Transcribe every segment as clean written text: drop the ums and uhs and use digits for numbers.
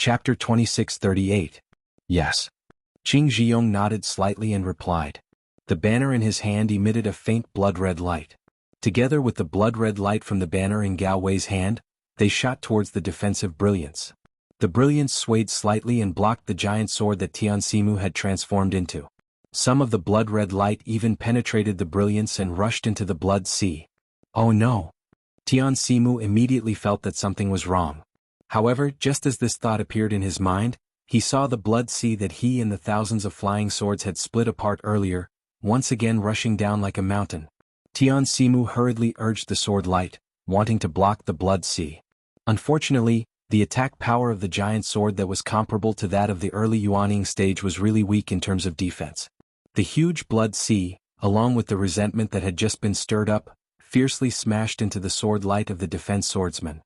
Chapter 2638. Yes. Qing Zhiyong nodded slightly and replied. The banner in his hand emitted a faint blood-red light. Together with the blood-red light from the banner in Gao Wei's hand, they shot towards the defensive brilliance. The brilliance swayed slightly and blocked the giant sword that Tian Simu had transformed into. Some of the blood-red light even penetrated the brilliance and rushed into the blood sea. Oh no! Tian Simu immediately felt that something was wrong. However, just as this thought appeared in his mind, he saw the blood sea that he and the thousands of flying swords had split apart earlier, once again rushing down like a mountain. Tian Simu hurriedly urged the sword light, wanting to block the blood sea. Unfortunately, the attack power of the giant sword that was comparable to that of the early Yuaning stage was really weak in terms of defense. The huge blood sea, along with the resentment that had just been stirred up, fiercely smashed into the sword light of the defense swordsman.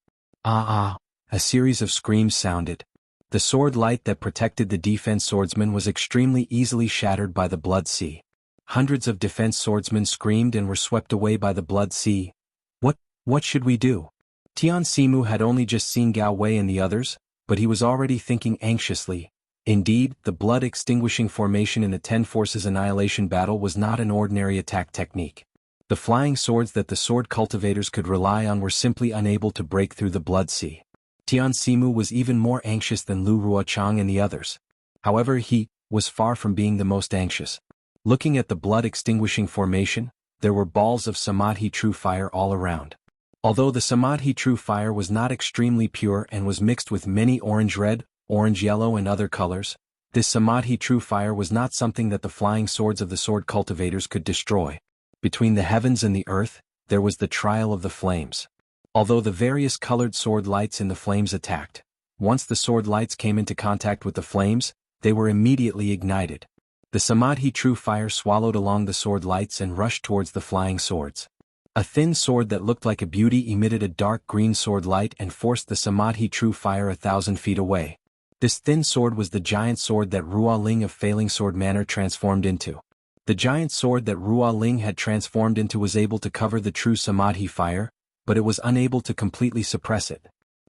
A series of screams sounded. The sword light that protected the defense swordsman was extremely easily shattered by the blood sea. Hundreds of defense swordsmen screamed and were swept away by the blood sea. What should we do? Tian Simu had only just seen Gao Wei and the others, but he was already thinking anxiously. Indeed, the blood-extinguishing formation in a 10 forces annihilation battle was not an ordinary attack technique. The flying swords that the sword cultivators could rely on were simply unable to break through the blood sea. Tian Simu was even more anxious than Lu Ruochang and the others. However, he was far from being the most anxious. Looking at the blood-extinguishing formation, there were balls of Samadhi true fire all around. Although the Samadhi true fire was not extremely pure and was mixed with many orange-red, orange-yellow and other colors, this Samadhi true fire was not something that the flying swords of the sword cultivators could destroy. Between the heavens and the earth, there was the trial of the flames. Although the various colored sword lights in the flames attacked, once the sword lights came into contact with the flames, they were immediately ignited. The Samadhi true fire swallowed along the sword lights and rushed towards the flying swords. A thin sword that looked like a beauty emitted a dark green sword light and forced the Samadhi true fire 1,000 feet away. This thin sword was the giant sword that Ruo Ling of Failing Sword Manor transformed into. The giant sword that Ruo Ling had transformed into was able to cover the true Samadhi fire, but it was unable to completely suppress it.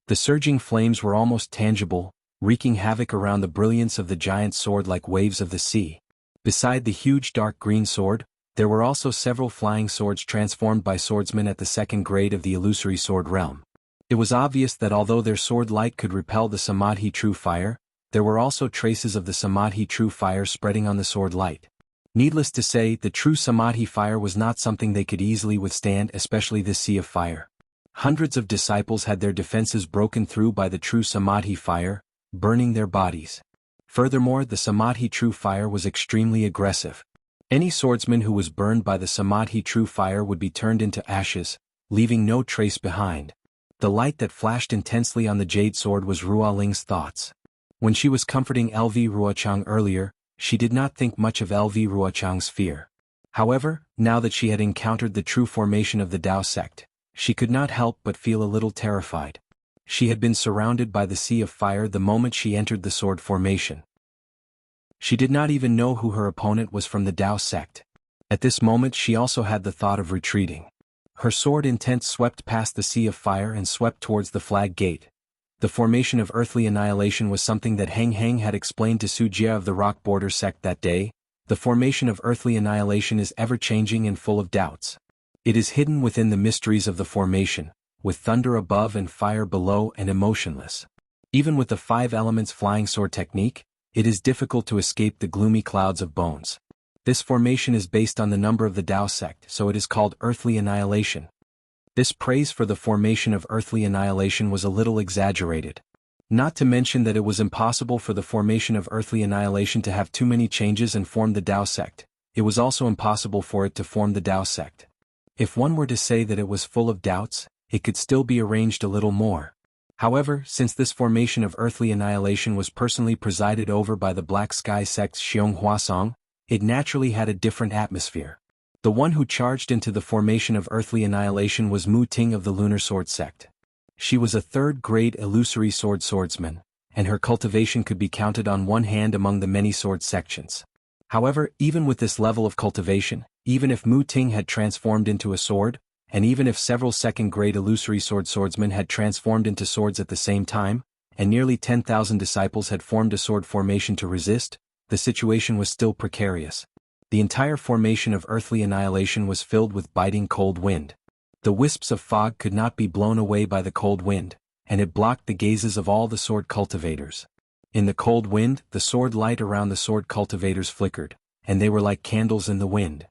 The surging flames were almost tangible, wreaking havoc around the brilliance of the giant sword like waves of the sea. Beside the huge dark green sword, there were also several flying swords transformed by swordsmen at the second grade of the illusory sword realm. It was obvious that although their sword light could repel the Samadhi true fire, there were also traces of the Samadhi true fire spreading on the sword light. Needless to say, the true Samadhi fire was not something they could easily withstand, especially this sea of fire. Hundreds of disciples had their defenses broken through by the true Samadhi fire, burning their bodies. Furthermore, the Samadhi true fire was extremely aggressive. Any swordsman who was burned by the Samadhi true fire would be turned into ashes, leaving no trace behind. The light that flashed intensely on the jade sword was Ruo Ling's thoughts. When she was comforting LV Ruochang earlier, she did not think much of LV Ruochang's fear. However, now that she had encountered the true formation of the Dao sect, she could not help but feel a little terrified. She had been surrounded by the sea of fire the moment she entered the sword formation. She did not even know who her opponent was from the Dao sect. At this moment she also had the thought of retreating. Her sword intent swept past the sea of fire and swept towards the flag gate. The formation of earthly annihilation was something that Heng Heng had explained to Su Jie of the Rock Border sect that day. The formation of earthly annihilation is ever-changing and full of doubts. It is hidden within the mysteries of the formation, with thunder above and fire below and emotionless. Even with the 5 elements flying sword technique, it is difficult to escape the gloomy clouds of bones. This formation is based on the number of the Dao sect, so it is called earthly annihilation. This praise for the formation of earthly annihilation was a little exaggerated. Not to mention that it was impossible for the formation of earthly annihilation to have too many changes and form the Dao sect. It was also impossible for it to form the Dao sect. If one were to say that it was full of doubts, it could still be arranged a little more. However, since this formation of earthly annihilation was personally presided over by the Black Sky sect's Xiong Huasong, it naturally had a different atmosphere. The one who charged into the formation of earthly annihilation was Mu Ting of the Lunar Sword sect. She was a 3rd-grade illusory sword swordsman, and her cultivation could be counted on one hand among the many sword sections. However, even with this level of cultivation, even if Mu Ting had transformed into a sword, and even if several 2nd-grade illusory sword swordsmen had transformed into swords at the same time, and nearly 10,000 disciples had formed a sword formation to resist, the situation was still precarious. The entire formation of earthly annihilation was filled with biting cold wind. The wisps of fog could not be blown away by the cold wind, and it blocked the gazes of all the sword cultivators. In the cold wind, the sword light around the sword cultivators flickered, and they were like candles in the wind.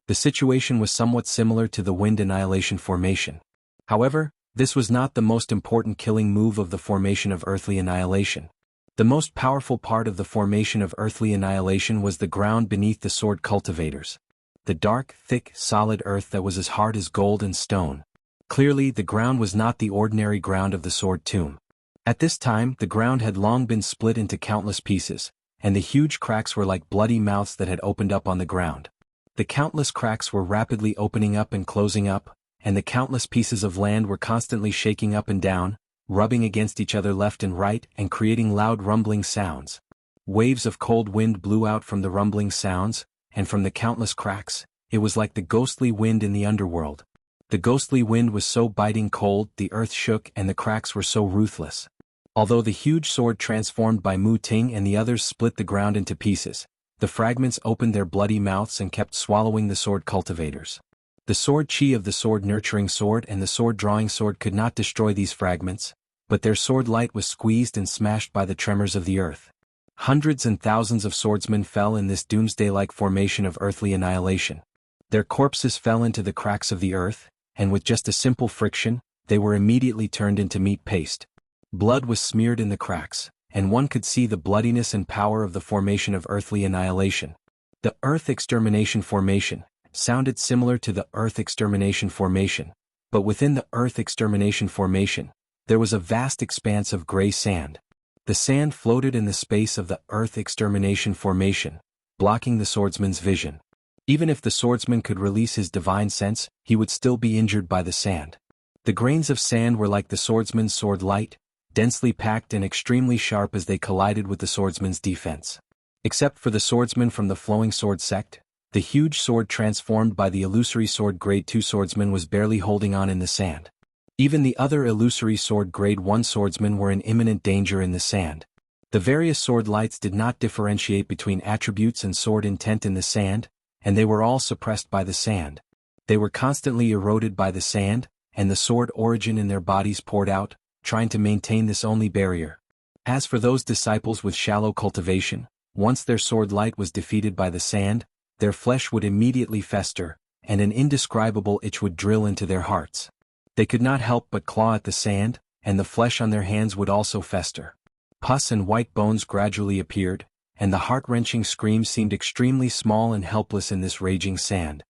The situation was somewhat similar to the wind annihilation formation. However, this was not the most important killing move of the formation of earthly annihilation. The most powerful part of the formation of earthly annihilation was the ground beneath the sword cultivators. The dark, thick, solid earth that was as hard as gold and stone. Clearly, the ground was not the ordinary ground of the sword tomb. At this time, the ground had long been split into countless pieces, and the huge cracks were like bloody mouths that had opened up on the ground. The countless cracks were rapidly opening up and closing up, and the countless pieces of land were constantly shaking up and down, rubbing against each other left and right and creating loud rumbling sounds. Waves of cold wind blew out from the rumbling sounds, and from the countless cracks, it was like the ghostly wind in the underworld. The ghostly wind was so biting cold, the earth shook and the cracks were so ruthless. Although the huge sword transformed by Mu Ting and the others split the ground into pieces, the fragments opened their bloody mouths and kept swallowing the sword cultivators. The sword chi of the sword-nurturing sword and the sword-drawing sword could not destroy these fragments, but their sword light was squeezed and smashed by the tremors of the earth. Hundreds and thousands of swordsmen fell in this doomsday-like formation of earthly annihilation. Their corpses fell into the cracks of the earth, and with just a simple friction, they were immediately turned into meat paste. Blood was smeared in the cracks, and one could see the bloodiness and power of the formation of earthly annihilation. The Earth Extermination Formation sounded similar to the Earth Extermination Formation, but within the Earth Extermination Formation, there was a vast expanse of gray sand. The sand floated in the space of the Earth Extermination Formation, blocking the swordsman's vision. Even if the swordsman could release his divine sense, he would still be injured by the sand. The grains of sand were like the swordsman's sword light, densely packed and extremely sharp as they collided with the swordsman's defense. Except for the swordsman from the flowing sword sect, the huge sword transformed by the illusory sword grade 2 swordsman was barely holding on in the sand. Even the other illusory sword grade 1 swordsmen were in imminent danger in the sand. The various sword lights did not differentiate between attributes and sword intent in the sand, and they were all suppressed by the sand. They were constantly eroded by the sand, and the sword origin in their bodies poured out, trying to maintain this only barrier. As for those disciples with shallow cultivation, once their sword light was defeated by the sand, their flesh would immediately fester, and an indescribable itch would drill into their hearts. They could not help but claw at the sand, and the flesh on their hands would also fester. Pus and white bones gradually appeared, and the heart-wrenching screams seemed extremely small and helpless in this raging sand.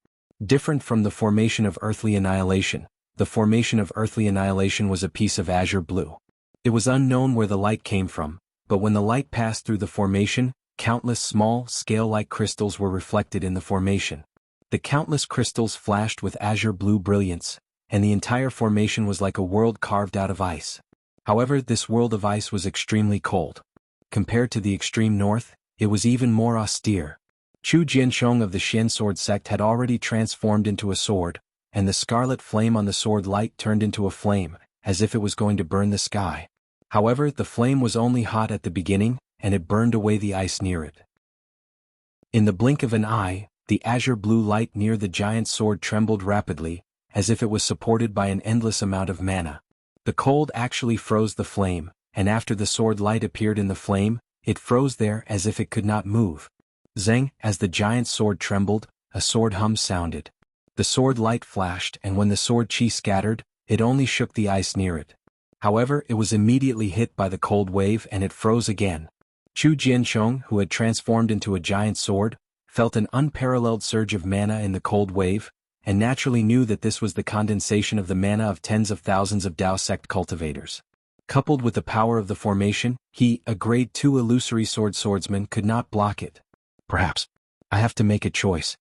Different from the formation of earthly annihilation, the formation of earthly annihilation was a piece of azure blue. It was unknown where the light came from, but when the light passed through the formation, countless small, scale-like crystals were reflected in the formation. The countless crystals flashed with azure blue brilliance, and the entire formation was like a world carved out of ice. However, this world of ice was extremely cold. Compared to the extreme north, it was even more austere. Chu Jiansheng of the Xian sword sect had already transformed into a sword, and the scarlet flame on the sword light turned into a flame, as if it was going to burn the sky. However, the flame was only hot at the beginning, and it burned away the ice near it. In the blink of an eye, the azure blue light near the giant sword trembled rapidly, as if it was supported by an endless amount of mana. The cold actually froze the flame, and after the sword light appeared in the flame, it froze there as if it could not move. Zeng, as the giant sword trembled, a sword hum sounded. The sword light flashed, and when the sword chi scattered, it only shook the ice near it. However, it was immediately hit by the cold wave and it froze again. Chu Jiansheng, who had transformed into a giant sword, felt an unparalleled surge of mana in the cold wave, and naturally knew that this was the condensation of the mana of tens of thousands of Dao sect cultivators. Coupled with the power of the formation, he, a grade 2 illusory swordsman, could not block it. Perhaps I have to make a choice.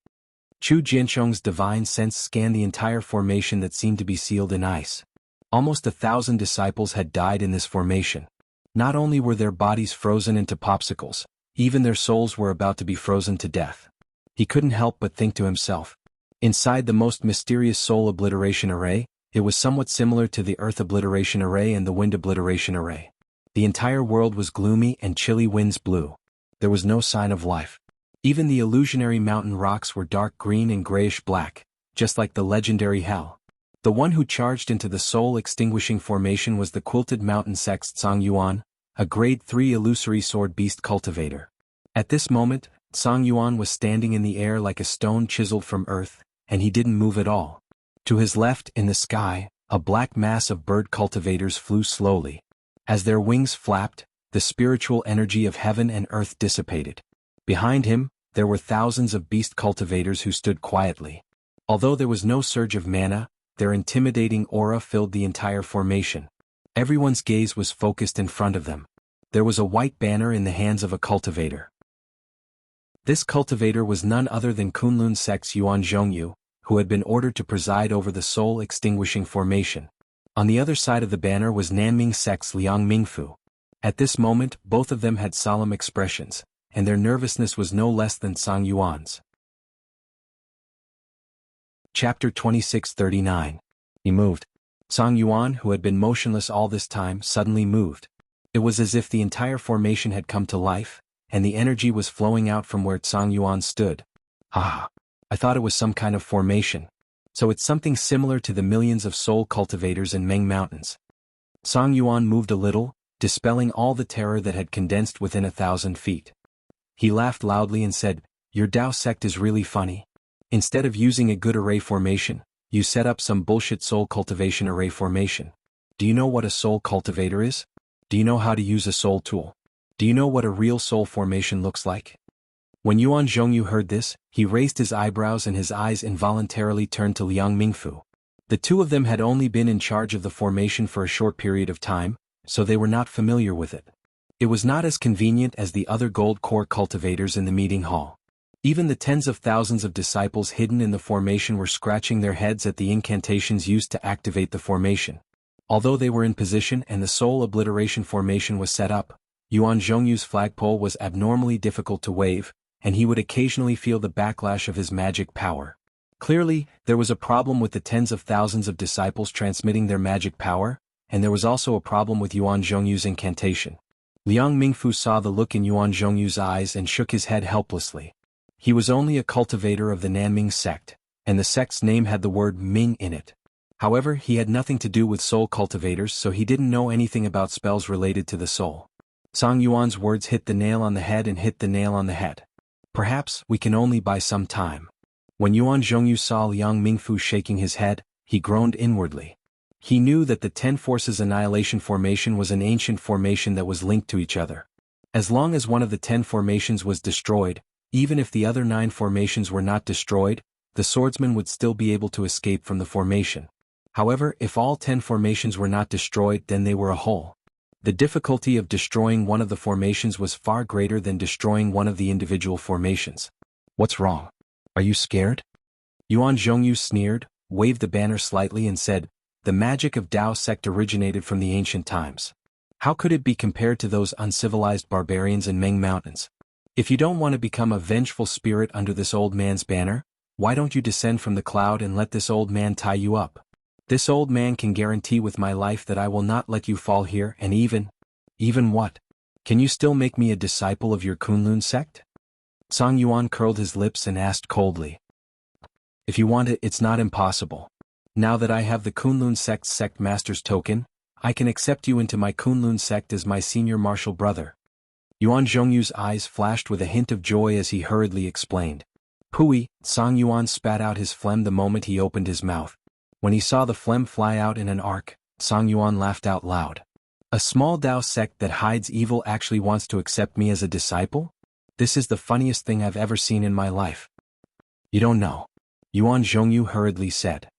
Chu Jiansheng's divine sense scanned the entire formation that seemed to be sealed in ice. Almost 1,000 disciples had died in this formation. Not only were their bodies frozen into popsicles, even their souls were about to be frozen to death. He couldn't help but think to himself. Inside the most mysterious soul obliteration array, It was somewhat similar to the Earth Obliteration Array and the Wind Obliteration Array. The entire world was gloomy and chilly winds blew. There was no sign of life. Even the illusionary mountain rocks were dark green and grayish-black, just like the legendary Hell. The one who charged into the soul-extinguishing formation was the quilted mountain sext Song Yuan, a grade 3 illusory sword beast cultivator. At this moment, Song Yuan was standing in the air like a stone chiseled from earth, and he didn't move at all. To his left, in the sky, a black mass of bird cultivators flew slowly. As their wings flapped, the spiritual energy of heaven and earth dissipated. Behind him, there were thousands of beast cultivators who stood quietly. Although there was no surge of mana, their intimidating aura filled the entire formation. Everyone's gaze was focused in front of them. There was a white banner in the hands of a cultivator. This cultivator was none other than Kunlun Sect's Yuan Zhongyu, who had been ordered to preside over the soul-extinguishing formation. On the other side of the banner was Nanming Sect's Liang Mingfu. At this moment, both of them had solemn expressions, and their nervousness was no less than Song Yuan's. Chapter 2639. He moved. Song Yuan, who had been motionless all this time, suddenly moved. It was as if the entire formation had come to life, and the energy was flowing out from where Song Yuan stood. Ah! I thought it was some kind of formation. So it's something similar to the millions of soul cultivators in Meng Mountains. Song Yuan moved a little, dispelling all the terror that had condensed within 1,000 feet. He laughed loudly and said, "Your Dao sect is really funny. Instead of using a good array formation, you set up some bullshit soul cultivation array formation. Do you know what a soul cultivator is? Do you know how to use a soul tool? Do you know what a real soul formation looks like?" When Yuan Zhongyu heard this, he raised his eyebrows and his eyes involuntarily turned to Liang Mingfu. The two of them had only been in charge of the formation for a short period of time, so they were not familiar with it. It was not as convenient as the other gold core cultivators in the meeting hall. Even the tens of thousands of disciples hidden in the formation were scratching their heads at the incantations used to activate the formation. Although they were in position and the soul obliteration formation was set up, Yuan Zhongyu's flagpole was abnormally difficult to wave, and he would occasionally feel the backlash of his magic power. Clearly, there was a problem with the tens of thousands of disciples transmitting their magic power, and there was also a problem with Yuan Zhongyu's incantation. Liang Mingfu saw the look in Yuan Zhongyu's eyes and shook his head helplessly. He was only a cultivator of the Nanming sect, and the sect's name had the word Ming in it. However, he had nothing to do with soul cultivators, so he didn't know anything about spells related to the soul. Song Yuan's words hit the nail on the head and hit the nail on the head. Perhaps we can only buy some time. When Yuan Zhongyu saw Liang Mingfu shaking his head, he groaned inwardly. He knew that the 10 Forces Annihilation Formation was an ancient formation that was linked to each other. As long as one of the 10 formations was destroyed, even if the other 9 formations were not destroyed, the swordsman would still be able to escape from the formation. However, if all 10 formations were not destroyed, then they were a whole. The difficulty of destroying one of the formations was far greater than destroying one of the individual formations. "What's wrong? Are you scared?" Yuan Zhongyu sneered, waved the banner slightly and said, "The magic of Dao sect originated from the ancient times. How could it be compared to those uncivilized barbarians in Meng Mountains? If you don't want to become a vengeful spirit under this old man's banner, why don't you descend from the cloud and let this old man tie you up? This old man can guarantee with my life that I will not let you fall here, and even what? Can you still make me a disciple of your Kunlun sect?" Song Yuan curled his lips and asked coldly. "If you want it, it's not impossible. Now that I have the Kunlun sect's sect master's token, I can accept you into my Kunlun sect as my senior martial brother." Yuan Zhongyu's eyes flashed with a hint of joy as he hurriedly explained. "Pooey!" Song Yuan spat out his phlegm the moment he opened his mouth. When he saw the phlegm fly out in an arc, Song Yuan laughed out loud. "A small Dao sect that hides evil actually wants to accept me as a disciple? This is the funniest thing I've ever seen in my life." "You don't know," Yuan Zhongyu hurriedly said.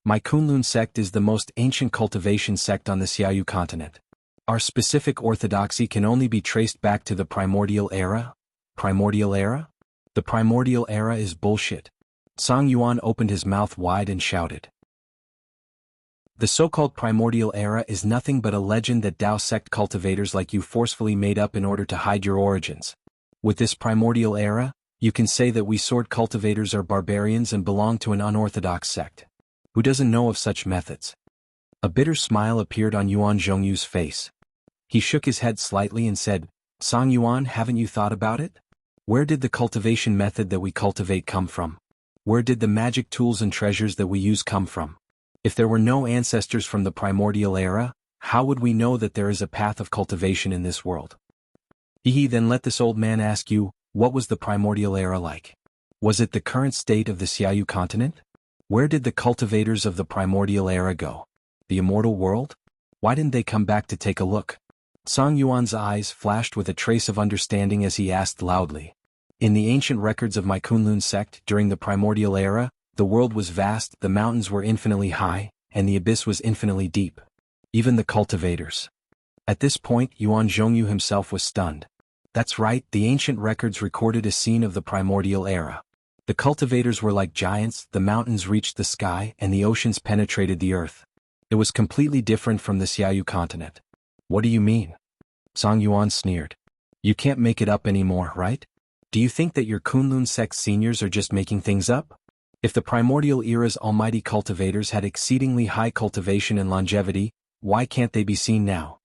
"My Kunlun sect is the most ancient cultivation sect on the Xiaoyu continent. Our specific orthodoxy can only be traced back to the primordial era." "Primordial era? The primordial era is bullshit." Song Yuan opened his mouth wide and shouted. "The so-called primordial era is nothing but a legend that Dao sect cultivators like you forcefully made up in order to hide your origins. With this primordial era, you can say that we sword cultivators are barbarians and belong to an unorthodox sect. Who doesn't know of such methods? A bitter smile appeared on Yuan Zhongyu's face. He shook his head slightly and said, Song Yuan, haven't you thought about it? Where did the cultivation method that we cultivate come from? Where did the magic tools and treasures that we use come from? If there were no ancestors from the primordial era, how would we know that there is a path of cultivation in this world? Then let this old man ask you, what was the primordial era like? Was it the current state of the Xiaoyu continent? Where did the cultivators of the primordial era go? The immortal world? Why didn't they come back to take a look? Song Yuan's eyes flashed with a trace of understanding as he asked loudly. In the ancient records of my Kunlun sect during the primordial era, the world was vast, the mountains were infinitely high, and the abyss was infinitely deep. Even the cultivators. At this point, Yuan Zhongyu himself was stunned. That's right, the ancient records recorded a scene of the primordial era. The cultivators were like giants, the mountains reached the sky, and the oceans penetrated the earth. It was completely different from the Xiaoyu continent. What do you mean? Song Yuan sneered. You can't make it up anymore, right? Do you think that your Kunlun sect seniors are just making things up? If the primordial era's almighty cultivators had exceedingly high cultivation and longevity, why can't they be seen now?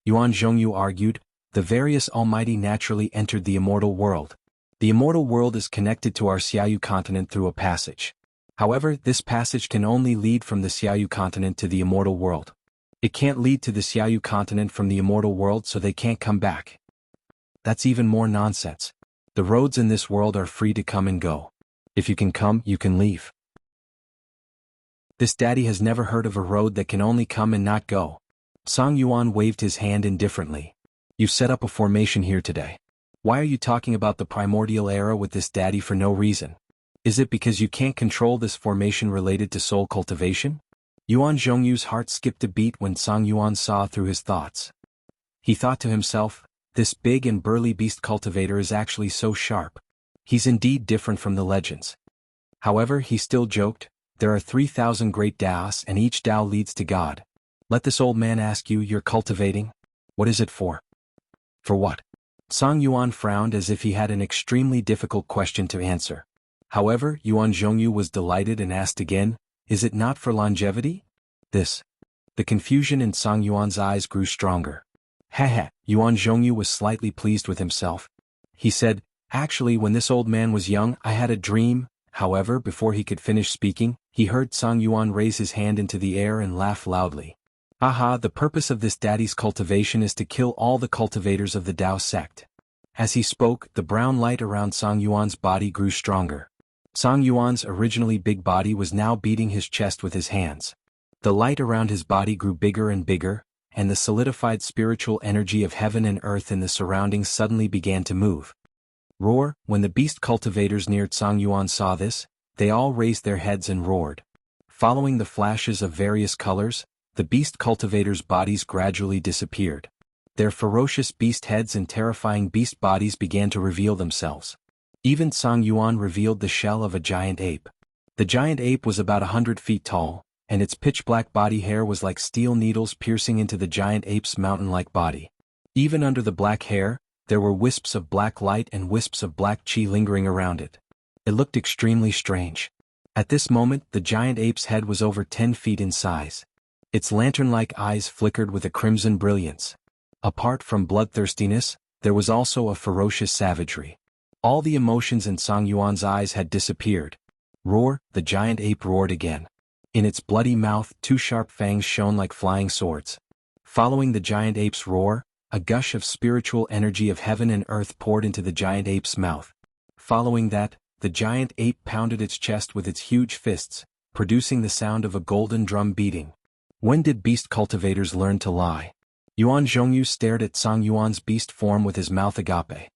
Yuan Zhongyu argued, the various almighty naturally entered the immortal world. The immortal world is connected to our Xiaoyu continent through a passage. However, this passage can only lead from the Xiaoyu continent to the immortal world. It can't lead to the Xiaoyu continent from the immortal world, so they can't come back. That's even more nonsense. The roads in this world are free to come and go. If you can come, you can leave. This daddy has never heard of a road that can only come and not go. Song Yuan waved his hand indifferently. You've set up a formation here today. Why are you talking about the primordial era with this daddy for no reason? Is it because you can't control this formation related to soul cultivation? Yuan Zhongyu's heart skipped a beat when Song Yuan saw through his thoughts. He thought to himself, this big and burly beast cultivator is actually so sharp. He's indeed different from the legends. However, he still joked, there are 3,000 great Daos and each Dao leads to God. Let this old man ask you, you're cultivating? What is it for? For what? Song Yuan frowned as if he had an extremely difficult question to answer. However, Yuan Zhongyu was delighted and asked again, is it not for longevity? The confusion in Song Yuan's eyes grew stronger. Haha, Yuan Zhongyu was slightly pleased with himself. He said, actually when this old man was young I had a dream. However, before he could finish speaking, he heard Song Yuan raise his hand into the air and laugh loudly. Aha, the purpose of this daddy's cultivation is to kill all the cultivators of the Dao sect. As he spoke, the brown light around Song Yuan's body grew stronger. Song Yuan's originally big body was now beating his chest with his hands. The light around his body grew bigger and bigger, and the solidified spiritual energy of heaven and earth in the surroundings suddenly began to move. Roar! When the beast cultivators near Song Yuan saw this, they all raised their heads and roared. Following the flashes of various colors, the beast cultivators' bodies gradually disappeared. Their ferocious beast heads and terrifying beast bodies began to reveal themselves. Even Song Yuan revealed the shell of a giant ape. The giant ape was about 100 feet tall, and its pitch-black body hair was like steel needles piercing into the giant ape's mountain-like body. Even under the black hair, there were wisps of black light and wisps of black chi lingering around it. It looked extremely strange. At this moment, the giant ape's head was over 10 feet in size. Its lantern-like eyes flickered with a crimson brilliance. Apart from bloodthirstiness, there was also a ferocious savagery. All the emotions in Song Yuan's eyes had disappeared. Roar! The giant ape roared again. In its bloody mouth, two sharp fangs shone like flying swords. Following the giant ape's roar, a gush of spiritual energy of heaven and earth poured into the giant ape's mouth. Following that, the giant ape pounded its chest with its huge fists, producing the sound of a golden drum beating. When did beast cultivators learn to lie? Yuan Zhongyu stared at Song Yuan's beast form with his mouth agape.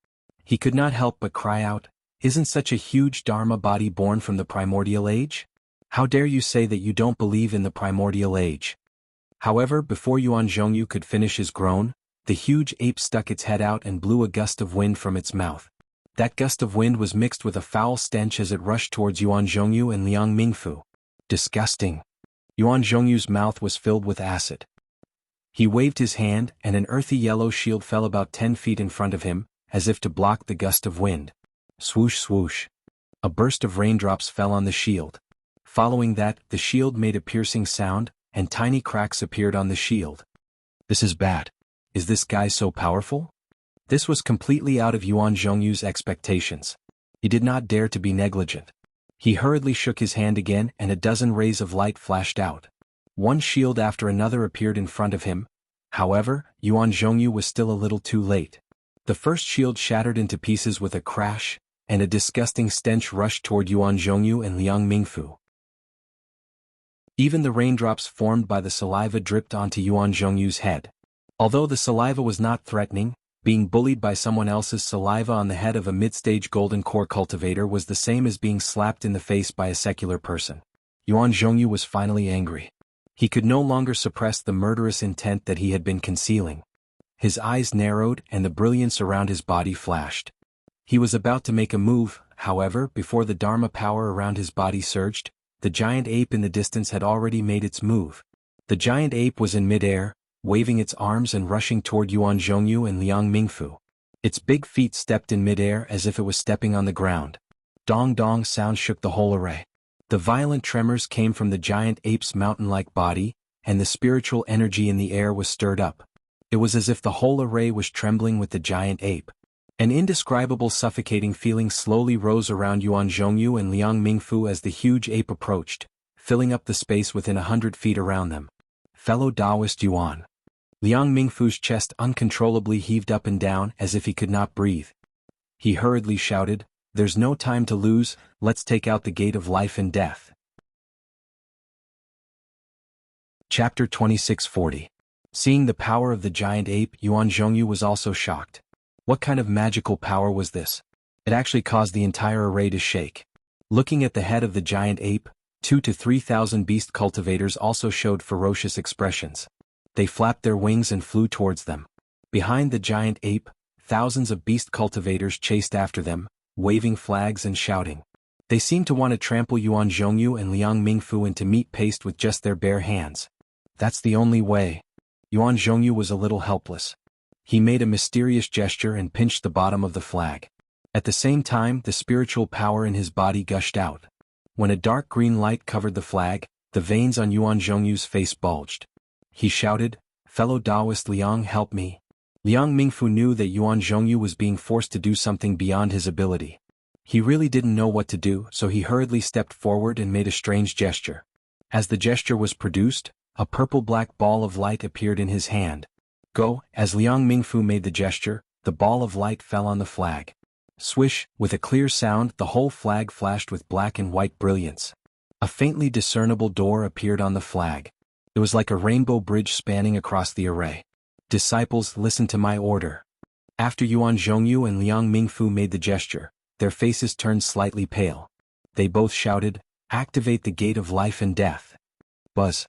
He could not help but cry out, isn't such a huge Dharma body born from the primordial age? How dare you say that you don't believe in the primordial age? However, before Yuan Zhongyu could finish his groan, the huge ape stuck its head out and blew a gust of wind from its mouth. That gust of wind was mixed with a foul stench as it rushed towards Yuan Zhongyu and Liang Mingfu. Disgusting. Yuan Zhongyu's mouth was filled with acid. He waved his hand, and an earthy yellow shield fell about 10 feet in front of him, as if to block the gust of wind. Swoosh swoosh. A burst of raindrops fell on the shield. Following that, the shield made a piercing sound, and tiny cracks appeared on the shield. This is bad. Is this guy so powerful? This was completely out of Yuan Zhongyu's expectations. He did not dare to be negligent. He hurriedly shook his hand again and a dozen rays of light flashed out. One shield after another appeared in front of him. However, Yuan Zhongyu was still a little too late. The first shield shattered into pieces with a crash, and a disgusting stench rushed toward Yuan Zhongyu and Liang Mingfu. Even the raindrops formed by the saliva dripped onto Yuan Zhongyu's head. Although the saliva was not threatening, being bullied by someone else's saliva on the head of a mid-stage golden core cultivator was the same as being slapped in the face by a secular person. Yuan Zhongyu was finally angry. He could no longer suppress the murderous intent that he had been concealing. His eyes narrowed and the brilliance around his body flashed. He was about to make a move, however, before the Dharma power around his body surged, the giant ape in the distance had already made its move. The giant ape was in mid-air, waving its arms and rushing toward Yuan Zhongyu and Liang Mingfu. Its big feet stepped in mid-air as if it was stepping on the ground. Dong-dong sound shook the whole array. The violent tremors came from the giant ape's mountain-like body, and the spiritual energy in the air was stirred up. It was as if the whole array was trembling with the giant ape. An indescribable suffocating feeling slowly rose around Yuan Zhongyu and Liang Mingfu as the huge ape approached, filling up the space within 100 feet around them. Fellow Taoist Yuan. Liang Mingfu's chest uncontrollably heaved up and down as if he could not breathe. He hurriedly shouted, "There's no time to lose, let's take out the gate of life and death." Chapter 2640. Seeing the power of the giant ape, Yuan Zhongyu was also shocked. What kind of magical power was this? It actually caused the entire array to shake. Looking at the head of the giant ape, 2,000 to 3,000 beast cultivators also showed ferocious expressions. They flapped their wings and flew towards them. Behind the giant ape, thousands of beast cultivators chased after them, waving flags and shouting. They seemed to want to trample Yuan Zhongyu and Liang Mingfu into meat paste with just their bare hands. That's the only way. Yuan Zhongyu was a little helpless. He made a mysterious gesture and pinched the bottom of the flag. At the same time, the spiritual power in his body gushed out. When a dark green light covered the flag, the veins on Yuan Zhongyu's face bulged. He shouted, "Fellow Taoist Liang, help me." Liang Mingfu knew that Yuan Zhongyu was being forced to do something beyond his ability. He really didn't know what to do, so he hurriedly stepped forward and made a strange gesture. As the gesture was produced, a purple-black ball of light appeared in his hand. Go. As Liang Mingfu made the gesture, the ball of light fell on the flag. Swish, with a clear sound, the whole flag flashed with black and white brilliance. A faintly discernible door appeared on the flag. It was like a rainbow bridge spanning across the array. Disciples, listen to my order. After Yuan Zhongyu and Liang Mingfu made the gesture, their faces turned slightly pale. They both shouted, "Activate the gate of life and death." Buzz.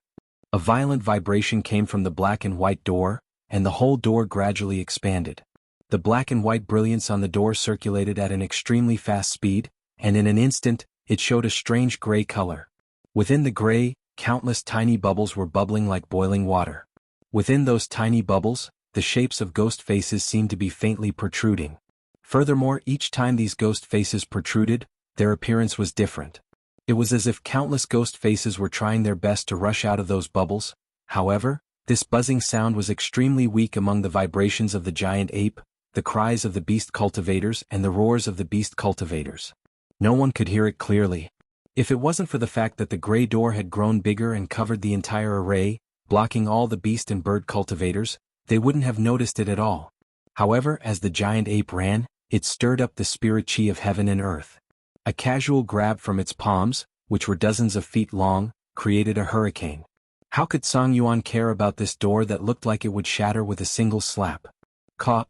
A violent vibration came from the black and white door, and the whole door gradually expanded. The black and white brilliance on the door circulated at an extremely fast speed, and in an instant, it showed a strange gray color. Within the gray, countless tiny bubbles were bubbling like boiling water. Within those tiny bubbles, the shapes of ghost faces seemed to be faintly protruding. Furthermore, each time these ghost faces protruded, their appearance was different. It was as if countless ghost faces were trying their best to rush out of those bubbles. However, this buzzing sound was extremely weak among the vibrations of the giant ape, the cries of the beast cultivators and the roars of the beast cultivators. No one could hear it clearly. If it wasn't for the fact that the gray door had grown bigger and covered the entire array, blocking all the beast and bird cultivators, they wouldn't have noticed it at all. However, as the giant ape ran, it stirred up the spirit chi of heaven and earth. A casual grab from its palms, which were dozens of feet long, created a hurricane. How could Song Yuan care about this door that looked like it would shatter with a single slap?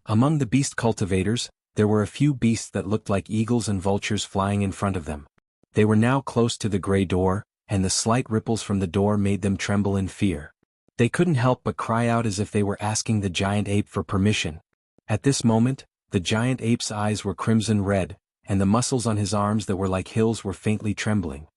Among the beast cultivators, there were a few beasts that looked like eagles and vultures flying in front of them. They were now close to the gray door, and the slight ripples from the door made them tremble in fear. They couldn't help but cry out as if they were asking the giant ape for permission. At this moment, the giant ape's eyes were crimson red, and the muscles on his arms that were like hills were faintly trembling.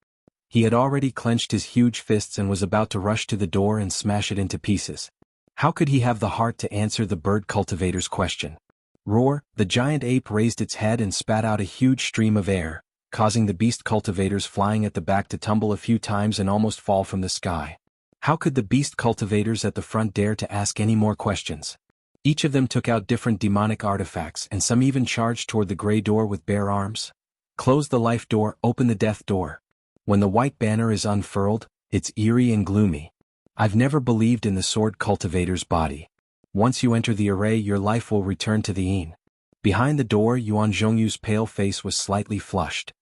He had already clenched his huge fists and was about to rush to the door and smash it into pieces. How could he have the heart to answer the bird cultivator's question? Roar! The giant ape raised its head and spat out a huge stream of air, causing the beast cultivators flying at the back to tumble a few times and almost fall from the sky. How could the beast cultivators at the front dare to ask any more questions? Each of them took out different demonic artifacts and some even charged toward the gray door with bare arms. Close the life door, open the death door. When the white banner is unfurled, it's eerie and gloomy. I've never believed in the sword cultivator's body. Once you enter the array, your life will return to the inn. Behind the door, Yuan Zhongyu's pale face was slightly flushed.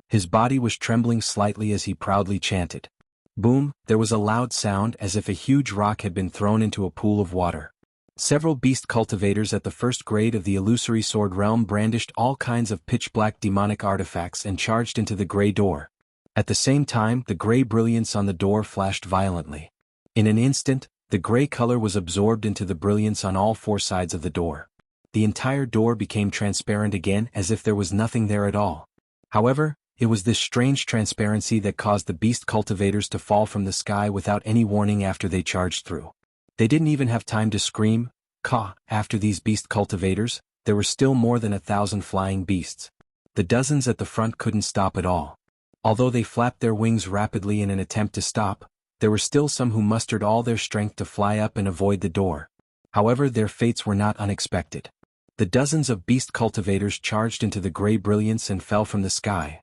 His body was trembling slightly as he proudly chanted. Boom, there was a loud sound as if a huge rock had been thrown into a pool of water. Several beast cultivators at the first grade of the illusory sword realm brandished all kinds of pitch-black demonic artifacts and charged into the gray door. At the same time, the gray brilliance on the door flashed violently. In an instant, the gray color was absorbed into the brilliance on all four sides of the door. The entire door became transparent again as if there was nothing there at all. However, it was this strange transparency that caused the beast cultivators to fall from the sky without any warning after they charged through. They didn't even have time to scream, caw. After these beast cultivators, there were still more than 1,000 flying beasts. The dozens at the front couldn't stop at all. Although they flapped their wings rapidly in an attempt to stop, there were still some who mustered all their strength to fly up and avoid the door. However, their fates were not unexpected. The dozens of beast cultivators charged into the gray brilliance and fell from the sky.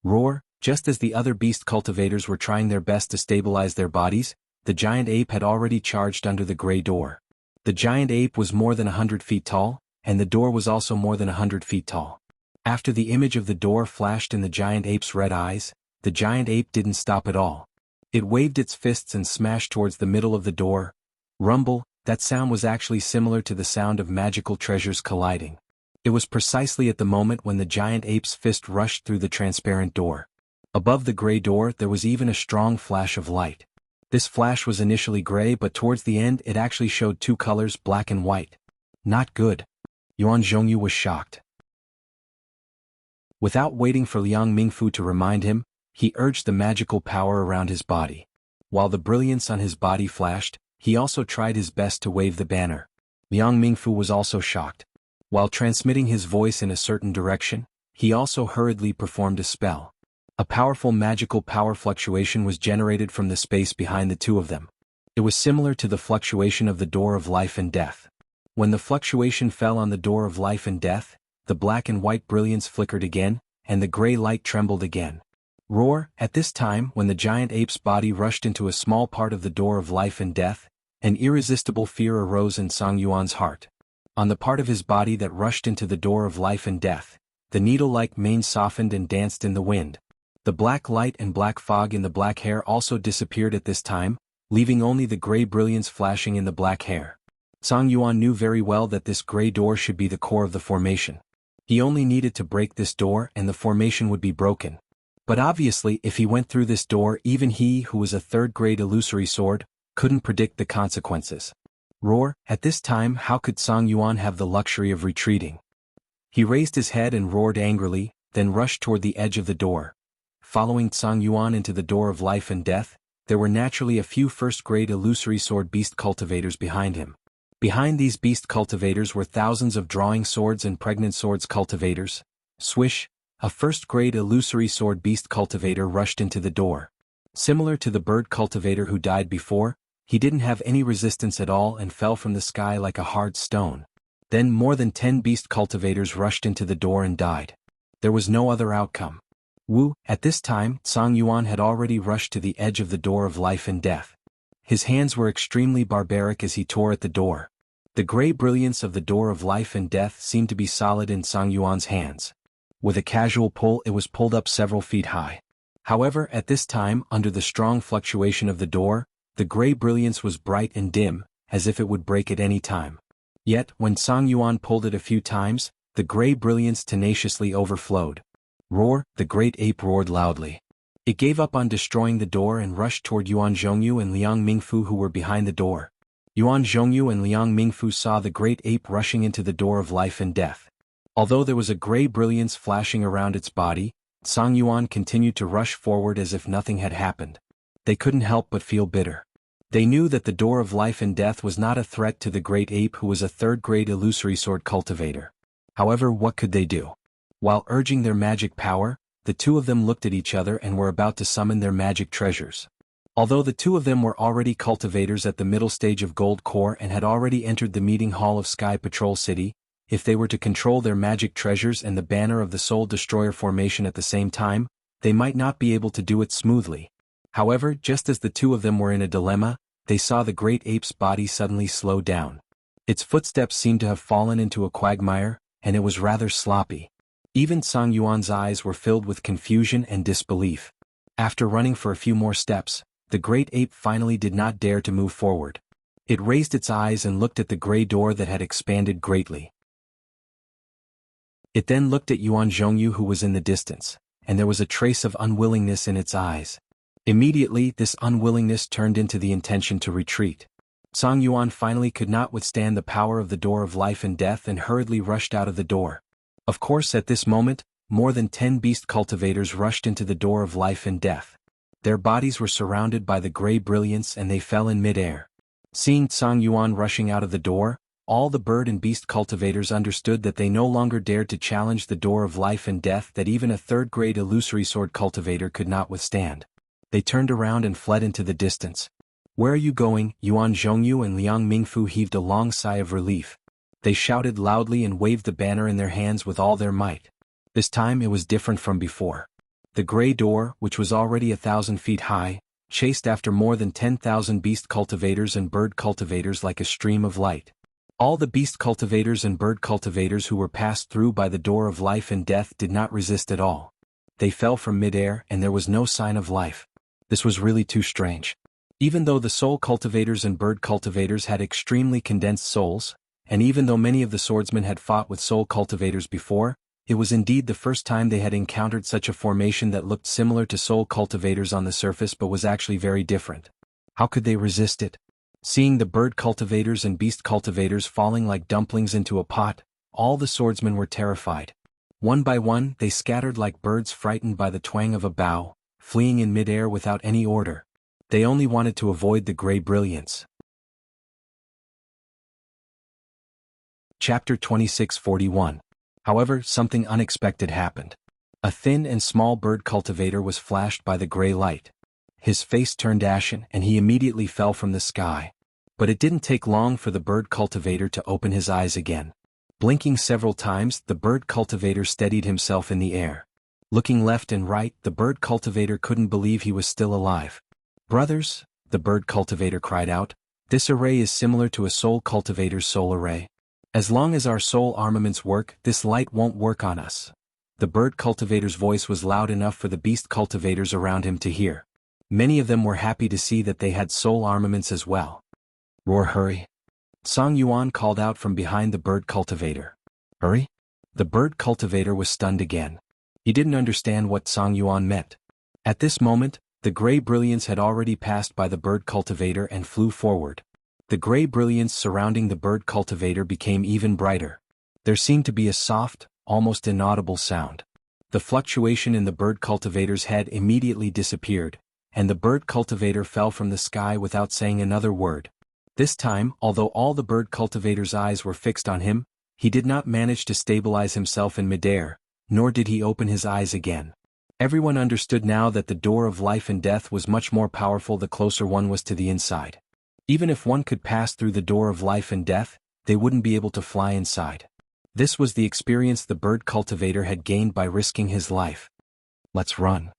Roar! Just as the other beast cultivators were trying their best to stabilize their bodies, the giant ape had already charged under the gray door. The giant ape was more than 100 feet tall, and the door was also more than 100 feet tall. After the image of the door flashed in the giant ape's red eyes, the giant ape didn't stop at all. It waved its fists and smashed towards the middle of the door. Rumble, that sound was actually similar to the sound of magical treasures colliding. It was precisely at the moment when the giant ape's fist rushed through the transparent door. Above the gray door there was even a strong flash of light. This flash was initially gray, but towards the end it actually showed two colors, black and white. Not good. Yuan Zhongyu was shocked. Without waiting for Liang Mingfu to remind him, he urged the magical power around his body. While the brilliance on his body flashed, he also tried his best to wave the banner. Liang Mingfu was also shocked. While transmitting his voice in a certain direction, he also hurriedly performed a spell. A powerful magical power fluctuation was generated from the space behind the two of them. It was similar to the fluctuation of the door of life and death. When the fluctuation fell on the door of life and death, the black and white brilliance flickered again, and the gray light trembled again. Roar! At this time, when the giant ape's body rushed into a small part of the door of life and death, an irresistible fear arose in Song Yuan's heart. On the part of his body that rushed into the door of life and death, the needle-like mane softened and danced in the wind. The black light and black fog in the black hair also disappeared at this time, leaving only the gray brilliance flashing in the black hair. Song Yuan knew very well that this gray door should be the core of the formation. He only needed to break this door and the formation would be broken. But obviously, if he went through this door, even he, who was a third-grade illusory sword, couldn't predict the consequences. Roar! At this time, how could Song Yuan have the luxury of retreating? He raised his head and roared angrily, then rushed toward the edge of the door. Following Song Yuan into the door of life and death, there were naturally a few first-grade illusory sword beast cultivators behind him. Behind these beast cultivators were thousands of drawing swords and pregnant swords cultivators. Swish! A first-grade illusory sword beast cultivator rushed into the door. Similar to the bird cultivator who died before, he didn't have any resistance at all and fell from the sky like a hard stone. Then more than 10 beast cultivators rushed into the door and died. There was no other outcome. Wu! At this time, Song Yuan had already rushed to the edge of the door of life and death. His hands were extremely barbaric as he tore at the door. The gray brilliance of the door of life and death seemed to be solid in Song Yuan's hands. With a casual pull, it was pulled up several feet high. However, at this time, under the strong fluctuation of the door, the gray brilliance was bright and dim, as if it would break at any time. Yet, when Song Yuan pulled it a few times, the gray brilliance tenaciously overflowed. Roar! The great ape roared loudly. It gave up on destroying the door and rushed toward Yuan Zhongyu and Liang Mingfu, who were behind the door. Yuan Zhongyu and Liang Mingfu saw the great ape rushing into the door of life and death. Although there was a gray brilliance flashing around its body, Song Yuan continued to rush forward as if nothing had happened. They couldn't help but feel bitter. They knew that the door of life and death was not a threat to the great ape, who was a third-grade illusory sword cultivator. However, what could they do? While urging their magic power, the two of them looked at each other and were about to summon their magic treasures. Although the two of them were already cultivators at the middle stage of Gold Core and had already entered the meeting hall of Sky Patrol City, if they were to control their magic treasures and the banner of the Soul Destroyer formation at the same time, they might not be able to do it smoothly. However, just as the two of them were in a dilemma, they saw the great ape's body suddenly slow down. Its footsteps seemed to have fallen into a quagmire, and it was rather sloppy. Even Song Yuan's eyes were filled with confusion and disbelief. After running for a few more steps, the great ape finally did not dare to move forward. It raised its eyes and looked at the gray door that had expanded greatly. It then looked at Yuan Zhongyu, who was in the distance, and there was a trace of unwillingness in its eyes. Immediately, this unwillingness turned into the intention to retreat. Song Yuan finally could not withstand the power of the door of life and death and hurriedly rushed out of the door. Of course, at this moment, more than 10 beast cultivators rushed into the door of life and death. Their bodies were surrounded by the gray brilliance and they fell in mid-air. Seeing Song Yuan rushing out of the door, all the bird and beast cultivators understood that they no longer dared to challenge the door of life and death that even a third-grade illusory sword cultivator could not withstand. They turned around and fled into the distance. "Where are you going?" Yuan Zhongyu and Liang Mingfu heaved a long sigh of relief. They shouted loudly and waved the banner in their hands with all their might. This time it was different from before. The gray door, which was already 1,000 feet high, chased after more than 10,000 beast cultivators and bird cultivators like a stream of light. All the beast cultivators and bird cultivators who were passed through by the door of life and death did not resist at all. They fell from midair and there was no sign of life. This was really too strange. Even though the soul cultivators and bird cultivators had extremely condensed souls, and even though many of the swordsmen had fought with soul cultivators before, it was indeed the first time they had encountered such a formation that looked similar to soul cultivators on the surface but was actually very different. How could they resist it? Seeing the bird cultivators and beast cultivators falling like dumplings into a pot, all the swordsmen were terrified. One by one, they scattered like birds frightened by the twang of a bow, fleeing in midair without any order. They only wanted to avoid the gray brilliance. Chapter 2641. However, something unexpected happened. A thin and small bird cultivator was flashed by the gray light. His face turned ashen and he immediately fell from the sky. But it didn't take long for the bird cultivator to open his eyes again. Blinking several times, the bird cultivator steadied himself in the air. Looking left and right, the bird cultivator couldn't believe he was still alive. "Brothers," the bird cultivator cried out, "this array is similar to a soul cultivator's soul array. As long as our soul armaments work, this light won't work on us." The bird cultivator's voice was loud enough for the beast cultivators around him to hear. Many of them were happy to see that they had soul armaments as well. "Roar, hurry!" Song Yuan called out from behind the bird cultivator. "Hurry?" The bird cultivator was stunned again. He didn't understand what Song Yuan meant. At this moment, the gray brilliance had already passed by the bird cultivator and flew forward. The gray brilliance surrounding the bird cultivator became even brighter. There seemed to be a soft, almost inaudible sound. The fluctuation in the bird cultivator's head immediately disappeared, and the bird cultivator fell from the sky without saying another word. This time, although all the bird cultivator's eyes were fixed on him, he did not manage to stabilize himself in midair, nor did he open his eyes again. Everyone understood now that the door of life and death was much more powerful the closer one was to the inside. Even if one could pass through the door of life and death, they wouldn't be able to fly inside. This was the experience the bird cultivator had gained by risking his life. "Let's run."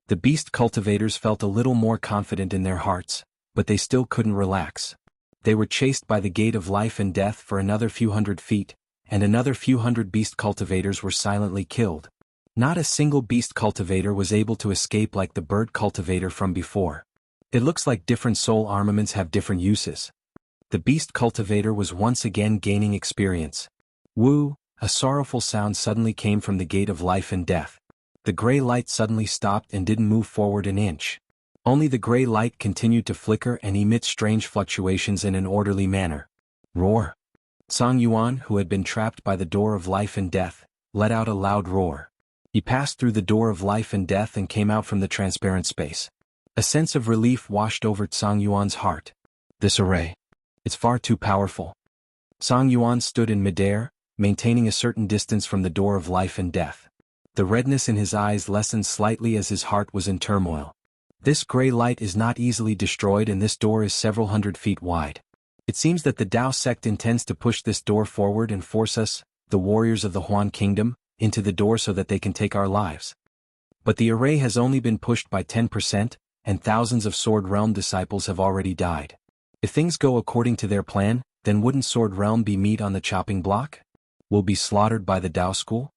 The beast cultivators felt a little more confident in their hearts, but they still couldn't relax. They were chased by the gate of life and death for another few hundred feet, and another few hundred beast cultivators were silently killed. Not a single beast cultivator was able to escape like the bird cultivator from before. It looks like different soul armaments have different uses. The beast cultivator was once again gaining experience. Woo! A sorrowful sound suddenly came from the gate of life and death. The gray light suddenly stopped and didn't move forward an inch. Only the gray light continued to flicker and emit strange fluctuations in an orderly manner. Roar! Song Yuan, who had been trapped by the door of life and death, let out a loud roar. He passed through the door of life and death and came out from the transparent space. A sense of relief washed over Song Yuan's heart. "This array. It's far too powerful." Song Yuan stood in midair, maintaining a certain distance from the door of life and death. The redness in his eyes lessened slightly as his heart was in turmoil. This gray light is not easily destroyed and this door is several hundred feet wide. It seems that the Dao sect intends to push this door forward and force us, the warriors of the Huan Kingdom, into the door so that they can take our lives. But the array has only been pushed by 10%, and thousands of Sword Realm disciples have already died. If things go according to their plan, then wouldn't Sword Realm be meat on the chopping block? Will be slaughtered by the Dao school?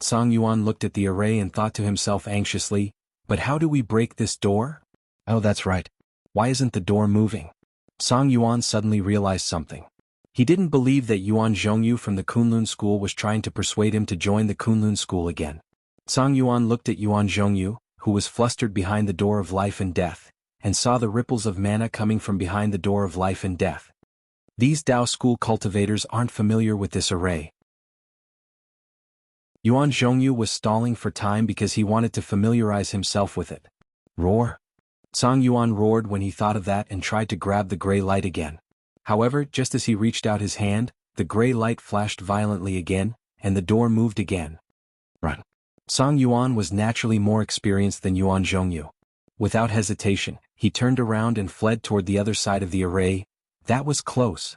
Song Yuan looked at the array and thought to himself anxiously, but how do we break this door? Oh, that's right. Why isn't the door moving? Song Yuan suddenly realized something. He didn't believe that Yuan Zhongyu from the Kunlun school was trying to persuade him to join the Kunlun school again. Song Yuan looked at Yuan Zhongyu, who was flustered behind the door of life and death, and saw the ripples of mana coming from behind the door of life and death. These Dao school cultivators aren't familiar with this array. Yuan Zhongyu was stalling for time because he wanted to familiarize himself with it. Roar! Song Yuan roared when he thought of that and tried to grab the gray light again. However, just as he reached out his hand, the gray light flashed violently again, and the door moved again. Run! Song Yuan was naturally more experienced than Yuan Zhongyu. Without hesitation, he turned around and fled toward the other side of the array. That was close.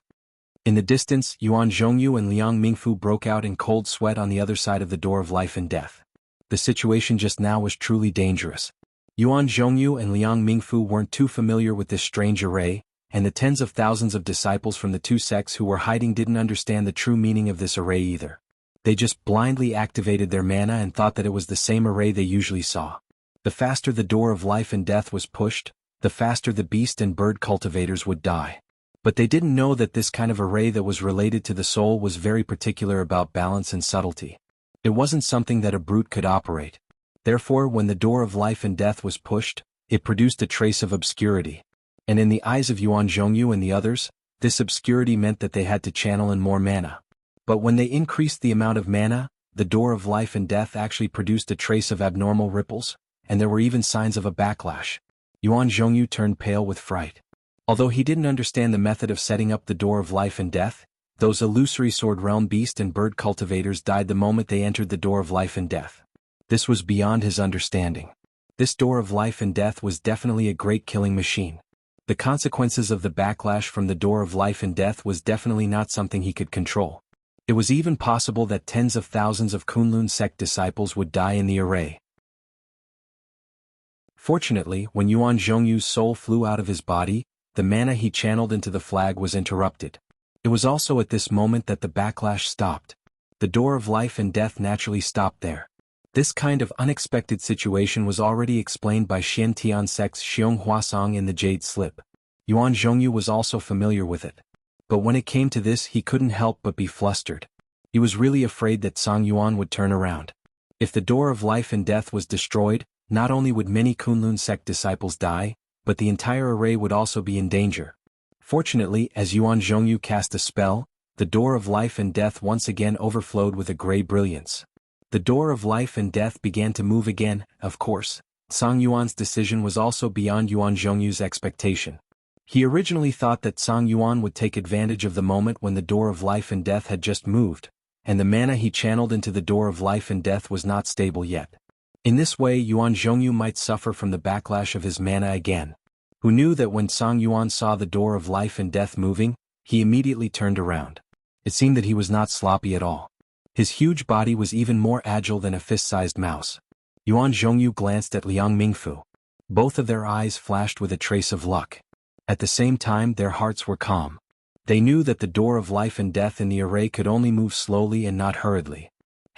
In the distance, Yuan Zhongyu and Liang Mingfu broke out in cold sweat on the other side of the door of life and death. The situation just now was truly dangerous. Yuan Zhongyu and Liang Mingfu weren't too familiar with this strange array, and the tens of thousands of disciples from the two sects who were hiding didn't understand the true meaning of this array either. They just blindly activated their mana and thought that it was the same array they usually saw. The faster the door of life and death was pushed, the faster the beast and bird cultivators would die. But they didn't know that this kind of array that was related to the soul was very particular about balance and subtlety. It wasn't something that a brute could operate. Therefore, when the door of life and death was pushed, it produced a trace of obscurity. And in the eyes of Yuan Zhongyu and the others, this obscurity meant that they had to channel in more mana. But when they increased the amount of mana, the door of life and death actually produced a trace of abnormal ripples, and there were even signs of a backlash. Yuan Zhongyu turned pale with fright. Although he didn't understand the method of setting up the door of life and death, those illusory Sword Realm beast and bird cultivators died the moment they entered the door of life and death. This was beyond his understanding. This door of life and death was definitely a great killing machine. The consequences of the backlash from the door of life and death was definitely not something he could control. It was even possible that tens of thousands of Kunlun sect disciples would die in the array. Fortunately, when Yuan Zhongyu's soul flew out of his body, the mana he channeled into the flag was interrupted. It was also at this moment that the backlash stopped. The door of life and death naturally stopped there. This kind of unexpected situation was already explained by Xian Tian sect's Xiong Huasong in the Jade Slip. Yuan Zhongyu was also familiar with it. But when it came to this, he couldn't help but be flustered. He was really afraid that Song Yuan would turn around. If the door of life and death was destroyed, not only would many Kunlun sect disciples die, but the entire array would also be in danger. Fortunately, as Yuan Zhongyu cast a spell, the door of life and death once again overflowed with a gray brilliance. The door of life and death began to move again. Of course, Song Yuan's decision was also beyond Yuan Zhongyu's expectation. He originally thought that Song Yuan would take advantage of the moment when the door of life and death had just moved, and the mana he channeled into the door of life and death was not stable yet. In this way, Yuan Zhongyu might suffer from the backlash of his mana again. Who knew that when Song Yuan saw the door of life and death moving, he immediately turned around. It seemed that he was not sloppy at all. His huge body was even more agile than a fist-sized mouse. Yuan Zhongyu glanced at Liang Mingfu. Both of their eyes flashed with a trace of luck. At the same time, their hearts were calm. They knew that the door of life and death in the array could only move slowly and not hurriedly.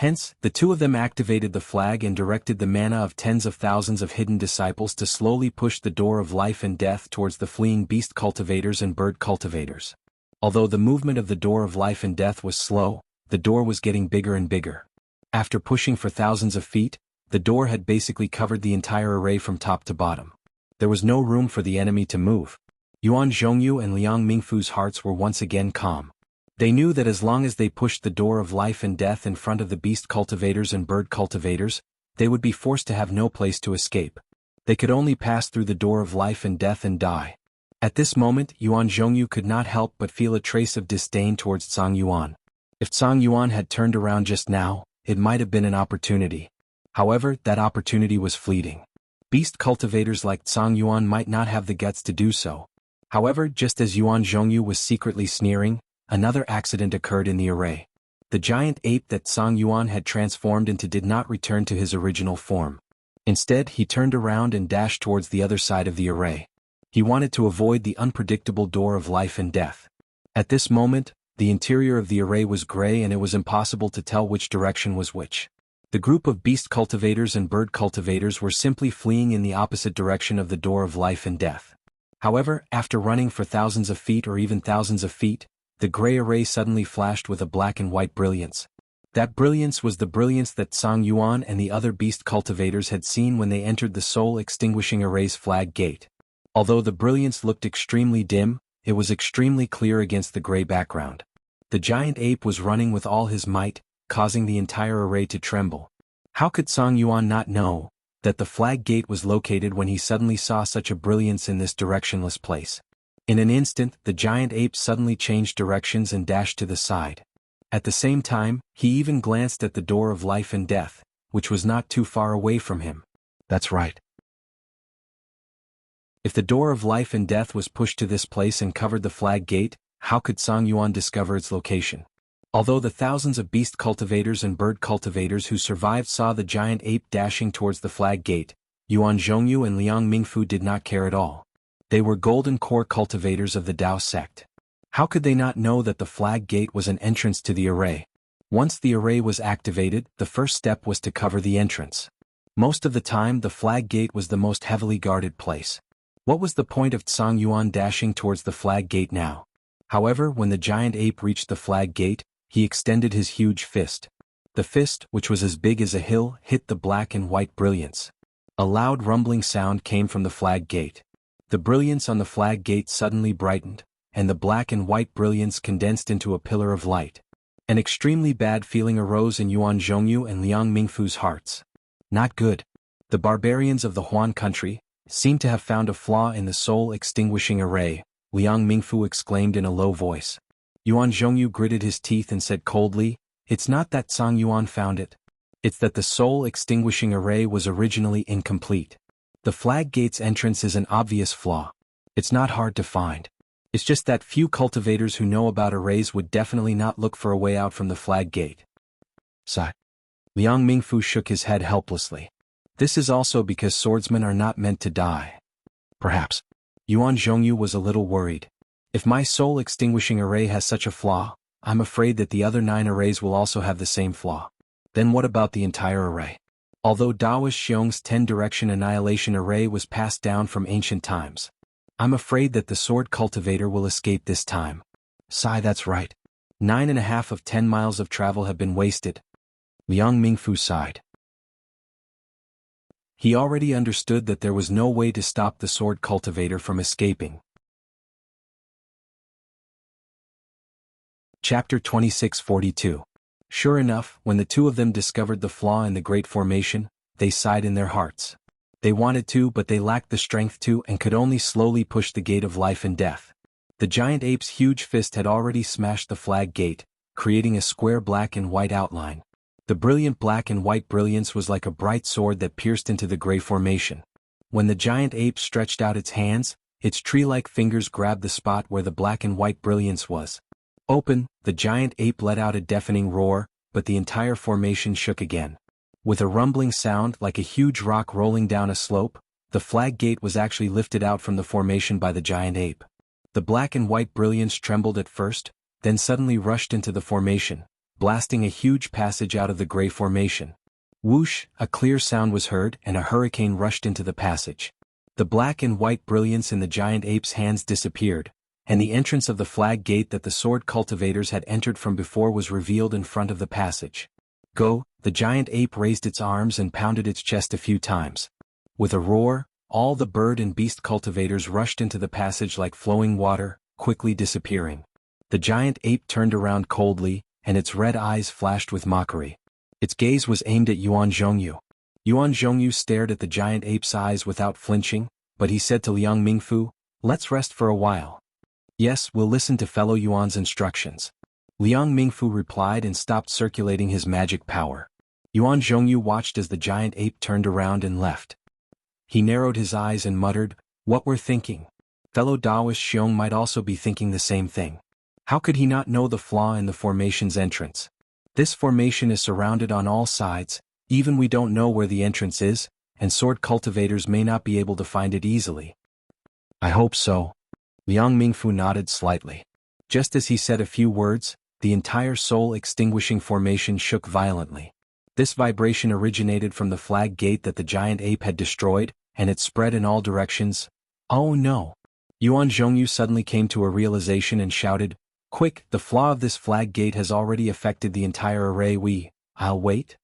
Hence, the two of them activated the flag and directed the mana of tens of thousands of hidden disciples to slowly push the door of life and death towards the fleeing beast cultivators and bird cultivators. Although the movement of the door of life and death was slow, the door was getting bigger and bigger. After pushing for thousands of feet, the door had basically covered the entire array from top to bottom. There was no room for the enemy to move. Yuan Zhongyu and Liang Mingfu's hearts were once again calm. They knew that as long as they pushed the door of life and death in front of the beast cultivators and bird cultivators, they would be forced to have no place to escape. They could only pass through the door of life and death and die. At this moment, Yuan Zhongyu could not help but feel a trace of disdain towards Song Yuan. If Song Yuan had turned around just now, it might have been an opportunity. However, that opportunity was fleeting. Beast cultivators like Zhang Yuan might not have the guts to do so. However, just as Yuan Zhongyu was secretly sneering, another accident occurred in the array. The giant ape that Zhang Yuan had transformed into did not return to his original form. Instead, he turned around and dashed towards the other side of the array. He wanted to avoid the unpredictable door of life and death. At this moment, the interior of the array was gray and it was impossible to tell which direction was which. The group of beast cultivators and bird cultivators were simply fleeing in the opposite direction of the door of life and death. However, after running for thousands of feet or even thousands of feet, the gray array suddenly flashed with a black and white brilliance. That brilliance was the brilliance that Zhang Yuan and the other beast cultivators had seen when they entered the soul-extinguishing array's flag gate. Although the brilliance looked extremely dim, it was extremely clear against the gray background. The giant ape was running with all his might, causing the entire array to tremble. How could Zhang Yuan not know that the flag gate was located when he suddenly saw such a brilliance in this directionless place? In an instant, the giant ape suddenly changed directions and dashed to the side. At the same time, he even glanced at the door of life and death, which was not too far away from him. That's right. If the door of life and death was pushed to this place and covered the flag gate, how could Zhang Yuan discover its location? Although the thousands of beast cultivators and bird cultivators who survived saw the giant ape dashing towards the flag gate, Yuan Zhongyu and Liang Mingfu did not care at all. They were golden core cultivators of the Dao sect. How could they not know that the flag gate was an entrance to the array? Once the array was activated, the first step was to cover the entrance. Most of the time, the flag gate was the most heavily guarded place. What was the point of Zhang Yuan dashing towards the flag gate now? However, when the giant ape reached the flag gate, he extended his huge fist. The fist, which was as big as a hill, hit the black and white brilliance. A loud rumbling sound came from the flag gate. The brilliance on the flag gate suddenly brightened, and the black and white brilliance condensed into a pillar of light. An extremely bad feeling arose in Yuan Zhongyu and Liang Mingfu's hearts. Not good. The barbarians of the Huan country seemed to have found a flaw in the soul-extinguishing array, Liang Mingfu exclaimed in a low voice. Yuan Zhongyu gritted his teeth and said coldly, "It's not that Zhang Yuan found it. It's that the soul-extinguishing array was originally incomplete. The flag gate's entrance is an obvious flaw. It's not hard to find. It's just that few cultivators who know about arrays would definitely not look for a way out from the flag gate." Sigh. Liang Mingfu shook his head helplessly. This is also because swordsmen are not meant to die. Perhaps. Yuan Zhongyu was a little worried. If my soul-extinguishing array has such a flaw, I'm afraid that the other 9 arrays will also have the same flaw. Then what about the entire array? Although Daoist Xiong's 10-direction annihilation array was passed down from ancient times, I'm afraid that the sword cultivator will escape this time. Sigh, that's right. 9.5 of 10 miles of travel have been wasted. Liang Mingfu sighed. He already understood that there was no way to stop the sword cultivator from escaping. Chapter 2642. Sure enough, when the two of them discovered the flaw in the Great Formation, they sighed in their hearts. They wanted to, but they lacked the strength to and could only slowly push the gate of life and death. The giant ape's huge fist had already smashed the flag gate, creating a square black and white outline. The brilliant black and white brilliance was like a bright sword that pierced into the gray formation. When the giant ape stretched out its hands, its tree-like fingers grabbed the spot where the black and white brilliance was. Open, the giant ape let out a deafening roar, but the entire formation shook again. With a rumbling sound like a huge rock rolling down a slope, the flag gate was actually lifted out from the formation by the giant ape. The black and white brilliance trembled at first, then suddenly rushed into the formation, blasting a huge passage out of the gray formation. Whoosh, a clear sound was heard and a hurricane rushed into the passage. The black and white brilliance in the giant ape's hands disappeared, and the entrance of the flag gate that the sword cultivators had entered from before was revealed in front of the passage. Go, the giant ape raised its arms and pounded its chest a few times. With a roar, all the bird and beast cultivators rushed into the passage like flowing water, quickly disappearing. The giant ape turned around coldly, and its red eyes flashed with mockery. Its gaze was aimed at Yuan Zhongyu. Yuan Zhongyu stared at the giant ape's eyes without flinching, but he said to Liang Mingfu, "Let's rest for a while." "Yes, we'll listen to fellow Yuan's instructions." Liang Mingfu replied and stopped circulating his magic power. Yuan Zhongyu watched as the giant ape turned around and left. He narrowed his eyes and muttered, "What we're thinking." Fellow Taoist Xiong might also be thinking the same thing. How could he not know the flaw in the formation's entrance? This formation is surrounded on all sides, even we don't know where the entrance is, and sword cultivators may not be able to find it easily. I hope so. Liang Mingfu nodded slightly. Just as he said a few words, the entire soul-extinguishing formation shook violently. This vibration originated from the flag gate that the giant ape had destroyed, and it spread in all directions. Oh no! Yuan Zhongyu suddenly came to a realization and shouted, "Quick, the flaw of this flag gate has already affected the entire array. I'll wait?"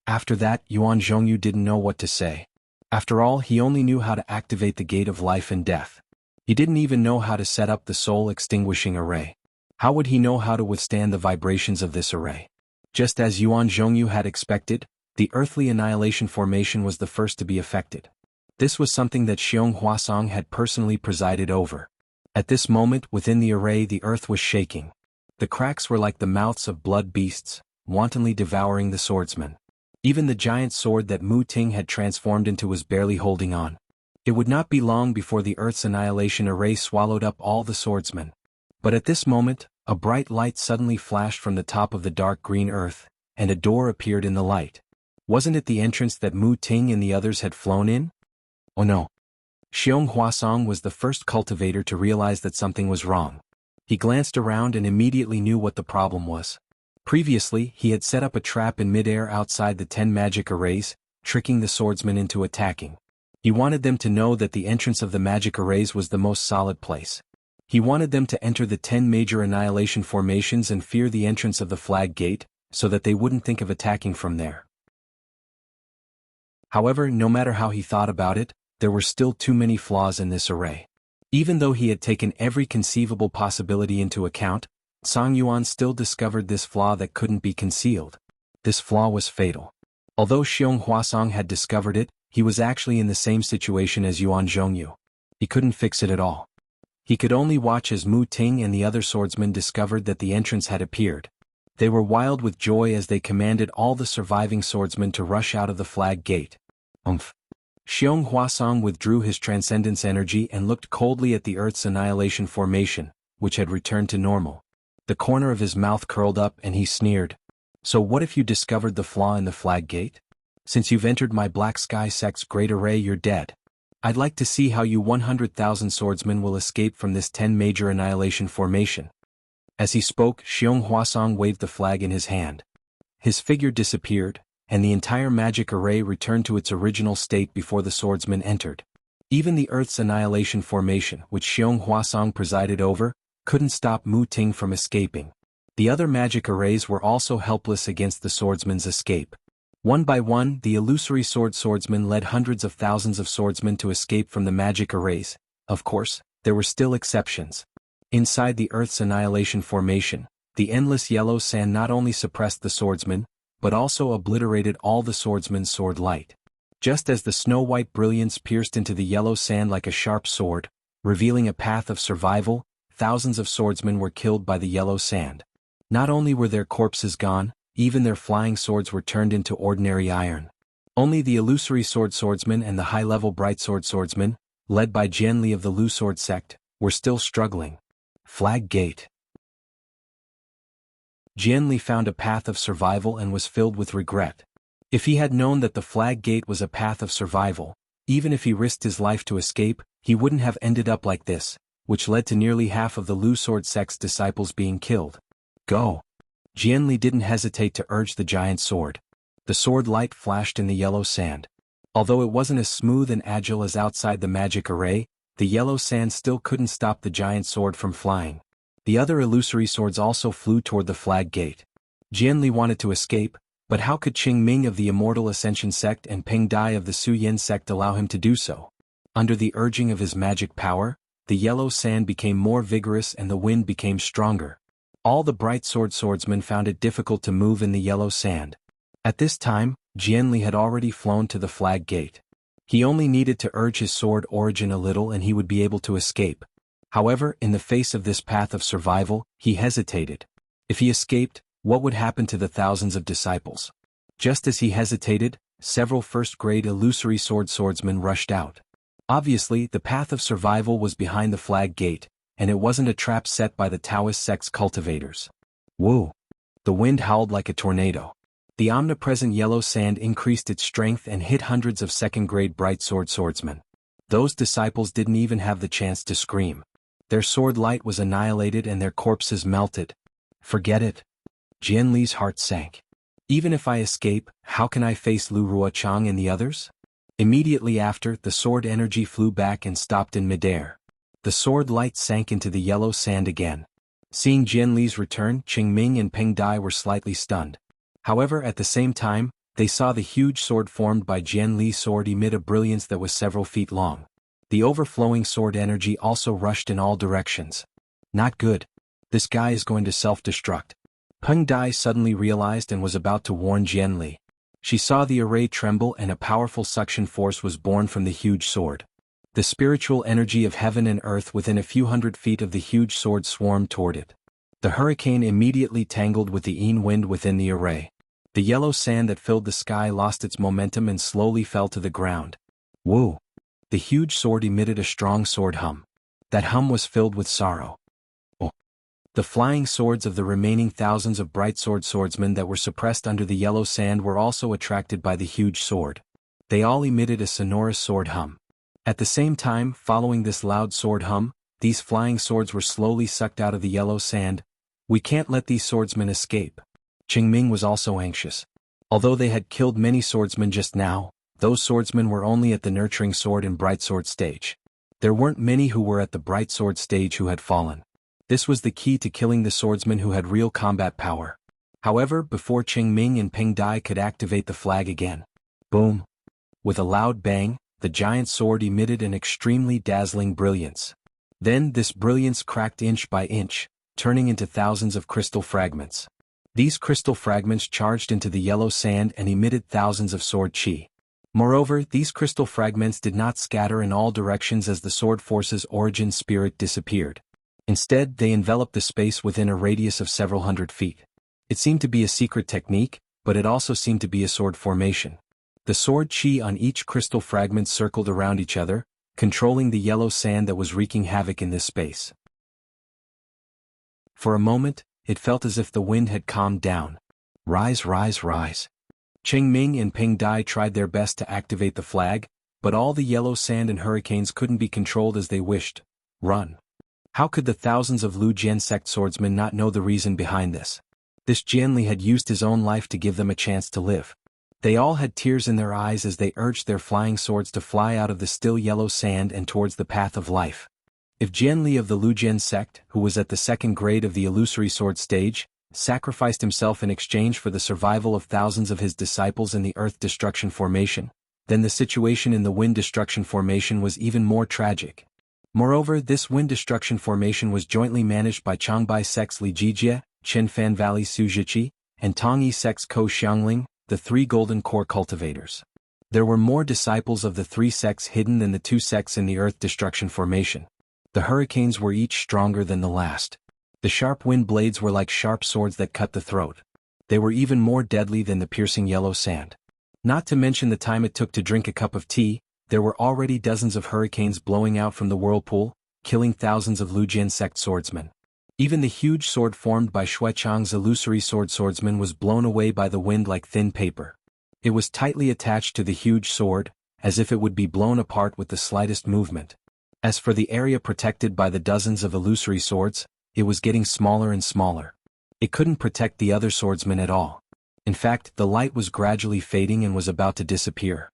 After that, Yuan Zhongyu didn't know what to say. After all, he only knew how to activate the gate of life and death. He didn't even know how to set up the soul-extinguishing array. How would he know how to withstand the vibrations of this array? Just as Yuan Zhongyu had expected, the earthly annihilation formation was the first to be affected. This was something that Xiong Huasong had personally presided over. At this moment, within the array, the earth was shaking. The cracks were like the mouths of blood beasts, wantonly devouring the swordsman. Even the giant sword that Mu Ting had transformed into was barely holding on. It would not be long before the earth's annihilation array swallowed up all the swordsmen. But at this moment, a bright light suddenly flashed from the top of the dark green earth, and a door appeared in the light. Wasn't it the entrance that Mu Ting and the others had flown in? Oh no. Xiong Huasong was the first cultivator to realize that something was wrong. He glanced around and immediately knew what the problem was. Previously, he had set up a trap in midair outside the 10 magic arrays, tricking the swordsmen into attacking. He wanted them to know that the entrance of the magic arrays was the most solid place. He wanted them to enter the 10 major annihilation formations and fear the entrance of the flag gate, so that they wouldn't think of attacking from there. However, no matter how he thought about it, there were still too many flaws in this array. Even though he had taken every conceivable possibility into account, Song Yuan still discovered this flaw that couldn't be concealed. This flaw was fatal. Although Xiong Huasong had discovered it, he was actually in the same situation as Yuan Zhongyu. He couldn't fix it at all. He could only watch as Mu Ting and the other swordsmen discovered that the entrance had appeared. They were wild with joy as they commanded all the surviving swordsmen to rush out of the flag gate. Xiong Huasong withdrew his transcendence energy and looked coldly at the Earth's annihilation formation, which had returned to normal. The corner of his mouth curled up and he sneered. "So what if you discovered the flaw in the flag gate? Since you've entered my Black Sky sect's great array, you're dead. I'd like to see how you 100,000 swordsmen will escape from this 10 major annihilation formation." As he spoke, Xiong Huasong waved the flag in his hand. His figure disappeared, and the entire magic array returned to its original state before the swordsmen entered. Even the Earth's annihilation formation, which Xiong Huasong presided over, couldn't stop Mu Ting from escaping. The other magic arrays were also helpless against the swordsmen's escape. One by one, the illusory swordsmen led hundreds of thousands of swordsmen to escape from the magic arrays. Of course, there were still exceptions. Inside the Earth's annihilation formation, the endless yellow sand not only suppressed the swordsmen, but also obliterated all the swordsmen's sword light. Just as the snow-white brilliance pierced into the yellow sand like a sharp sword, revealing a path of survival, thousands of swordsmen were killed by the yellow sand. Not only were their corpses gone, even their flying swords were turned into ordinary iron. Only the illusory swordsmen and the high-level bright swordsmen, led by Jian Li of the Lu Sword sect, were still struggling. Flag Gate. Jian Li found a path of survival and was filled with regret. If he had known that the flag gate was a path of survival, even if he risked his life to escape, he wouldn't have ended up like this, which led to nearly half of the Lu Sword sect's disciples being killed. Go! Jian Li didn't hesitate to urge the giant sword. The sword light flashed in the yellow sand. Although it wasn't as smooth and agile as outside the magic array, the yellow sand still couldn't stop the giant sword from flying. The other illusory swords also flew toward the flag gate. Jian Li wanted to escape, but how could Qing Ming of the Immortal Ascension sect and Peng Dai of the Su Yin sect allow him to do so? Under the urging of his magic power, the yellow sand became more vigorous and the wind became stronger. All the bright swordsmen found it difficult to move in the yellow sand. At this time, Jian Li had already flown to the flag gate. He only needed to urge his sword origin a little and he would be able to escape. However, in the face of this path of survival, he hesitated. If he escaped, what would happen to the thousands of disciples? Just as he hesitated, several first-grade illusory swordsmen rushed out. Obviously, the path of survival was behind the flag gate, and it wasn't a trap set by the Taoist sect's cultivators. Woo! The wind howled like a tornado. The omnipresent yellow sand increased its strength and hit hundreds of second-grade bright swordsmen. Those disciples didn't even have the chance to scream. Their sword light was annihilated and their corpses melted. Forget it. Jian Li's heart sank. Even if I escape, how can I face Lu Ruochang and the others? Immediately after, the sword energy flew back and stopped in midair. The sword light sank into the yellow sand again. Seeing Jian Li's return, Qingming and Peng Dai were slightly stunned. However, at the same time, they saw the huge sword formed by Jian Li's sword emit a brilliance that was several feet long. The overflowing sword energy also rushed in all directions. Not good. This guy is going to self-destruct. Peng Dai suddenly realized and was about to warn Jian Li. She saw the array tremble and a powerful suction force was born from the huge sword. The spiritual energy of heaven and earth within a few hundred feet of the huge sword swarmed toward it. The hurricane immediately tangled with the Yin wind within the array. The yellow sand that filled the sky lost its momentum and slowly fell to the ground. Woo! The huge sword emitted a strong sword hum. That hum was filled with sorrow. Oh! The flying swords of the remaining thousands of bright swordsmen that were suppressed under the yellow sand were also attracted by the huge sword. They all emitted a sonorous sword hum. At the same time, following this loud sword hum, these flying swords were slowly sucked out of the yellow sand. We can't let these swordsmen escape. Qingming was also anxious. Although they had killed many swordsmen just now, those swordsmen were only at the nurturing sword and bright sword stage. There weren't many who were at the bright sword stage who had fallen. This was the key to killing the swordsmen who had real combat power. However, before Qingming and Peng Dai could activate the flag again. Boom! With a loud bang, the giant sword emitted an extremely dazzling brilliance. Then this brilliance cracked inch by inch, turning into thousands of crystal fragments. These crystal fragments charged into the yellow sand and emitted thousands of sword chi. Moreover, these crystal fragments did not scatter in all directions as the sword force's origin spirit disappeared. Instead, they enveloped the space within a radius of several hundred feet. It seemed to be a secret technique, but it also seemed to be a sword formation. The sword chi on each crystal fragment circled around each other, controlling the yellow sand that was wreaking havoc in this space. For a moment, it felt as if the wind had calmed down. Rise, rise, rise. Qingming and Peng Dai tried their best to activate the flag, but all the yellow sand and hurricanes couldn't be controlled as they wished. Run. How could the thousands of Lu Jian sect swordsmen not know the reason behind this? This Jian Li had used his own life to give them a chance to live. They all had tears in their eyes as they urged their flying swords to fly out of the still yellow sand and towards the path of life. If Jian Li of the Lu Jian sect, who was at the second grade of the illusory sword stage, sacrificed himself in exchange for the survival of thousands of his disciples in the Earth Destruction Formation, then the situation in the Wind Destruction Formation was even more tragic. Moreover, this Wind Destruction Formation was jointly managed by Changbai sect's Li Jijie, Chenfan Valley Su Zhiqi, and Tongyi sect's Ko Xiangling, the three golden core cultivators. There were more disciples of the three sects hidden than the two sects in the Earth Destruction Formation. The hurricanes were each stronger than the last. The sharp wind blades were like sharp swords that cut the throat. They were even more deadly than the piercing yellow sand. Not to mention the time it took to drink a cup of tea, there were already dozens of hurricanes blowing out from the whirlpool, killing thousands of Lu Jian sect swordsmen. Even the huge sword formed by Xuechang's illusory swordsman was blown away by the wind like thin paper. It was tightly attached to the huge sword, as if it would be blown apart with the slightest movement. As for the area protected by the dozens of illusory swords, it was getting smaller and smaller. It couldn't protect the other swordsmen at all. In fact, the light was gradually fading and was about to disappear.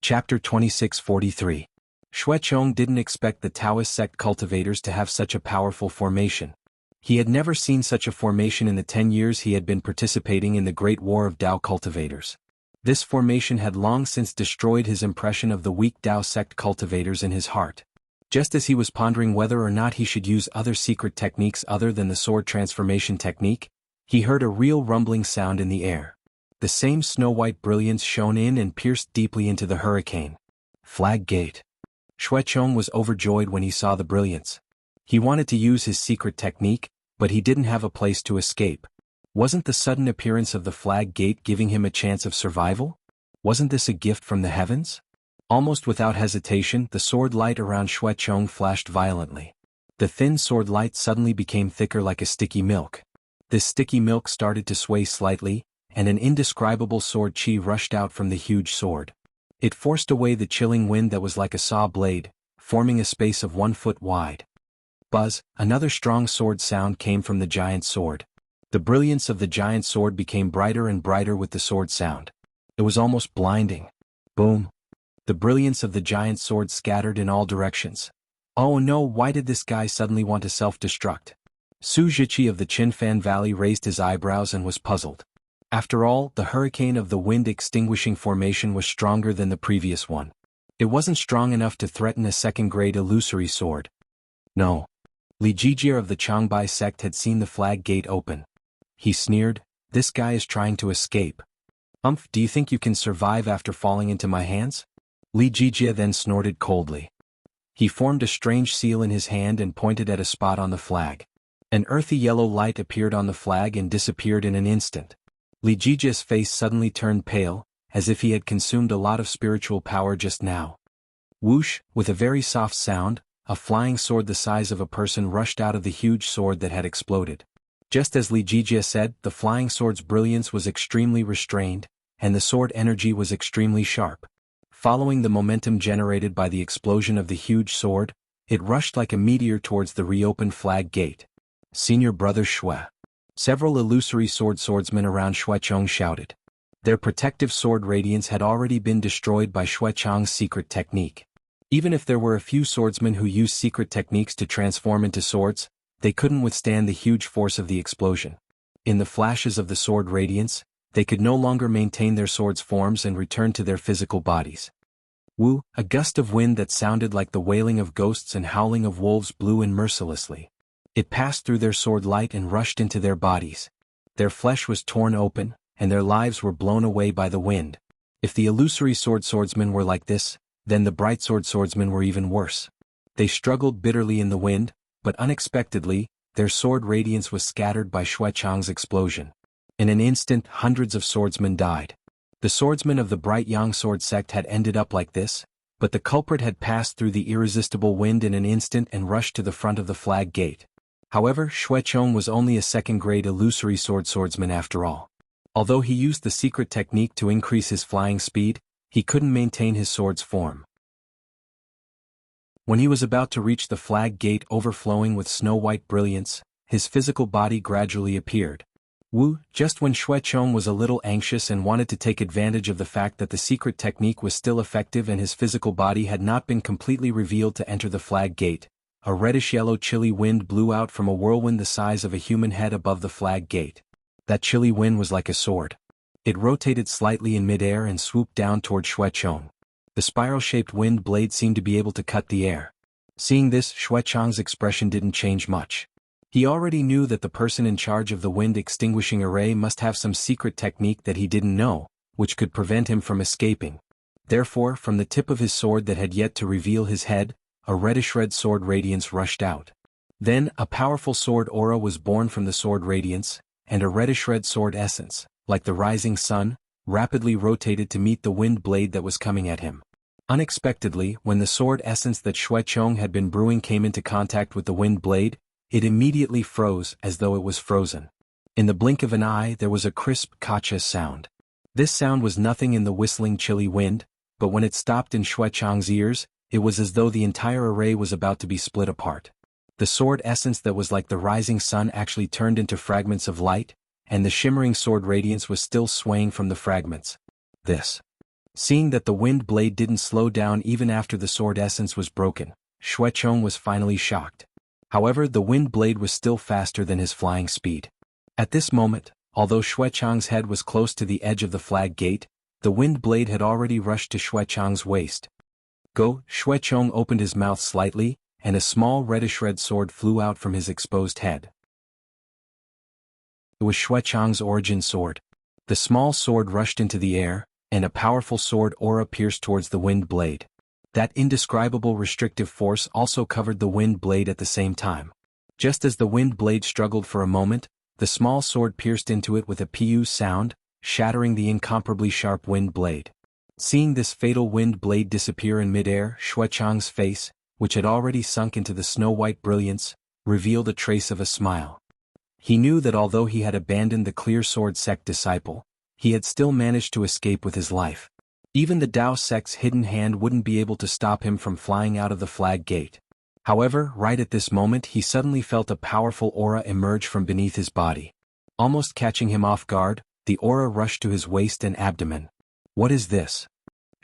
Chapter 2643. Xuechong didn't expect the Taoist sect cultivators to have such a powerful formation. He had never seen such a formation in the 10 years he had been participating in the Great War of Dao cultivators. This formation had long since destroyed his impression of the weak Dao sect cultivators in his heart. Just as he was pondering whether or not he should use other secret techniques other than the sword transformation technique, he heard a real rumbling sound in the air. The same snow-white brilliance shone in and pierced deeply into the hurricane. Flag gate. Xuechong was overjoyed when he saw the brilliance. He wanted to use his secret technique, but he didn't have a place to escape. Wasn't the sudden appearance of the flag gate giving him a chance of survival? Wasn't this a gift from the heavens? Almost without hesitation, the sword light around Xuechong flashed violently. The thin sword light suddenly became thicker like a sticky milk. This sticky milk started to sway slightly, and an indescribable sword chi rushed out from the huge sword. It forced away the chilling wind that was like a saw blade, forming a space of 1 foot wide. Buzz, another strong sword sound came from the giant sword. The brilliance of the giant sword became brighter and brighter with the sword sound. It was almost blinding. Boom. The brilliance of the giant sword scattered in all directions. Oh no, why did this guy suddenly want to self-destruct? Su Zhiqi of the Qinfan Valley raised his eyebrows and was puzzled. After all, the hurricane of the wind-extinguishing formation was stronger than the previous one. It wasn't strong enough to threaten a second-grade illusory sword. No. Li Jijie of the Changbai sect had seen the flag gate open. He sneered, "This guy is trying to escape. Do you think you can survive after falling into my hands?" Li Jijie then snorted coldly. He formed a strange seal in his hand and pointed at a spot on the flag. An earthy yellow light appeared on the flag and disappeared in an instant. Li Jijie's face suddenly turned pale, as if he had consumed a lot of spiritual power just now. Whoosh, with a very soft sound, a flying sword the size of a person rushed out of the huge sword that had exploded. Just as Li Jijie said, the flying sword's brilliance was extremely restrained, and the sword energy was extremely sharp. Following the momentum generated by the explosion of the huge sword, it rushed like a meteor towards the reopened flag gate. "Senior Brother Xue." Several illusory swordsmen around Xuechong shouted. Their protective sword radiance had already been destroyed by Xuechong's secret technique. Even if there were a few swordsmen who used secret techniques to transform into swords, they couldn't withstand the huge force of the explosion. In the flashes of the sword radiance, they could no longer maintain their swords' forms and return to their physical bodies. Woo, a gust of wind that sounded like the wailing of ghosts and howling of wolves blew in mercilessly. It passed through their sword light and rushed into their bodies. Their flesh was torn open, and their lives were blown away by the wind. If the illusory swordsmen were like this, then the bright swordsmen were even worse. They struggled bitterly in the wind, but unexpectedly, their sword radiance was scattered by Xuechong's explosion. In an instant, hundreds of swordsmen died. The swordsmen of the Bright Yang Sword sect had ended up like this, but the culprit had passed through the irresistible wind in an instant and rushed to the front of the flag gate. However, Xuechong was only a second-grade illusory swordsman after all. Although he used the secret technique to increase his flying speed, he couldn't maintain his sword's form. When he was about to reach the flag gate overflowing with snow-white brilliance, his physical body gradually appeared. Wu, just when Xuechong was a little anxious and wanted to take advantage of the fact that the secret technique was still effective and his physical body had not been completely revealed to enter the flag gate, a reddish-yellow chilly wind blew out from a whirlwind the size of a human head above the flag gate. That chilly wind was like a sword. It rotated slightly in midair and swooped down toward Xuechong. The spiral-shaped wind blade seemed to be able to cut the air. Seeing this, Xuechong's expression didn't change much. He already knew that the person in charge of the wind-extinguishing array must have some secret technique that he didn't know, which could prevent him from escaping. Therefore, from the tip of his sword that had yet to reveal his head, a reddish-red sword radiance rushed out. Then, a powerful sword aura was born from the sword radiance, and a reddish-red sword essence, like the rising sun, rapidly rotated to meet the wind blade that was coming at him. Unexpectedly, when the sword essence that Xuechong had been brewing came into contact with the wind blade, it immediately froze as though it was frozen. In the blink of an eye there was a crisp kacha sound. This sound was nothing in the whistling chilly wind, but when it stopped in Xuechong's ears, it was as though the entire array was about to be split apart. The sword essence that was like the rising sun actually turned into fragments of light, and the shimmering sword radiance was still swaying from the fragments. Seeing that the wind blade didn't slow down even after the sword essence was broken, Xuechong was finally shocked. However, the wind blade was still faster than his flying speed. At this moment, although Xuechong's head was close to the edge of the flag gate, the wind blade had already rushed to Xuechong's waist. Xuechong opened his mouth slightly, and a small reddish-red sword flew out from his exposed head. It was Xuechong's origin sword. The small sword rushed into the air, and a powerful sword aura pierced towards the wind blade. That indescribable restrictive force also covered the wind blade at the same time. Just as the wind blade struggled for a moment, The small sword pierced into it with a pu sound, shattering the incomparably sharp wind blade. Seeing this fatal wind blade disappear in midair, Xuechang's face, which had already sunk into the snow-white brilliance, revealed a trace of a smile. He knew that although he had abandoned the clear sword sect disciple, he had still managed to escape with his life. Even the Dao sect's hidden hand wouldn't be able to stop him from flying out of the flag gate. However, right at this moment he suddenly felt a powerful aura emerge from beneath his body. Almost catching him off guard, the aura rushed to his waist and abdomen. What is this?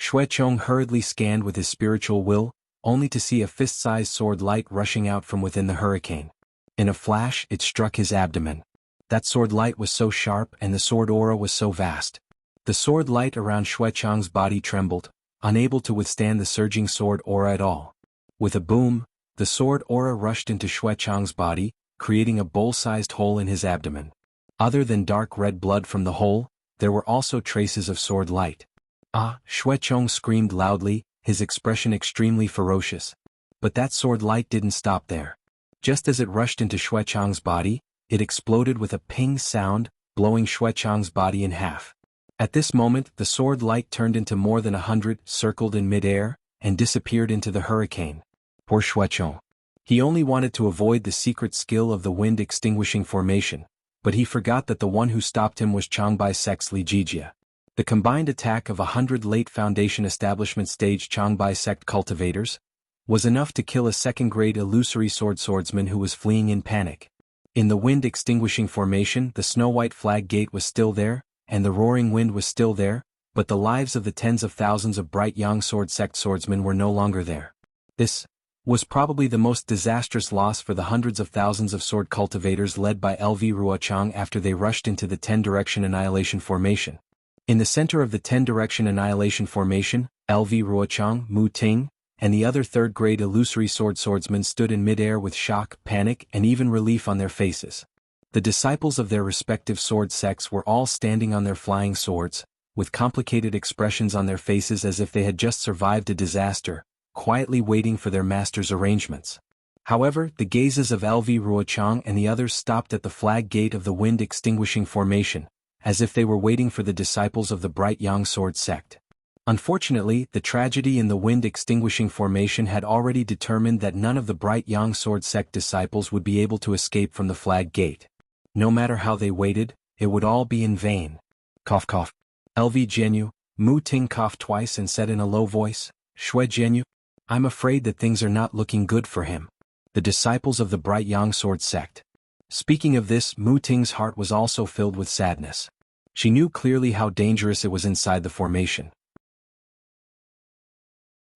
Xuechong hurriedly scanned with his spiritual will, only to see a fist-sized sword light rushing out from within the hurricane. In a flash, it struck his abdomen. That sword light was so sharp and the sword aura was so vast. The sword light around Xuechong's body trembled, unable to withstand the surging sword aura at all. With a boom, the sword aura rushed into Xuechong's body, creating a bowl-sized hole in his abdomen. Other than dark red blood from the hole, there were also traces of sword light. Ah! Xuechong screamed loudly, his expression extremely ferocious. But that sword light didn't stop there. Just as it rushed into Xuechong's body, it exploded with a ping sound, blowing Xuechong's body in half. At this moment, the sword light turned into more than 100, circled in midair, and disappeared into the hurricane. Poor Xuechong. He only wanted to avoid the secret skill of the wind extinguishing formation, but he forgot that the one who stopped him was Changbai sect's Li Jijia. The combined attack of 100 late Foundation Establishment stage Changbai sect cultivators was enough to kill a second-grade illusory swordsman who was fleeing in panic. In the wind extinguishing formation, the snow-white flag gate was still there, and the roaring wind was still there, but the lives of the tens of thousands of bright young sword sect swordsmen were no longer there. This was probably the most disastrous loss for the hundreds of thousands of sword cultivators led by LV Ruochang after they rushed into the 10-direction annihilation formation. In the center of the 10-direction annihilation formation, LV Ruochang, Mu Ting, and the other third-grade illusory swordsmen stood in midair with shock, panic, and even relief on their faces. The disciples of their respective sword sects were all standing on their flying swords, with complicated expressions on their faces as if they had just survived a disaster, quietly waiting for their master's arrangements. However, the gazes of LV Ruochang and the others stopped at the flag gate of the wind extinguishing formation, as if they were waiting for the disciples of the bright young sword sect. Unfortunately, the tragedy in the wind extinguishing formation had already determined that none of the bright young sword sect disciples would be able to escape from the flag gate. No matter how they waited, it would all be in vain. Cough cough. LV Jianghu, Mu Ting coughed twice and said in a low voice, Shui Jianghu, I'm afraid that things are not looking good for him. The disciples of the bright young sword sect. Speaking of this, Mu Ting's heart was also filled with sadness. She knew clearly how dangerous it was inside the formation.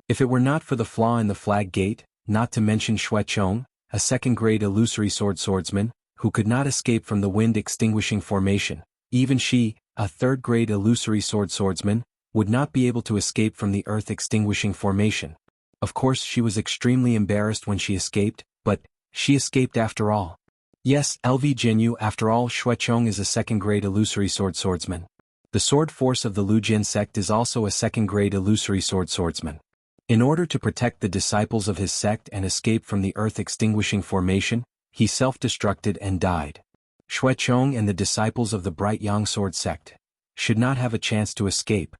If it were not for the flaw in the flag gate, not to mention Xuechong, a second-grade illusory swordsman, who could not escape from the wind extinguishing formation, even she, a third-grade illusory swordsman, would not be able to escape from the earth extinguishing formation. Of course she was extremely embarrassed when she escaped, but she escaped after all. Yes, LV Jianghu, after all, Xuechong is a second-grade illusory swordsman. The sword force of the Lujian sect is also a second-grade illusory swordsman. In order to protect the disciples of his sect and escape from the earth-extinguishing formation, he self-destructed and died. Xuechong and the disciples of the bright young sword sect should not have a chance to escape.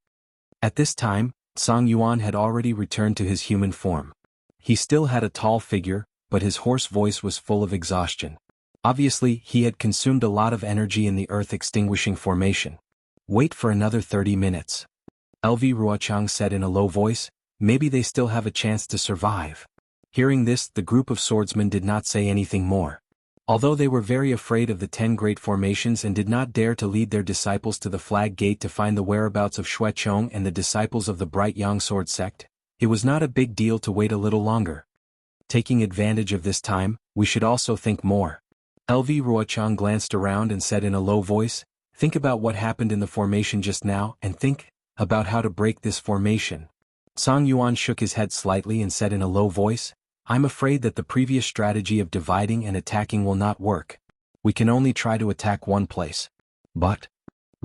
At this time, Song Yuan had already returned to his human form. He still had a tall figure, but his hoarse voice was full of exhaustion. Obviously, he had consumed a lot of energy in the earth-extinguishing formation. Wait for another 30 minutes. LV Ruochang said in a low voice, maybe they still have a chance to survive. Hearing this, the group of swordsmen did not say anything more. Although they were very afraid of the 10 great formations and did not dare to lead their disciples to the flag gate to find the whereabouts of Xuechong and the disciples of the bright young sword sect, it was not a big deal to wait a little longer. Taking advantage of this time, we should also think more. LV Ruochang glanced around and said in a low voice, think about what happened in the formation just now and think about how to break this formation. Song Yuan shook his head slightly and said in a low voice, I'm afraid that the previous strategy of dividing and attacking will not work. We can only try to attack one place. But,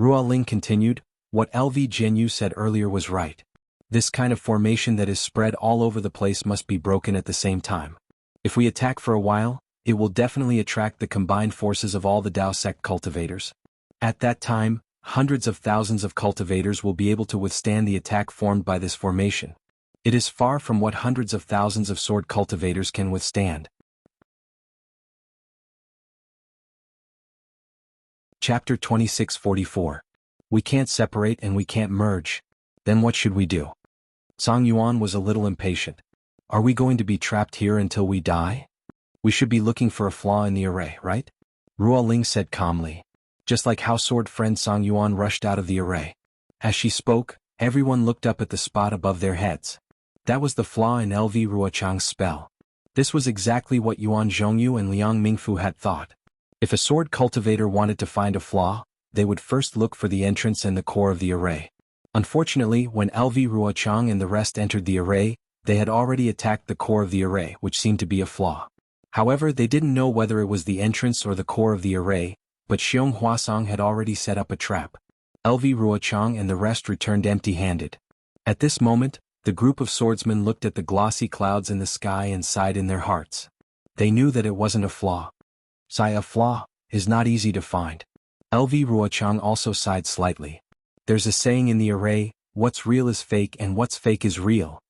Ruoling continued, what LV Jianghu said earlier was right. This kind of formation that is spread all over the place must be broken at the same time. If we attack for a while, it will definitely attract the combined forces of all the Dao sect cultivators. At that time, hundreds of thousands of cultivators will be able to withstand the attack formed by this formation. It is far from what hundreds of thousands of sword cultivators can withstand. Chapter 2644. We can't separate and we can't merge. Then what should we do? Song Yuan was a little impatient. Are we going to be trapped here until we die? We should be looking for a flaw in the array, right? Ruo Ling said calmly. Just like how sword friend Song Yuan rushed out of the array. As she spoke, everyone looked up at the spot above their heads. That was the flaw in LV Ruochang's spell. This was exactly what Yuan Zhongyu and Liang Mingfu had thought. If a sword cultivator wanted to find a flaw, they would first look for the entrance and the core of the array. Unfortunately, when LV Ruochang and the rest entered the array, they had already attacked the core of the array, which seemed to be a flaw. However, they didn't know whether it was the entrance or the core of the array, but Xiong Huasong had already set up a trap. LV Ruochang and the rest returned empty-handed. At this moment, the group of swordsmen looked at the glossy clouds in the sky and sighed in their hearts. They knew that it wasn't a flaw. A flaw is not easy to find. LV Ruochang also sighed slightly. There's a saying in the array, what's real is fake and what's fake is real.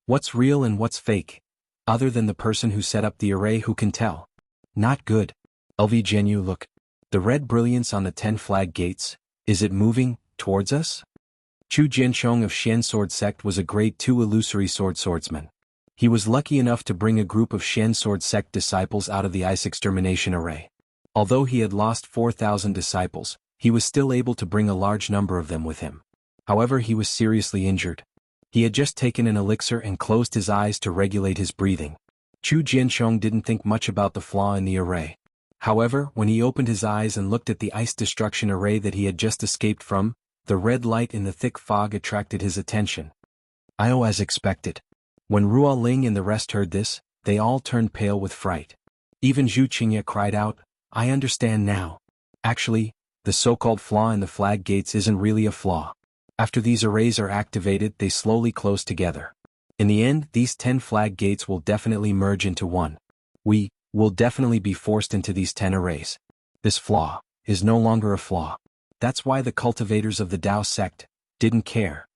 What's real and what's fake? Other than the person who set up the array, who can tell? Not good. LV Jianghu, look. The red brilliance on the 10 flag gates, is it moving towards us? Chu Jianchong of Xian Sword Sect was a grade 2 illusory swordsman. He was lucky enough to bring a group of Xian Sword Sect disciples out of the ice extermination array. Although he had lost 4,000 disciples, he was still able to bring a large number of them with him. However, he was seriously injured. He had just taken an elixir and closed his eyes to regulate his breathing. Chu Jianchong didn't think much about the flaw in the array. However, when he opened his eyes and looked at the ice destruction array that he had just escaped from, the red light in the thick fog attracted his attention. As expected. When Ruo Ling and the rest heard this, they all turned pale with fright. Even Zhu Qingye cried out, I understand now. Actually, the so-called flaw in the flag gates isn't really a flaw. After these arrays are activated, they slowly close together. In the end, these 10 flag gates will definitely merge into one. We will definitely be forced into these 10 arrays. This flaw is no longer a flaw. That's why the cultivators of the Dao sect didn't care.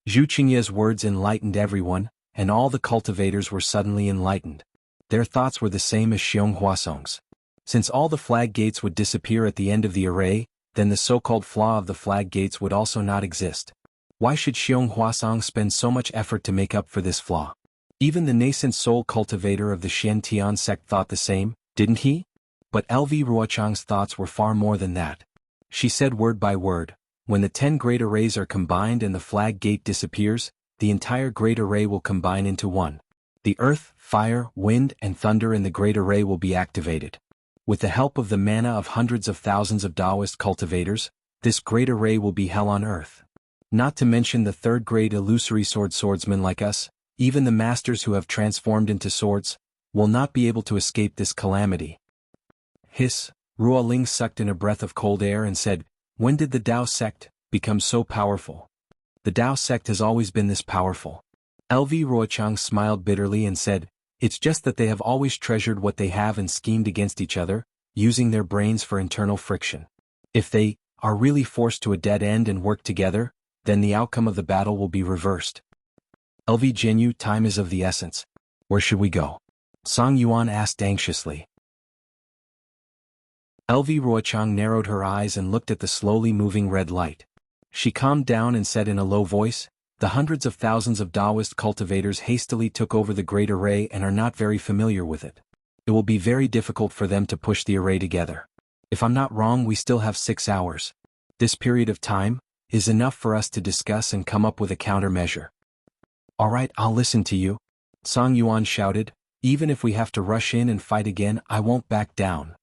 Zhu Qingye's words enlightened everyone, and all the cultivators were suddenly enlightened. Their thoughts were the same as Xiong Huasong's. Since all the flag gates would disappear at the end of the array, then the so-called flaw of the flag gates would also not exist. Why should Xiong Huasong spend so much effort to make up for this flaw? Even the nascent soul cultivator of the Xian Tian sect thought the same, didn't he? But LV Ruochang's thoughts were far more than that. She said word by word, when the 10 great arrays are combined and the flag gate disappears, the entire great array will combine into one. The earth, fire, wind, and thunder in the great array will be activated. With the help of the mana of hundreds of thousands of Taoist cultivators, this great array will be hell on earth. Not to mention the third grade illusory swordsmen like us, even the masters who have transformed into swords, will not be able to escape this calamity. Hiss, Ruo Ling sucked in a breath of cold air and said, when did the Dao sect become so powerful? The Dao sect has always been this powerful. LV Ruochang smiled bitterly and said, it's just that they have always treasured what they have and schemed against each other, using their brains for internal friction. If they are really forced to a dead end and work together, then the outcome of the battle will be reversed. LV Jianghu, time is of the essence. Where should we go? Song Yuan asked anxiously. LV Ruochang narrowed her eyes and looked at the slowly moving red light. She calmed down and said in a low voice, the hundreds of thousands of Taoist cultivators hastily took over the great array and are not very familiar with it. It will be very difficult for them to push the array together. If I'm not wrong, we still have 6 hours. This period of time is enough for us to discuss and come up with a countermeasure. All right, I'll listen to you. Song Yuan shouted, even if we have to rush in and fight again, I won't back down.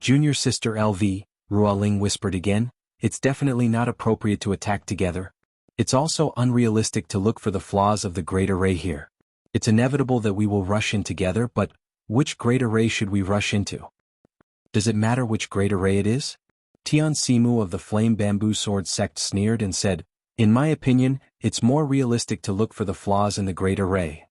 Junior sister LV, Ruo Ling whispered again, it's definitely not appropriate to attack together. It's also unrealistic to look for the flaws of the great array here. It's inevitable that we will rush in together, but which great array should we rush into? Does it matter which great array it is? Tian Simu of the Flame Bamboo Sword Sect sneered and said, in my opinion, it's more realistic to look for the flaws in the great array.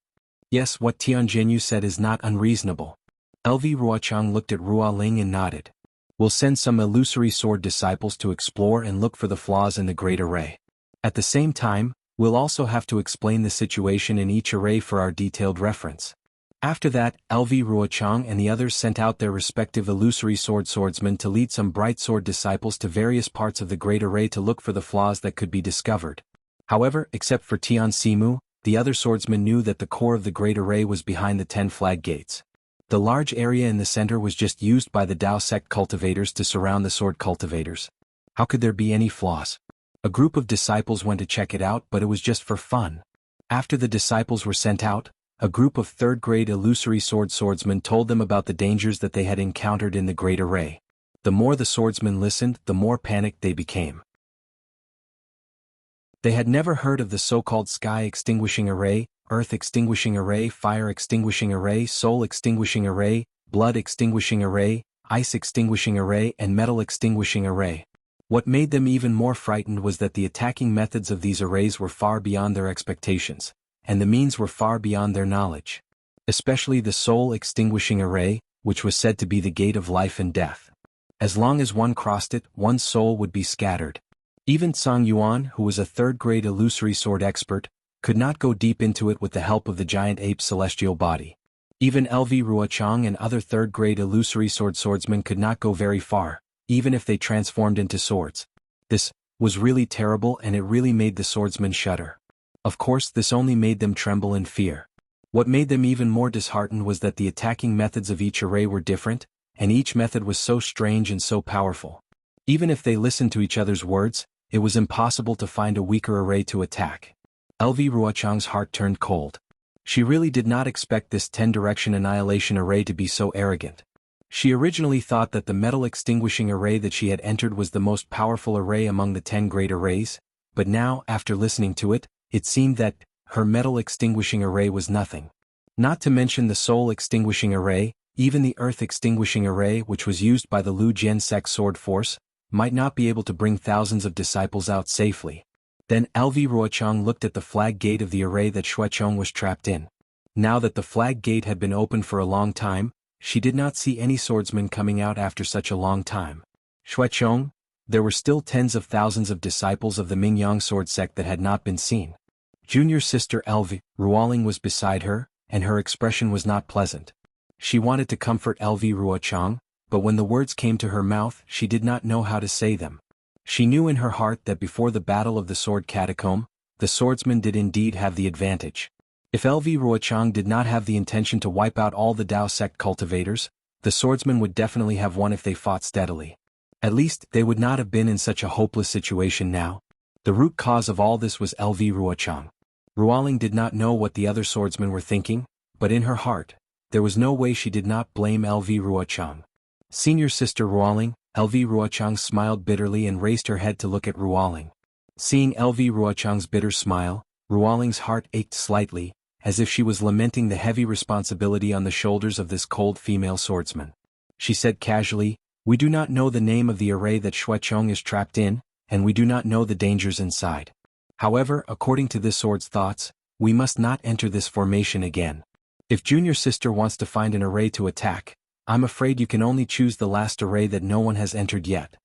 Yes, what Tian Jianghu said is not unreasonable. LV Ruochang looked at Ruoling and nodded. We'll send some illusory sword disciples to explore and look for the flaws in the great array. At the same time, we'll also have to explain the situation in each array for our detailed reference. After that, LV Ruochang and the others sent out their respective illusory swordsmen to lead some bright sword disciples to various parts of the great array to look for the flaws that could be discovered. However, except for Tian Simu, the other swordsmen knew that the core of the great array was behind the 10 flag gates. The large area in the center was just used by the Dao sect cultivators to surround the sword cultivators. How could there be any flaws? A group of disciples went to check it out, but it was just for fun. After the disciples were sent out, a group of third-grade illusory swordsmen told them about the dangers that they had encountered in the great array. The more the swordsmen listened, the more panicked they became. They had never heard of the so-called sky extinguishing array, earth extinguishing array, fire extinguishing array, soul extinguishing array, blood extinguishing array, ice extinguishing array, and metal extinguishing array. What made them even more frightened was that the attacking methods of these arrays were far beyond their expectations, and the means were far beyond their knowledge. Especially the soul extinguishing array, which was said to be the gate of life and death. As long as one crossed it, one's soul would be scattered. Even Tsang Yuan, who was a third-grade illusory sword expert, could not go deep into it with the help of the giant ape's celestial body. Even LV Ruochang and other third-grade illusory swordsmen could not go very far, even if they transformed into swords. This was really terrible, and it really made the swordsmen shudder. Of course, this only made them tremble in fear. What made them even more disheartened was that the attacking methods of each array were different, and each method was so strange and so powerful. Even if they listened to each other's words, it was impossible to find a weaker array to attack. LV Ruochang's heart turned cold. She really did not expect this 10-direction annihilation array to be so arrogant. She originally thought that the metal extinguishing array that she had entered was the most powerful array among the 10 great arrays, but now, after listening to it, it seemed that her metal extinguishing array was nothing. Not to mention the soul extinguishing array, even the earth extinguishing array, which was used by the Lu Jian sect sword force, might not be able to bring thousands of disciples out safely. Then LV Ruochang looked at the flag gate of the array that Shuechong was trapped in. Now that the flag gate had been open for a long time, she did not see any swordsmen coming out after such a long time. Shuechong, there were still tens of thousands of disciples of the Mingyang sword sect that had not been seen. Junior sister LV Ruoling was beside her, and her expression was not pleasant. She wanted to comfort LV Ruochang, but when the words came to her mouth, she did not know how to say them. She knew in her heart that before the battle of the sword catacomb, the swordsmen did indeed have the advantage. If LV Ruochang did not have the intention to wipe out all the Dao sect cultivators, the swordsmen would definitely have won if they fought steadily. At least, they would not have been in such a hopeless situation now. The root cause of all this was LV Ruochang. Ruoling did not know what the other swordsmen were thinking, but in her heart, there was no way she did not blame LV Ruochang. Senior sister Ruoling, LV Ruochang smiled bitterly and raised her head to look at Ruoling. Seeing LV Ruochang's bitter smile, Ruoling's heart ached slightly, as if she was lamenting the heavy responsibility on the shoulders of this cold female swordsman. She said casually, "We do not know the name of the array that Shuechong is trapped in, and we do not know the dangers inside. However, according to this sword's thoughts, we must not enter this formation again. If junior sister wants to find an array to attack, I'm afraid you can only choose the last array that no one has entered yet."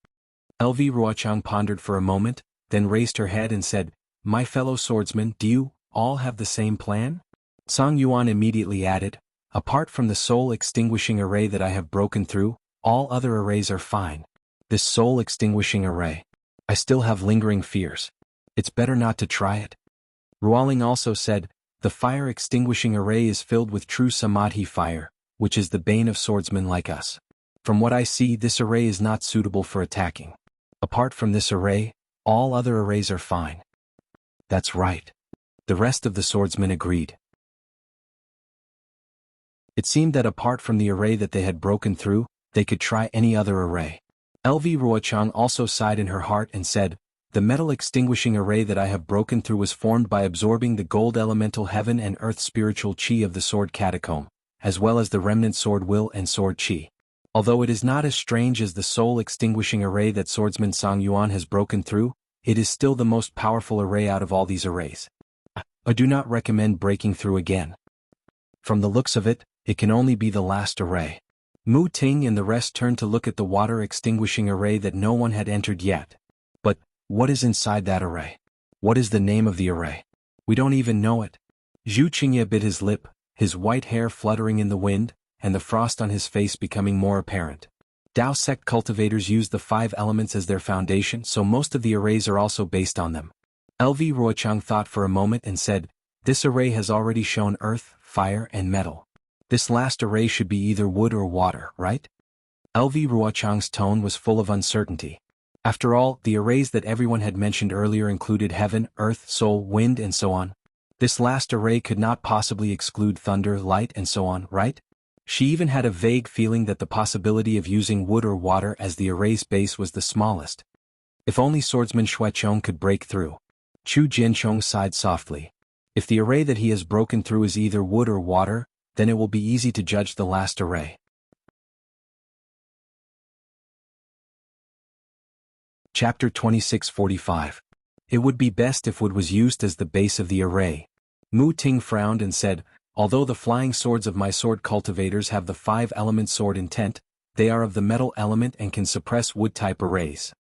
LV Ruochang pondered for a moment, then raised her head and said, "My fellow swordsmen, do you all have the same plan?" Tsang Yuan immediately added, "Apart from the soul extinguishing array that I have broken through, all other arrays are fine. This soul extinguishing array, I still have lingering fears. It's better not to try it." Ruoling also said, "The fire extinguishing array is filled with true samadhi fire, which is the bane of swordsmen like us. From what I see, this array is not suitable for attacking. Apart from this array, all other arrays are fine." "That's right." The rest of the swordsmen agreed. It seemed that apart from the array that they had broken through, they could try any other array. LV Ruochang also sighed in her heart and said, "The metal extinguishing array that I have broken through was formed by absorbing the gold elemental heaven and earth spiritual chi of the sword catacomb, as well as the remnant sword will and sword chi. Although it is not as strange as the soul extinguishing array that swordsman Tsang Yuan has broken through, it is still the most powerful array out of all these arrays. I do not recommend breaking through again. From the looks of it, it can only be the last array." Mu Ting and the rest turned to look at the water-extinguishing array that no one had entered yet. But, what is inside that array? What is the name of the array? We don't even know it. Zhu Qingye bit his lip, his white hair fluttering in the wind, and the frost on his face becoming more apparent. Dao sect cultivators use the 5 elements as their foundation, so most of the arrays are also based on them. LV Ruochang thought for a moment and said, "This array has already shown earth, fire, and metal. This last array should be either wood or water, right?" LV Ruochang's tone was full of uncertainty. After all, the arrays that everyone had mentioned earlier included heaven, earth, soul, wind, and so on. This last array could not possibly exclude thunder, light, and so on, right? She even had a vague feeling that the possibility of using wood or water as the array's base was the smallest. If only swordsman Xuechong could break through. Chu Jianchong sighed softly. If the array that he has broken through is either wood or water, then it will be easy to judge the last array. Chapter 2645. It would be best if wood was used as the base of the array. Mu Ting frowned and said, "Although the flying swords of my sword cultivators have the 5-element sword intent, they are of the metal element and can suppress wood-type arrays."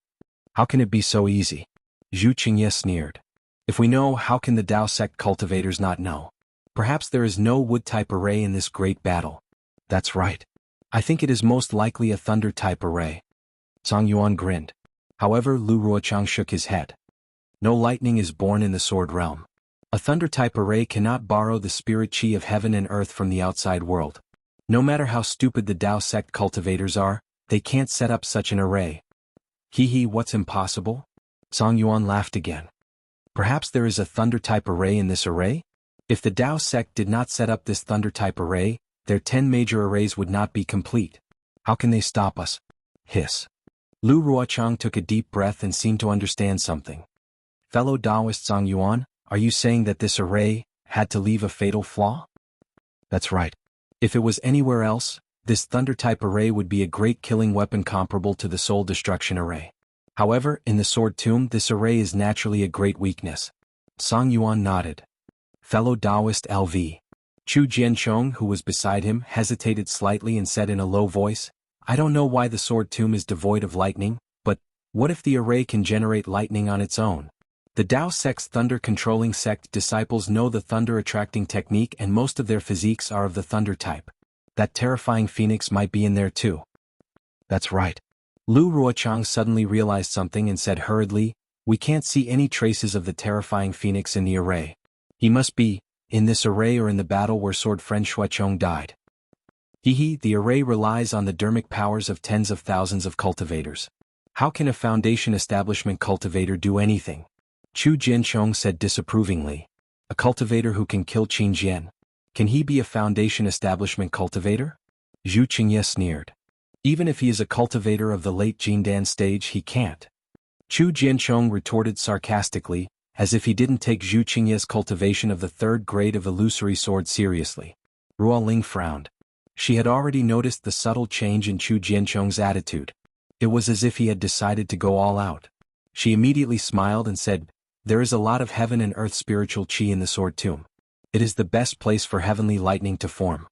"How can it be so easy?" Zhu Qingye sneered. "If we know, how can the Dao sect cultivators not know? Perhaps there is no wood-type array in this great battle." "That's right. I think it is most likely a thunder-type array." Song Yuan grinned. However, Lu Ruochang shook his head. "No lightning is born in the sword realm. A thunder-type array cannot borrow the spirit chi of heaven and earth from the outside world. No matter how stupid the Dao sect cultivators are, they can't set up such an array." "Hee, what's impossible?" Song Yuan laughed again. "Perhaps there is a thunder-type array in this array? If the Dao sect did not set up this thunder-type array, their 10 major arrays would not be complete. How can they stop us?" Hiss. Lu Ruochang took a deep breath and seemed to understand something. "Fellow Taoist Song Yuan, are you saying that this array had to leave a fatal flaw?" "That's right. If it was anywhere else, this thunder-type array would be a great killing weapon comparable to the soul destruction array. However, in the sword tomb, this array is naturally a great weakness." Song Yuan nodded. Fellow Taoist LV. Chu Jianchong, who was beside him, hesitated slightly and said in a low voice, "I don't know why the sword tomb is devoid of lightning, but what if the array can generate lightning on its own? The Dao sect's thunder-controlling sect disciples know the thunder-attracting technique and most of their physiques are of the thunder type. That terrifying phoenix might be in there too." "That's right." Lu Ruochang suddenly realized something and said hurriedly, "We can't see any traces of the terrifying phoenix in the array. He must be in this array or in the battle where sword friend Xuechong died." The array relies on the dermic powers of tens of thousands of cultivators. How can a foundation establishment cultivator do anything?" Chu Jianchong said disapprovingly. "A cultivator who can kill Qin Jian. Can he be a foundation establishment cultivator?" Zhu Qingye sneered. "Even if he is a cultivator of the late Jindan stage, he can't." Chu Jianchong retorted sarcastically, as if he didn't take Zhu Qingye's cultivation of the 3rd grade of illusory sword seriously. Ruo Ling frowned. She had already noticed the subtle change in Chu Jianchong's attitude. It was as if he had decided to go all out. She immediately smiled and said, "There is a lot of heaven and earth spiritual chi in the sword tomb. It is the best place for heavenly lightning to form.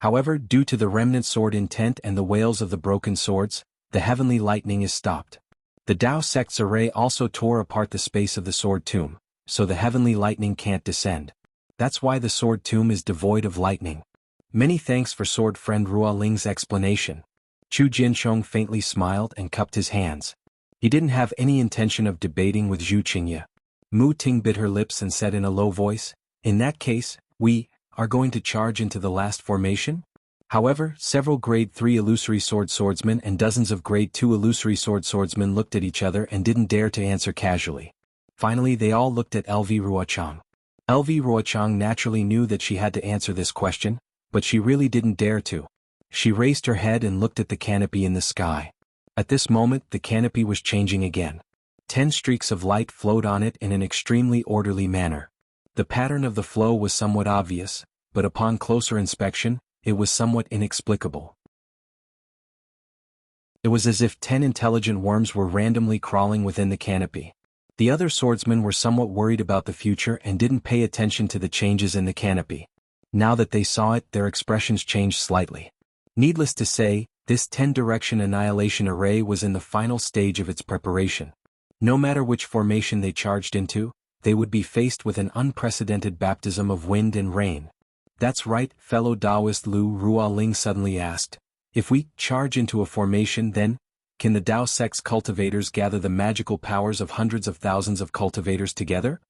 However, due to the remnant sword intent and the wails of the broken swords, the heavenly lightning is stopped. The Dao sect's array also tore apart the space of the sword tomb, so the heavenly lightning can't descend. That's why the sword tomb is devoid of lightning." "Many thanks for sword friend Ruo Ling's explanation." Chu Jianchong faintly smiled and cupped his hands. He didn't have any intention of debating with Zhu Qingye. Mu Ting bit her lips and said in a low voice, "In that case, we are going to charge into the last formation?" However, several grade 3 illusory sword swordsmen and dozens of grade 2 illusory sword swordsmen looked at each other and didn't dare to answer casually. Finally they all looked at LV Ruochang. LV Ruochang naturally knew that she had to answer this question, but she really didn't dare to. She raised her head and looked at the canopy in the sky. At this moment the canopy was changing again. 10 streaks of light flowed on it in an extremely orderly manner. The pattern of the flow was somewhat obvious, but upon closer inspection, it was somewhat inexplicable. It was as if 10 intelligent worms were randomly crawling within the canopy. The other swordsmen were somewhat worried about the future and didn't pay attention to the changes in the canopy. Now that they saw it, their expressions changed slightly. Needless to say, this 10-direction annihilation array was in the final stage of its preparation. No matter which formation they charged into, they would be faced with an unprecedented baptism of wind and rain. That's right, fellow Taoist Lu Ruoling suddenly asked. If we charge into a formation, then can the Tao sect's cultivators gather the magical powers of hundreds of thousands of cultivators together?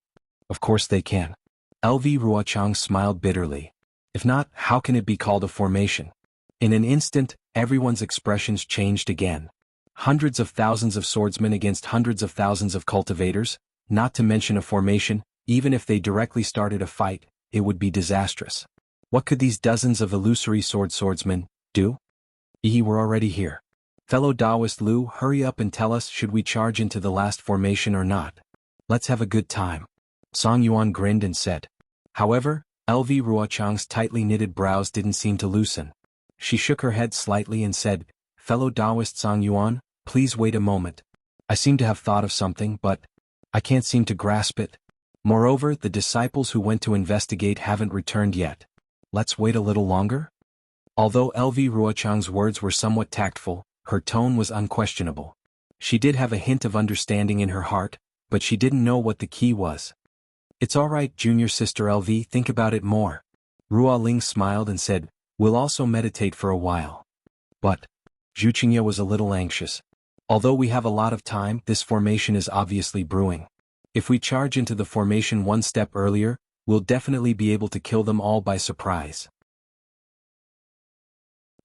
Of course they can. LV Ruochang smiled bitterly. If not, how can it be called a formation? In an instant, everyone's expressions changed again. Hundreds of thousands of swordsmen against hundreds of thousands of cultivators, not to mention a formation, even if they directly started a fight, it would be disastrous. What could these dozens of illusory swordsmen do? We're already here. Fellow Taoist Lu, hurry up and tell us, should we charge into the last formation or not? Let's have a good time. Song Yuan grinned and said. However, LV Ruochang's tightly knitted brows didn't seem to loosen. She shook her head slightly and said, Fellow Taoist Song Yuan, please wait a moment. I seem to have thought of something, but I can't seem to grasp it. Moreover, the disciples who went to investigate haven't returned yet. Let's wait a little longer? Although LV Ruochang's words were somewhat tactful, her tone was unquestionable. She did have a hint of understanding in her heart, but she didn't know what the key was. It's all right, junior sister LV, think about it more. Ruoling smiled and said, we'll also meditate for a while. But Zhu Qingye was a little anxious. Although we have a lot of time, this formation is obviously brewing. If we charge into the formation one step earlier, we'll definitely be able to kill them all by surprise.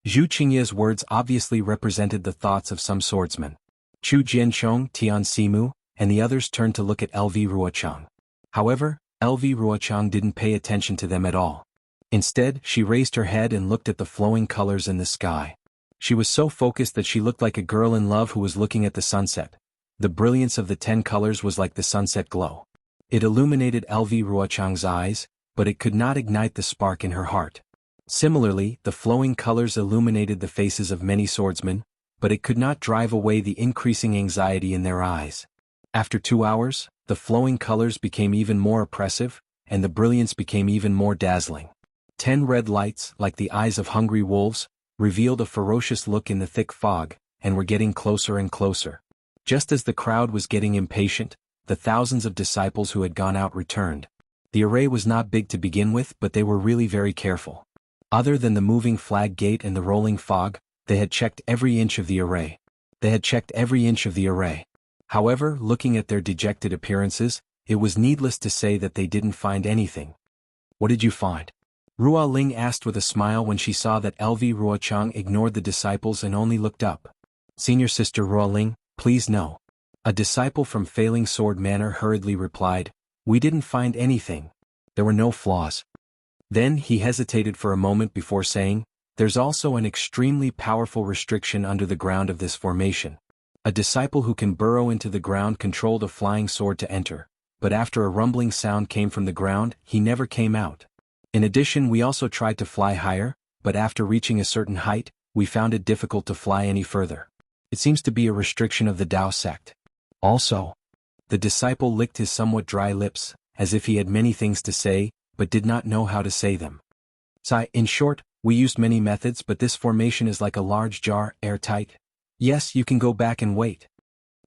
Zhu Qingye's words obviously represented the thoughts of some swordsmen. Chu Jianchong, Tian Simu, and the others turned to look at LV Ruochang. However, LV Ruochang didn't pay attention to them at all. Instead, she raised her head and looked at the flowing colors in the sky. She was so focused that she looked like a girl in love who was looking at the sunset. The brilliance of the 10 colors was like the sunset glow. It illuminated LV Ruochang's eyes, but it could not ignite the spark in her heart. Similarly, the flowing colors illuminated the faces of many swordsmen, but it could not drive away the increasing anxiety in their eyes. After 2 hours, the flowing colors became even more oppressive, and the brilliance became even more dazzling. 10 red lights, like the eyes of hungry wolves, revealed a ferocious look in the thick fog, and were getting closer and closer. Just as the crowd was getting impatient, the thousands of disciples who had gone out returned. The array was not big to begin with, but they were really very careful. Other than the moving flag gate and the rolling fog, they had checked every inch of the array. However, looking at their dejected appearances, it was needless to say that they didn't find anything. What did you find? Ruoling asked with a smile when she saw that LV Ruochang ignored the disciples and only looked up. Senior sister Ruoling, please no. A disciple from Failing Sword Manor hurriedly replied, we didn't find anything. There were no flaws. Then he hesitated for a moment before saying, there's also an extremely powerful restriction under the ground of this formation. A disciple who can burrow into the ground controlled a flying sword to enter, but after a rumbling sound came from the ground, he never came out. In addition, we also tried to fly higher, but after reaching a certain height, we found it difficult to fly any further. It seems to be a restriction of the Tao sect. Also, the disciple licked his somewhat dry lips, as if he had many things to say, but did not know how to say them. In short, we used many methods, but this formation is like a large jar, airtight. Yes, you can go back and wait.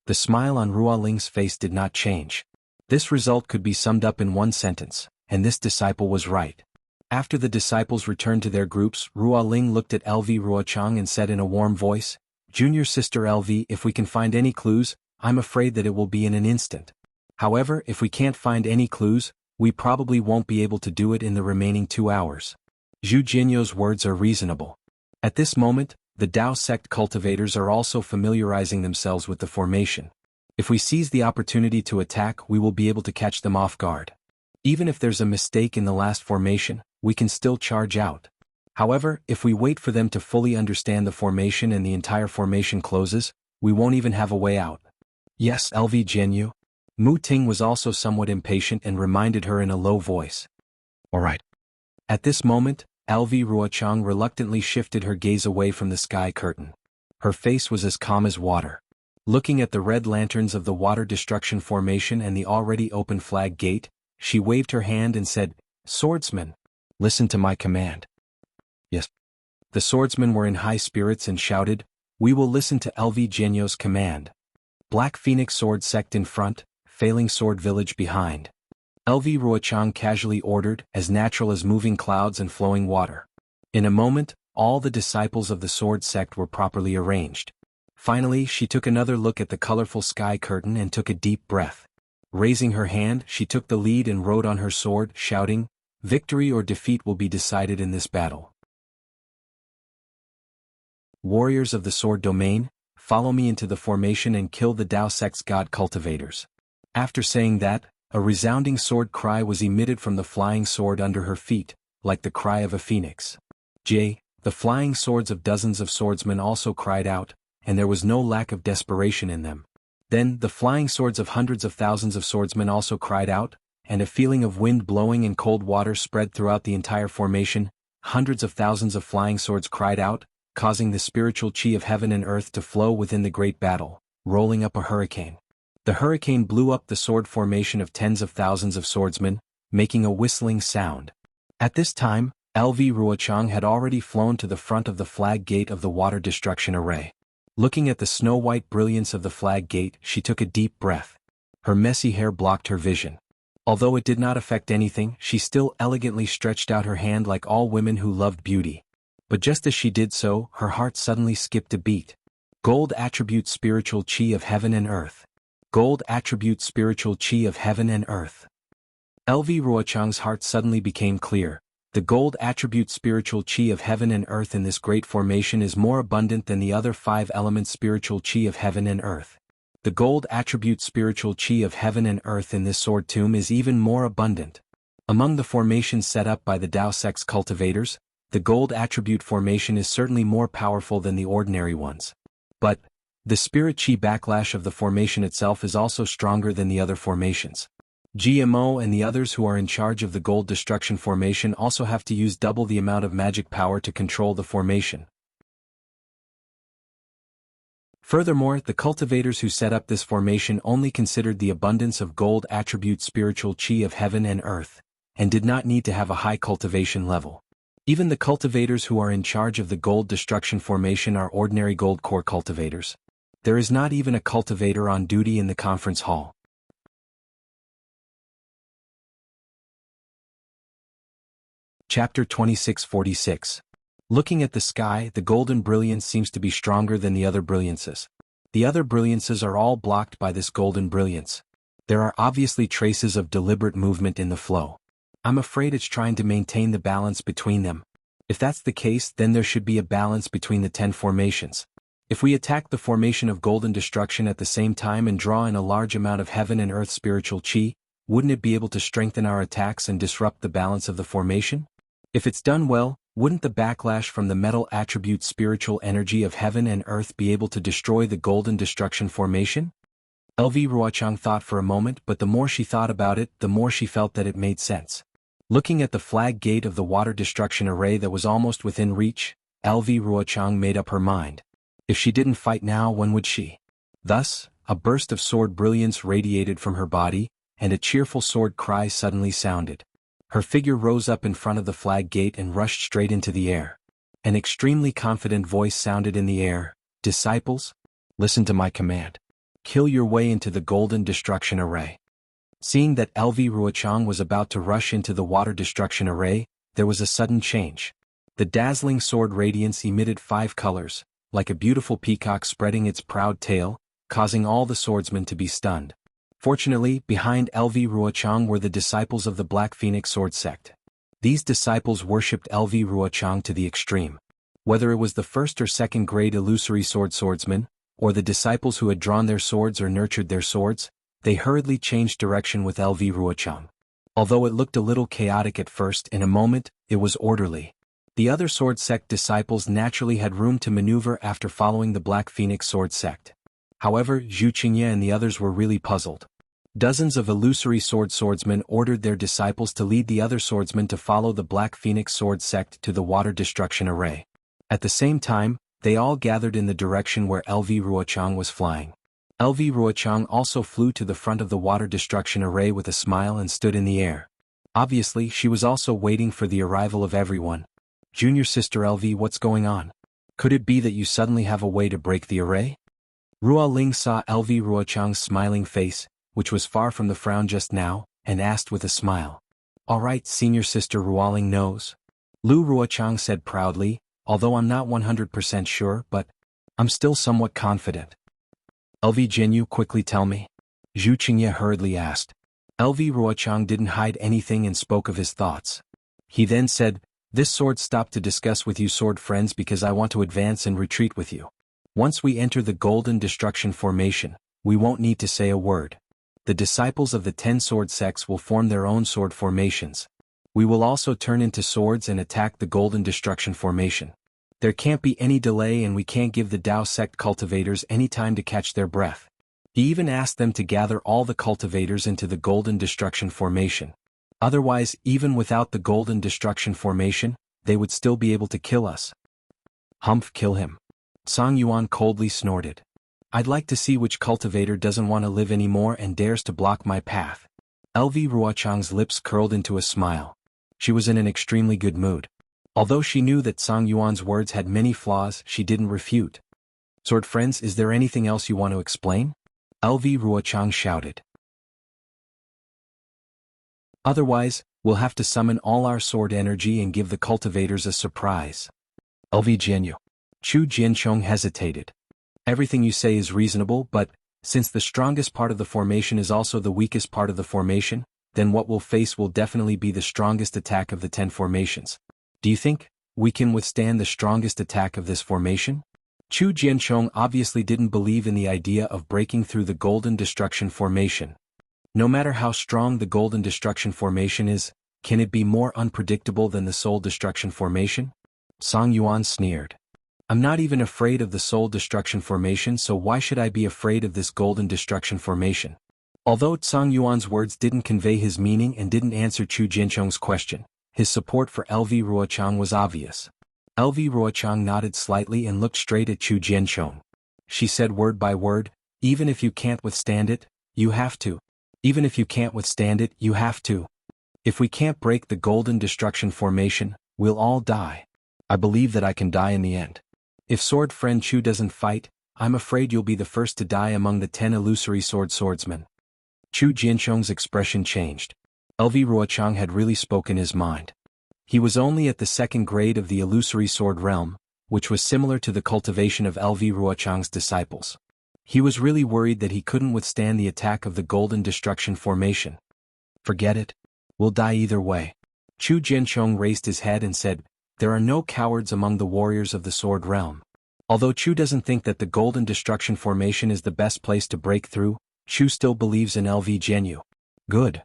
The smile on Ruoling's face did not change. This result could be summed up in one sentence, and this disciple was right. After the disciples returned to their groups, Ruoling looked at LV Ruochang and said in a warm voice, Junior sister LV, if we can find any clues, I'm afraid that it will be in an instant. However, if we can't find any clues, we probably won't be able to do it in the remaining 2 hours. Zhu Jinyo's words are reasonable. At this moment, the Tao sect cultivators are also familiarizing themselves with the formation. If we seize the opportunity to attack, we will be able to catch them off guard. Even if there's a mistake in the last formation, we can still charge out. However, if we wait for them to fully understand the formation and the entire formation closes, we won't even have a way out. Yes, LV Jinyu. Mu Ting was also somewhat impatient and reminded her in a low voice. All right. At this moment, LV Ruochang reluctantly shifted her gaze away from the sky curtain. Her face was as calm as water. Looking at the red lanterns of the water destruction formation and the already open flag gate, she waved her hand and said, Swordsman, listen to my command. Yes. The swordsmen were in high spirits and shouted, "We will listen to LV Jianyo's command." Black Phoenix Sword Sect in front, Failing Sword Village behind. LV Ruochang casually ordered, as natural as moving clouds and flowing water. In a moment, all the disciples of the sword sect were properly arranged. Finally, she took another look at the colorful sky curtain and took a deep breath. Raising her hand, she took the lead and rode on her sword, shouting, "Victory or defeat will be decided in this battle. Warriors of the sword domain, follow me into the formation and kill the Tao sect's god cultivators." After saying that, a resounding sword cry was emitted from the flying sword under her feet, like the cry of a phoenix. The flying swords of dozens of swordsmen also cried out, and there was no lack of desperation in them. Then the flying swords of hundreds of thousands of swordsmen also cried out, and a feeling of wind blowing and cold water spread throughout the entire formation. Hundreds of thousands of flying swords cried out, causing the spiritual chi of heaven and earth to flow within the great battle, rolling up a hurricane. The hurricane blew up the sword formation of tens of thousands of swordsmen, making a whistling sound. At this time, LV Ruochang had already flown to the front of the flag gate of the water destruction array. Looking at the snow-white brilliance of the flag gate, she took a deep breath. Her messy hair blocked her vision. Although it did not affect anything, she still elegantly stretched out her hand like all women who loved beauty. But just as she did so, her heart suddenly skipped a beat. Gold attribute spiritual chi of heaven and earth. Gold attribute spiritual chi of heaven and earth. LV Ruochang's heart suddenly became clear. The gold attribute spiritual chi of heaven and earth in this great formation is more abundant than the other 5 elements spiritual chi of heaven and earth. The gold attribute spiritual chi of heaven and earth in this sword tomb is even more abundant. Among the formations set up by the Tao sect's cultivators, the gold attribute formation is certainly more powerful than the ordinary ones. But the spirit chi backlash of the formation itself is also stronger than the other formations. GMO and the others who are in charge of the gold destruction formation also have to use double the amount of magic power to control the formation. Furthermore, the cultivators who set up this formation only considered the abundance of gold attribute spiritual chi of heaven and earth, and did not need to have a high cultivation level. Even the cultivators who are in charge of the gold destruction formation are ordinary gold core cultivators. There is not even a cultivator on duty in the conference hall. Chapter 2646. Looking at the sky, the golden brilliance seems to be stronger than the other brilliances. The other brilliances are all blocked by this golden brilliance. There are obviously traces of deliberate movement in the flow. I'm afraid it's trying to maintain the balance between them. If that's the case, then there should be a balance between the 10 formations. If we attack the formation of golden destruction at the same time and draw in a large amount of heaven and earth spiritual chi, wouldn't it be able to strengthen our attacks and disrupt the balance of the formation? If it's done well, wouldn't the backlash from the metal attribute spiritual energy of heaven and earth be able to destroy the golden destruction formation? LV Ruochang thought for a moment, but the more she thought about it, the more she felt that it made sense. Looking at the flag gate of the water destruction array that was almost within reach, LV Ruochang made up her mind. If she didn't fight now, when would she? Thus, a burst of sword brilliance radiated from her body, and a cheerful sword cry suddenly sounded. Her figure rose up in front of the flag gate and rushed straight into the air. An extremely confident voice sounded in the air, "Disciples, listen to my command. Kill your way into the golden destruction array." Seeing that LV Ruochang was about to rush into the water destruction array, there was a sudden change. The dazzling sword radiance emitted 5 colors, like a beautiful peacock spreading its proud tail, causing all the swordsmen to be stunned. Fortunately, behind LV Ruochang were the disciples of the Black Phoenix Sword Sect. These disciples worshipped LV Ruochang to the extreme. Whether it was the first or second grade illusory swordsmen, or the disciples who had drawn their swords or nurtured their swords, they hurriedly changed direction with LV Ruochang. Although it looked a little chaotic at first, in a moment, it was orderly. The other sword sect disciples naturally had room to maneuver after following the Black Phoenix Sword Sect. However, Zhu Qingye and the others were really puzzled. Dozens of illusory swordsmen ordered their disciples to lead the other swordsmen to follow the Black Phoenix Sword Sect to the water destruction array. At the same time, they all gathered in the direction where LV Ruochang was flying. LV Ruochang also flew to the front of the water destruction array with a smile and stood in the air. Obviously, she was also waiting for the arrival of everyone. Junior sister LV, what's going on? Could it be that you suddenly have a way to break the array? Ruo Ling saw LV Ruochang's smiling face, which was far from the frown just now, and asked with a smile. Alright, senior sister Ruoling knows. Lu Ruochang said proudly, although I'm not 100% sure, but I'm still somewhat confident. LV Jinyu, quickly tell me. Zhu Qingye hurriedly asked. LV Ruochang didn't hide anything and spoke of his thoughts. He then said, this sword stopped to discuss with you sword friends because I want to advance and retreat with you. Once we enter the Golden Destruction Formation, we won't need to say a word. The disciples of the 10 sword sects will form their own sword formations. We will also turn into swords and attack the Golden Destruction Formation. There can't be any delay and we can't give the Dao sect cultivators any time to catch their breath. He even asked them to gather all the cultivators into the Golden Destruction Formation. Otherwise, even without the Golden Destruction Formation, they would still be able to kill us. Humph, kill him. Song Yuan coldly snorted. I'd like to see which cultivator doesn't want to live anymore and dares to block my path. LV Ruochang's lips curled into a smile. She was in an extremely good mood. Although she knew that Song Yuan's words had many flaws, she didn't refute. Sword friends, is there anything else you want to explain? LV Ruochang shouted. Otherwise, we'll have to summon all our sword energy and give the cultivators a surprise. LV Jianyu. Chu Jianchong hesitated. Everything you say is reasonable, but, since the strongest part of the formation is also the weakest part of the formation, then what we'll face will definitely be the strongest attack of the 10 formations. Do you think we can withstand the strongest attack of this formation? Chu Jianchong obviously didn't believe in the idea of breaking through the Golden Destruction Formation. No matter how strong the Golden Destruction Formation is, can it be more unpredictable than the Soul Destruction Formation? Song Yuan sneered. I'm not even afraid of the Soul Destruction Formation, so why should I be afraid of this Golden Destruction Formation? Although Song Yuan's words didn't convey his meaning and didn't answer Chu Jianchong's question, his support for LV Ruochang was obvious. LV Ruochang nodded slightly and looked straight at Chu Jianchong. She said word by word, even if you can't withstand it, you have to. Even if you can't withstand it, you have to. If we can't break the Golden Destruction Formation, we'll all die. I believe that I can die in the end. If sword friend Chu doesn't fight, I'm afraid you'll be the first to die among the 10 illusory swordsmen. Chu Jianchong's expression changed. LV Ruochang had really spoken his mind. He was only at the 2nd grade of the illusory sword realm, which was similar to the cultivation of LV Ruochang's disciples. He was really worried that he couldn't withstand the attack of the Golden Destruction Formation. Forget it. We'll die either way. Chu Jianchong raised his head and said, there are no cowards among the warriors of the sword realm. Although Chu doesn't think that the Golden Destruction Formation is the best place to break through, Chu still believes in LV Jianyu. Good.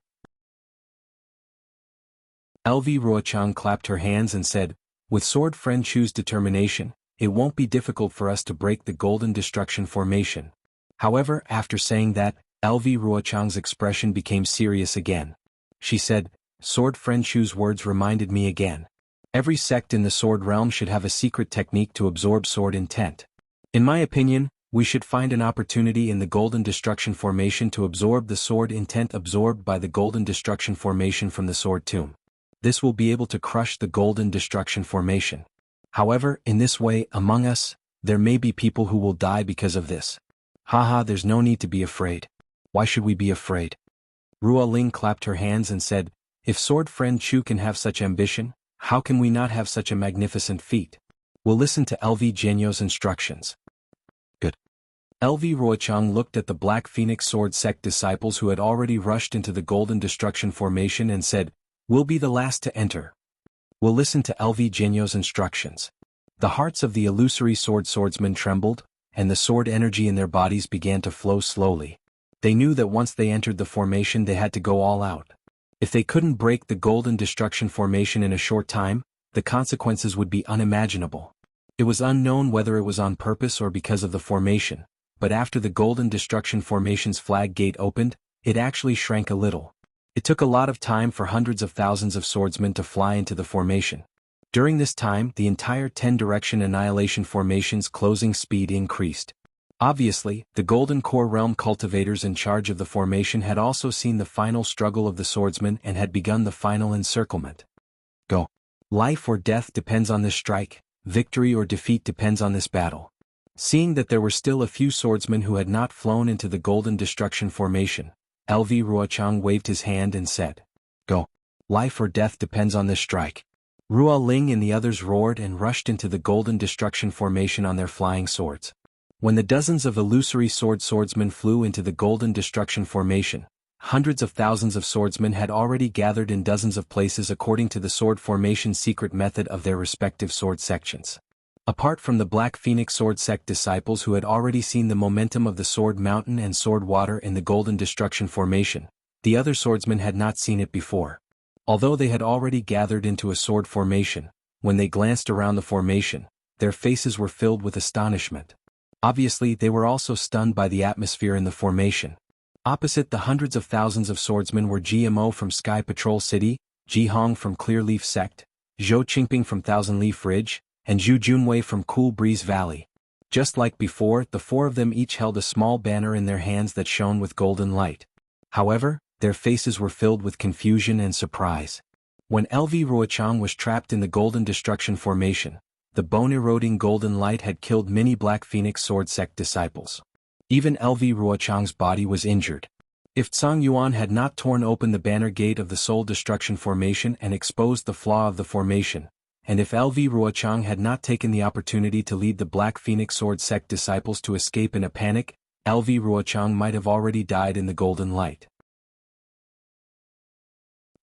LV Ruochang clapped her hands and said, with sword friend Chu's determination, it won't be difficult for us to break the Golden Destruction Formation. However, after saying that, LV Ruochang's expression became serious again. She said, sword friend Chu's words reminded me again. Every sect in the sword realm should have a secret technique to absorb sword intent. In my opinion, we should find an opportunity in the Golden Destruction Formation to absorb the sword intent absorbed by the Golden Destruction Formation from the sword tomb. This will be able to crush the Golden Destruction Formation. However, in this way, among us, there may be people who will die because of this. Haha, there's no need to be afraid. Why should we be afraid? Ruo Ling clapped her hands and said, if sword friend Chu can have such ambition, how can we not have such a magnificent feat? We'll listen to LV Jianyu's instructions. Good. LV Ruochang looked at the Black Phoenix Sword Sect disciples who had already rushed into the Golden Destruction Formation and said, we'll be the last to enter. We'll listen to LV Jianyu's instructions. The hearts of the illusory swordsmen trembled, and the sword energy in their bodies began to flow slowly. They knew that once they entered the formation they had to go all out. If they couldn't break the Golden Destruction Formation in a short time, the consequences would be unimaginable. It was unknown whether it was on purpose or because of the formation, but after the Golden Destruction Formation's flag gate opened, it actually shrank a little. It took a lot of time for hundreds of thousands of swordsmen to fly into the formation. During this time, the entire 10-direction annihilation formation's closing speed increased. Obviously, the Golden Core Realm cultivators in charge of the formation had also seen the final struggle of the swordsmen and had begun the final encirclement. Go. Life or death depends on this strike, victory or defeat depends on this battle. Seeing that there were still a few swordsmen who had not flown into the Golden Destruction formation, LV Ruochang waved his hand and said, "Go. Life or death depends on this strike." Ruo Ling and the others roared and rushed into the Golden Destruction formation on their flying swords. When the dozens of illusory swordsmen flew into the Golden Destruction formation, hundreds of thousands of swordsmen had already gathered in dozens of places according to the sword formation secret method of their respective sword sections. Apart from the Black Phoenix Sword Sect disciples who had already seen the momentum of the Sword Mountain and Sword Water in the Golden Destruction formation, the other swordsmen had not seen it before. Although they had already gathered into a sword formation, when they glanced around the formation, their faces were filled with astonishment. Obviously, they were also stunned by the atmosphere in the formation. Opposite the hundreds of thousands of swordsmen were GMO from Sky Patrol City, Ji Hong from Clear Leaf Sect, Zhou Qingping from Thousand Leaf Ridge, and Zhu Junwei from Cool Breeze Valley. Just like before, the four of them each held a small banner in their hands that shone with golden light. However, their faces were filled with confusion and surprise. When LV Ruochang was trapped in the Golden Destruction formation, the bone-eroding golden light had killed many Black Phoenix Sword Sect disciples. Even LV Ruochang's body was injured. If Tsang Yuan had not torn open the banner gate of the Soul Destruction formation and exposed the flaw of the formation, and if LV Ruochang had not taken the opportunity to lead the Black Phoenix Sword Sect disciples to escape in a panic, LV Ruochang might have already died in the golden light.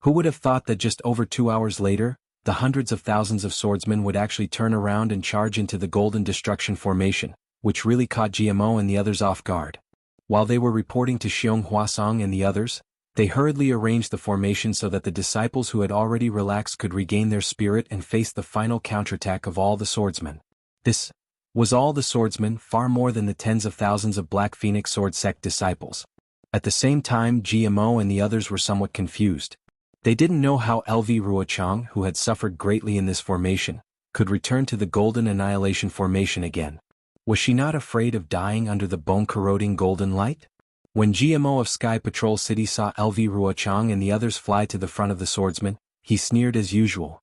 Who would have thought that just over 2 hours later, the hundreds of thousands of swordsmen would actually turn around and charge into the Golden Destruction formation, which really caught GMO and the others off guard. While they were reporting to Xiong Huasong and the others, they hurriedly arranged the formation so that the disciples who had already relaxed could regain their spirit and face the final counterattack of all the swordsmen. This was all the swordsmen, far more than the tens of thousands of Black Phoenix Sword Sect disciples. At the same time, GMO and the others were somewhat confused. They didn't know how LV Ruochang, who had suffered greatly in this formation, could return to the Golden Annihilation formation again. Was she not afraid of dying under the bone-corroding golden light? When GMO of Sky Patrol City saw LV Ruochang and the others fly to the front of the swordsman, he sneered as usual.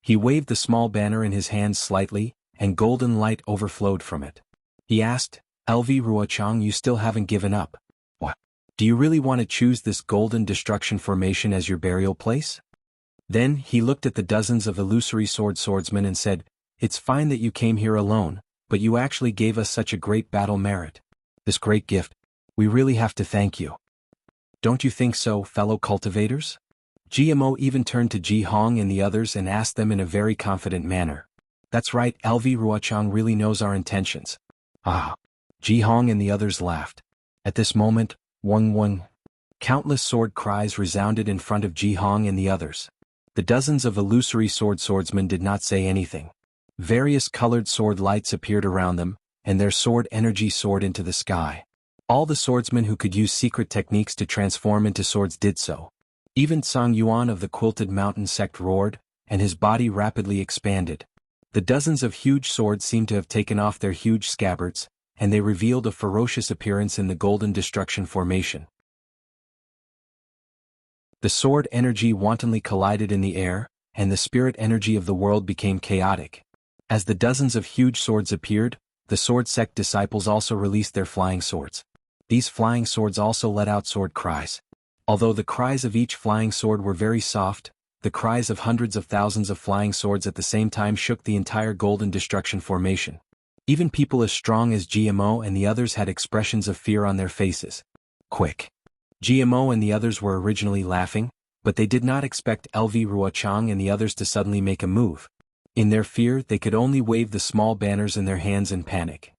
He waved the small banner in his hands slightly, and golden light overflowed from it. He asked, "LV Ruochang, you still haven't given up. What? Do you really want to choose this Golden Destruction formation as your burial place?" Then he looked at the dozens of illusory swordsmen and said, "It's fine that you came here alone, but you actually gave us such a great battle merit. This great gift. We really have to thank you. Don't you think so, fellow cultivators?" GMO even turned to Ji Hong and the others and asked them in a very confident manner. "That's right, LV Ruochang really knows our intentions." Ah! Ji Hong and the others laughed. At this moment, Wang. Countless sword cries resounded in front of Ji Hong and the others. The dozens of illusory swordsmen did not say anything. Various colored sword lights appeared around them, and their sword energy soared into the sky. All the swordsmen who could use secret techniques to transform into swords did so. Even Tsang Yuan of the Quilted Mountain Sect roared, and his body rapidly expanded. The dozens of huge swords seemed to have taken off their huge scabbards, and they revealed a ferocious appearance in the Golden Destruction formation. The sword energy wantonly collided in the air, and the spirit energy of the world became chaotic. As the dozens of huge swords appeared, the Sword Sect disciples also released their flying swords. These flying swords also let out sword cries. Although the cries of each flying sword were very soft, the cries of hundreds of thousands of flying swords at the same time shook the entire Golden Destruction formation. Even people as strong as GMO and the others had expressions of fear on their faces. Quick! GMO and the others were originally laughing, but they did not expect LV Ruochang and the others to suddenly make a move. In their fear, they could only wave the small banners in their hands in panic.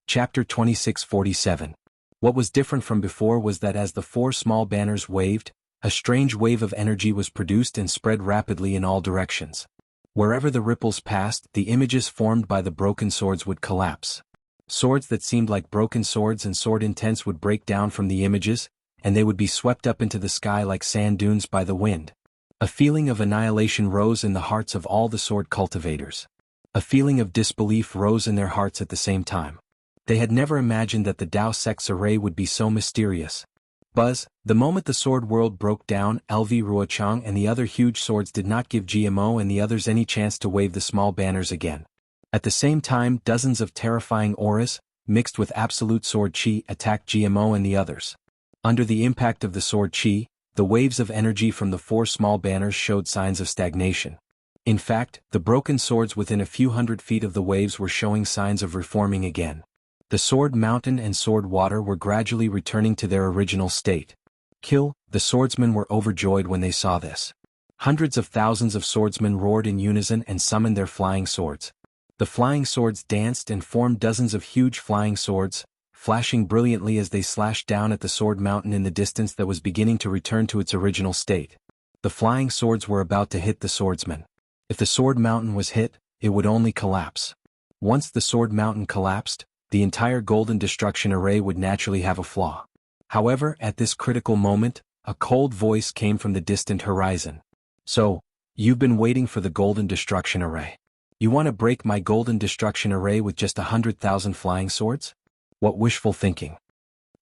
Chapter 2647. What was different from before was that as the four small banners waved, a strange wave of energy was produced and spread rapidly in all directions. Wherever the ripples passed, the images formed by the broken swords would collapse. Swords that seemed like broken swords and sword intents would break down from the images, and they would be swept up into the sky like sand dunes by the wind. A feeling of annihilation rose in the hearts of all the sword cultivators. A feeling of disbelief rose in their hearts at the same time. They had never imagined that the Tao sect's array would be so mysterious. Buzz, the moment the sword world broke down, LV Ruochang and the other huge swords did not give GMO and the others any chance to wave the small banners again. At the same time, dozens of terrifying auras, mixed with absolute sword chi, attacked GMO and the others. Under the impact of the sword chi, the waves of energy from the four small banners showed signs of stagnation. In fact, the broken swords within a few hundred feet of the waves were showing signs of reforming again. The sword mountain and sword water were gradually returning to their original state. The swordsmen were overjoyed when they saw this. Hundreds of thousands of swordsmen roared in unison and summoned their flying swords. The flying swords danced and formed dozens of huge flying swords, flashing brilliantly as they slashed down at the sword mountain in the distance that was beginning to return to its original state. The flying swords were about to hit the swordsmen. If the sword mountain was hit, it would only collapse. Once the sword mountain collapsed, the entire golden destruction array would naturally have a flaw. However, at this critical moment, a cold voice came from the distant horizon. So, you've been waiting for the golden destruction array. You want to break my golden destruction array with just 100,000 flying swords? What wishful thinking.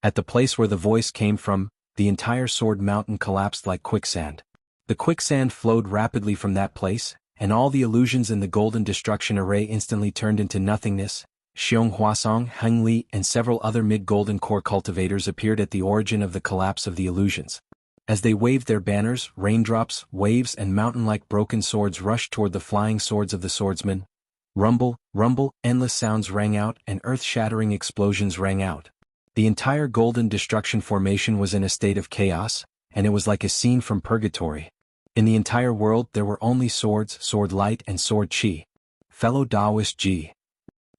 At the place where the voice came from, the entire sword mountain collapsed like quicksand. The quicksand flowed rapidly from that place, and all the illusions in the golden destruction array instantly turned into nothingness. Xiong Huasong, Heng Li, and several other mid-golden core cultivators appeared at the origin of the collapse of the illusions. As they waved their banners, raindrops, waves, and mountain-like broken swords rushed toward the flying swords of the swordsmen. Rumble, rumble, endless sounds rang out and earth-shattering explosions rang out. The entire golden destruction formation was in a state of chaos, and it was like a scene from purgatory. In the entire world there were only swords, sword light, and sword chi. Fellow Taoist Ji.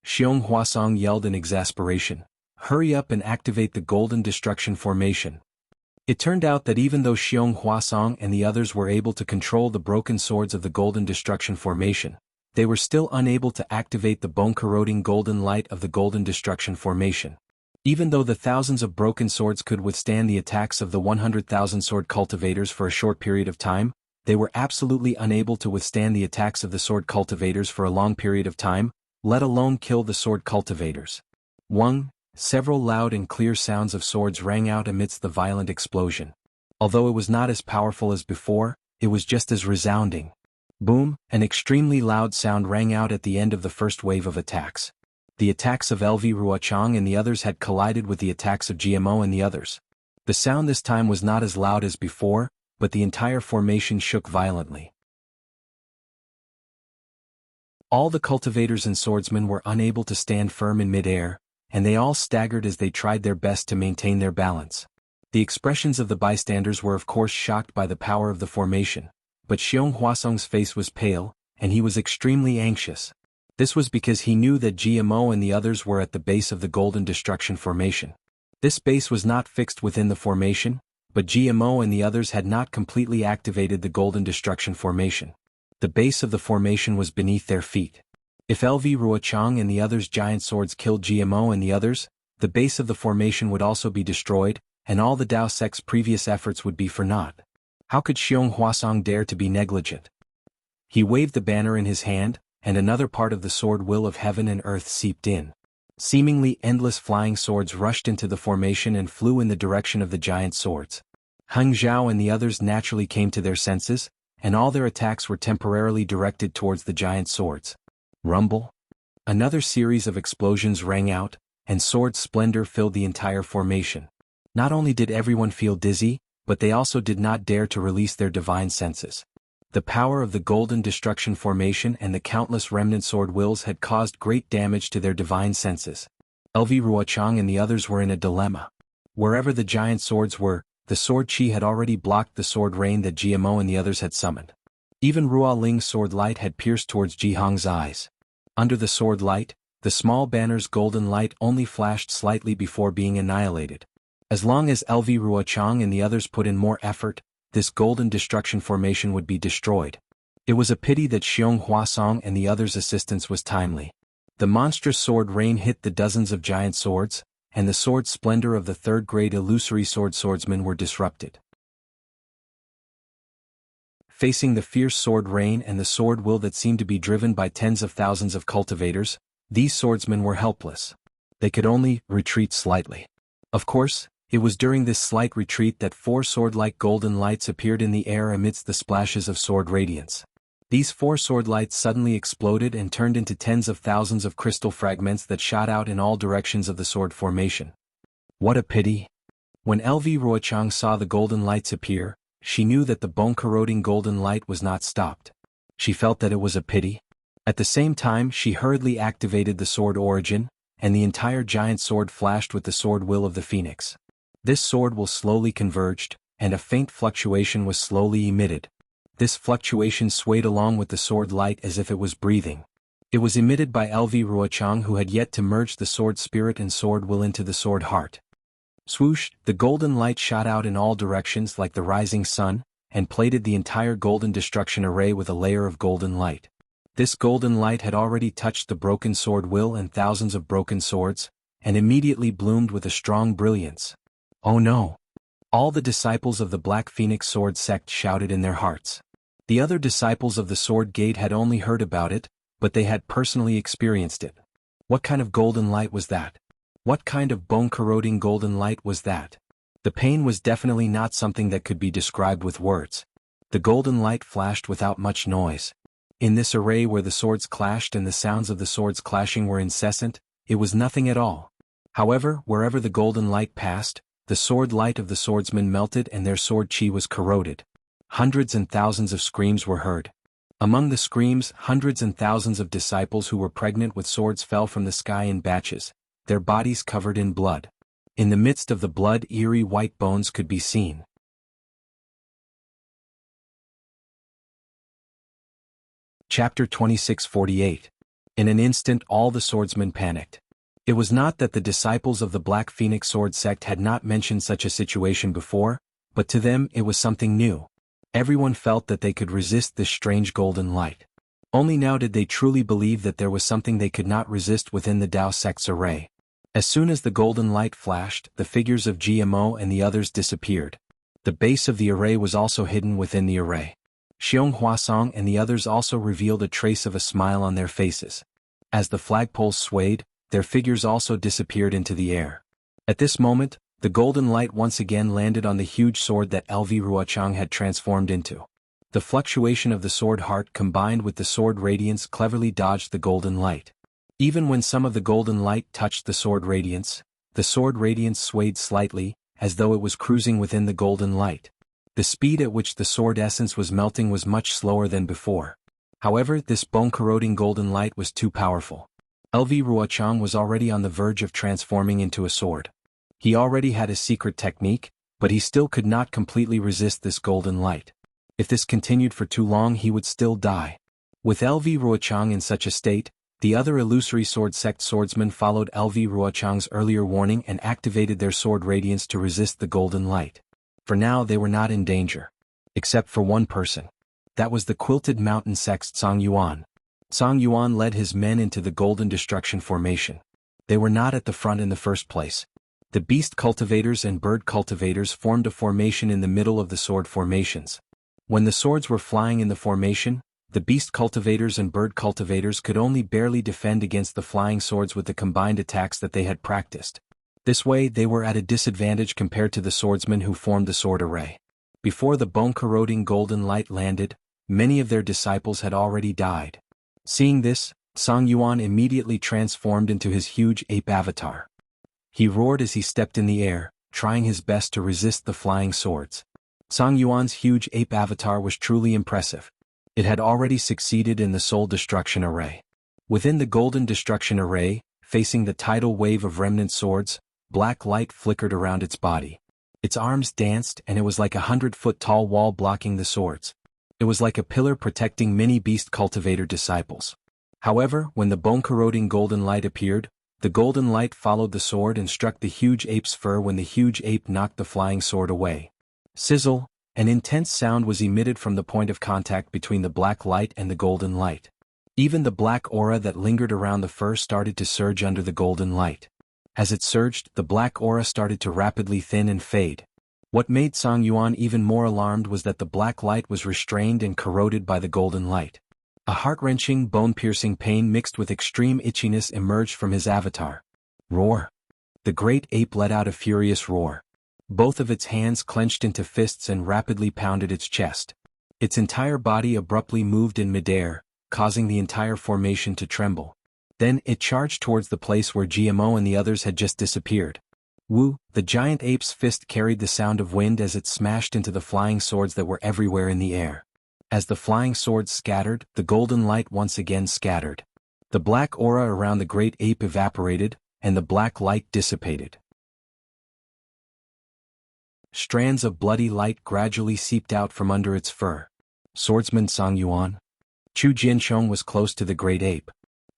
Xiong Huasong yelled in exasperation. Hurry up and activate the golden destruction formation. It turned out that even though Xiong Huasong and the others were able to control the broken swords of the golden destruction formation, they were still unable to activate the bone-corroding golden light of the golden destruction formation. Even though the thousands of broken swords could withstand the attacks of the 100,000 sword cultivators for a short period of time, they were absolutely unable to withstand the attacks of the sword cultivators for a long period of time, let alone kill the sword cultivators. Several loud and clear sounds of swords rang out amidst the violent explosion. Although it was not as powerful as before, it was just as resounding. Boom, an extremely loud sound rang out at the end of the first wave of attacks. The attacks of LV Ruochang and the others had collided with the attacks of GMO and the others. The sound this time was not as loud as before, but the entire formation shook violently. All the cultivators and swordsmen were unable to stand firm in mid-air, and they all staggered as they tried their best to maintain their balance. The expressions of the bystanders were of course shocked by the power of the formation, but Xiong Huasong's face was pale, and he was extremely anxious. This was because he knew that GMO and the others were at the base of the golden destruction formation. This base was not fixed within the formation, but GMO and the others had not completely activated the golden destruction formation. The base of the formation was beneath their feet. If LV Ruochang and the others' giant swords killed GMO and the others, the base of the formation would also be destroyed, and all the Dao sect's previous efforts would be for naught. How could Xiong Huasong dare to be negligent? He waved the banner in his hand, and another part of the sword will of heaven and earth seeped in. Seemingly endless flying swords rushed into the formation and flew in the direction of the giant swords. Heng Zhao and the others naturally came to their senses, and all their attacks were temporarily directed towards the giant swords. Rumble. Another series of explosions rang out, and sword splendor filled the entire formation. Not only did everyone feel dizzy, but they also did not dare to release their divine senses. The power of the golden destruction formation and the countless remnant sword wills had caused great damage to their divine senses. LV Ruochang and the others were in a dilemma. Wherever the giant swords were, the sword chi had already blocked the sword rain that GMO and the others had summoned. Even Ruo Ling's sword light had pierced towards Jihang's eyes. Under the sword light, the small banner's golden light only flashed slightly before being annihilated. As long as LV Ruochang and the others put in more effort, this golden destruction formation would be destroyed. It was a pity that Xiong Huasong and the others' assistance was timely. The monstrous sword rain hit the dozens of giant swords, and the sword splendor of the third-grade illusory swordsmen were disrupted. Facing the fierce sword rain and the sword will that seemed to be driven by tens of thousands of cultivators, these swordsmen were helpless. They could only retreat slightly. Of course, It was during this slight retreat that 4 sword-like golden lights appeared in the air amidst the splashes of sword radiance. These 4 sword lights suddenly exploded and turned into tens of thousands of crystal fragments that shot out in all directions of the sword formation. What a pity! When LV Ruochang saw the golden lights appear, she knew that the bone-corroding golden light was not stopped. She felt that it was a pity. At the same time, she hurriedly activated the sword origin, and the entire giant sword flashed with the sword will of the phoenix. This sword will slowly converged, and a faint fluctuation was slowly emitted. This fluctuation swayed along with the sword light as if it was breathing. It was emitted by LV Ruochang, who had yet to merge the sword spirit and sword will into the sword heart. Swoosh, the golden light shot out in all directions like the rising sun, and plated the entire golden destruction array with a layer of golden light. This golden light had already touched the broken sword will and thousands of broken swords, and immediately bloomed with a strong brilliance. Oh no! All the disciples of the Black Phoenix Sword sect shouted in their hearts. The other disciples of the Sword Gate had only heard about it, but they had personally experienced it. What kind of golden light was that? What kind of bone-corroding golden light was that? The pain was definitely not something that could be described with words. The golden light flashed without much noise. In this array where the swords clashed and the sounds of the swords clashing were incessant, it was nothing at all. However, wherever the golden light passed, the sword light of the swordsmen melted and their sword chi was corroded. Hundreds and thousands of screams were heard. Among the screams, hundreds and thousands of disciples who were pregnant with swords fell from the sky in batches, their bodies covered in blood. In the midst of the blood, eerie white bones could be seen. Chapter 2648. In an instant all the swordsmen panicked. It was not that the disciples of the Black Phoenix Sword sect had not mentioned such a situation before, but to them it was something new. Everyone felt that they could resist this strange golden light. Only now did they truly believe that there was something they could not resist within the Tao sect's array. As soon as the golden light flashed, the figures of GMO and the others disappeared. The base of the array was also hidden within the array. Xiong Huasong and the others also revealed a trace of a smile on their faces. As the flagpoles swayed, their figures also disappeared into the air. At this moment, the golden light once again landed on the huge sword that LV Ruochang had transformed into. The fluctuation of the sword heart combined with the sword radiance cleverly dodged the golden light. Even when some of the golden light touched the sword radiance swayed slightly, as though it was cruising within the golden light. The speed at which the sword essence was melting was much slower than before. However, this bone-corroding golden light was too powerful. LV Ruochang was already on the verge of transforming into a sword. He already had a secret technique, but he still could not completely resist this golden light. If this continued for too long he would still die. With LV Ruochang in such a state, the other illusory sword sect swordsmen followed LV Ruochang's earlier warning and activated their sword radiance to resist the golden light. For now they were not in danger. Except for one person. That was the Quilted Mountain sect's Song Yuan. Song Yuan led his men into the Golden Destruction formation. They were not at the front in the first place. The beast cultivators and bird cultivators formed a formation in the middle of the sword formations. When the swords were flying in the formation, the beast cultivators and bird cultivators could only barely defend against the flying swords with the combined attacks that they had practiced. This way they were at a disadvantage compared to the swordsmen who formed the sword array. Before the bone-corroding golden light landed, many of their disciples had already died. Seeing this, Song Yuan immediately transformed into his huge ape avatar. He roared as he stepped in the air, trying his best to resist the flying swords. Song Yuan's huge ape avatar was truly impressive. It had already succeeded in the Soul Destruction Array. Within the Golden Destruction Array, facing the tidal wave of remnant swords, black light flickered around its body. Its arms danced and it was like a 100-foot-tall wall blocking the swords. It was like a pillar protecting many beast cultivator disciples. However, when the bone-corroding golden light appeared, the golden light followed the sword and struck the huge ape's fur when the huge ape knocked the flying sword away. Sizzle, an intense sound was emitted from the point of contact between the black light and the golden light. Even the black aura that lingered around the fur started to surge under the golden light. As it surged, the black aura started to rapidly thin and fade. What made Song Yuan even more alarmed was that the black light was restrained and corroded by the golden light. A heart-wrenching, bone-piercing pain mixed with extreme itchiness emerged from his avatar. Roar! The great ape let out a furious roar. Both of its hands clenched into fists and rapidly pounded its chest. Its entire body abruptly moved in midair, causing the entire formation to tremble. Then it charged towards the place where GMO and the others had just disappeared. Wu, the giant ape's fist carried the sound of wind as it smashed into the flying swords that were everywhere in the air. As the flying swords scattered, the golden light once again scattered. The black aura around the great ape evaporated, and the black light dissipated. Strands of bloody light gradually seeped out from under its fur. Swordsman Song Yuan. Chu Jianchong was close to the great ape.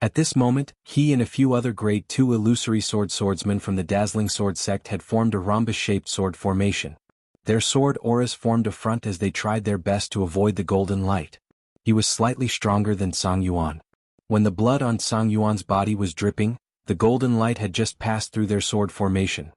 At this moment, he and a few other grade 2 illusory swordsmen from the dazzling sword sect had formed a rhombus-shaped sword formation. Their sword auras formed a front as they tried their best to avoid the golden light. He was slightly stronger than Song Yuan. When the blood on Song Yuan's body was dripping, the golden light had just passed through their sword formation.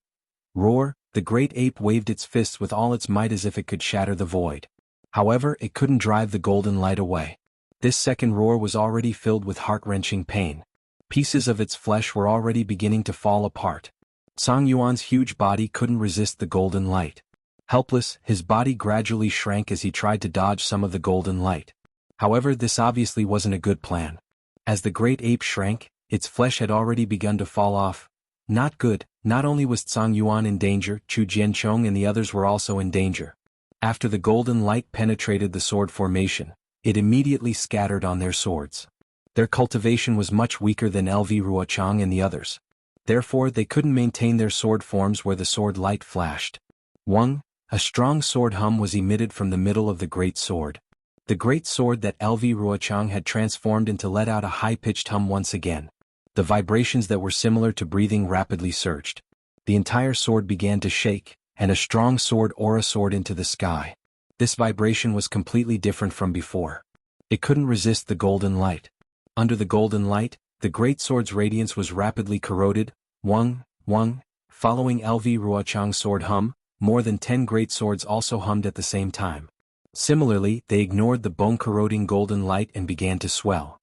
Roar, the great ape waved its fists with all its might as if it could shatter the void. However, it couldn't drive the golden light away. This second roar was already filled with heart-wrenching pain. Pieces of its flesh were already beginning to fall apart. Song Yuan's huge body couldn't resist the golden light. Helpless, his body gradually shrank as he tried to dodge some of the golden light. However, this obviously wasn't a good plan. As the great ape shrank, its flesh had already begun to fall off. Not good. Not only was Song Yuan in danger, Chu Jianchong and the others were also in danger. After the golden light penetrated the sword formation, it immediately scattered on their swords. Their cultivation was much weaker than LV Ruochang and the others. Therefore they couldn't maintain their sword forms where the sword light flashed. Wang, a strong sword hum was emitted from the middle of the great sword. The great sword that LV Ruochang had transformed into let out a high-pitched hum once again. The vibrations that were similar to breathing rapidly surged. The entire sword began to shake, and a strong sword aura soared into the sky. This vibration was completely different from before. It couldn't resist the golden light. Under the golden light, the great sword's radiance was rapidly corroded. Wang, following LV Ruochang's sword hum, more than 10 great swords also hummed at the same time. Similarly, they ignored the bone-corroding golden light and began to swell.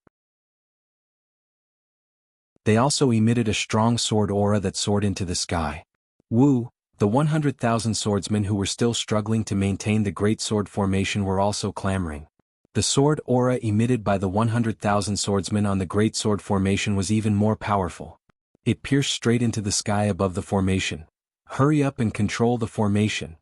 They also emitted a strong sword aura that soared into the sky. Wu, the 100,000 swordsmen who were still struggling to maintain the great sword formation were also clamoring. The sword aura emitted by the 100,000 swordsmen on the great sword formation was even more powerful. It pierced straight into the sky above the formation. Hurry up and control the formation.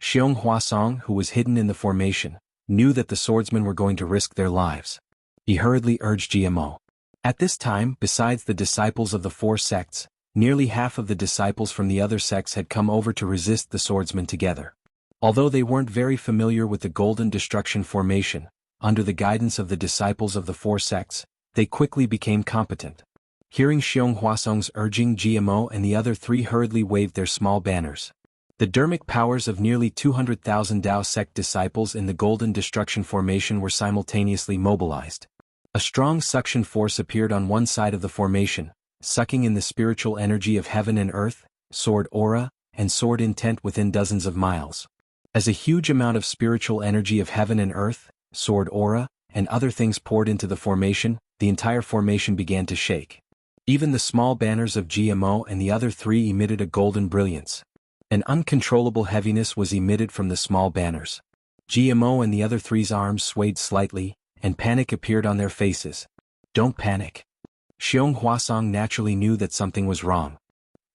Xiong Huasong, who was hidden in the formation, knew that the swordsmen were going to risk their lives. He hurriedly urged GMO. At this time, besides the disciples of the 4 sects, nearly half of the disciples from the other sects had come over to resist the swordsmen together. Although they weren't very familiar with the Golden Destruction formation, under the guidance of the disciples of the 4 sects, they quickly became competent. Hearing Xiong Huasong's urging, GMO and the other 3 hurriedly waved their small banners. The dermic powers of nearly 200,000 Dao sect disciples in the Golden Destruction formation were simultaneously mobilized. A strong suction force appeared on one side of the formation, sucking in the spiritual energy of heaven and earth, sword aura, and sword intent within dozens of miles. As a huge amount of spiritual energy of heaven and earth, sword aura, and other things poured into the formation, the entire formation began to shake. Even the small banners of GMO and the other 3 emitted a golden brilliance. An uncontrollable heaviness was emitted from the small banners. GMO and the other 3's arms swayed slightly, and panic appeared on their faces. Don't panic. Xiong Huasong naturally knew that something was wrong.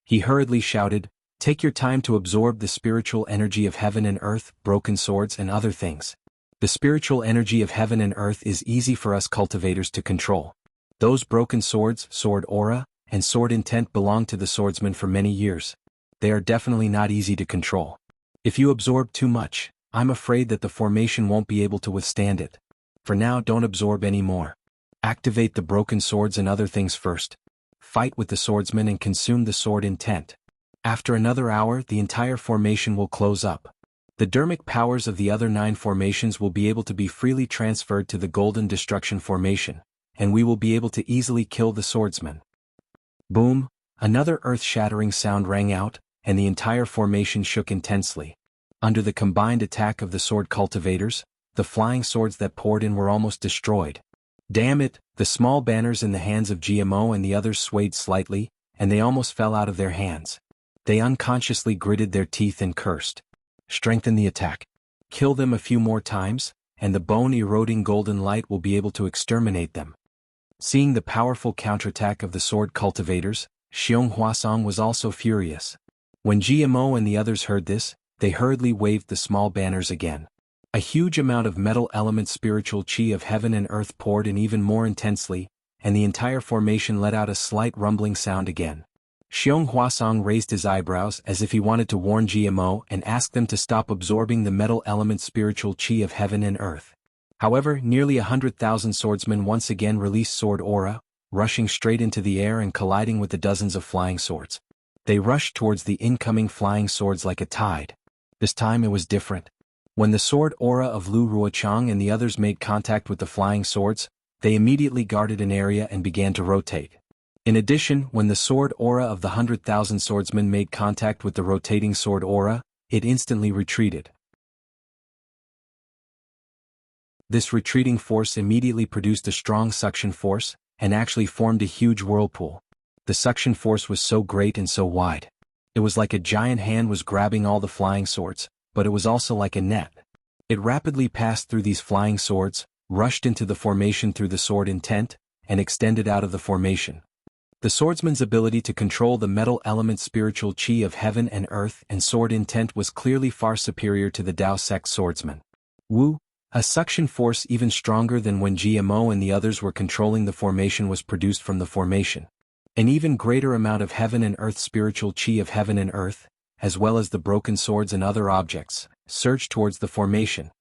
He hurriedly shouted, take your time to absorb the spiritual energy of heaven and earth, broken swords and other things. The spiritual energy of heaven and earth is easy for us cultivators to control. Those broken swords, sword aura, and sword intent belong to the swordsman for many years. They are definitely not easy to control. If you absorb too much, I'm afraid that the formation won't be able to withstand it. For now, don't absorb any more. Activate the broken swords and other things first. Fight with the swordsman and consume the sword intent. After another hour, the entire formation will close up. The dermic powers of the other 9 formations will be able to be freely transferred to the Golden Destruction formation, and we will be able to easily kill the swordsman. Boom! Another earth-shattering sound rang out, and the entire formation shook intensely. Under the combined attack of the sword cultivators, the flying swords that poured in were almost destroyed. Damn it, the small banners in the hands of GMO and the others swayed slightly, and they almost fell out of their hands. They unconsciously gritted their teeth and cursed. Strengthen the attack. Kill them a few more times, and the bone-eroding golden light will be able to exterminate them. Seeing the powerful counterattack of the sword cultivators, Xiong Huasong was also furious. When GMO and the others heard this, they hurriedly waved the small banners again. A huge amount of metal element spiritual chi of heaven and earth poured in even more intensely, and the entire formation let out a slight rumbling sound again. Xiong Huasong raised his eyebrows as if he wanted to warn GMO and ask them to stop absorbing the metal element spiritual chi of heaven and earth. However, nearly 100,000 swordsmen once again released sword aura, rushing straight into the air and colliding with the dozens of flying swords. They rushed towards the incoming flying swords like a tide. This time it was different. When the sword aura of Lu Ruochang and the others made contact with the flying swords, they immediately guarded an area and began to rotate. In addition, when the sword aura of the 100,000 swordsmen made contact with the rotating sword aura, it instantly retreated. This retreating force immediately produced a strong suction force, and actually formed a huge whirlpool. The suction force was so great and so wide. It was like a giant hand was grabbing all the flying swords, but it was also like a net. It rapidly passed through these flying swords, rushed into the formation through the sword intent, and extended out of the formation. The swordsman's ability to control the metal element spiritual chi of heaven and earth and sword intent was clearly far superior to the Dao sect swordsman. Wu, a suction force even stronger than when GMO and the others were controlling the formation was produced from the formation. An even greater amount of heaven and earth spiritual chi of heaven and earth, as well as the broken swords and other objects, surged towards the formation.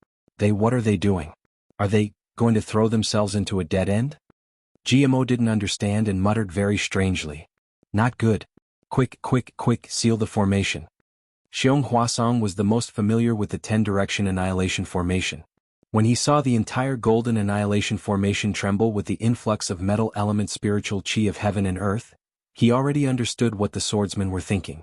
What are they doing? Are they going to throw themselves into a dead end? GMO didn't understand and muttered very strangely. Not good. Quick, quick, quick, seal the formation. Xiong Huasong was the most familiar with the 10-direction annihilation formation. When he saw the entire golden annihilation formation tremble with the influx of metal element spiritual chi of heaven and earth, he already understood what the swordsmen were thinking.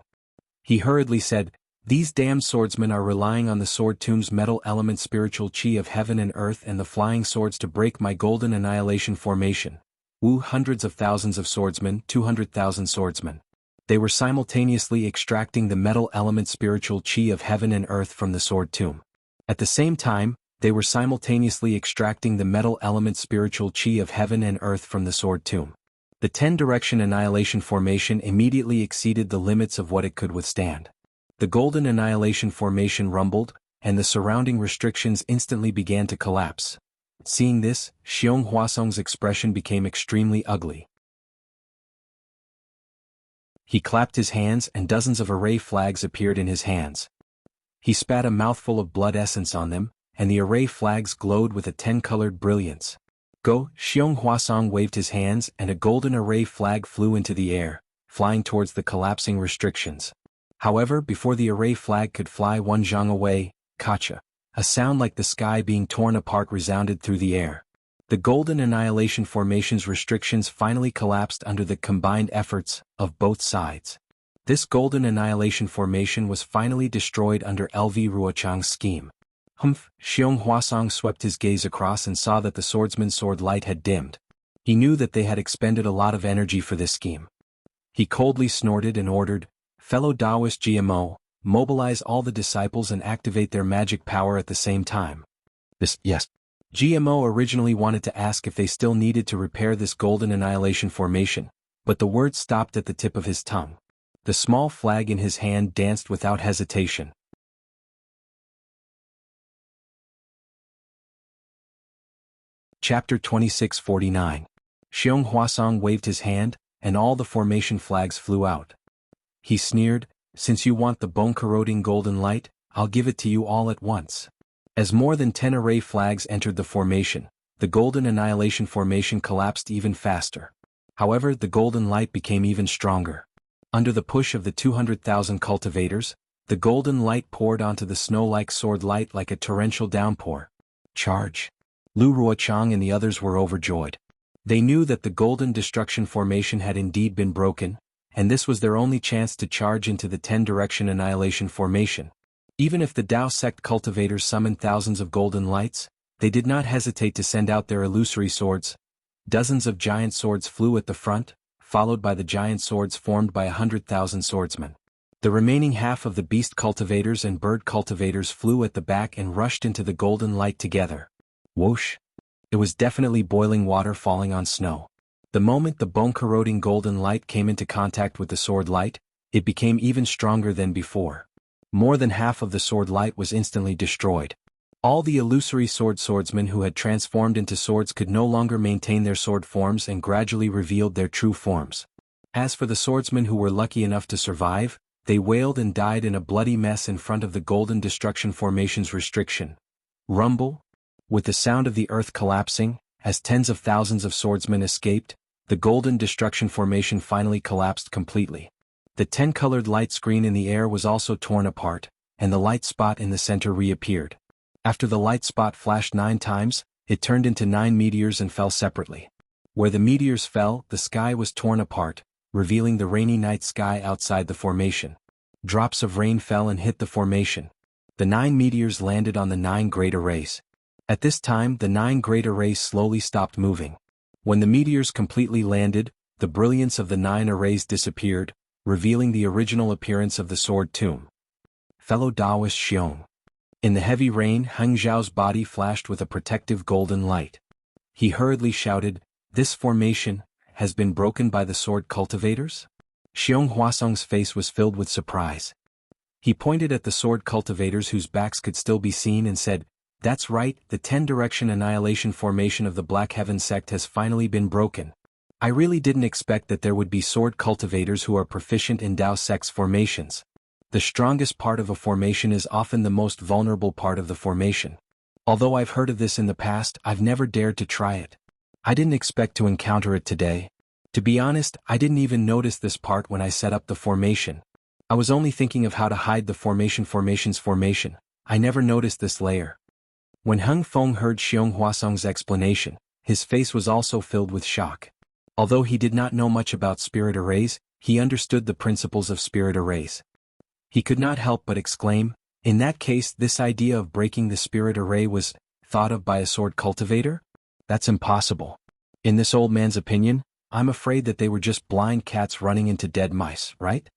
He hurriedly said, "These damned swordsmen are relying on the sword tomb's metal element spiritual chi of heaven and earth and the flying swords to break my golden annihilation formation." Wu, hundreds of thousands of swordsmen, 200,000 swordsmen. They were simultaneously extracting the metal element spiritual chi of heaven and earth from the sword tomb. At the same time, they were simultaneously extracting the metal element spiritual chi of heaven and earth from the sword tomb. The 10-direction annihilation formation immediately exceeded the limits of what it could withstand. The golden annihilation formation rumbled, and the surrounding restrictions instantly began to collapse. Seeing this, Xiong Huasong's expression became extremely ugly. He clapped his hands and dozens of array flags appeared in his hands. He spat a mouthful of blood essence on them, and the array flags glowed with a 10-colored brilliance. Go! Xiong Huasong waved his hands and a golden array flag flew into the air, flying towards the collapsing restrictions. However, before the array flag could fly one zhang away, Kacha, a sound like the sky being torn apart resounded through the air. The golden annihilation formation's restrictions finally collapsed under the combined efforts of both sides. This golden annihilation formation was finally destroyed under LV Ruochang's scheme. Xiong Huasong swept his gaze across and saw that the swordsman's sword light had dimmed. He knew that they had expended a lot of energy for this scheme. He coldly snorted and ordered, "Fellow Taoist GMO, mobilize all the disciples and activate their magic power at the same time." Yes. GMO originally wanted to ask if they still needed to repair this golden annihilation formation, but the words stopped at the tip of his tongue. The small flag in his hand danced without hesitation. Chapter 2649. Xiong Huasong waved his hand, and all the formation flags flew out. He sneered, "Since you want the bone-corroding golden light, I'll give it to you all at once." As more than 10 array flags entered the formation, the golden annihilation formation collapsed even faster. However, the golden light became even stronger. Under the push of the 200,000 cultivators, the golden light poured onto the snow-like sword light like a torrential downpour. Charge! Lu Ruochang and the others were overjoyed. They knew that the golden destruction formation had indeed been broken, and this was their only chance to charge into the 10-direction annihilation formation. Even if the Dao sect cultivators summoned thousands of golden lights, they did not hesitate to send out their illusory swords. Dozens of giant swords flew at the front, followed by the giant swords formed by 100,000 swordsmen. The remaining half of the beast cultivators and bird cultivators flew at the back and rushed into the golden light together. Whoosh! It was definitely boiling water falling on snow. The moment the bone-corroding golden light came into contact with the sword light, it became even stronger than before. More than half of the sword light was instantly destroyed. All the illusory swordsmen who had transformed into swords could no longer maintain their sword forms and gradually revealed their true forms. As for the swordsmen who were lucky enough to survive, they wailed and died in a bloody mess in front of the Golden Destruction Formation's restriction. Rumble? With the sound of the earth collapsing, as tens of thousands of swordsmen escaped, the Golden Destruction Formation finally collapsed completely. The 10-colored light screen in the air was also torn apart, and the light spot in the center reappeared. After the light spot flashed 9 times, it turned into 9 meteors and fell separately. Where the meteors fell, the sky was torn apart, revealing the rainy night sky outside the formation. Drops of rain fell and hit the formation. The 9 meteors landed on the 9 great arrays. At this time, the 9 great arrays slowly stopped moving. When the meteors completely landed, the brilliance of the 9 arrays disappeared, revealing the original appearance of the sword tomb. Fellow Taoist Xiong. In the heavy rain, Heng Zhao's body flashed with a protective golden light. He hurriedly shouted, "This formation has been broken by the sword cultivators?" Xiong Huasong's face was filled with surprise. He pointed at the sword cultivators whose backs could still be seen and said, "That's right, the 10-direction annihilation formation of the Black Heaven sect has finally been broken. I really didn't expect that there would be sword cultivators who are proficient in Dao sect's formations. The strongest part of a formation is often the most vulnerable part of the formation. Although I've heard of this in the past, I've never dared to try it. I didn't expect to encounter it today. To be honest, I didn't even notice this part when I set up the formation. I was only thinking of how to hide the formation's formation. I never noticed this layer." When Heng Feng heard Xiong Huasong's explanation, his face was also filled with shock. Although he did not know much about spirit arrays, he understood the principles of spirit arrays. He could not help but exclaim, "In that case, this idea of breaking the spirit array was thought of by a sword cultivator? That's impossible. In this old man's opinion, I'm afraid that they were just blind cats running into dead mice, right?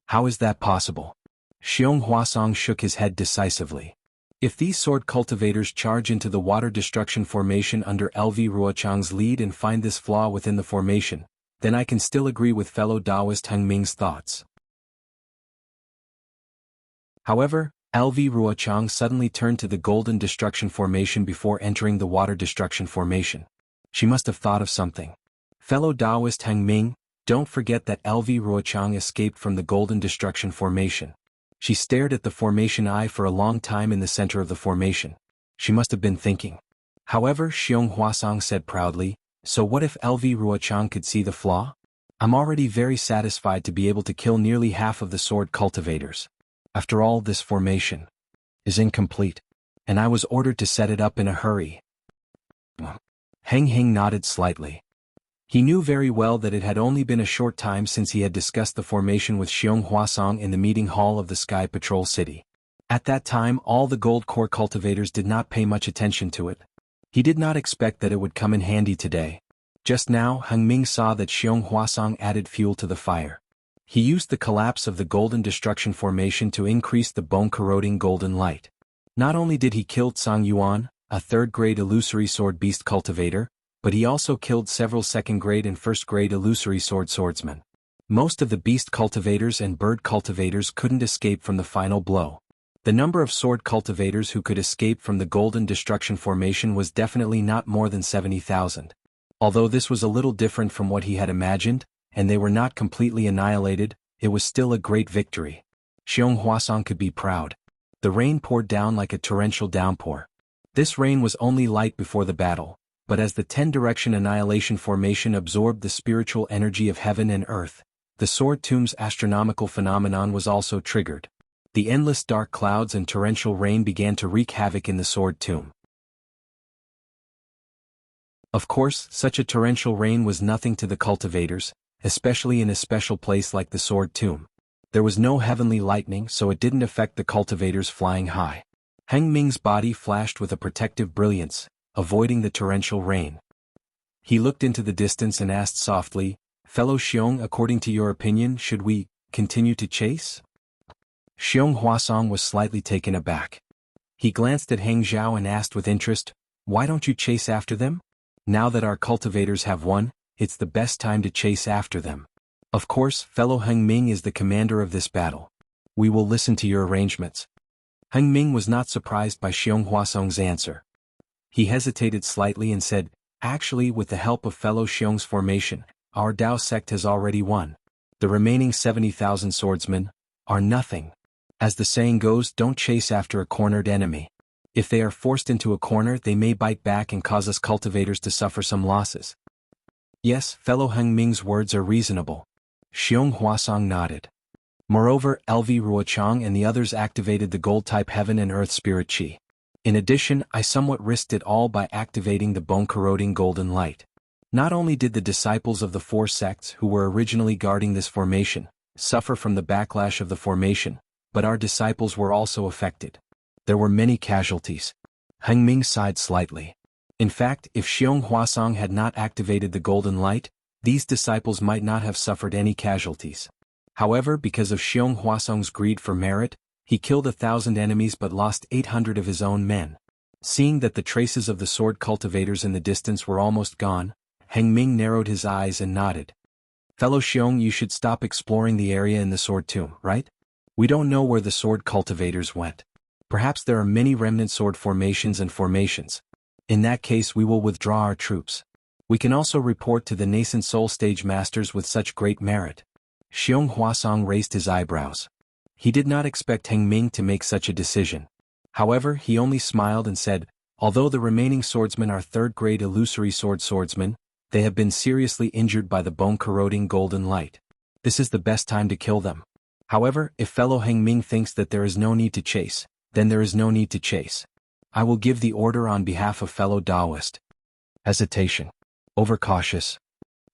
How is that possible?" Xiong Huasong shook his head decisively. "If these sword cultivators charge into the water destruction formation under LV Ruochang's lead and find this flaw within the formation, then I can still agree with fellow Taoist Heng Ming's thoughts. However, LV Ruochang suddenly turned to the Golden Destruction Formation before entering the Water Destruction Formation. She must have thought of something. Fellow Taoist Heng Ming, don't forget that LV Ruochang escaped from the Golden Destruction Formation. She stared at the formation eye for a long time in the center of the formation. She must have been thinking. However, Xiong Huasong said proudly, "So what if LV Ruochang could see the flaw? I'm already very satisfied to be able to kill nearly half of the sword cultivators. After all, this formation is incomplete, and I was ordered to set it up in a hurry." Heng nodded slightly. He knew very well that it had only been a short time since he had discussed the formation with Xiong Huasong in the meeting hall of the Sky Patrol City. At that time, all the gold core cultivators did not pay much attention to it. He did not expect that it would come in handy today. Just now, Heng Ming saw that Xiong Huasong added fuel to the fire. He used the collapse of the Golden Destruction Formation to increase the bone-corroding golden light. Not only did he kill Tsang Yuan, a third-grade illusory sword beast cultivator, but he also killed several second-grade and first-grade illusory swordsmen. Most of the beast cultivators and bird cultivators couldn't escape from the final blow. The number of sword cultivators who could escape from the Golden Destruction Formation was definitely not more than 70,000. Although this was a little different from what he had imagined, and they were not completely annihilated, it was still a great victory. Xiong Huasong could be proud. The rain poured down like a torrential downpour. This rain was only light before the battle, but as the 10-direction annihilation formation absorbed the spiritual energy of heaven and earth, the sword tomb's astronomical phenomenon was also triggered. The endless dark clouds and torrential rain began to wreak havoc in the sword tomb. Of course, such a torrential rain was nothing to the cultivators, especially in a special place like the sword tomb. There was no heavenly lightning, so it didn't affect the cultivators flying high. Heng Ming's body flashed with a protective brilliance, avoiding the torrential rain. He looked into the distance and asked softly, "Fellow Xiong, according to your opinion, should we continue to chase? Xiong Huasong was slightly taken aback. He glanced at Heng Zhao and asked with interest, "Why don't you chase after them? Now that our cultivators have won, it's the best time to chase after them. Of course, fellow Heng Ming is the commander of this battle. We will listen to your arrangements." Heng Ming was not surprised by Xiong Huasong's answer. He hesitated slightly and said, "Actually, with the help of fellow Xiong's formation, our Dao sect has already won. The remaining 70,000 swordsmen are nothing. As the saying goes, don't chase after a cornered enemy. If they are forced into a corner, they may bite back and cause us cultivators to suffer some losses." Yes, fellow Heng Ming's words are reasonable. Xiong Huasong nodded. Moreover, LV Ruochang and the others activated the gold-type heaven and earth spirit chi. In addition, I somewhat risked it all by activating the bone-corroding golden light. Not only did the disciples of the four sects who were originally guarding this formation suffer from the backlash of the formation, but our disciples were also affected. There were many casualties. Heng Ming sighed slightly. In fact, if Xiong Huasong had not activated the golden light, these disciples might not have suffered any casualties. However, because of Xiong Huasong's greed for merit, he killed 1,000 enemies but lost 800 of his own men. Seeing that the traces of the sword cultivators in the distance were almost gone, Heng Ming narrowed his eyes and nodded. "Fellow Xiong, you should stop exploring the area in the sword tomb, right? We don't know where the sword cultivators went. Perhaps there are many remnant sword formations and formations. In that case, we will withdraw our troops. We can also report to the nascent soul stage masters with such great merit." Xiong Huasong raised his eyebrows. He did not expect Heng Ming to make such a decision. However, he only smiled and said, "Although the remaining swordsmen are third-grade illusory swordsmen, they have been seriously injured by the bone-corroding golden light. This is the best time to kill them. However, if fellow Heng Ming thinks that there is no need to chase, then there is no need to chase. I will give the order on behalf of fellow Daoist." Hesitation. Overcautious.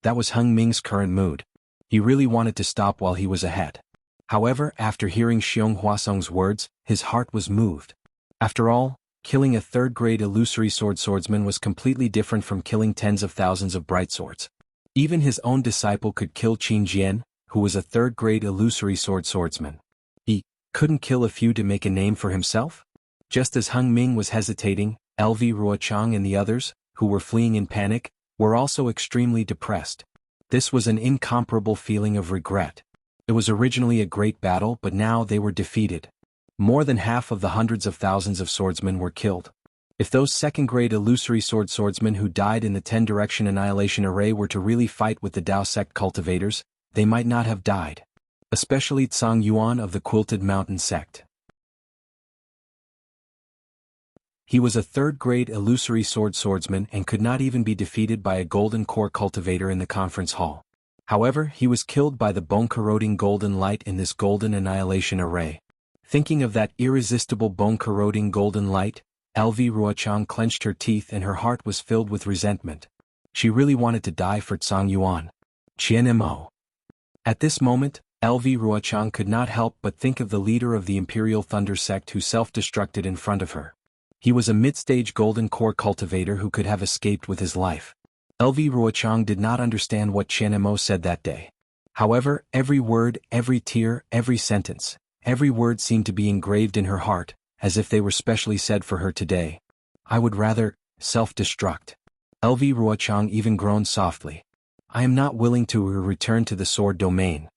That was Heng Ming's current mood. He really wanted to stop while he was ahead. However, after hearing Xiong Huasong's words, his heart was moved. After all, killing a third-grade illusory swordsman was completely different from killing tens of thousands of bright swords. Even his own disciple could kill Qin Jian, who was a third-grade illusory swordsman. He couldn't kill a few to make a name for himself? Just as Heng Ming was hesitating, LV Ruochang and the others, who were fleeing in panic, were also extremely depressed. This was an incomparable feeling of regret. It was originally a great battle, but now they were defeated. More than half of the hundreds of thousands of swordsmen were killed. If those second-grade illusory swordsmen who died in the 10-direction annihilation array were to really fight with the Dao sect cultivators, they might not have died. Especially Tsang Yuan of the Quilted Mountain sect. He was a third-grade illusory swordsman and could not even be defeated by a golden core cultivator in the conference hall. However, he was killed by the bone-corroding golden light in this golden annihilation array. Thinking of that irresistible bone-corroding golden light, LV Ruochang clenched her teeth and her heart was filled with resentment. She really wanted to die for Tsang Yuan. Qian Mo. At this moment, LV Ruochang could not help but think of the leader of the Imperial Thunder sect who self-destructed in front of her. He was a mid-stage golden core cultivator who could have escaped with his life. LV Ruochang did not understand what Qian Mo said that day. However, every word, every tear, every sentence, every word seemed to be engraved in her heart, as if they were specially said for her today. "I would rather self-destruct." LV Ruochang even groaned softly. "I am not willing to return to the sword domain."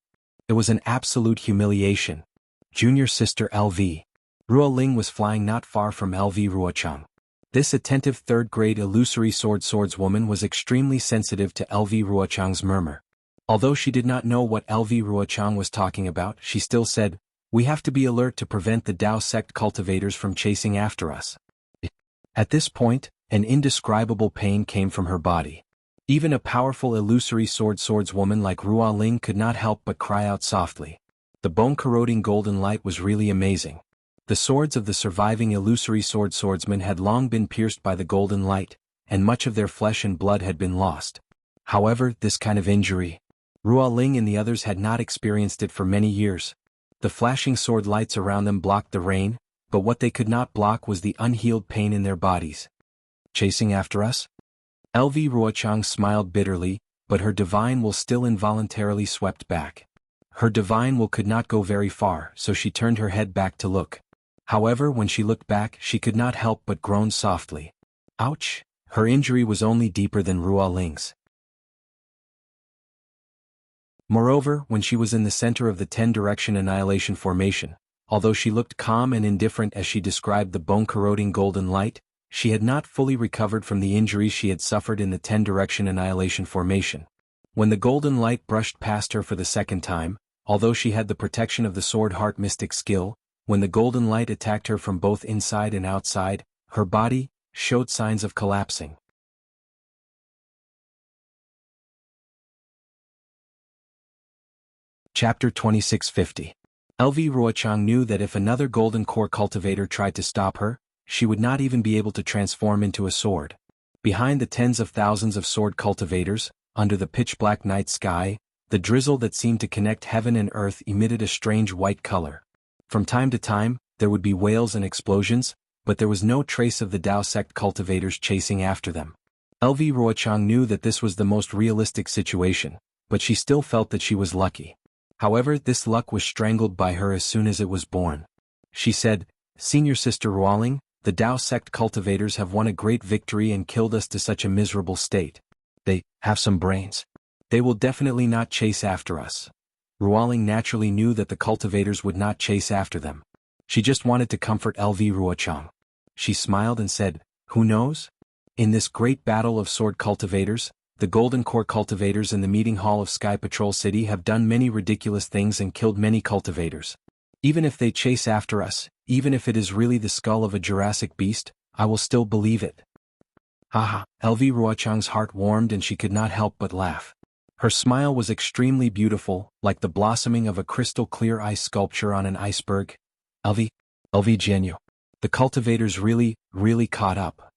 It was an absolute humiliation. Junior sister LV Ruo Ling was flying not far from LV Ruochang. This attentive third-grade illusory swordswoman was extremely sensitive to LV Ruochang's murmur. Although she did not know what LV Ruochang was talking about, she still said, "We have to be alert to prevent the Dao sect cultivators from chasing after us." At this point, an indescribable pain came from her body. Even a powerful illusory swordswoman like Ruo Ling could not help but cry out softly. The bone-corroding golden light was really amazing. The swords of the surviving illusory swordsmen had long been pierced by the golden light, and much of their flesh and blood had been lost. However, this kind of injury, Ruo Ling and the others had not experienced it for many years. The flashing sword lights around them blocked the rain, but what they could not block was the unhealed pain in their bodies. "Chasing after us?" LV Ruochang smiled bitterly, but her divine will still involuntarily swept back. Her divine will could not go very far, so she turned her head back to look. However, when she looked back, she could not help but groan softly. Ouch! Her injury was only deeper than Ruo Ling's. Moreover, when she was in the center of the 10-direction annihilation formation, although she looked calm and indifferent as she described the bone-corroding golden light, she had not fully recovered from the injuries she had suffered in the 10-direction annihilation formation. When the golden light brushed past her for the second time, although she had the protection of the sword heart mystic skill, when the golden light attacked her from both inside and outside, her body showed signs of collapsing. Chapter 2650. LV Ruochang knew that if another golden core cultivator tried to stop her, she would not even be able to transform into a sword. Behind the tens of thousands of sword cultivators, under the pitch-black night sky, the drizzle that seemed to connect heaven and earth emitted a strange white color. From time to time, there would be wails and explosions, but there was no trace of the Dao sect cultivators chasing after them. LV Ruochang knew that this was the most realistic situation, but she still felt that she was lucky. However, this luck was strangled by her as soon as it was born. She said, "Senior Sister Ruoling, the Dao sect cultivators have won a great victory and killed us to such a miserable state. They have some brains. They will definitely not chase after us." Ruoling naturally knew that the cultivators would not chase after them. She just wanted to comfort LV Ruochang. She smiled and said, "Who knows? In this great battle of sword cultivators, the Golden Core cultivators in the meeting hall of Sky Patrol City have done many ridiculous things and killed many cultivators. Even if they chase after us, even if it is really the skull of a Jurassic beast, I will still believe it." Haha, LV Ruochang's heart warmed and she could not help but laugh. Her smile was extremely beautiful, like the blossoming of a crystal-clear ice sculpture on an iceberg. LV Jianghu. The cultivators really caught up.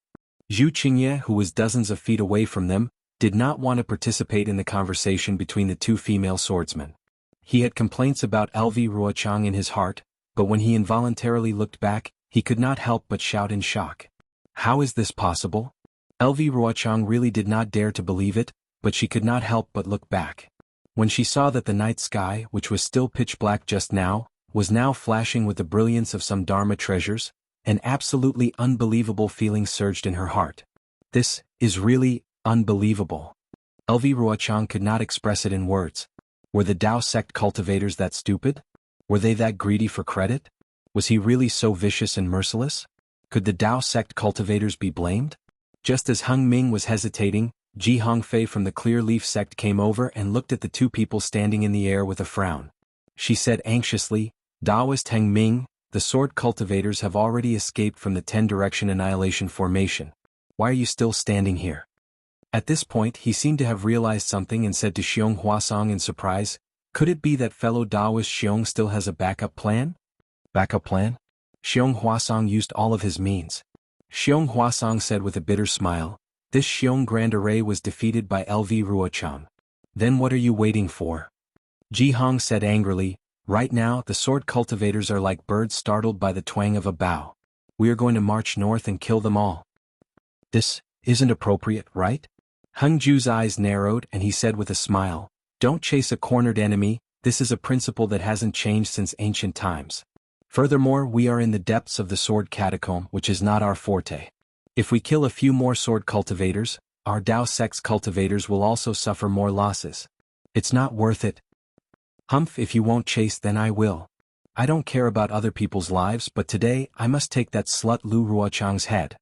Zhu Qingye, who was dozens of feet away from them, did not want to participate in the conversation between the two female swordsmen. He had complaints about LV Ruochang in his heart, but when he involuntarily looked back, he could not help but shout in shock. How is this possible? LV Ruochang really did not dare to believe it, but she could not help but look back. When she saw that the night sky, which was still pitch black just now, was now flashing with the brilliance of some Dharma treasures, an absolutely unbelievable feeling surged in her heart. This is really unbelievable. LV Ruochang could not express it in words. Were the Dao sect cultivators that stupid? Were they that greedy for credit? Was he really so vicious and merciless? Could the Dao sect cultivators be blamed? Just as Heng Ming was hesitating, Ji Hongfei from the Clear Leaf sect came over and looked at the two people standing in the air with a frown. She said anxiously, "Daoist Heng Ming, the sword cultivators have already escaped from the 10-direction annihilation formation. Why are you still standing here?" At this point he seemed to have realized something and said to Xiong Huasong in surprise, "Could it be that fellow Daoist Xiong still has a backup plan?" "Backup plan?" Xiong Huasong used all of his means. Xiong Huasong said with a bitter smile, "This Xiong Grand Array was defeated by LV Ruochang. Then what are you waiting for?" Ji Hong said angrily, "Right now the sword cultivators are like birds startled by the twang of a bow. We are going to march north and kill them all." "This isn't appropriate, right?" Heng Ju's eyes narrowed and he said with a smile, "Don't chase a cornered enemy, this is a principle that hasn't changed since ancient times. Furthermore, we are in the depths of the sword catacomb, which is not our forte. If we kill a few more sword cultivators, our Dao sect's cultivators will also suffer more losses. It's not worth it." "Humph, if you won't chase then I will. I don't care about other people's lives, but today I must take that slut Lu Ruochang's head."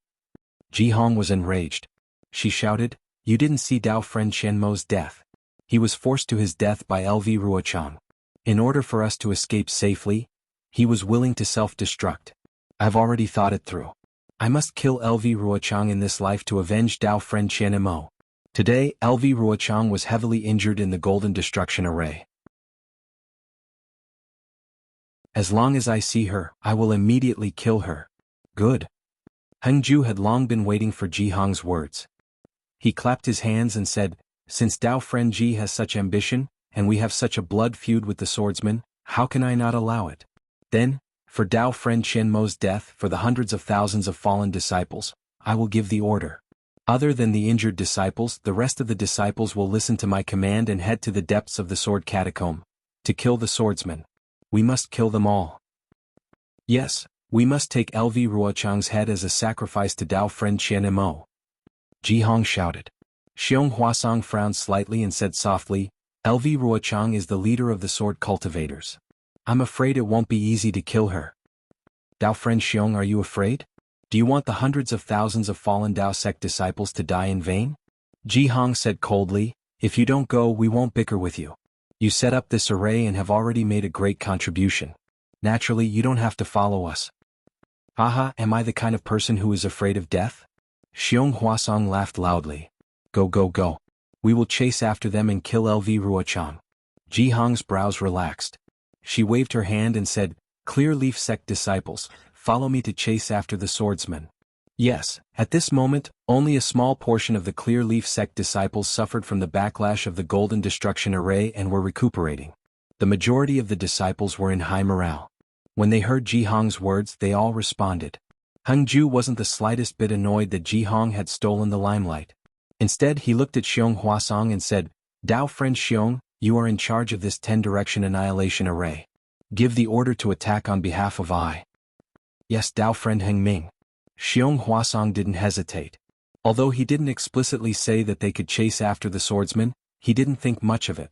Ji Hong was enraged. She shouted, "You didn't see Dao friend Chen Mo's death. He was forced to his death by LV Ruochang. In order for us to escape safely, he was willing to self-destruct. I've already thought it through. I must kill LV Ruochang in this life to avenge Dao friend Chen Mo." Today, LV Ruochang was heavily injured in the Golden Destruction Array. "As long as I see her, I will immediately kill her." "Good." Heng Ju had long been waiting for Ji Hong's words. He clapped his hands and said, "Since Dao friend Ji has such ambition, and we have such a blood feud with the swordsman, how can I not allow it? Then, for Dao friend Chen Mo's death, for the hundreds of thousands of fallen disciples, I will give the order. Other than the injured disciples, the rest of the disciples will listen to my command and head to the depths of the sword catacomb. To kill the swordsmen. We must kill them all. Yes, we must take LV Ruochang's head as a sacrifice to Dao friend Qian Mo. Jihong shouted. Xiong Huasong frowned slightly and said softly, LV Ruochang is the leader of the sword cultivators. I'm afraid it won't be easy to kill her. Dao friend Xiong, are you afraid? Do you want the hundreds of thousands of fallen Dao sect disciples to die in vain? Jihong said coldly, if you don't go, we won't bicker with you. You set up this array and have already made a great contribution. Naturally, you don't have to follow us. Haha, am I the kind of person who is afraid of death? Xiong Huasong laughed loudly. Go go go. We will chase after them and kill LV Ruochang. Jihong's brows relaxed. She waved her hand and said, Clear Leaf Sect disciples, follow me to chase after the swordsmen. Yes, at this moment, only a small portion of the Clear Leaf Sect disciples suffered from the backlash of the Golden Destruction Array and were recuperating. The majority of the disciples were in high morale. When they heard Jihong's words, they all responded. Hengju wasn't the slightest bit annoyed that Jihong had stolen the limelight. Instead, he looked at Xiong Huasong and said, Dao friend Xiong, you are in charge of this 10-direction annihilation array. Give the order to attack on behalf of I. Yes, Dao friend Heng Ming. Xiong Huasong didn't hesitate. Although he didn't explicitly say that they could chase after the swordsman, he didn't think much of it.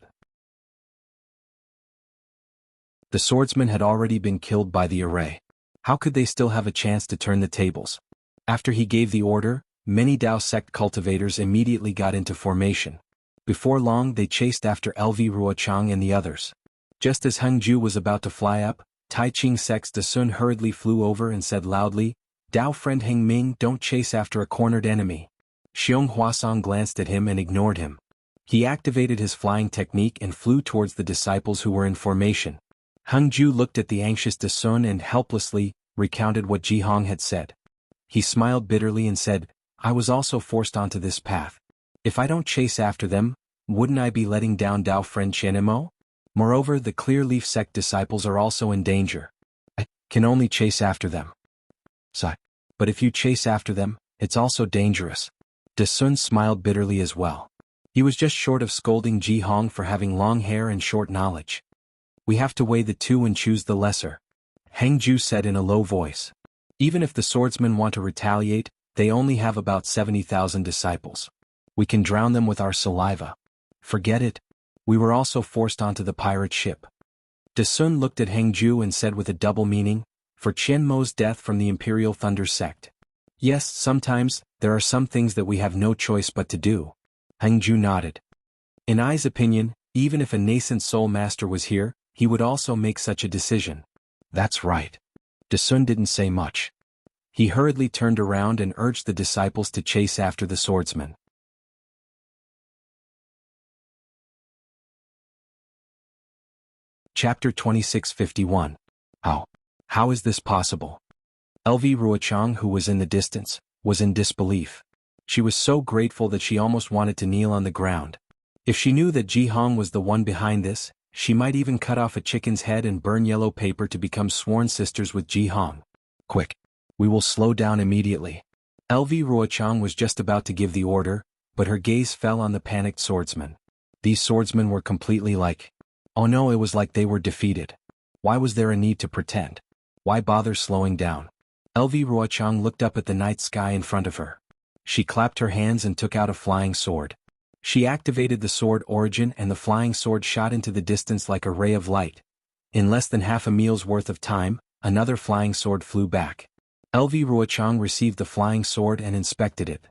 The swordsman had already been killed by the array. How could they still have a chance to turn the tables? After he gave the order, many Dao sect cultivators immediately got into formation. Before long they chased after LV Ruochang and the others. Just as Hengju was about to fly up, Tai Ching Sect's De Sun hurriedly flew over and said loudly, Dao friend Heng Ming, don't chase after a cornered enemy. Xiong Huasong glanced at him and ignored him. He activated his flying technique and flew towards the disciples who were in formation. Hengju looked at the anxious De Sun and helplessly recounted what Jihong had said. He smiled bitterly and said, I was also forced onto this path. If I don't chase after them, wouldn't I be letting down Dao friend Qian Mo? Moreover, the Clear Leaf Sect disciples are also in danger. I can only chase after them. But if you chase after them, it's also dangerous. De Sun smiled bitterly as well. He was just short of scolding Jihong for having long hair and short knowledge. We have to weigh the two and choose the lesser. Hengju said in a low voice. Even if the swordsmen want to retaliate, they only have about 70,000 disciples. We can drown them with our saliva. Forget it. We were also forced onto the pirate ship. De Sun looked at Hengju and said with a double meaning, for Qian Mo's death from the Imperial Thunder Sect. Yes, sometimes, there are some things that we have no choice but to do. Hengju nodded. In Ai's opinion, even if a nascent soul master was here, he would also make such a decision. That's right. De Sun didn't say much. He hurriedly turned around and urged the disciples to chase after the swordsman. Chapter 2651. How is this possible? LV Ruochang, who was in the distance, was in disbelief. She was so grateful that she almost wanted to kneel on the ground. If she knew that Jihong was the one behind this, she might even cut off a chicken's head and burn yellow paper to become sworn sisters with Jihong. Quick! We will slow down immediately. LV Ruochang was just about to give the order, but her gaze fell on the panicked swordsmen. These swordsmen were completely oh no, it was like they were defeated. Why was there a need to pretend? Why bother slowing down? LV Ruochang looked up at the night sky in front of her. She clapped her hands and took out a flying sword. She activated the sword origin and the flying sword shot into the distance like a ray of light. In less than half a meal's worth of time, another flying sword flew back. LV Ruochang received the flying sword and inspected it.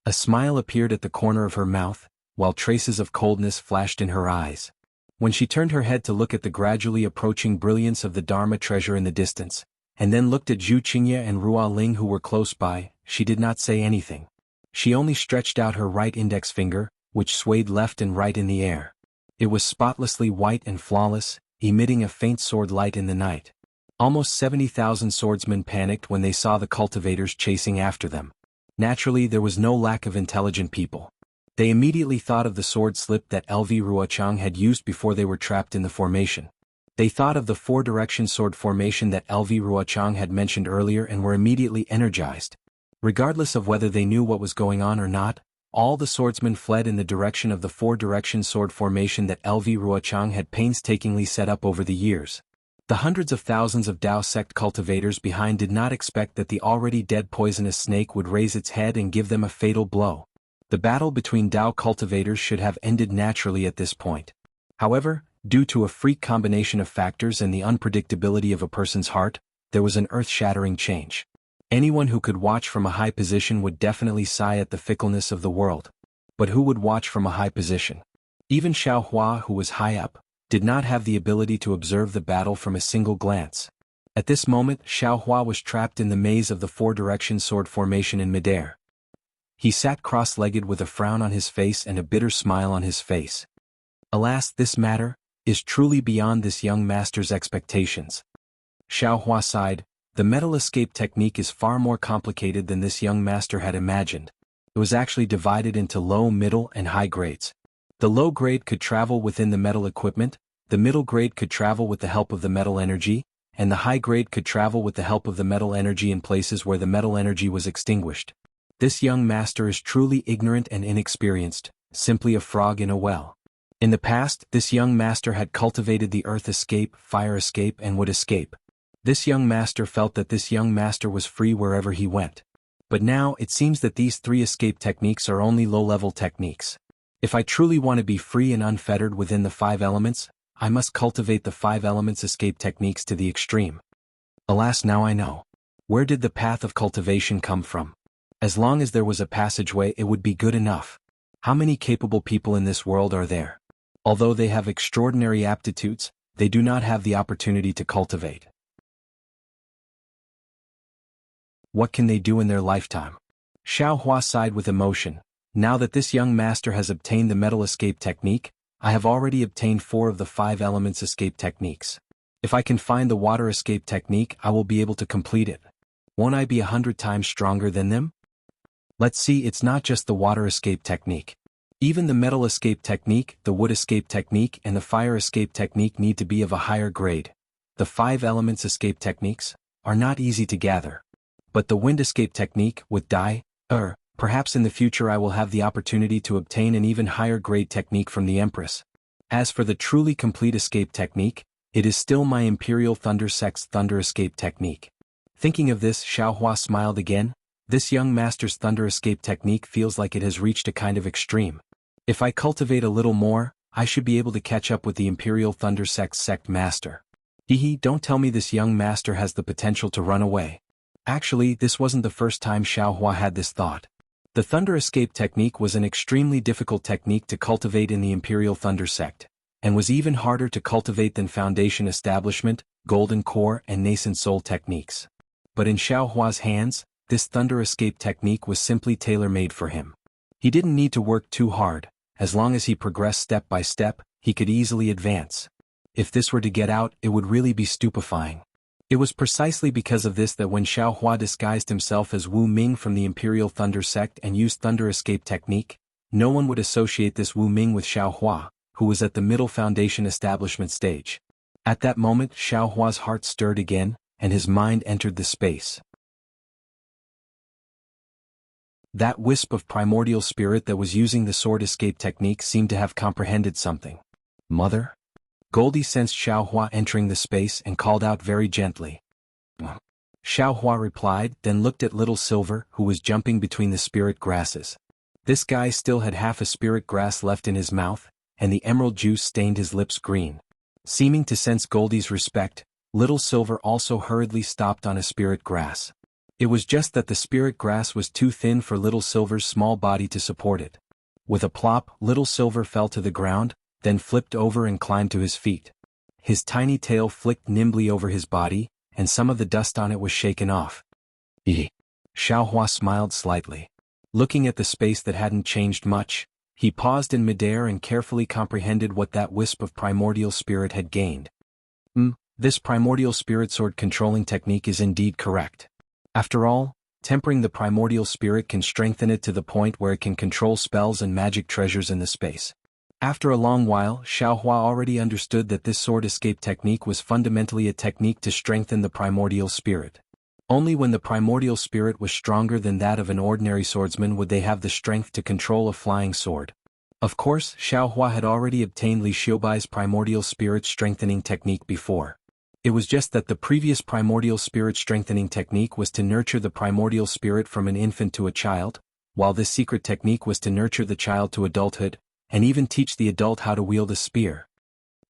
A smile appeared at the corner of her mouth, while traces of coldness flashed in her eyes. When she turned her head to look at the gradually approaching brilliance of the Dharma treasure in the distance, and then looked at Zhu Qingye and Ruo Ling who were close by, she did not say anything. She only stretched out her right index finger, which swayed left and right in the air. It was spotlessly white and flawless, emitting a faint sword light in the night. Almost 70,000 swordsmen panicked when they saw the cultivators chasing after them. Naturally, there was no lack of intelligent people. They immediately thought of the sword slip that LV Ruochang had used before they were trapped in the formation. They thought of the four-direction sword formation that LV Ruochang had mentioned earlier and were immediately energized. Regardless of whether they knew what was going on or not, All the swordsmen fled in the direction of the four-direction sword formation that LV Ruochang had painstakingly set up over the years. The hundreds of thousands of Dao sect cultivators behind did not expect that the already dead poisonous snake would raise its head and give them a fatal blow. The battle between Dao cultivators should have ended naturally at this point. However, due to a freak combination of factors and the unpredictability of a person's heart, there was an earth-shattering change. Anyone who could watch from a high position would definitely sigh at the fickleness of the world. But who would watch from a high position? Even Xiao Hua, who was high up, did not have the ability to observe the battle from a single glance. At this moment, Xiao Hua was trapped in the maze of the four-direction sword formation in midair. He sat cross-legged with a frown on his face and a bitter smile on his face. Alas, this matter is truly beyond this young master's expectations. Xiao Hua sighed. The metal escape technique is far more complicated than this young master had imagined. It was actually divided into low, middle, and high grades. The low grade could travel within the metal equipment, the middle grade could travel with the help of the metal energy, and the high grade could travel with the help of the metal energy in places where the metal energy was extinguished. This young master is truly ignorant and inexperienced, simply a frog in a well. In the past, this young master had cultivated the earth escape, fire escape, and wood escape. This young master felt that this young master was free wherever he went. But now it seems that these three escape techniques are only low-level techniques. If I truly want to be free and unfettered within the five elements, I must cultivate the five elements escape techniques to the extreme. Alas, now I know. Where did the path of cultivation come from? As long as there was a passageway, it would be good enough. How many capable people in this world are there? Although they have extraordinary aptitudes, they do not have the opportunity to cultivate. What can they do in their lifetime? Xiao Hua sighed with emotion. Now that this young master has obtained the metal escape technique, I have already obtained 4 of the 5 elements escape techniques. If I can find the water escape technique, I will be able to complete it. Won't I be 100 times stronger than them? Let's see, it's not just the water escape technique. Even the metal escape technique, the wood escape technique, and the fire escape technique need to be of a higher grade. The 5 elements escape techniques are not easy to gather. But the wind escape technique, with perhaps in the future I will have the opportunity to obtain an even higher grade technique from the Empress. As for the truly complete escape technique, it is still my Imperial Thunder Sect's Thunder Escape technique. Thinking of this, Xiao Hua smiled again. This young master's Thunder Escape technique feels like it has reached a kind of extreme. If I cultivate a little more, I should be able to catch up with the Imperial Thunder Sect's sect master. Don't tell me this young master has the potential to run away. Actually, this wasn't the first time Xiao Hua had this thought. The Thunder Escape technique was an extremely difficult technique to cultivate in the Imperial Thunder Sect, and was even harder to cultivate than Foundation Establishment, Golden Core, and Nascent Soul techniques. But in Xiao Hua's hands, this Thunder Escape technique was simply tailor-made for him. He didn't need to work too hard. As long as he progressed step by step, he could easily advance. If this were to get out, it would really be stupefying. It was precisely because of this that when Xiao Hua disguised himself as Wu Ming from the Imperial Thunder Sect and used Thunder Escape technique, no one would associate this Wu Ming with Xiao Hua, who was at the middle Foundation Establishment stage. At that moment, Xiao Hua's heart stirred again, and his mind entered the space. That wisp of primordial spirit that was using the sword escape technique seemed to have comprehended something. Mother? Goldie sensed Xiao Hua entering the space and called out very gently. Xiao Hua replied, then looked at Little Silver, who was jumping between the spirit grasses. This guy still had half a spirit grass left in his mouth, and the emerald juice stained his lips green. Seeming to sense Goldie's respect, Little Silver also hurriedly stopped on a spirit grass. It was just that the spirit grass was too thin for Little Silver's small body to support it. With a plop, Little Silver fell to the ground, then flipped over and climbed to his feet. His tiny tail flicked nimbly over his body, and some of the dust on it was shaken off. Xiao Hua smiled slightly. Looking at the space that hadn't changed much, he paused in midair and carefully comprehended what that wisp of primordial spirit had gained. This primordial spirit sword controlling technique is indeed correct. After all, tempering the primordial spirit can strengthen it to the point where it can control spells and magic treasures in the space. After a long while, Xiao Hua already understood that this sword escape technique was fundamentally a technique to strengthen the primordial spirit. Only when the primordial spirit was stronger than that of an ordinary swordsman would they have the strength to control a flying sword. Of course, Xiaohua had already obtained Li Xiubai's primordial spirit strengthening technique before. It was just that the previous primordial spirit strengthening technique was to nurture the primordial spirit from an infant to a child, while this secret technique was to nurture the child to adulthood, and even teach the adult how to wield a spear.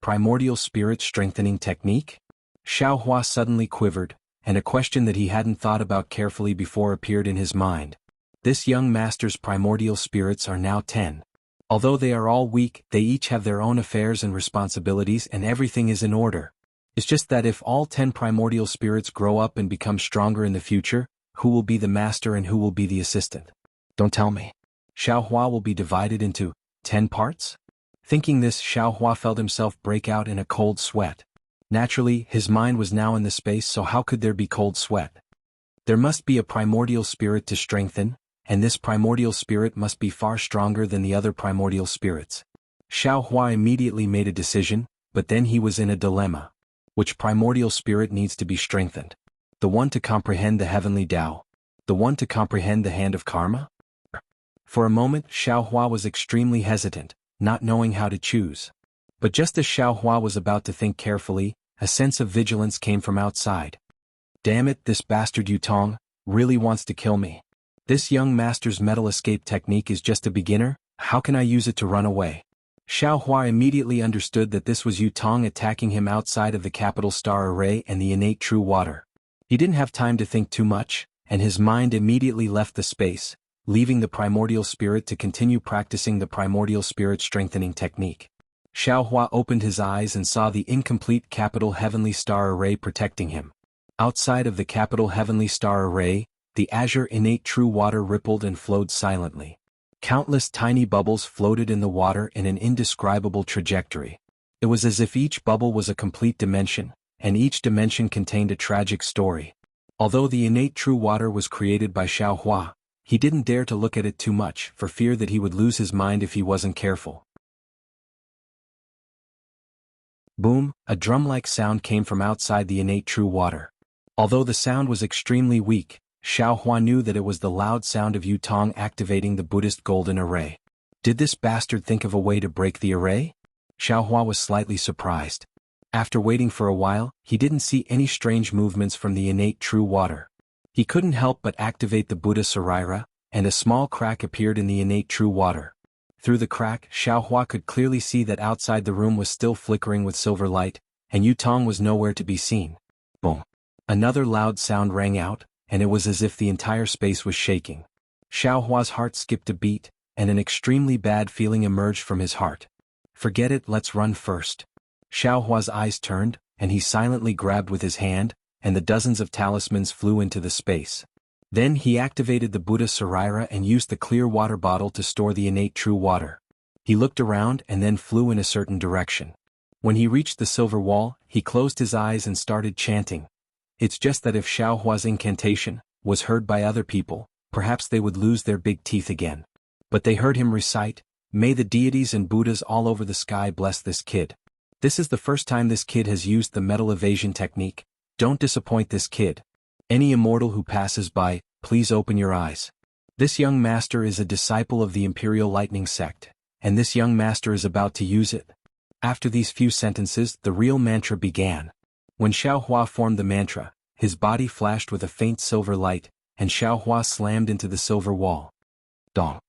Primordial spirit strengthening technique? Xiaohua suddenly quivered, and a question that he hadn't thought about carefully before appeared in his mind. This young master's primordial spirits are now 10. Although they are all weak, they each have their own affairs and responsibilities and everything is in order. It's just that if all 10 primordial spirits grow up and become stronger in the future, who will be the master and who will be the assistant? Don't tell me. Xiaohua will be divided into 10 parts? Thinking this, Xiaohua felt himself break out in a cold sweat. Naturally, his mind was now in the space, so how could there be cold sweat? There must be a primordial spirit to strengthen, and this primordial spirit must be far stronger than the other primordial spirits. Xiaohua immediately made a decision, but then he was in a dilemma. Which primordial spirit needs to be strengthened? The one to comprehend the heavenly Tao? The one to comprehend the hand of karma? For a moment, Xiaohua was extremely hesitant, not knowing how to choose. But just as Xiaohua was about to think carefully, a sense of vigilance came from outside. Damn it, this bastard Yutong really wants to kill me. This young master's metal escape technique is just a beginner, how can I use it to run away? Xiaohua immediately understood that this was Yutong attacking him outside of the capital star array and the innate true water. He didn't have time to think too much, and his mind immediately left the space, leaving the primordial spirit to continue practicing the primordial spirit strengthening technique. Xiaohua opened his eyes and saw the incomplete capital heavenly star array protecting him. Outside of the capital heavenly star array, the azure innate true water rippled and flowed silently. Countless tiny bubbles floated in the water in an indescribable trajectory. It was as if each bubble was a complete dimension, and each dimension contained a tragic story. Although the innate true water was created by Xiaohua, he didn't dare to look at it too much for fear that he would lose his mind if he wasn't careful. Boom, a drum-like sound came from outside the innate true water. Although the sound was extremely weak, Xiaohua knew that it was the loud sound of Yutong activating the Buddhist golden array. Did this bastard think of a way to break the array? Xiaohua was slightly surprised. After waiting for a while, he didn't see any strange movements from the innate true water. He couldn't help but activate the Buddha Sarira, and a small crack appeared in the innate true water. Through the crack, Xiaohua could clearly see that outside the room was still flickering with silver light, and Yutong was nowhere to be seen. Boom. Another loud sound rang out, and it was as if the entire space was shaking. Xiaohua's heart skipped a beat, and an extremely bad feeling emerged from his heart. Forget it, let's run first. Xiaohua's eyes turned, and he silently grabbed with his hand, and the dozens of talismans flew into the space. Then he activated the Buddha Sarira and used the clear water bottle to store the innate true water. He looked around and then flew in a certain direction. When he reached the silver wall, he closed his eyes and started chanting. It's just that if Xiaohua's incantation was heard by other people, perhaps they would lose their big teeth again. But they heard him recite, "May the deities and Buddhas all over the sky bless this kid. This is the first time this kid has used the metal evasion technique. Don't disappoint this kid. Any immortal who passes by, please open your eyes. This young master is a disciple of the Imperial Lightning Sect, and this young master is about to use it." After these few sentences, the real mantra began. When Xiaohua formed the mantra, his body flashed with a faint silver light, and Xiaohua slammed into the silver wall. Dong.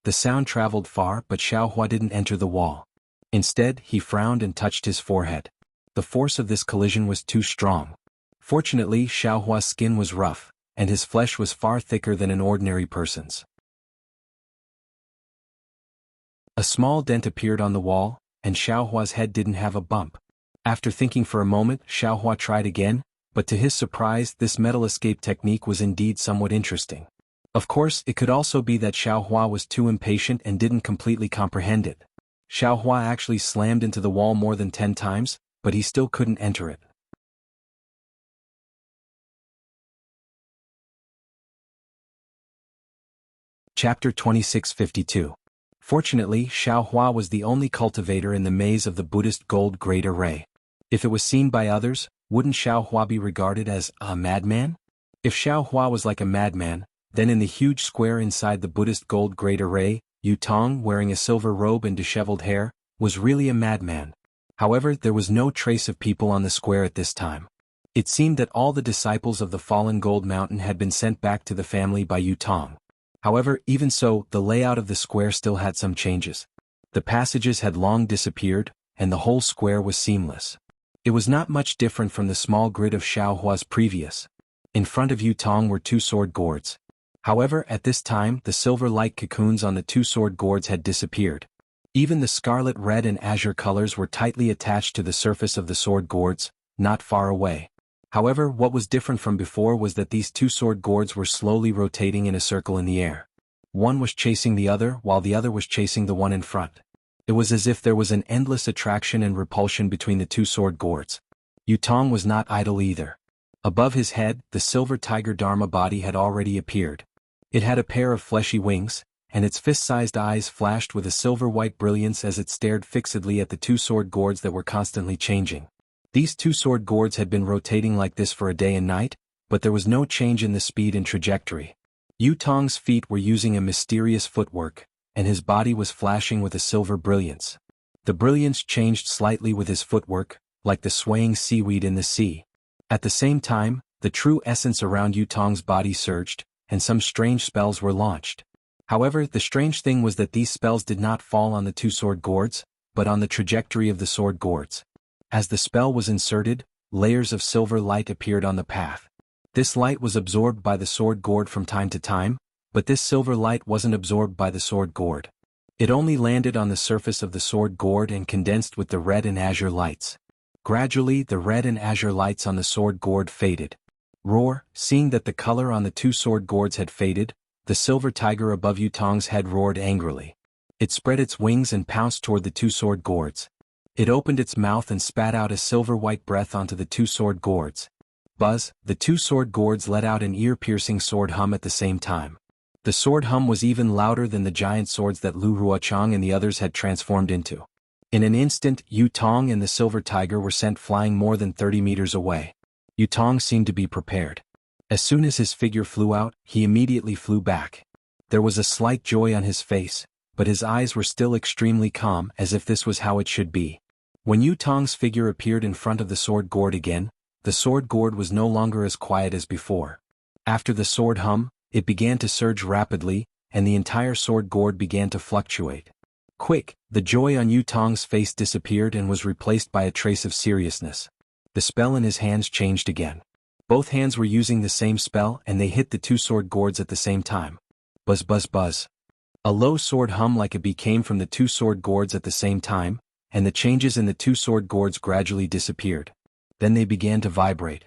The sound traveled far, but Xiaohua didn't enter the wall. Instead, he frowned and touched his forehead. The force of this collision was too strong. Fortunately, Xiaohua's skin was rough, and his flesh was far thicker than an ordinary person's. A small dent appeared on the wall, and Xiaohua's head didn't have a bump. After thinking for a moment, Xiaohua tried again, but to his surprise, this metal escape technique was indeed somewhat interesting. Of course, it could also be that Xiaohua was too impatient and didn't completely comprehend it. Xiaohua actually slammed into the wall more than 10 times, but he still couldn't enter it. Chapter 2652. Fortunately, Xiaohua was the only cultivator in the maze of the Buddhist gold great array. If it was seen by others, wouldn't Xiaohua be regarded as a madman? If Xiao Hua was like a madman, then in the huge square inside the Buddhist gold great array, Yu Tong, wearing a silver robe and disheveled hair, was really a madman. However, there was no trace of people on the square at this time. It seemed that all the disciples of the fallen gold mountain had been sent back to the family by Yu Tong. However, even so, the layout of the square still had some changes. The passages had long disappeared, and the whole square was seamless. It was not much different from the small grid of Xiao Hua's previous. In front of Yu Tong were two sword gourds. However, at this time, the silver-like cocoons on the two sword gourds had disappeared. Even the scarlet, red and azure colors were tightly attached to the surface of the sword gourds, not far away. However, what was different from before was that these two sword gourds were slowly rotating in a circle in the air. One was chasing the other while the other was chasing the one in front. It was as if there was an endless attraction and repulsion between the two sword gourds. Yu Tong was not idle either. Above his head, the silver tiger Dharma body had already appeared. It had a pair of fleshy wings, and its fist-sized eyes flashed with a silver-white brilliance as it stared fixedly at the two sword gourds that were constantly changing. These two sword gourds had been rotating like this for a day and night, but there was no change in the speed and trajectory. Yu Tong's feet were using a mysterious footwork, and his body was flashing with a silver brilliance. The brilliance changed slightly with his footwork, like the swaying seaweed in the sea. At the same time, the true essence around Yu Tong's body surged, and some strange spells were launched. However, the strange thing was that these spells did not fall on the two sword gourds, but on the trajectory of the sword gourds. As the spell was inserted, layers of silver light appeared on the path. This light was absorbed by the sword gourd from time to time, but this silver light wasn't absorbed by the sword gourd. It only landed on the surface of the sword gourd and condensed with the red and azure lights. Gradually, the red and azure lights on the sword gourd faded. Roar, seeing that the color on the two sword gourds had faded, the silver tiger above Yu Tong's head roared angrily. It spread its wings and pounced toward the two sword gourds. It opened its mouth and spat out a silver-white breath onto the two sword gourds. Buzz, the two sword gourds let out an ear-piercing sword hum at the same time. The sword hum was even louder than the giant swords that Lu Ruochang and the others had transformed into. In an instant, Yu Tong and the silver tiger were sent flying more than 30 meters away. Yu Tong seemed to be prepared. As soon as his figure flew out, he immediately flew back. There was a slight joy on his face, but his eyes were still extremely calm, as if this was how it should be. When Yu Tong's figure appeared in front of the sword gourd again, the sword gourd was no longer as quiet as before. After the sword hum, it began to surge rapidly, and the entire sword gourd began to fluctuate. Quick, the joy on Yu Tong's face disappeared and was replaced by a trace of seriousness. The spell in his hands changed again. Both hands were using the same spell and they hit the two sword gourds at the same time. Buzz buzz buzz. A low sword hum like a bee came from the two sword gourds at the same time, and the changes in the two sword gourds gradually disappeared. Then they began to vibrate.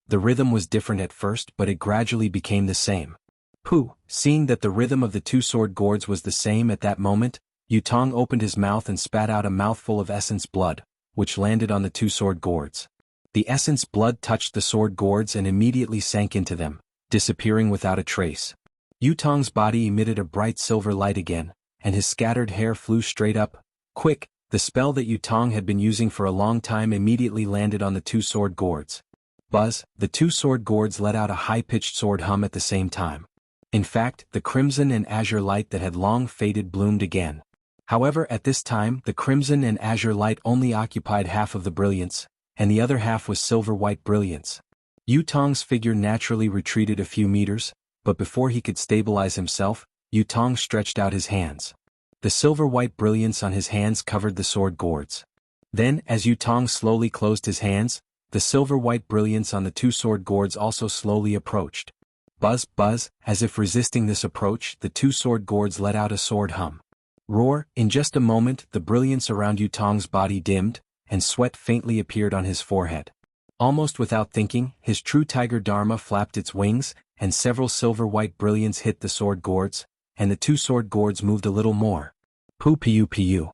The rhythm was different at first, but it gradually became the same. Pooh, seeing that the rhythm of the two sword gourds was the same at that moment, Yu Tong opened his mouth and spat out a mouthful of essence blood, which landed on the two sword gourds. The essence blood touched the sword gourds and immediately sank into them, disappearing without a trace. Yu Tong's body emitted a bright silver light again, and his scattered hair flew straight up. Quick, the spell that Yu Tong had been using for a long time immediately landed on the two sword gourds. Buzz, the two sword gourds let out a high-pitched sword hum at the same time. In fact, the crimson and azure light that had long faded bloomed again. However, at this time, the crimson and azure light only occupied half of the brilliance, and the other half was silver-white brilliance. Yu Tong's figure naturally retreated a few meters, but before he could stabilize himself, Yu Tong stretched out his hands. The silver-white brilliance on his hands covered the sword gourds. Then, as Yu Tong slowly closed his hands, the silver-white brilliance on the two sword gourds also slowly approached. Buzz, buzz, as if resisting this approach, the two sword gourds let out a sword hum. Roar, in just a moment the brilliance around Yu Tong's body dimmed, and sweat faintly appeared on his forehead. Almost without thinking, his true tiger Dharma flapped its wings, and several silver-white brilliance hit the sword gourds, and the two sword gourds moved a little more. Pu pu pu.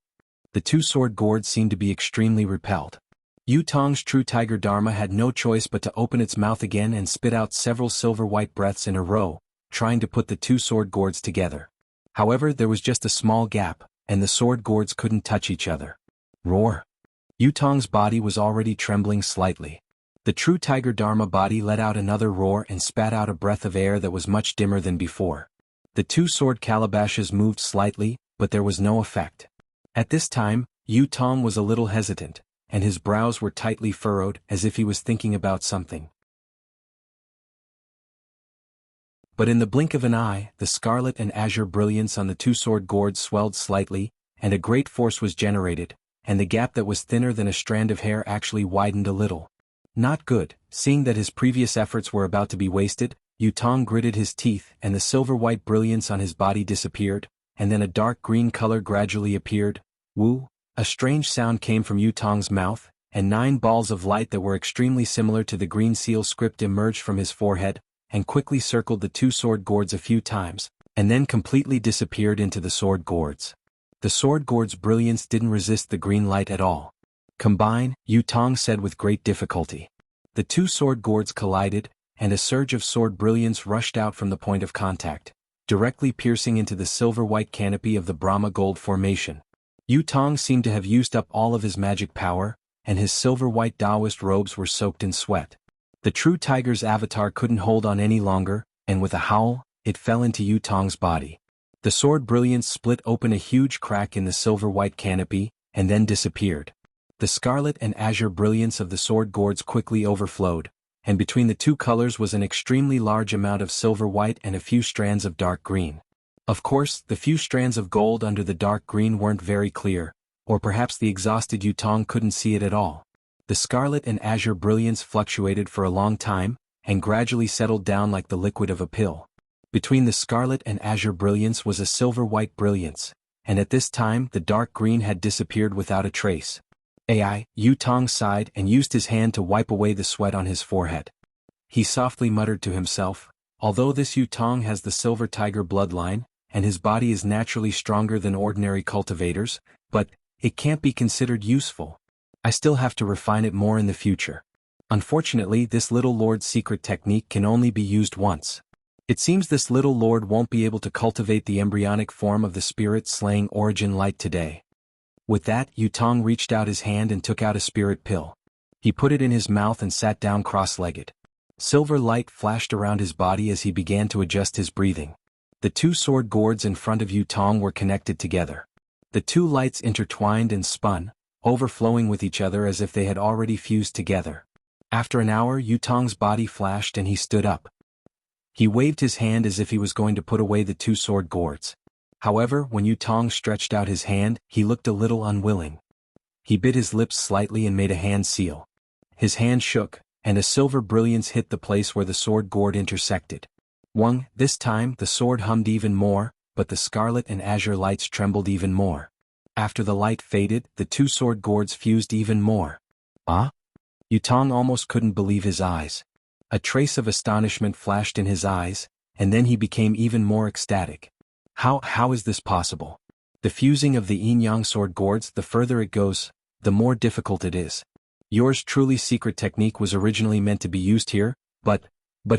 The two sword gourds seemed to be extremely repelled. Yu Tong's true tiger Dharma had no choice but to open its mouth again and spit out several silver-white breaths in a row, trying to put the two sword gourds together. However, there was just a small gap, and the sword gourds couldn't touch each other. Roar. Yu Tong's body was already trembling slightly. The true tiger Dharma body let out another roar and spat out a breath of air that was much dimmer than before. The two sword calabashes moved slightly, but there was no effect. At this time, Yu Tong was a little hesitant, and his brows were tightly furrowed as if he was thinking about something. But in the blink of an eye, the scarlet and azure brilliance on the two sword gourds swelled slightly, and a great force was generated, and the gap that was thinner than a strand of hair actually widened a little. Not good. Seeing that his previous efforts were about to be wasted, Yu Tong gritted his teeth and the silver-white brilliance on his body disappeared, and then a dark green color gradually appeared. Woo! A strange sound came from Yu Tong's mouth, and 9 balls of light that were extremely similar to the green seal script emerged from his forehead, and quickly circled the two sword gourds a few times, and then completely disappeared into the sword gourds. The sword gourds' brilliance didn't resist the green light at all. Combine, Yu Tong said with great difficulty. The two sword gourds collided, and a surge of sword brilliance rushed out from the point of contact, directly piercing into the silver-white canopy of the Brahma gold formation. Yu Tong seemed to have used up all of his magic power, and his silver-white Taoist robes were soaked in sweat. The true tiger's avatar couldn't hold on any longer, and with a howl, it fell into Yu Tong's body. The sword brilliance split open a huge crack in the silver-white canopy, and then disappeared. The scarlet and azure brilliance of the sword gourds quickly overflowed, and between the two colors was an extremely large amount of silver-white and a few strands of dark green. Of course, the few strands of gold under the dark green weren't very clear, or perhaps the exhausted Yu Tong couldn't see it at all. The scarlet and azure brilliance fluctuated for a long time, and gradually settled down like the liquid of a pill. Between the scarlet and azure brilliance was a silver-white brilliance, and at this time the dark green had disappeared without a trace. Yu Tong sighed and used his hand to wipe away the sweat on his forehead. He softly muttered to himself, although this Yu Tong has the silver tiger bloodline, and his body is naturally stronger than ordinary cultivators, but it can't be considered useful. I still have to refine it more in the future. Unfortunately, this little lord's secret technique can only be used once. It seems this little lord won't be able to cultivate the embryonic form of the spirit-slaying origin light today. With that, Yu Tong reached out his hand and took out a spirit pill. He put it in his mouth and sat down cross-legged. Silver light flashed around his body as he began to adjust his breathing. The two sword gourds in front of Yu Tong were connected together. The two lights intertwined and spun, overflowing with each other as if they had already fused together. After an hour, Yu Tong's body flashed and he stood up. He waved his hand as if he was going to put away the two sword gourds. However, when Yu Tong stretched out his hand, he looked a little unwilling. He bit his lips slightly and made a hand seal. His hand shook, and a silver brilliance hit the place where the sword gourd intersected. This time the sword hummed even more, but the scarlet and azure lights trembled even more. After the light faded, the two sword gourds fused even more. Yu Tong almost couldn't believe his eyes. A trace of astonishment flashed in his eyes, and then he became even more ecstatic. How is this possible? The fusing of the yin-yang sword gourds, the further it goes, the more difficult it is. Yours truly secret technique was originally meant to be used here, but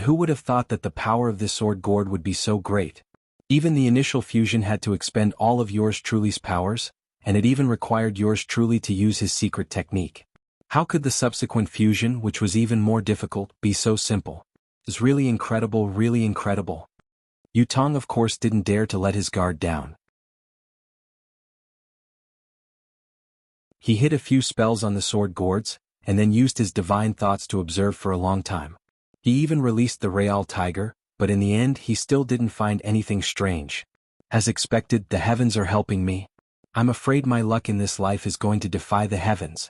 who would have thought that the power of this sword gourd would be so great? Even the initial fusion had to expend all of yours truly's powers, and it even required yours truly to use his secret technique. How could the subsequent fusion, which was even more difficult, be so simple? It's really incredible, really incredible. Yu Tong of course didn't dare to let his guard down. He hit a few spells on the sword gourds, and then used his divine thoughts to observe for a long time. He even released the Real Tiger, but in the end he still didn't find anything strange. As expected, the heavens are helping me. I'm afraid my luck in this life is going to defy the heavens.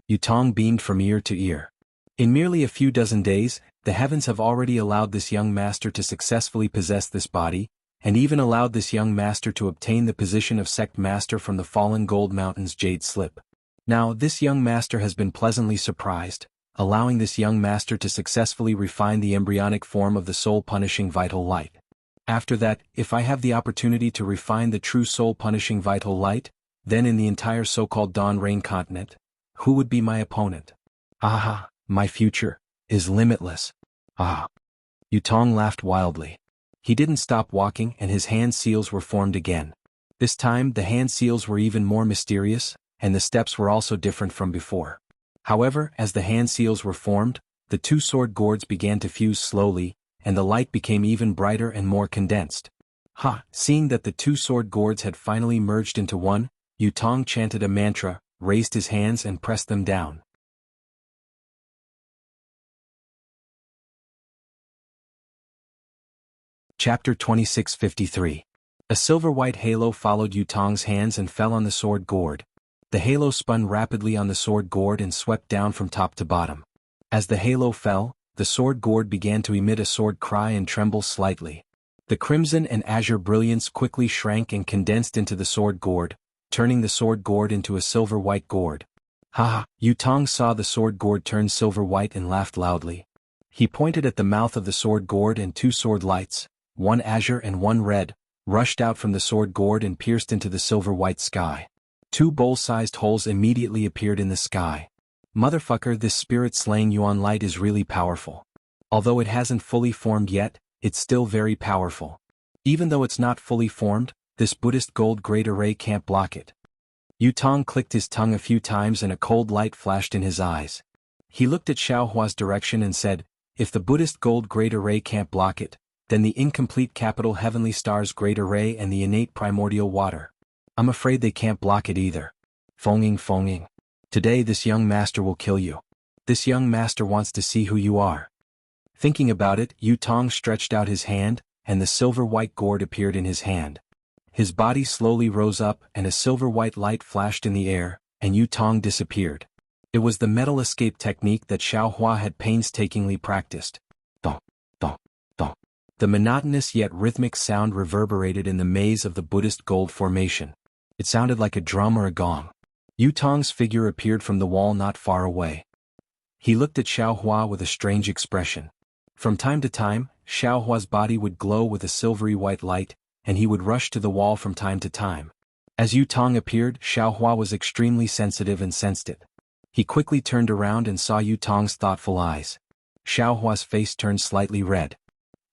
Yu Tong beamed from ear to ear. In merely a few dozen days, the heavens have already allowed this young master to successfully possess this body, and even allowed this young master to obtain the position of sect master from the fallen Gold Mountain's Jade Slip. Now this young master has been pleasantly surprised, allowing this young master to successfully refine the embryonic form of the soul-punishing vital light. After that, if I have the opportunity to refine the true soul-punishing vital light, then in the entire so-called Dawn Rain continent, who would be my opponent? My future is limitless. Yu Tong laughed wildly. He didn't stop walking and his hand seals were formed again. This time the hand seals were even more mysterious, and the steps were also different from before. However, as the hand seals were formed, the two sword gourds began to fuse slowly, and the light became even brighter and more condensed. Seeing that the two sword gourds had finally merged into one, Yutong chanted a mantra, raised his hands and pressed them down. Chapter 2653. A silver-white halo followed Yutong's hands and fell on the sword gourd. The halo spun rapidly on the sword gourd and swept down from top to bottom. As the halo fell, the sword gourd began to emit a sword cry and tremble slightly. The crimson and azure brilliance quickly shrank and condensed into the sword gourd, turning the sword gourd into a silver-white gourd. Yutong saw the sword gourd turn silver-white and laughed loudly. He pointed at the mouth of the sword gourd, and two sword lights, one azure and one red, rushed out from the sword gourd and pierced into the silver-white sky. Two bowl-sized holes immediately appeared in the sky. Motherfucker, this spirit-slaying Yuan light is really powerful. Although it hasn't fully formed yet, it's still very powerful. Even though it's not fully formed, this Buddhist gold great array can't block it. Yutong clicked his tongue a few times and a cold light flashed in his eyes. He looked at Xiaohua's direction and said, "If the Buddhist gold great array can't block it, then the incomplete capital heavenly stars great array and the innate primordial water. I'm afraid they can't block it either. Fonging. Today this young master will kill you. This young master wants to see who you are." Thinking about it, Yutong stretched out his hand, and the silver-white gourd appeared in his hand. His body slowly rose up and a silver-white light flashed in the air, and Yutong disappeared. It was the metal escape technique that Xiaohua had painstakingly practiced. Thong, thong, thong. The monotonous yet rhythmic sound reverberated in the maze of the Buddhist gold formation. It sounded like a drum or a gong. Yutong's figure appeared from the wall not far away. He looked at Xiaohua with a strange expression. From time to time, Xiaohua's body would glow with a silvery white light, and he would rush to the wall from time to time. As Yutong appeared, Xiaohua was extremely sensitive and sensed it. He quickly turned around and saw Yutong's thoughtful eyes. Xiaohua's face turned slightly red.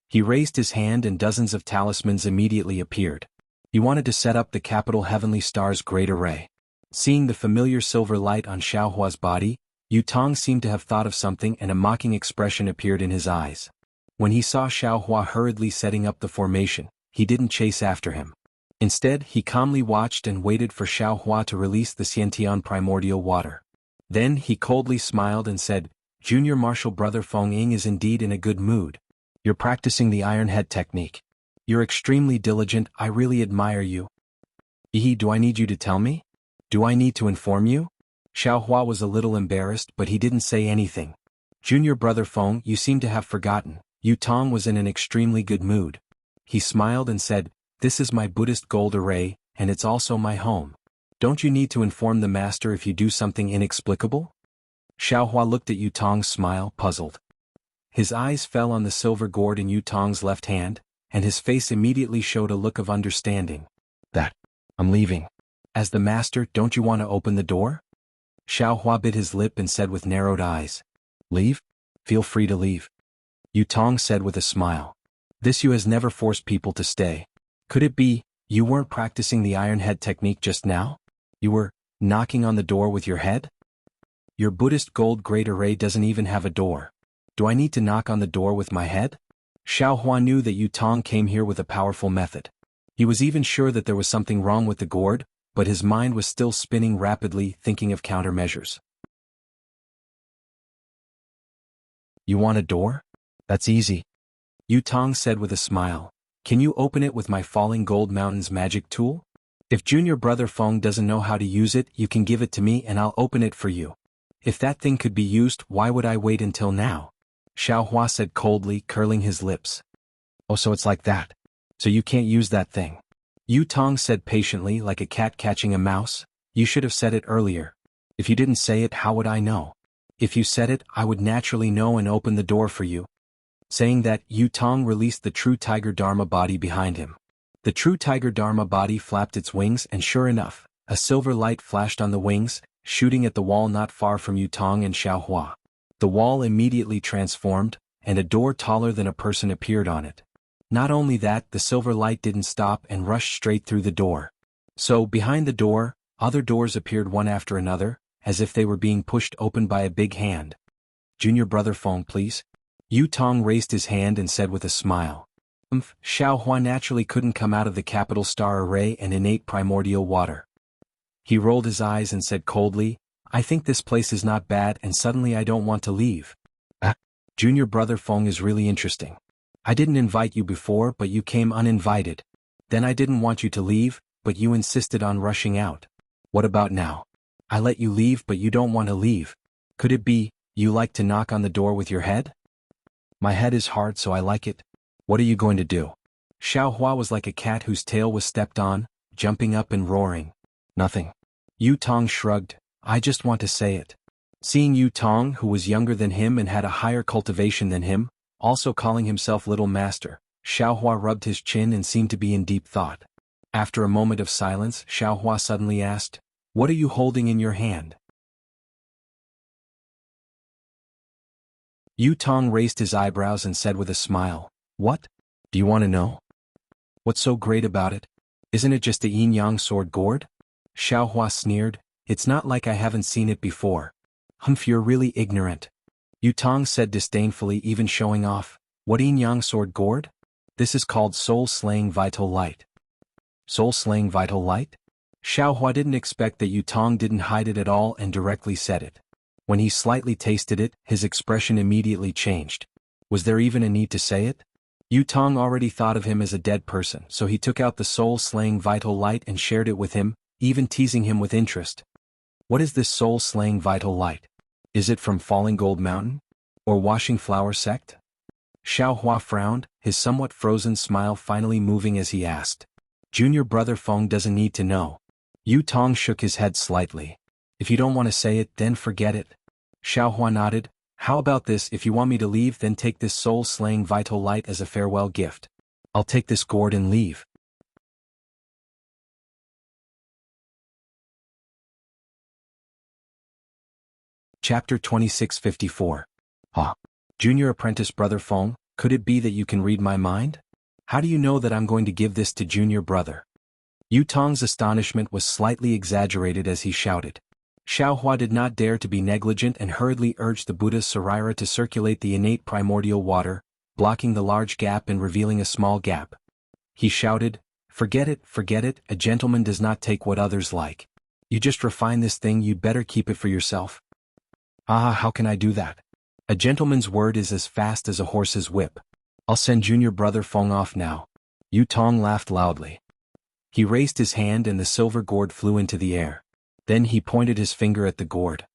He raised his hand and dozens of talismans immediately appeared. He wanted to set up the capital heavenly stars great array. Seeing the familiar silver light on Xiaohua's body, Yutong seemed to have thought of something and a mocking expression appeared in his eyes. When he saw Xiaohua hurriedly setting up the formation, he didn't chase after him. Instead, he calmly watched and waited for Xiaohua to release the Xiantian primordial water. Then he coldly smiled and said, "Junior Martial Brother Feng Ying is indeed in a good mood. You're practicing the Iron Head technique. You're extremely diligent, I really admire you." Do I need you to tell me? Do I need to inform you?" Xiaohua was a little embarrassed, but he didn't say anything. "Junior Brother Feng, you seem to have forgotten." Yutong was in an extremely good mood. He smiled and said, "This is my Buddhist gold array, and it's also my home. Don't you need to inform the master if you do something inexplicable?" Xiaohua looked at Yutong's smile, puzzled. His eyes fell on the silver gourd in Yutong's left hand, and his face immediately showed a look of understanding. I'm leaving." "As the master, don't you want to open the door?" Xiaohua bit his lip and said with narrowed eyes. "Leave? Feel free to leave." Yutong said with a smile. "This you has never forced people to stay. Could it be, you weren't practicing the Iron Head technique just now? You were knocking on the door with your head? Your Buddhist gold great array doesn't even have a door. Do I need to knock on the door with my head?" Xiaohua knew that Yutong came here with a powerful method. He was even sure that there was something wrong with the gourd, but his mind was still spinning rapidly, thinking of countermeasures. "You want a door? That's easy." Yutong said with a smile. "Can you open it with my Falling Gold Mountains magic tool? If Junior Brother Feng doesn't know how to use it, you can give it to me and I'll open it for you. If that thing could be used, why would I wait until now?" Xiaohua said coldly, curling his lips. "Oh, so it's like that. So you can't use that thing." Yutong said patiently, like a cat catching a mouse, "You should have said it earlier. If you didn't say it, how would I know? If you said it, I would naturally know and open the door for you." Saying that, Yutong released the true tiger Dharma body behind him. The true tiger Dharma body flapped its wings and sure enough, a silver light flashed on the wings, shooting at the wall not far from Yutong and Xiaohua. The wall immediately transformed, and a door taller than a person appeared on it. Not only that, the silver light didn't stop and rushed straight through the door. So, behind the door, other doors appeared one after another, as if they were being pushed open by a big hand. Junior brother Feng, please. Yu Tong raised his hand and said with a smile. Xiao Hua naturally couldn't come out of the capital star array and innate primordial water. He rolled his eyes and said coldly, I think this place is not bad and suddenly I don't want to leave. Junior brother Feng is really interesting. I didn't invite you before but you came uninvited. Then I didn't want you to leave, but you insisted on rushing out. What about now? I let you leave but you don't want to leave. Could it be, you like to knock on the door with your head? My head is hard so I like it. What are you going to do? Xiao Hua was like a cat whose tail was stepped on, jumping up and roaring. Nothing. Yu Tong shrugged, I just want to say it. Seeing Yu Tong, who was younger than him and had a higher cultivation than him, also calling himself Little Master, Xiao Hua rubbed his chin and seemed to be in deep thought. After a moment of silence, Xiao Hua suddenly asked, What are you holding in your hand? Yu Tong raised his eyebrows and said with a smile, What? Do you want to know? What's so great about it? Isn't it just a yin-yang sword gourd? Xiao Hua sneered, It's not like I haven't seen it before. Humph, you're really ignorant. Yu Tong said disdainfully, even showing off, What yin-yang sword gourd? This is called soul-slaying vital light. Soul-slaying vital light? Xiao Hua didn't expect that Yu Tong didn't hide it at all and directly said it. When he slightly tasted it, his expression immediately changed. Was there even a need to say it? Yu Tong already thought of him as a dead person, so he took out the soul-slaying vital light and shared it with him, even teasing him with interest. What is this soul-slaying vital light? Is it from Falling Gold Mountain? Or Washing Flower Sect? Xiao Hua frowned, his somewhat frozen smile finally moving as he asked. Junior brother Feng doesn't need to know. Yu Tong shook his head slightly. If you don't want to say it, then forget it. Xiao Hua nodded. How about this, if you want me to leave then take this soul-slaying vital light as a farewell gift. I'll take this gourd and leave. Chapter 2654. Junior apprentice brother Feng, could it be that you can read my mind? How do you know that I'm going to give this to junior brother? Yu Tong's astonishment was slightly exaggerated as he shouted. Xiao Hua did not dare to be negligent and hurriedly urged the Buddha's Sarira to circulate the innate primordial water, blocking the large gap and revealing a small gap. He shouted, forget it, a gentleman does not take what others like. You just refine this thing, you'd better keep it for yourself. How can I do that? A gentleman's word is as fast as a horse's whip. I'll send junior brother Feng off now. Yu Tong laughed loudly. He raised his hand and the silver gourd flew into the air. Then he pointed his finger at the gourd.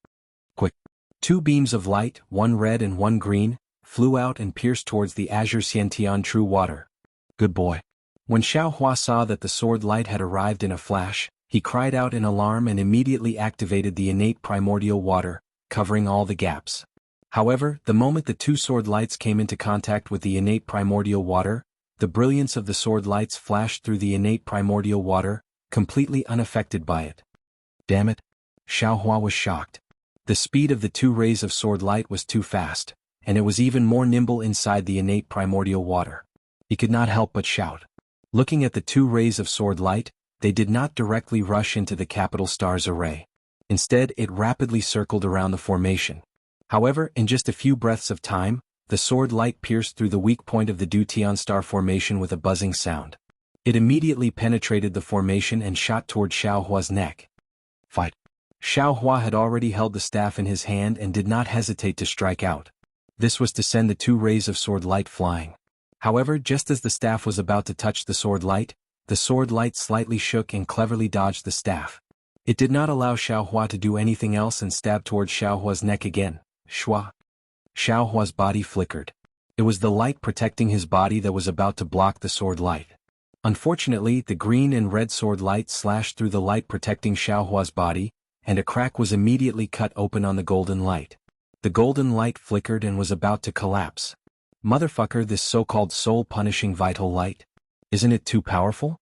Quick! 2 beams of light, one red and one green, flew out and pierced towards the azure Xiantian true water. Good boy. When Xiao Hua saw that the sword light had arrived in a flash, he cried out in alarm and immediately activated the innate primordial water, covering all the gaps. However, the moment the 2 sword lights came into contact with the innate primordial water, the brilliance of the sword lights flashed through the innate primordial water, completely unaffected by it. Damn it! Xiao Hua was shocked. The speed of the 2 rays of sword light was too fast, and it was even more nimble inside the innate primordial water. He could not help but shout. Looking at the 2 rays of sword light, they did not directly rush into the capital star's array. Instead, it rapidly circled around the formation. However, in just a few breaths of time, the sword light pierced through the weak point of the Dutian star formation with a buzzing sound. It immediately penetrated the formation and shot toward Xiao Hua's neck. Fight! Xiao Hua had already held the staff in his hand and did not hesitate to strike out. This was to send the 2 rays of sword light flying. However, just as the staff was about to touch the sword light slightly shook and cleverly dodged the staff. It did not allow Xiao Hua to do anything else and stabbed towards Xiao Hua's neck again. Shua! Xiao Hua's body flickered. It was the light protecting his body that was about to block the sword light. Unfortunately, the green and red sword light slashed through the light protecting Xiao Hua's body, and a crack was immediately cut open on the golden light. The golden light flickered and was about to collapse. Motherfucker, this so-called soul-punishing vital light. Isn't it too powerful?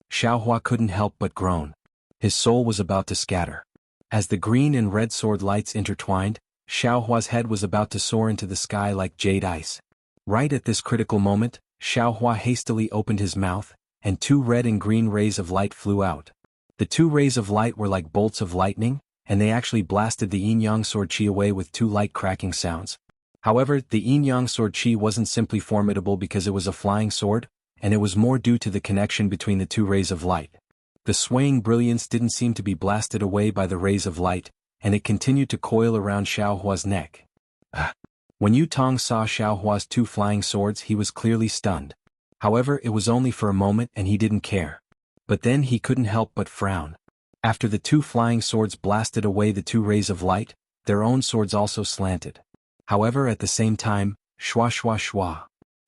Xiao Hua couldn't help but groan. His soul was about to scatter. As the green and red sword lights intertwined, Xiao Hua's head was about to soar into the sky like jade ice. Right at this critical moment, Xiao Hua hastily opened his mouth, and 2 red and green rays of light flew out. The 2 rays of light were like bolts of lightning, and they actually blasted the yin-yang sword chi away with 2 light cracking sounds. However, the yin-yang sword qi wasn't simply formidable because it was a flying sword, and it was more due to the connection between the two rays of light. The swaying brilliance didn't seem to be blasted away by the rays of light, and it continued to coil around Xiaohua's neck. When Yu Tong saw Xiaohua's two flying swords, he was clearly stunned. However, it was only for a moment and he didn't care. But then he couldn't help but frown. After the two flying swords blasted away the two rays of light, their own swords also slanted. However, at the same time, shwa shwa shwa,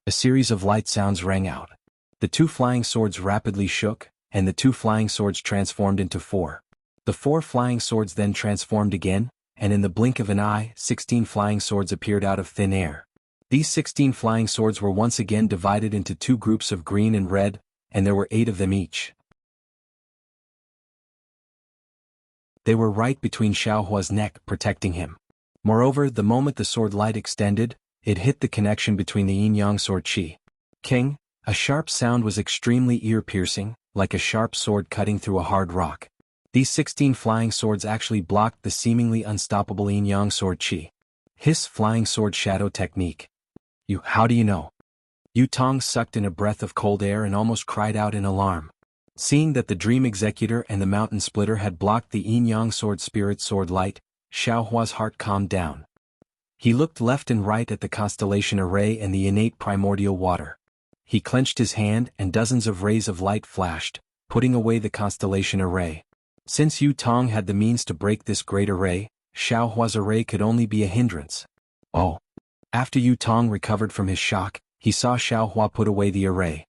a series of light sounds rang out. The two flying swords rapidly shook, and the two flying swords transformed into four. The four flying swords then transformed again, and in the blink of an eye, 16 flying swords appeared out of thin air. These 16 flying swords were once again divided into two groups of green and red, and there were 8 of them each. They were right between Xiaohua's neck, protecting him. Moreover, the moment the sword light extended, it hit the connection between the yin-yang sword qi. King, a sharp sound was extremely ear-piercing, like a sharp sword cutting through a hard rock. These 16 flying swords actually blocked the seemingly unstoppable yin-yang sword qi. Hiss flying sword shadow technique. How do you know? Yu Tong sucked in a breath of cold air and almost cried out in alarm. Seeing that the Dream Executor and the Mountain Splitter had blocked the yin-yang sword spirit sword light, Xiaohua's heart calmed down. He looked left and right at the constellation array and the innate primordial water. He clenched his hand and dozens of rays of light flashed, putting away the constellation array. Since Yu Tong had the means to break this great array, Xiaohua's array could only be a hindrance. Oh. After Yu Tong recovered from his shock, he saw Xiaohua put away the array.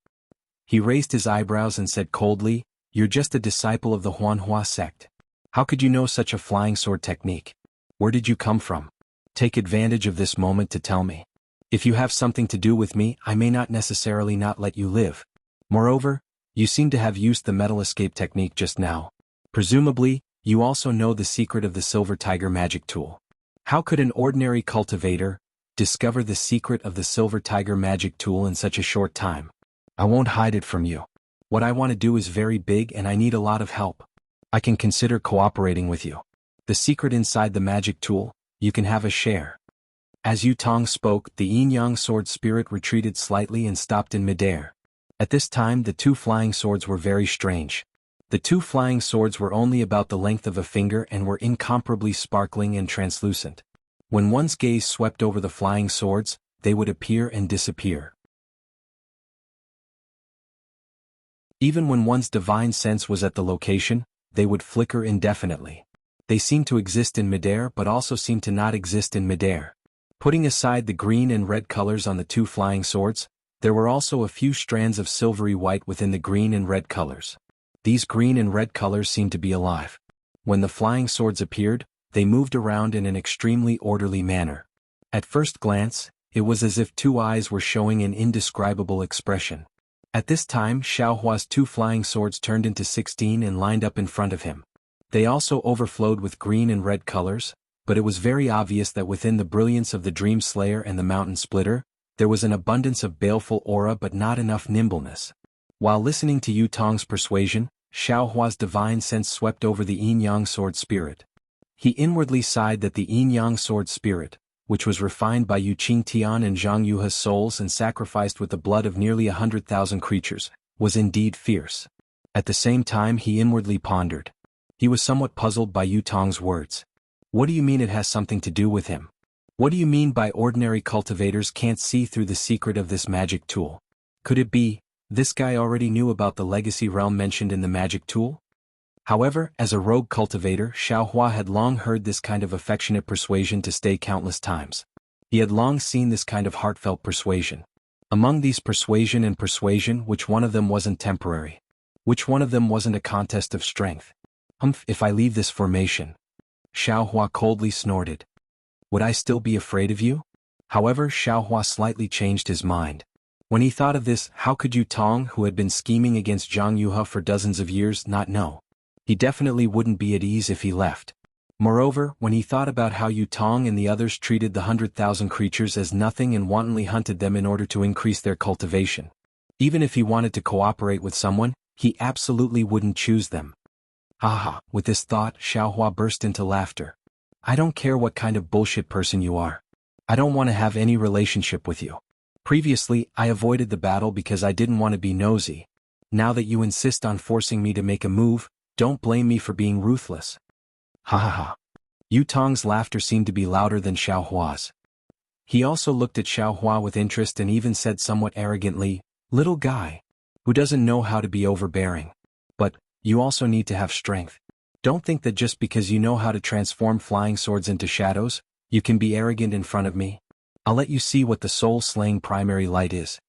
He raised his eyebrows and said coldly, "You're just a disciple of the Huanhua sect. How could you know such a flying sword technique? Where did you come from? Take advantage of this moment to tell me. If you have something to do with me, I may not necessarily not let you live. Moreover, you seem to have used the metal escape technique just now. Presumably, you also know the secret of the Silver Tiger magic tool. How could an ordinary cultivator discover the secret of the Silver Tiger magic tool in such a short time? I won't hide it from you. What I want to do is very big and I need a lot of help. I can consider cooperating with you. The secret inside the magic tool, you can have a share." As Yu Tong spoke, the yin-yang sword spirit retreated slightly and stopped in midair. At this time the two flying swords were very strange. The two flying swords were only about the length of a finger and were incomparably sparkling and translucent. When one's gaze swept over the flying swords, they would appear and disappear. Even when one's divine sense was at the location, they would flicker indefinitely. They seemed to exist in midair but also seemed to not exist in midair. Putting aside the green and red colors on the two flying swords, there were also a few strands of silvery white within the green and red colors. These green and red colors seemed to be alive. When the flying swords appeared, they moved around in an extremely orderly manner. At first glance, it was as if two eyes were showing an indescribable expression. At this time Xiaohua's two flying swords turned into 16 and lined up in front of him. They also overflowed with green and red colors, but it was very obvious that within the brilliance of the Dream Slayer and the Mountain Splitter, there was an abundance of baleful aura but not enough nimbleness. While listening to Yu Tong's persuasion, Xiaohua's divine sense swept over the yin-yang sword spirit. He inwardly sighed that the yin-yang sword spirit, which was refined by Yu Qingtian and Zhang Yuha's souls and sacrificed with the blood of nearly 100,000 creatures, was indeed fierce. At the same time he inwardly pondered. He was somewhat puzzled by Yu Tong's words. What do you mean it has something to do with him? What do you mean by ordinary cultivators can't see through the secret of this magic tool? Could it be, this guy already knew about the legacy realm mentioned in the magic tool? However, as a rogue cultivator, Xiaohua had long heard this kind of affectionate persuasion to stay countless times. He had long seen this kind of heartfelt persuasion. Among these persuasion and persuasion, which one of them wasn't temporary? Which one of them wasn't a contest of strength? If I leave this formation, Xiaohua coldly snorted. Would I still be afraid of you? However, Xiaohua slightly changed his mind. When he thought of this, how could Yu Tong, who had been scheming against Zhang Yuha for dozens of years, not know? He definitely wouldn't be at ease if he left. Moreover, when he thought about how Yu Tong and the others treated the 100,000 creatures as nothing and wantonly hunted them in order to increase their cultivation. Even if he wanted to cooperate with someone, he absolutely wouldn't choose them. Haha, with this thought, Xiaohua burst into laughter. I don't care what kind of bullshit person you are. I don't want to have any relationship with you. Previously, I avoided the battle because I didn't want to be nosy. Now that you insist on forcing me to make a move, don't blame me for being ruthless. Ha ha ha. Yu Tong's laughter seemed to be louder than Xiao Hua's. He also looked at Xiao Hua with interest and even said somewhat arrogantly, "Little guy, who doesn't know how to be overbearing. But, you also need to have strength. Don't think that just because you know how to transform flying swords into shadows, you can be arrogant in front of me. I'll let you see what the soul-slaying primary light is."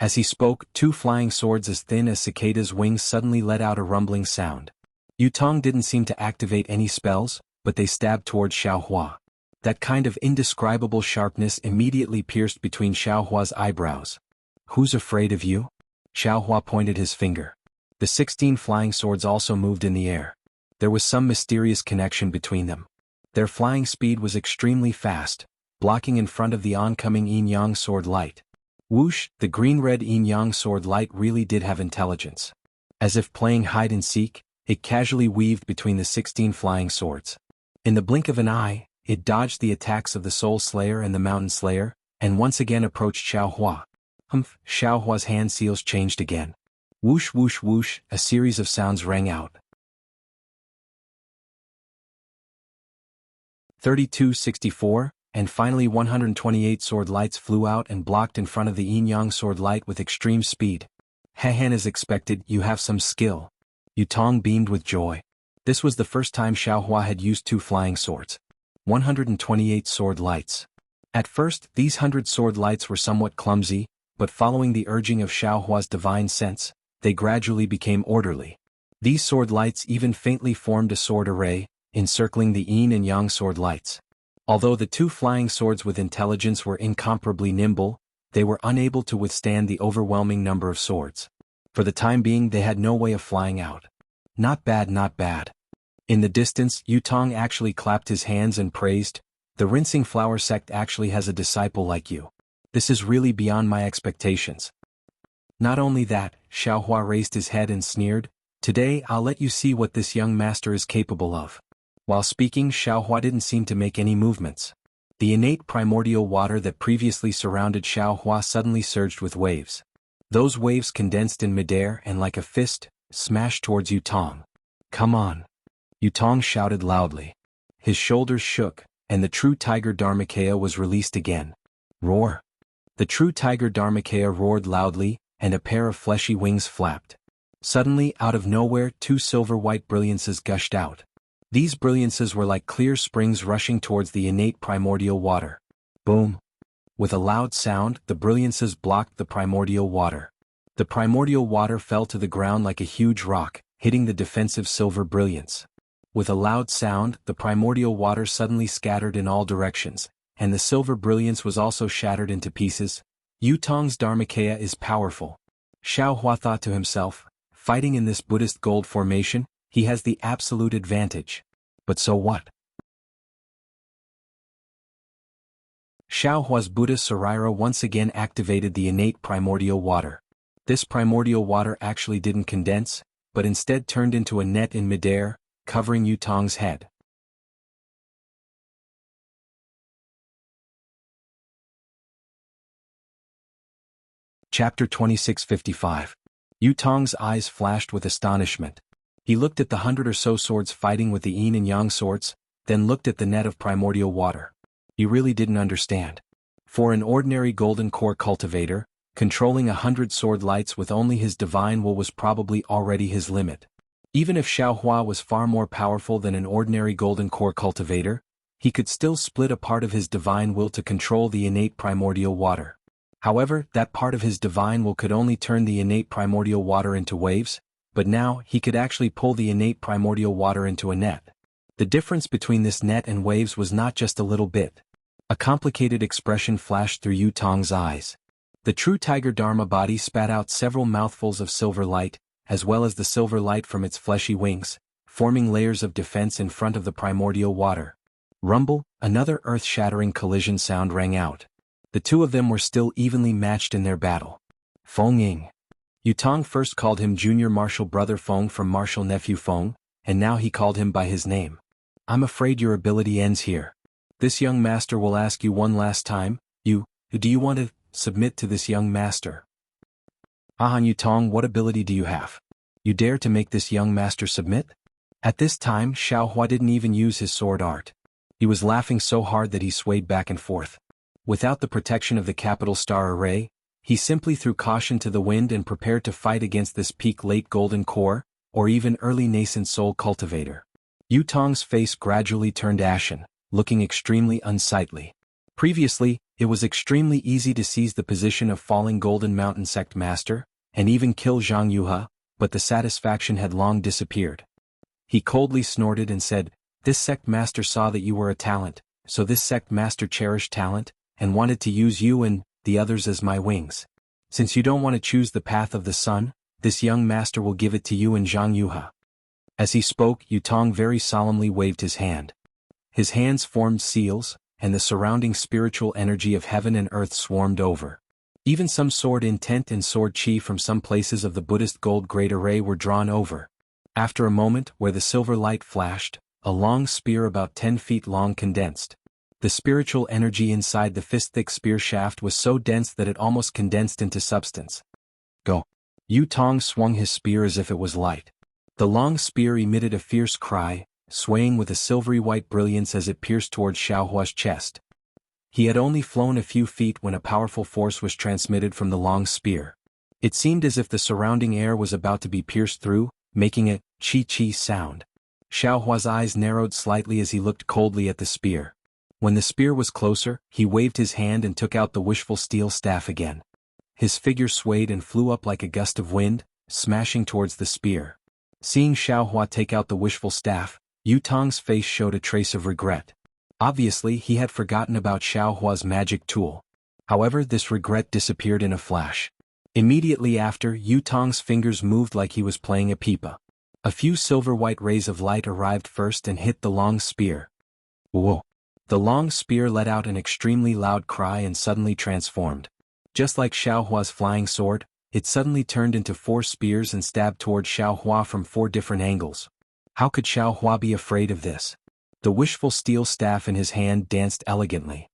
As he spoke, two flying swords as thin as cicadas' wings suddenly let out a rumbling sound. Yu Tong didn't seem to activate any spells, but they stabbed towards Xiao Hua. That kind of indescribable sharpness immediately pierced between Xiao Hua's eyebrows. "Who's afraid of you?" Xiao Hua pointed his finger. The 16 flying swords also moved in the air. There was some mysterious connection between them. Their flying speed was extremely fast, blocking in front of the oncoming yin-yang sword light. Whoosh, the green-red yin-yang sword light really did have intelligence. As if playing hide-and-seek, it casually weaved between the 16 flying swords. In the blink of an eye, it dodged the attacks of the Soul Slayer and the Mountain Slayer, and once again approached Xiao Hua. Xiao Hua's hand seals changed again. Whoosh whoosh whoosh, a series of sounds rang out. 3264, and finally 128 sword lights flew out and blocked in front of the yin-yang sword light with extreme speed. "Hehan, as expected, you have some skill." Yu Tong beamed with joy. This was the first time Xiao Hua had used two flying swords. 128 sword lights. At first, these 100 sword lights were somewhat clumsy, but following the urging of Xiao Hua's divine sense, they gradually became orderly. These sword lights even faintly formed a sword array, encircling the yin and yang sword lights. Although the two flying swords with intelligence were incomparably nimble, they were unable to withstand the overwhelming number of swords. For the time being, they had no way of flying out. Not bad, not bad. In the distance, Yu Tong actually clapped his hands and praised, "The Rinsing Flower sect actually has a disciple like you. This is really beyond my expectations." Not only that, Xiao Hua raised his head and sneered, "Today I'll let you see what this young master is capable of." While speaking, Xiao Hua didn't seem to make any movements. The innate primordial water that previously surrounded Xiao Hua suddenly surged with waves. Those waves condensed in midair and like a fist, smashed towards Yu Tong. "Come on!" Yu Tong shouted loudly. His shoulders shook, and the true tiger Dharmakaya was released again. Roar! The true tiger Dharmakaya roared loudly, and a pair of fleshy wings flapped. Suddenly, out of nowhere, two silver-white brilliances gushed out. These brilliances were like clear springs rushing towards the innate primordial water. Boom! With a loud sound, the brilliances blocked the primordial water. The primordial water fell to the ground like a huge rock, hitting the defensive silver brilliance. With a loud sound, the primordial water suddenly scattered in all directions, and the silver brilliance was also shattered into pieces. Yu Tong's Dharmakaya is powerful. Xiao Hua thought to himself, fighting in this Buddhist gold formation, he has the absolute advantage. But so what? Xiao Hua's Buddha Saraira once again activated the innate primordial water. This primordial water actually didn't condense, but instead turned into a net in midair, covering Yu Tong's head. Chapter 2655. Yu Tong's eyes flashed with astonishment. He looked at the 100 or so swords fighting with the yin and yang swords, then looked at the net of primordial water. He really didn't understand. For an ordinary golden core cultivator, controlling 100 sword lights with only his divine will was probably already his limit. Even if Xiao Hua was far more powerful than an ordinary golden core cultivator, he could still split a part of his divine will to control the innate primordial water. However, that part of his divine will could only turn the innate primordial water into waves, but now he could actually pull the innate primordial water into a net. The difference between this net and waves was not just a little bit. A complicated expression flashed through Yu Tong's eyes. The true tiger Dharma body spat out several mouthfuls of silver light, as well as the silver light from its fleshy wings, forming layers of defense in front of the primordial water. Rumble, another earth-shattering collision sound rang out. The two of them were still evenly matched in their battle. Feng Ying. Yu Tong first called him Junior Martial Brother Feng from Martial Nephew Feng, and now he called him by his name. "I'm afraid your ability ends here." This young master will ask you one last time, do you want to submit to this young master? Han Yutong, what ability do you have? You dare to make this young master submit? At this time Xiaohua didn't even use his sword art. He was laughing so hard that he swayed back and forth. Without the protection of the capital star array, he simply threw caution to the wind and prepared to fight against this peak late golden core, or even early nascent soul cultivator. Yutong's face gradually turned ashen, looking extremely unsightly. Previously, it was extremely easy to seize the position of falling golden mountain sect master, and even kill Jianghu, but the satisfaction had long disappeared. He coldly snorted and said, "This sect master saw that you were a talent, so this sect master cherished talent, and wanted to use you and the others as my wings. Since you don't want to choose the path of the sun, this young master will give it to you and Jianghu." As he spoke, Yutong very solemnly waved his hand. His hands formed seals, and the surrounding spiritual energy of heaven and earth swarmed over. Even some sword intent and sword chi from some places of the Buddhist gold great array were drawn over. After a moment, where the silver light flashed, a long spear about 10 feet long condensed. The spiritual energy inside the fist-thick spear shaft was so dense that it almost condensed into substance. Go. Yutong swung his spear as if it was light. The long spear emitted a fierce cry, swaying with a silvery white brilliance as it pierced towards Xiaohua's chest. He had only flown a few feet when a powerful force was transmitted from the long spear. It seemed as if the surrounding air was about to be pierced through, making a chi-chi sound. Xiaohua's eyes narrowed slightly as he looked coldly at the spear. When the spear was closer, he waved his hand and took out the wishful steel staff again. His figure swayed and flew up like a gust of wind, smashing towards the spear. Seeing Xiaohua take out the wishful staff, Yutong's face showed a trace of regret. Obviously, he had forgotten about Xiaohua's magic tool. However, this regret disappeared in a flash. Immediately after, Yutong's fingers moved like he was playing a pipa. A few silver-white rays of light arrived first and hit the long spear. Whoa! The long spear let out an extremely loud cry and suddenly transformed. Just like Xiaohua's flying sword, it suddenly turned into 4 spears and stabbed toward Xiaohua from 4 different angles. How could Xiaohua be afraid of this? The wishful steel staff in his hand danced elegantly.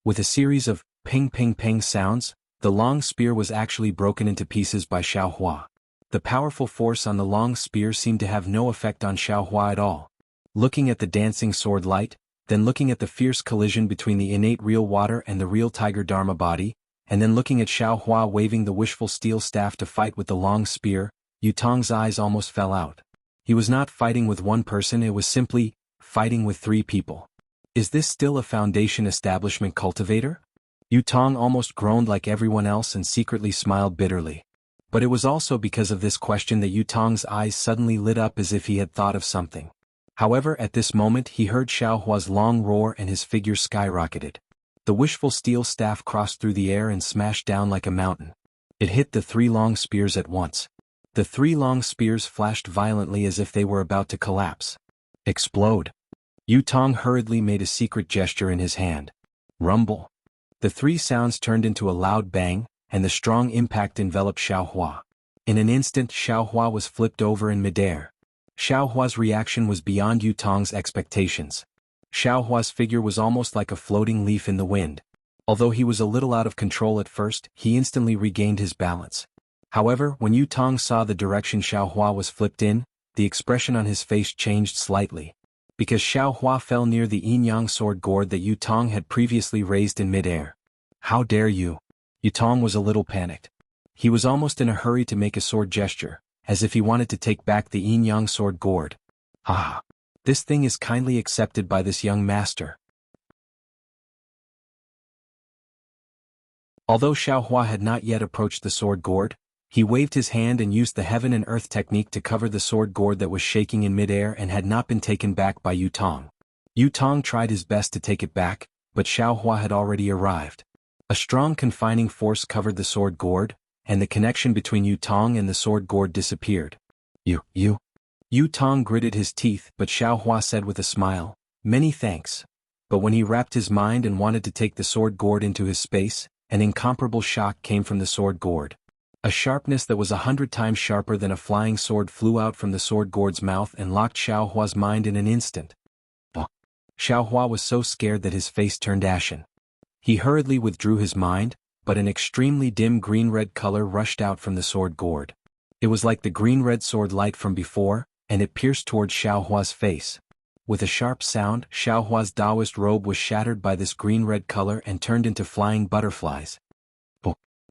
With a series of ping-ping-ping sounds, the long spear was actually broken into pieces by Xiaohua. The powerful force on the long spear seemed to have no effect on Xiaohua at all. Looking at the dancing sword light, then looking at the fierce collision between the innate real water and the real tiger dharma body, and then looking at Xiaohua waving the wishful steel staff to fight with the long spear, Yutong's eyes almost fell out. He was not fighting with one person, it was simply fighting with 3 people. Is this still a Foundation establishment cultivator? Yutong almost groaned like everyone else and secretly smiled bitterly. But it was also because of this question that Yutong's eyes suddenly lit up as if he had thought of something. However, at this moment he heard Xiaohua's long roar and his figure skyrocketed. The wishful steel staff crossed through the air and smashed down like a mountain. It hit the 3 long spears at once. The 3 long spears flashed violently as if they were about to collapse. Explode. Yutong hurriedly made a secret gesture in his hand. Rumble. The 3 sounds turned into a loud bang, and the strong impact enveloped Xiaohua. In an instant Xiaohua was flipped over in midair. Xiaohua's reaction was beyond Yutong's expectations. Xiaohua's figure was almost like a floating leaf in the wind. Although he was a little out of control at first, he instantly regained his balance. However, when Yutong saw the direction Xiaohua was flipped in, the expression on his face changed slightly. Because Xiaohua fell near the yin-yang sword gourd that Yutong had previously raised in midair. How dare you? Yutong was a little panicked. He was almost in a hurry to make a sword gesture, as if he wanted to take back the yin-yang sword gourd. Ah! This thing is kindly accepted by this young master. Although Xiaohua had not yet approached the sword gourd, he waved his hand and used the heaven and earth technique to cover the sword gourd that was shaking in midair and had not been taken back by Yutong. Yutong tried his best to take it back, but Xiaohua had already arrived. A strong confining force covered the sword gourd, and the connection between Yutong and the sword gourd disappeared. You. Yutong gritted his teeth, but Xiaohua said with a smile, "Many thanks." But when he wrapped his mind and wanted to take the sword gourd into his space, an incomparable shock came from the sword gourd. A sharpness that was 100 times sharper than a flying sword flew out from the sword gourd's mouth and locked Xiaohua's mind in an instant. Xiaohua was so scared that his face turned ashen. He hurriedly withdrew his mind, but an extremely dim green-red color rushed out from the sword gourd. It was like the green-red sword light from before, and it pierced towards Xiaohua's face. With a sharp sound, Xiaohua's Taoist robe was shattered by this green-red color and turned into flying butterflies.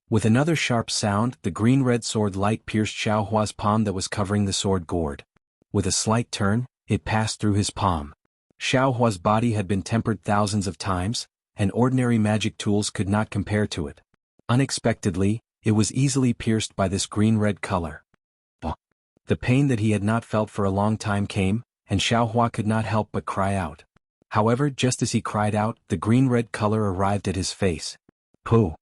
With another sharp sound, the green-red sword light pierced Xiaohua's palm that was covering the sword gourd. With a slight turn, it passed through his palm. Xiaohua's body had been tempered thousands of times, and ordinary magic tools could not compare to it. Unexpectedly, it was easily pierced by this green-red color. The pain that he had not felt for a long time came, and Xiaohua could not help but cry out. However, just as he cried out, the green-red color arrived at his face. Pooh!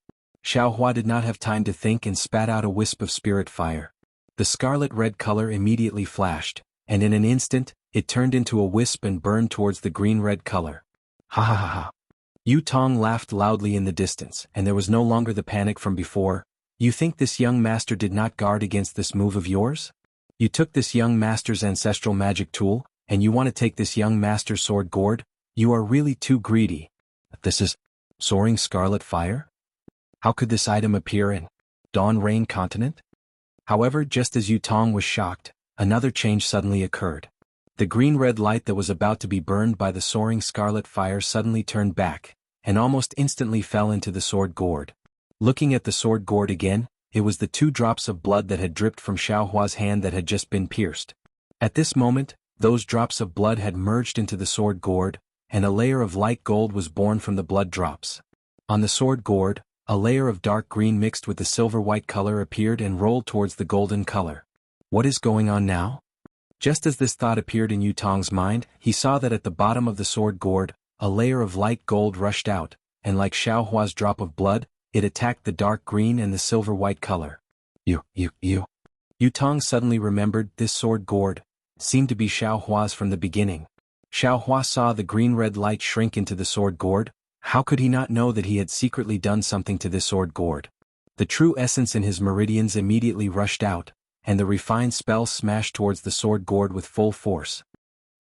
Xiaohua did not have time to think and spat out a wisp of spirit fire. The scarlet-red color immediately flashed, and in an instant, it turned into a wisp and burned towards the green-red color. Ha ha ha ha! Yu Tong laughed loudly in the distance, and there was no longer the panic from before. You think this young master did not guard against this move of yours? You took this young master's ancestral magic tool, and you want to take this young master's sword gourd? You are really too greedy. This is soaring scarlet fire? How could this item appear in Dawn Rain Continent? However, just as Yu Tong was shocked, another change suddenly occurred. The green-red light that was about to be burned by the soaring scarlet fire suddenly turned back, and almost instantly fell into the sword gourd. Looking at the sword gourd again, it was the 2 drops of blood that had dripped from Xiaohua's hand that had just been pierced. At this moment, those drops of blood had merged into the sword gourd, and a layer of light gold was born from the blood drops. On the sword gourd, a layer of dark green mixed with the silver-white color appeared and rolled towards the golden color. What is going on now? Just as this thought appeared in Yu Tong's mind, he saw that at the bottom of the sword gourd, a layer of light gold rushed out, and like Xiaohua's drop of blood, it attacked the dark green and the silver-white color. Yu Tong suddenly remembered this sword gourd seemed to be Xiaohua's from the beginning. Xiaohua saw the green-red light shrink into the sword gourd. How could he not know that he had secretly done something to this sword gourd? The true essence in his meridians immediately rushed out, and the refined spell smashed towards the sword gourd with full force.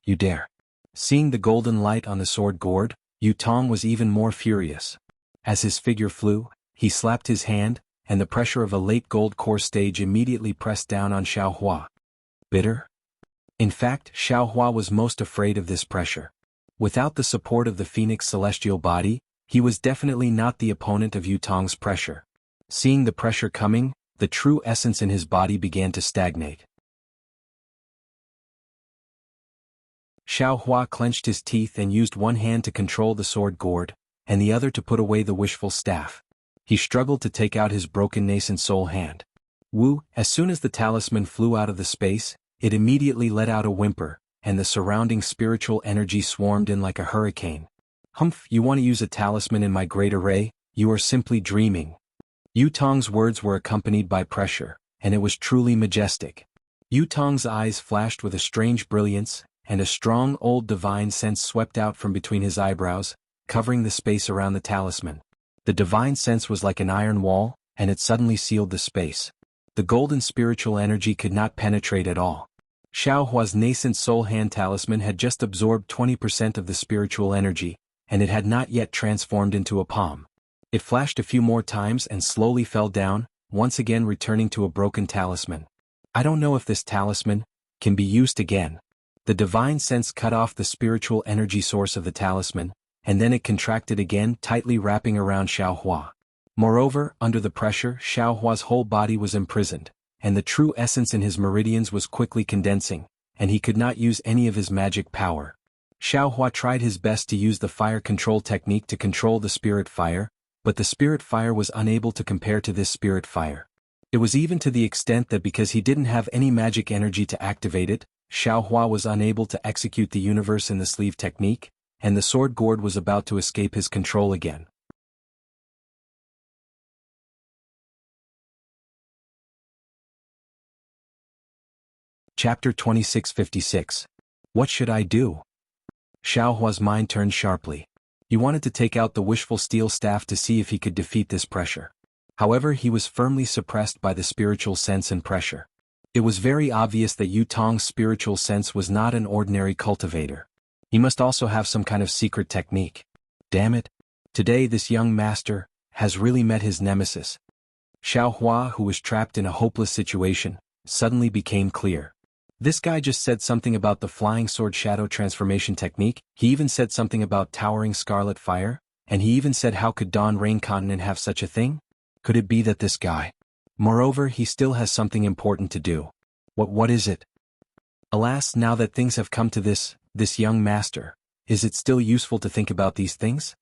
You dare! Seeing the golden light on the sword gourd, Yu Tong was even more furious. As his figure flew, he slapped his hand, and the pressure of a late gold core stage immediately pressed down on Xiaohua. Bitter? In fact, Xiaohua was most afraid of this pressure. Without the support of the Phoenix celestial body, he was definitely not the opponent of Yu Tong's pressure. Seeing the pressure coming, the true essence in his body began to stagnate. Xiaohua clenched his teeth and used one hand to control the sword gourd, and the other to put away the wishful staff. He struggled to take out his broken nascent soul hand. As soon as the talisman flew out of the space, it immediately let out a whimper, and the surrounding spiritual energy swarmed in like a hurricane. Humph, you want to use a talisman in my great array? You are simply dreaming. Yu Tong's words were accompanied by pressure, and it was truly majestic. Yu Tong's eyes flashed with a strange brilliance, and a strong old divine sense swept out from between his eyebrows, covering the space around the talisman. The divine sense was like an iron wall, and it suddenly sealed the space. The golden spiritual energy could not penetrate at all. Xiaohua's nascent soul hand talisman had just absorbed 20% of the spiritual energy, and it had not yet transformed into a palm. It flashed a few more times and slowly fell down, once again returning to a broken talisman. I don't know if this talisman can be used again. The divine sense cut off the spiritual energy source of the talisman, and then it contracted again, tightly wrapping around Xiaohua. Moreover, under the pressure, Xiaohua's whole body was imprisoned, and the true essence in his meridians was quickly condensing, and he could not use any of his magic power. Xiaohua tried his best to use the fire control technique to control the spirit fire, but the spirit fire was unable to compare to this spirit fire. It was even to the extent that because he didn't have any magic energy to activate it, Xiaohua was unable to execute the universe in the sleeve technique, and the sword gourd was about to escape his control again. Chapter 2656. What should I do? Xiaohua's mind turned sharply. He wanted to take out the wishful steel staff to see if he could defeat this pressure. However, he was firmly suppressed by the spiritual sense and pressure. It was very obvious that Yu Tong's spiritual sense was not an ordinary cultivator. He must also have some kind of secret technique. Damn it. Today this young master has really met his nemesis. Xiao Hua, who was trapped in a hopeless situation, suddenly became clear. This guy just said something about the flying sword shadow transformation technique, he even said something about towering scarlet fire, and he even said how could Dawn Rain Continent have such a thing? Could it be that this guy? Moreover, he still has something important to do. What is it? Alas, now that things have come to this young master, is it still useful to think about these things?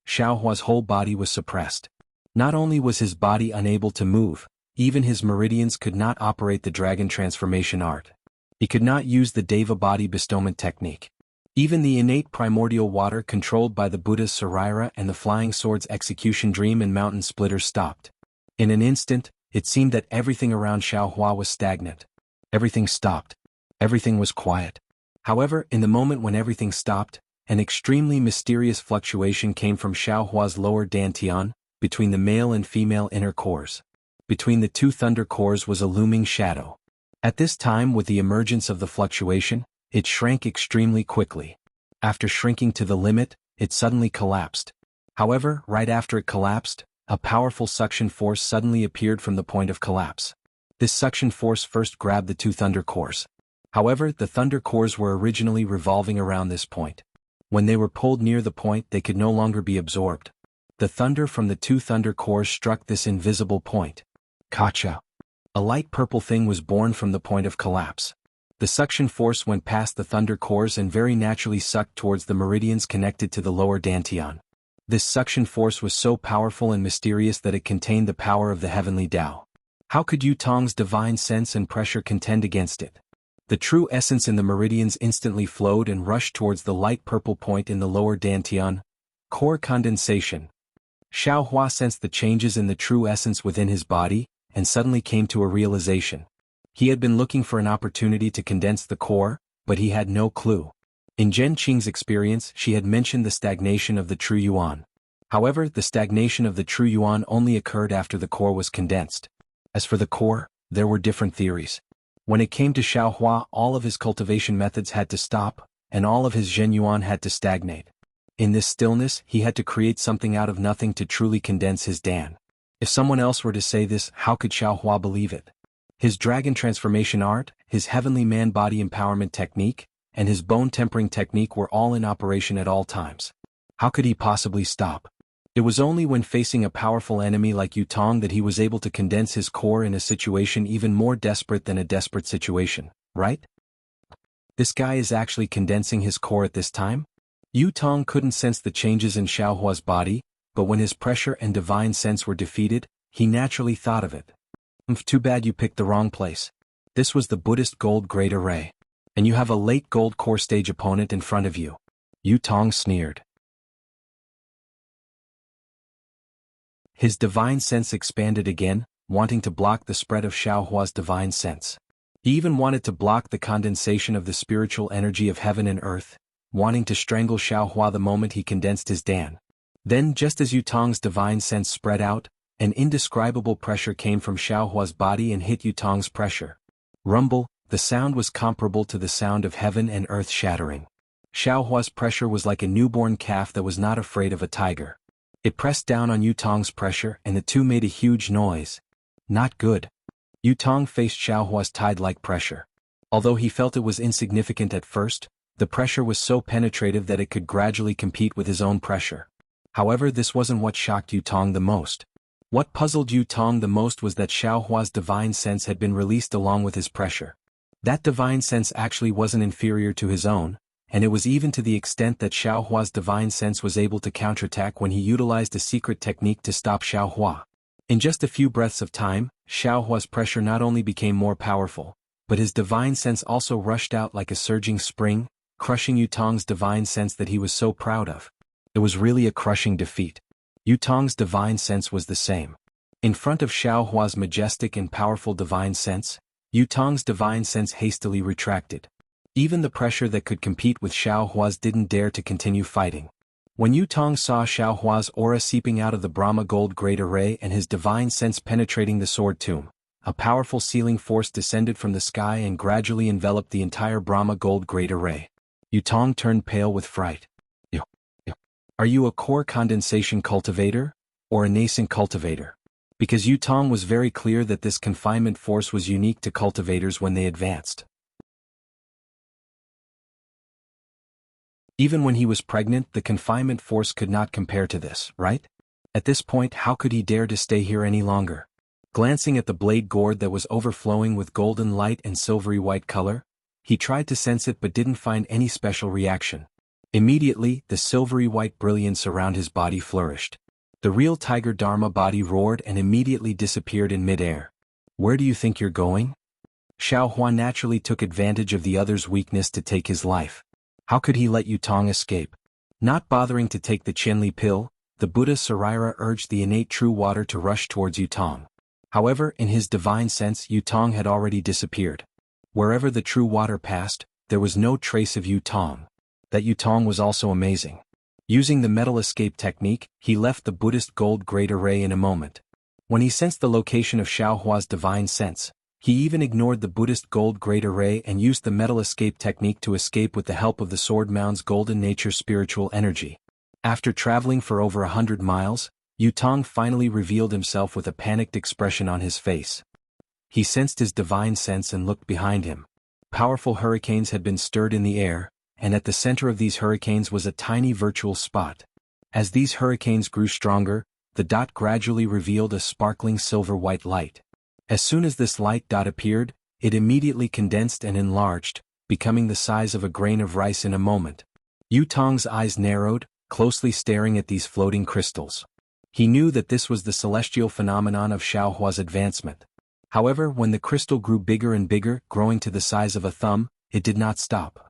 Xiao Hua's whole body was suppressed. Not only was his body unable to move, even his meridians could not operate the dragon transformation art. He could not use the Deva body bestowment technique. Even the innate primordial water controlled by the Buddha's Saraira and the flying sword's execution dream and mountain splitters stopped. In an instant, it seemed that everything around Xiao Hua was stagnant. Everything stopped. Everything was quiet. However, in the moment when everything stopped, an extremely mysterious fluctuation came from Xiao Hua's lower dantian, between the male and female inner cores. Between the two thunder cores was a looming shadow. At this time, with the emergence of the fluctuation, it shrank extremely quickly. After shrinking to the limit, it suddenly collapsed. However, right after it collapsed, a powerful suction force suddenly appeared from the point of collapse. This suction force first grabbed the two thunder cores. However, the thunder cores were originally revolving around this point. When they were pulled near the point, they could no longer be absorbed. The thunder from the two thunder cores struck this invisible point. Kacha. A light purple thing was born from the point of collapse. The suction force went past the thunder cores and very naturally sucked towards the meridians connected to the lower dantian. This suction force was so powerful and mysterious that it contained the power of the heavenly Tao. How could Yu Tong's divine sense and pressure contend against it? The true essence in the meridians instantly flowed and rushed towards the light purple point in the lower dantian. Core condensation. Xiao Hua sensed the changes in the true essence within his body, and suddenly came to a realization. He had been looking for an opportunity to condense the core, but he had no clue. In Zhen Qing's experience, she had mentioned the stagnation of the true yuan. However, the stagnation of the true yuan only occurred after the core was condensed. As for the core, there were different theories. When it came to Xiao Hua, all of his cultivation methods had to stop, and all of his Zhen yuan had to stagnate. In this stillness, he had to create something out of nothing to truly condense his Dan. If someone else were to say this, how could Xiao Hua believe it? His dragon transformation art, his heavenly man-body empowerment technique, and his bone-tempering technique were all in operation at all times. How could he possibly stop? It was only when facing a powerful enemy like Yu Tong that he was able to condense his core in a situation even more desperate than a desperate situation, right? This guy is actually condensing his core at this time? Yu Tong couldn't sense the changes in Xiao Hua's body, but when his pressure and divine sense were defeated, he naturally thought of it. Too bad you picked the wrong place. This was the Buddhist Gold Great Array. And you have a late gold core stage opponent in front of you. Yu Tong sneered. His divine sense expanded again, wanting to block the spread of Xiao Hua's divine sense. He even wanted to block the condensation of the spiritual energy of heaven and earth, wanting to strangle Xiao Hua the moment he condensed his Dan. Then, just as Yu Tong's divine sense spread out, an indescribable pressure came from Xiao Hua's body and hit Yu Tong's pressure. Rumble, the sound was comparable to the sound of heaven and earth shattering. Xiao Hua's pressure was like a newborn calf that was not afraid of a tiger. It pressed down on Yu Tong's pressure and the two made a huge noise. Not good. Yu Tong faced Xiao Hua's tide-like pressure. Although he felt it was insignificant at first, the pressure was so penetrative that it could gradually compete with his own pressure. However, this wasn't what shocked Yu Tong the most. What puzzled Yu Tong the most was that Xiao Hua's divine sense had been released along with his pressure. That divine sense actually wasn't inferior to his own, and it was even to the extent that Xiao Hua's divine sense was able to counterattack when he utilized a secret technique to stop Xiao Hua. In just a few breaths of time, Xiao Hua's pressure not only became more powerful, but his divine sense also rushed out like a surging spring, crushing Yu Tong's divine sense that he was so proud of. It was really a crushing defeat. Yu Tong's divine sense was the same. In front of Xiao Hua's majestic and powerful divine sense, Yu Tong's divine sense hastily retracted. Even the pressure that could compete with Xiao Hua's didn't dare to continue fighting. When Yu Tong saw Xiao Hua's aura seeping out of the Brahma gold great array and his divine sense penetrating the sword tomb, a powerful sealing force descended from the sky and gradually enveloped the entire Brahma gold great array. Yu Tong turned pale with fright. "You, are you a core condensation cultivator, or a nascent cultivator?" Because Yu Tong was very clear that this confinement force was unique to cultivators when they advanced. Even when he was pregnant, the confinement force could not compare to this, right? At this point, how could he dare to stay here any longer? Glancing at the blade gourd that was overflowing with golden light and silvery white color, he tried to sense it but didn't find any special reaction. Immediately, the silvery white brilliance around his body flourished. The real Tiger Dharma body roared and immediately disappeared in midair. "Where do you think you're going?" Xiao Hua naturally took advantage of the other's weakness to take his life. How could he let Yu Tong escape? Not bothering to take the Qianli pill, the Buddha Sarira urged the innate true water to rush towards Yu Tong. However, in his divine sense, Yu Tong had already disappeared. Wherever the true water passed, there was no trace of Yu Tong. That Yu Tong was also amazing. Using the metal escape technique, he left the Buddhist gold great array in a moment. When he sensed the location of Xiao Hua's divine sense, he even ignored the Buddhist gold great array and used the metal escape technique to escape with the help of the sword mound's golden nature spiritual energy. After traveling for over 100 miles, Yu Tong finally revealed himself with a panicked expression on his face. He sensed his divine sense and looked behind him. Powerful hurricanes had been stirred in the air, and at the center of these hurricanes was a tiny virtual spot. As these hurricanes grew stronger, the dot gradually revealed a sparkling silver-white light. As soon as this light dot appeared, it immediately condensed and enlarged, becoming the size of a grain of rice in a moment. Yu Tong's eyes narrowed, closely staring at these floating crystals. He knew that this was the celestial phenomenon of Xiao Hua's advancement. However, when the crystal grew bigger and bigger, growing to the size of a thumb, it did not stop.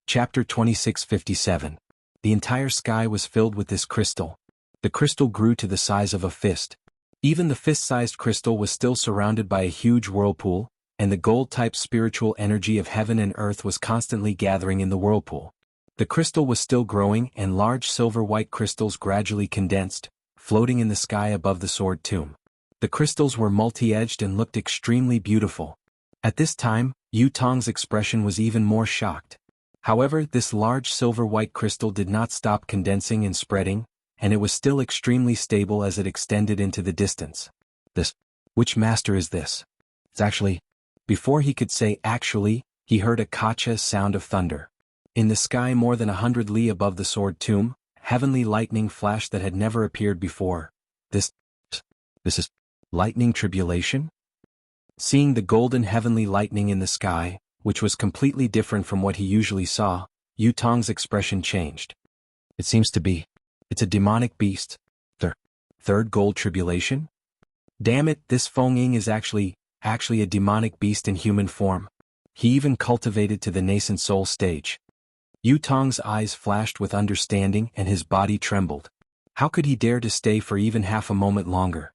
Chapter 2657. The entire sky was filled with this crystal. The crystal grew to the size of a fist. Even the fist-sized crystal was still surrounded by a huge whirlpool, and the gold-type spiritual energy of heaven and earth was constantly gathering in the whirlpool. The crystal was still growing and large silver-white crystals gradually condensed, floating in the sky above the sword tomb. The crystals were multi-edged and looked extremely beautiful. At this time, Yu Tong's expression was even more shocked. However, this large silver-white crystal did not stop condensing and spreading, and it was still extremely stable as it extended into the distance. Which master is this? It's actually... Before he could say actually, he heard a kacha sound of thunder. In the sky more than 100 li above the sword tomb, heavenly lightning flashed that had never appeared before. This is lightning tribulation? Seeing the golden heavenly lightning in the sky, which was completely different from what he usually saw, Yu Tong's expression changed. It seems to be. It's a demonic beast. Third gold tribulation? Damn it, this Feng Ying is actually a demonic beast in human form. He even cultivated to the nascent soul stage. Yu Tong's eyes flashed with understanding and his body trembled. How could he dare to stay for even half a moment longer?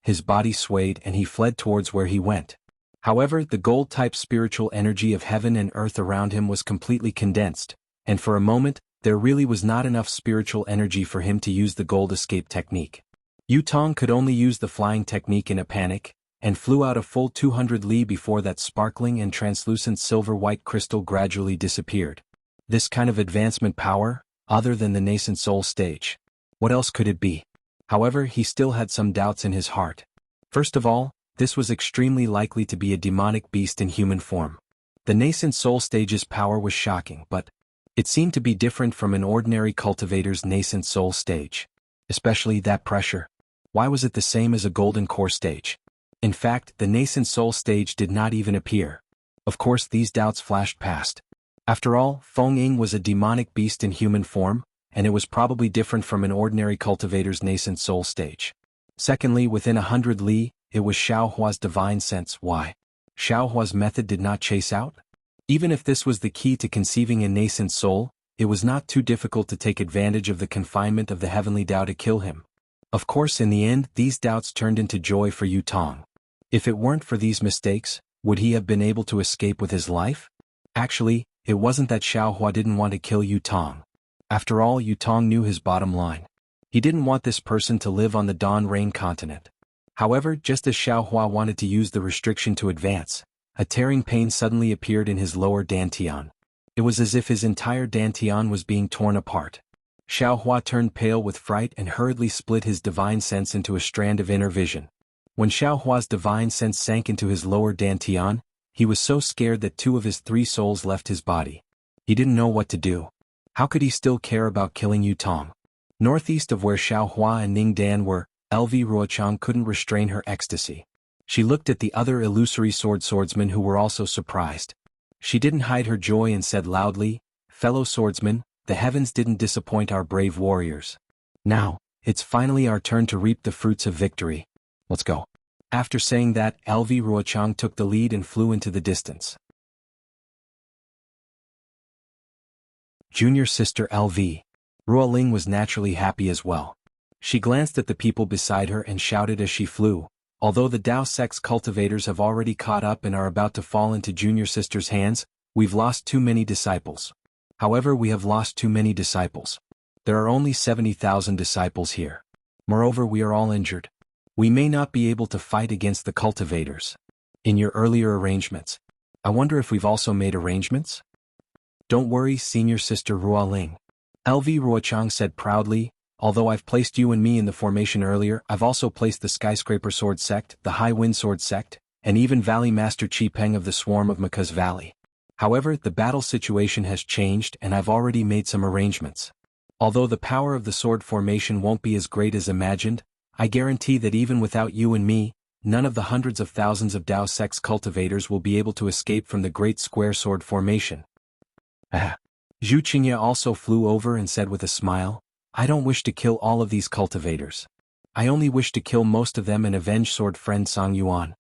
His body swayed and he fled towards where he went. However, the gold-type spiritual energy of heaven and earth around him was completely condensed, and for a moment, there really was not enough spiritual energy for him to use the gold escape technique. Yu Tong could only use the flying technique in a panic, and flew out a full 200 li before that sparkling and translucent silver-white crystal gradually disappeared. This kind of advancement power, other than the nascent soul stage. What else could it be? However, he still had some doubts in his heart. First of all, this was extremely likely to be a demonic beast in human form. The nascent soul stage's power was shocking, but it seemed to be different from an ordinary cultivator's nascent soul stage. Especially that pressure. Why was it the same as a golden core stage? In fact, the nascent soul stage did not even appear. Of course, these doubts flashed past. After all, Feng Ying was a demonic beast in human form, and it was probably different from an ordinary cultivator's nascent soul stage. Secondly, within 100 li, it was Xiao Hua's divine sense. Why? Xiao Hua's method did not chase out? Even if this was the key to conceiving a nascent soul, it was not too difficult to take advantage of the confinement of the heavenly Tao to kill him. Of course, in the end, these doubts turned into joy for Yu Tong. If it weren't for these mistakes, Would he have been able to escape with his life? Actually, it wasn't that Xiaohua didn't want to kill Yu Tong. After all, Yu Tong knew his bottom line. He didn't want this person to live on the Dawn Rain continent. However, just as Xiaohua wanted to use the restriction to advance, a tearing pain suddenly appeared in his lower dantian. It was as if his entire dantian was being torn apart. Xiaohua turned pale with fright and hurriedly split his divine sense into a strand of inner vision. When Xiaohua's divine sense sank into his lower dantian, he was so scared that 2 of his 3 souls left his body. He didn't know what to do. How could he still care about killing Yu Tong? Northeast of where Xiaohua and Ning Dan were, LV Ruochang couldn't restrain her ecstasy. She looked at the other illusory swordsmen who were also surprised. She didn't hide her joy and said loudly, "Fellow swordsmen, the heavens didn't disappoint our brave warriors. Now, it's finally our turn to reap the fruits of victory. Let's go." After saying that, LV Ruochang took the lead and flew into the distance. Junior sister LV. Ruoling was naturally happy as well. She glanced at the people beside her and shouted as she flew, "Although the Dao Sect's cultivators have already caught up and are about to fall into Junior sister's hands, we've lost too many disciples. However, we have lost too many disciples. There are only 70,000 disciples here. Moreover, we are all injured. We may not be able to fight against the cultivators. In your earlier arrangements, I wonder if we've also made arrangements?" "Don't worry, senior sister Ruoling," LV Ruochang said proudly, "although I've placed you and me in the formation earlier, I've also placed the Skyscraper Sword Sect, the High Wind Sword Sect, and even Valley Master Chi Peng of the Swarm of Makuz Valley. However, the battle situation has changed and I've already made some arrangements. Although the power of the sword formation won't be as great as imagined, I guarantee that even without you and me, none of the hundreds of thousands of Dao Sect's cultivators will be able to escape from the Great Square Sword formation." Zhu Qingye also flew over and said with a smile, "I don't wish to kill all of these cultivators. I only wish to kill most of them and avenge sword friend Song Yuan."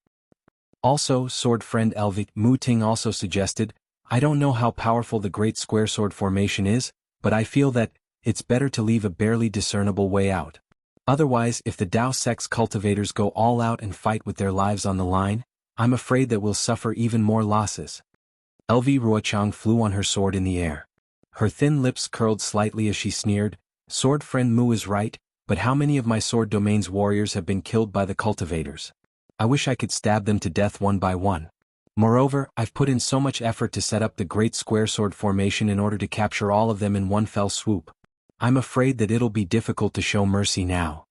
Also, sword friend Elvik Mu Ting also suggested, "I don't know how powerful the Great Square Sword formation is, but I feel that it's better to leave a barely discernible way out. Otherwise, if the Dao Sect's cultivators go all out and fight with their lives on the line, I'm afraid that we'll suffer even more losses." LV Ruochang flew on her sword in the air. Her thin lips curled slightly as she sneered, "Sword friend Mu is right, but how many of my sword domain's warriors have been killed by the cultivators? I wish I could stab them to death one by one. Moreover, I've put in so much effort to set up the Great Square Sword formation in order to capture all of them in one fell swoop. I'm afraid that it'll be difficult to show mercy now."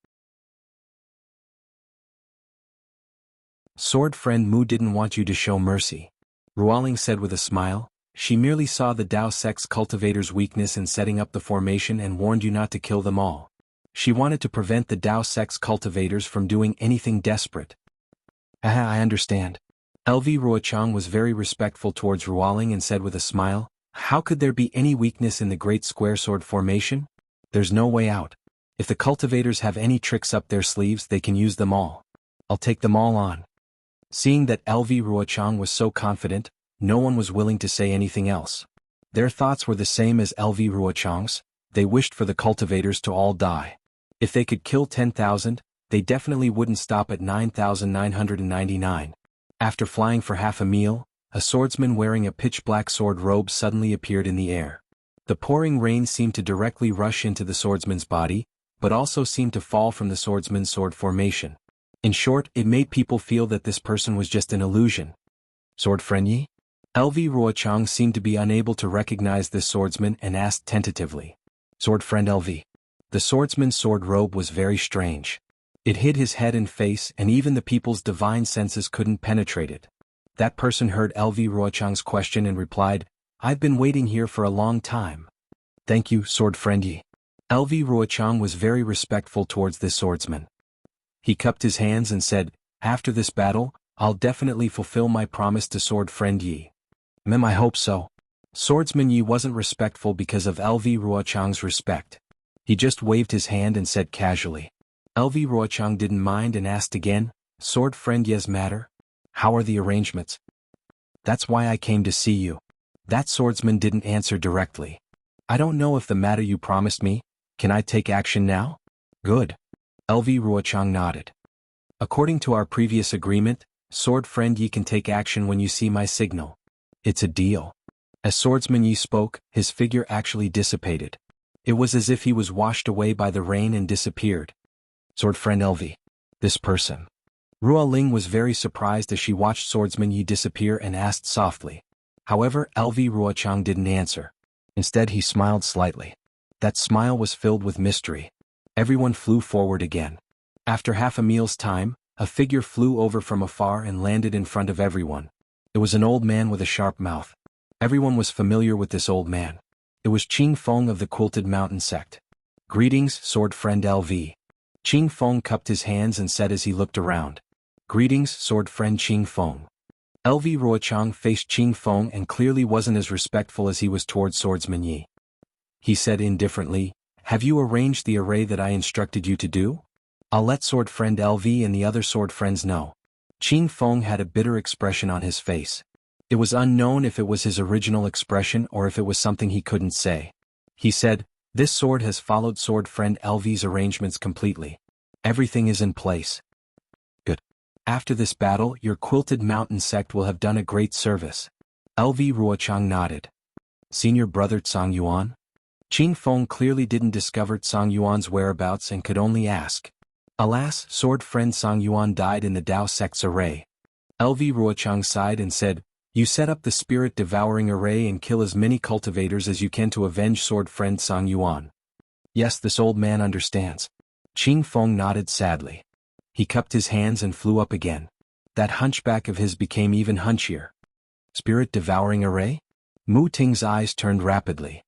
"Sword friend Mu didn't want you to show mercy," Ruoling said with a smile. "She merely saw the Dao Sect's cultivators' weakness in setting up the formation and warned you not to kill them all. She wanted to prevent the Dao Sect's cultivators from doing anything desperate." I understand." LV Ruochang was very respectful towards Ruoling and said with a smile, "How could there be any weakness in the Great Square Sword formation? There's no way out. If the cultivators have any tricks up their sleeves, they can use them all. I'll take them all on." Seeing that LV Ruochang was so confident, no one was willing to say anything else. Their thoughts were the same as LV Ruochang's. They wished for the cultivators to all die. If they could kill 10,000, they definitely wouldn't stop at 9,999. After flying for half a meal, a swordsman wearing a pitch-black sword robe suddenly appeared in the air. The pouring rain seemed to directly rush into the swordsman's body, but also seemed to fall from the swordsman's sword formation. In short, it made people feel that this person was just an illusion. "Sword friend Yi?" LV Ruochang seemed to be unable to recognize this swordsman and asked tentatively. "Sword friend LV." The swordsman's sword robe was very strange. It hid his head and face, and even the people's divine senses couldn't penetrate it. That person heard LV Ruochang's question and replied, "I've been waiting here for a long time." "Thank you, sword friend Yi." LV Ruochang was very respectful towards this swordsman. He cupped his hands and said, "After this battle, I'll definitely fulfill my promise to sword friend Yi." I hope so." Swordsman Yi wasn't respectful because of LV Ruochang's respect. He just waved his hand and said casually. LV Ruochang didn't mind and asked again, "Sword friend Yi's matter? How are the arrangements?" "That's why I came to see you." That swordsman didn't answer directly. "I don't know if the matter you promised me, can I take action now?" "Good." LV Ruochang nodded. "According to our previous agreement, Sword friend Yi can take action when you see my signal. It's a deal. As Swordsman Yi spoke, his figure actually dissipated. It was as if he was washed away by the rain and disappeared. Sword friend LV. This person. Ruo Ling was very surprised as she watched Swordsman Yi disappear and asked softly. However, LV Ruochang didn't answer. Instead he smiled slightly. That smile was filled with mystery. Everyone flew forward again. After half a meal's time, a figure flew over from afar and landed in front of everyone. It was an old man with a sharp mouth. Everyone was familiar with this old man. It was Qing Feng of the Quilted Mountain sect. Greetings, sword friend LV. Qing Feng cupped his hands and said as he looked around. Greetings, sword friend Qing Feng. LV Ruochang faced Qing Feng and clearly wasn't as respectful as he was towards Swordsman Yi. He said indifferently, have you arranged the array that I instructed you to do? I'll let sword friend LV and the other sword friends know. Qing Feng had a bitter expression on his face. It was unknown if it was his original expression or if it was something he couldn't say. He said, this sword has followed sword friend LV's arrangements completely. Everything is in place. Good. After this battle, your Quilted Mountain sect will have done a great service. LV Ruochang nodded. Senior brother Tsang Yuan? Qing Feng clearly didn't discover Tsang Yuan's whereabouts and could only ask. Alas, sword friend Tsang Yuan died in the Dao sect's array. LV Ruochang sighed and said, you set up the spirit-devouring array and kill as many cultivators as you can to avenge sword friend Tsang Yuan. Yes, this old man understands. Qing Feng nodded sadly. He cupped his hands and flew up again. That hunchback of his became even hunchier. Spirit-devouring array? Mu Ting's eyes turned rapidly.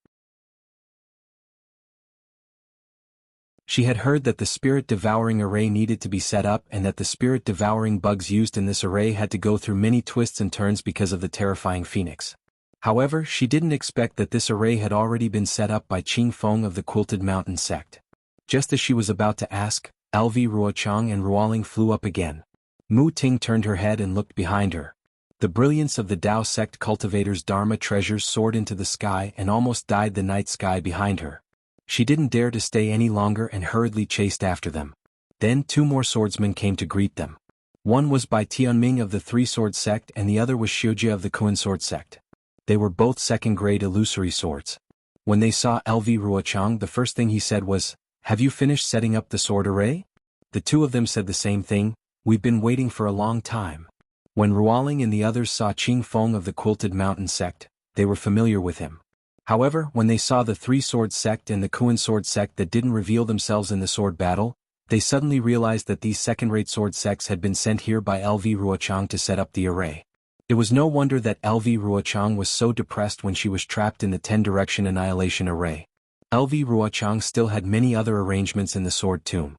She had heard that the spirit-devouring array needed to be set up and that the spirit-devouring bugs used in this array had to go through many twists and turns because of the terrifying phoenix. However, she didn't expect that this array had already been set up by Qing Feng of the Quilted Mountain sect. Just as she was about to ask, LV Ruochang and Ruoling flew up again. Mu Ting turned her head and looked behind her. The brilliance of the Dao sect cultivator's Dharma treasures soared into the sky and almost dyed the night sky behind her. She didn't dare to stay any longer and hurriedly chased after them. Then 2 more swordsmen came to greet them. One was by Tianming of the Three Sword sect and the other was Xiujia of the Kuan Sword sect. They were both second-grade illusory swords. When they saw LV Ruochang, the first thing he said was, have you finished setting up the sword array? The 2 of them said the same thing, we've been waiting for a long time. When Ruoling and the others saw Qing Feng of the Quilted Mountain sect, they were familiar with him. However, when they saw the Three Sword sect and the Kuan Sword sect that didn't reveal themselves in the sword battle, they suddenly realized that these second-rate sword sects had been sent here by LV Ruochang to set up the array. It was no wonder that LV Ruochang was so depressed when she was trapped in the 10-direction annihilation array. LV Ruochang still had many other arrangements in the sword tomb.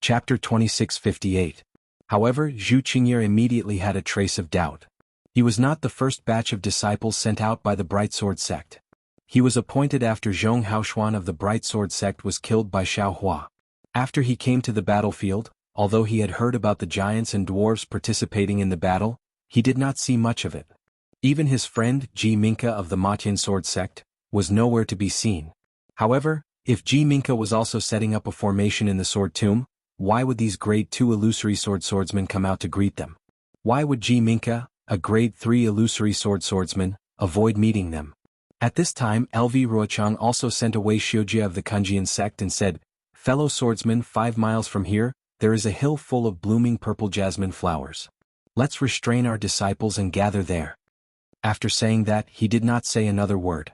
Chapter 2658. However, Zhu Qingye immediately had a trace of doubt. He was not the first batch of disciples sent out by the Bright Sword sect. He was appointed after Zhong Haoshuan of the Bright Sword sect was killed by Xiao Hua. After he came to the battlefield, although he had heard about the giants and dwarves participating in the battle, he did not see much of it. Even his friend, Ji Minka of the Matian Sword sect, was nowhere to be seen. However, if Ji Minka was also setting up a formation in the sword tomb, why would these grade 2 illusory swordsmen come out to greet them? Why would Ji Minka, a grade 3 illusory swordsman, avoid meeting them? At this time LV Ruochang also sent away Xiujia of the Kunjian sect and said, fellow swordsmen, 5 miles from here, there is a hill full of blooming purple jasmine flowers. Let's restrain our disciples and gather there. After saying that, he did not say another word.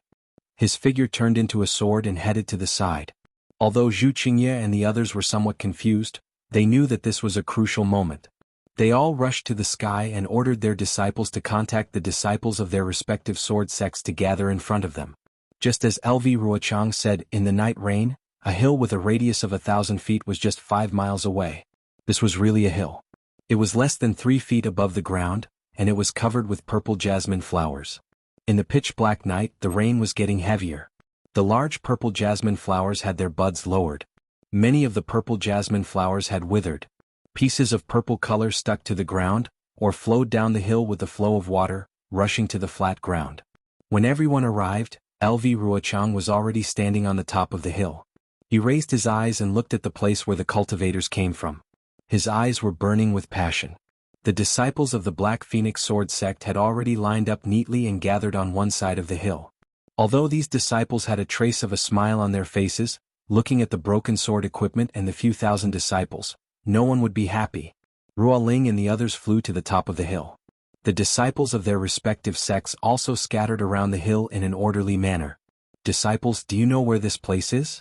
His figure turned into a sword and headed to the side. Although Zhu Qingye and the others were somewhat confused, they knew that this was a crucial moment. They all rushed to the sky and ordered their disciples to contact the disciples of their respective sword sects to gather in front of them. Just as LV Ruochang said, in the night rain, a hill with a radius of 1,000 feet was just 5 miles away. This was really a hill. It was less than 3 feet above the ground, and it was covered with purple jasmine flowers. In the pitch-black night, the rain was getting heavier. The large purple jasmine flowers had their buds lowered. Many of the purple jasmine flowers had withered. Pieces of purple color stuck to the ground, or flowed down the hill with the flow of water, rushing to the flat ground. When everyone arrived, LV Ruochang was already standing on the top of the hill. He raised his eyes and looked at the place where the cultivators came from. His eyes were burning with passion. The disciples of the Black Phoenix Sword sect had already lined up neatly and gathered on one side of the hill. Although these disciples had a trace of a smile on their faces, looking at the broken sword equipment and the few thousand disciples, no one would be happy. Ruoling and the others flew to the top of the hill. The disciples of their respective sects also scattered around the hill in an orderly manner. Disciples, do you know where this place is?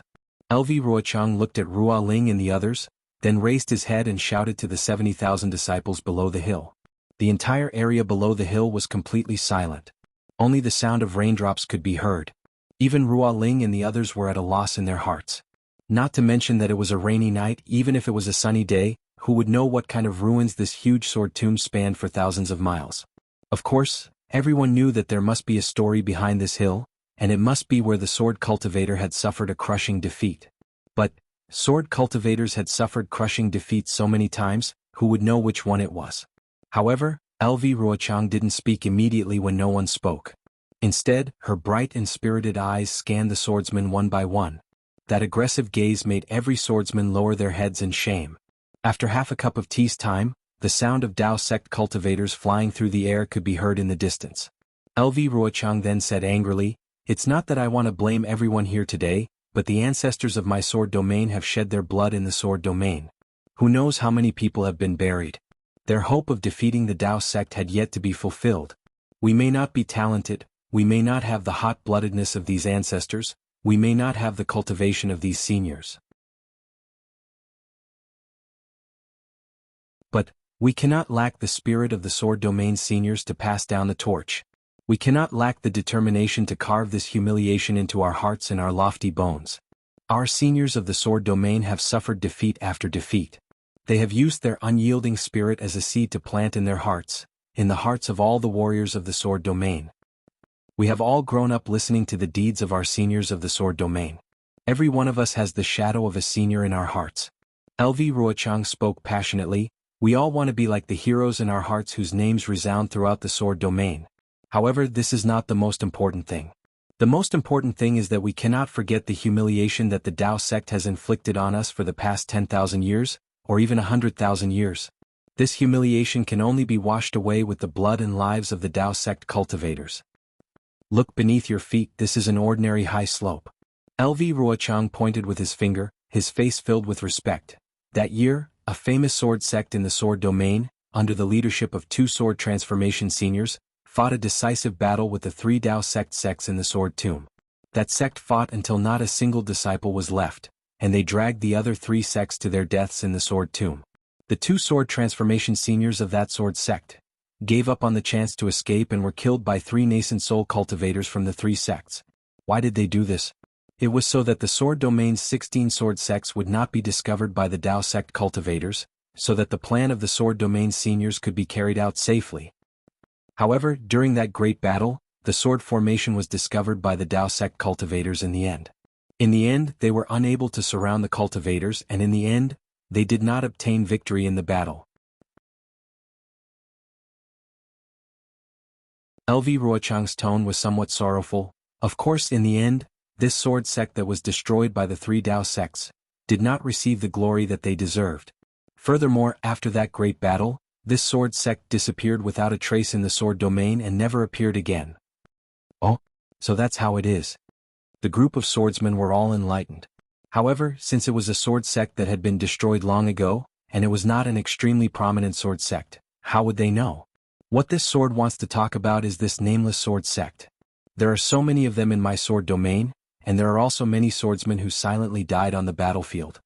LV Ruochang looked at Ruoling and the others, then raised his head and shouted to the 70,000 disciples below the hill. The entire area below the hill was completely silent. Only the sound of raindrops could be heard. Even Ruoling and the others were at a loss in their hearts. Not to mention that it was a rainy night. Even if it was a sunny day, who would know what kind of ruins this huge sword tomb spanned for thousands of miles? Of course, everyone knew that there must be a story behind this hill, and it must be where the sword cultivator had suffered a crushing defeat. But, sword cultivators had suffered crushing defeats so many times, who would know which one it was? However, LV Ruochang didn't speak immediately when no one spoke. Instead, her bright and spirited eyes scanned the swordsmen one by one. That aggressive gaze made every swordsman lower their heads in shame. After half a cup of tea's time, the sound of Dao sect cultivators flying through the air could be heard in the distance. LV Ruochang then said angrily, "It's not that I want to blame everyone here today, but the ancestors of my sword domain have shed their blood in the sword domain. Who knows how many people have been buried? Their hope of defeating the Dao sect had yet to be fulfilled. We may not be talented, we may not have the hot-bloodedness of these ancestors, we may not have the cultivation of these seniors. But, we cannot lack the spirit of the sword domain seniors to pass down the torch. We cannot lack the determination to carve this humiliation into our hearts and our lofty bones. Our seniors of the sword domain have suffered defeat after defeat. They have used their unyielding spirit as a seed to plant in their hearts, in the hearts of all the warriors of the sword domain. We have all grown up listening to the deeds of our seniors of the sword domain. Every one of us has the shadow of a senior in our hearts." LV Ruochang spoke passionately. "We all want to be like the heroes in our hearts whose names resound throughout the sword domain. However, this is not the most important thing. The most important thing is that we cannot forget the humiliation that the Dao sect has inflicted on us for the past 10,000 years, or even 100,000 years. This humiliation can only be washed away with the blood and lives of the Dao sect cultivators. Look beneath your feet, this is an ordinary high slope." LV Ruochang pointed with his finger, his face filled with respect. That year, a famous sword sect in the sword domain, under the leadership of 2 sword transformation seniors, fought a decisive battle with the 3 Dao sect sects in the sword tomb. That sect fought until not a single disciple was left, and they dragged the other 3 sects to their deaths in the sword tomb. The 2 sword transformation seniors of that sword sect gave up on the chance to escape and were killed by 3 nascent soul cultivators from the 3 sects. Why did they do this? It was so that the sword domain's 16 sword sects would not be discovered by the Dao sect cultivators, so that the plan of the sword domain seniors could be carried out safely. However, during that great battle, the sword formation was discovered by the Dao sect cultivators in the end. In the end, they were unable to surround the cultivators, and in the end, they did not obtain victory in the battle. LV Ruochang's tone was somewhat sorrowful. Of course, in the end, this sword sect that was destroyed by the 3 Dao sects did not receive the glory that they deserved. Furthermore, after that great battle, this sword sect disappeared without a trace in the sword domain and never appeared again. Oh, so that's how it is. The group of swordsmen were all enlightened. However, since it was a sword sect that had been destroyed long ago, and it was not an extremely prominent sword sect, how would they know? What this sword wants to talk about is this nameless sword sect. There are so many of them in my sword domain, and there are also many swordsmen who silently died on the battlefield.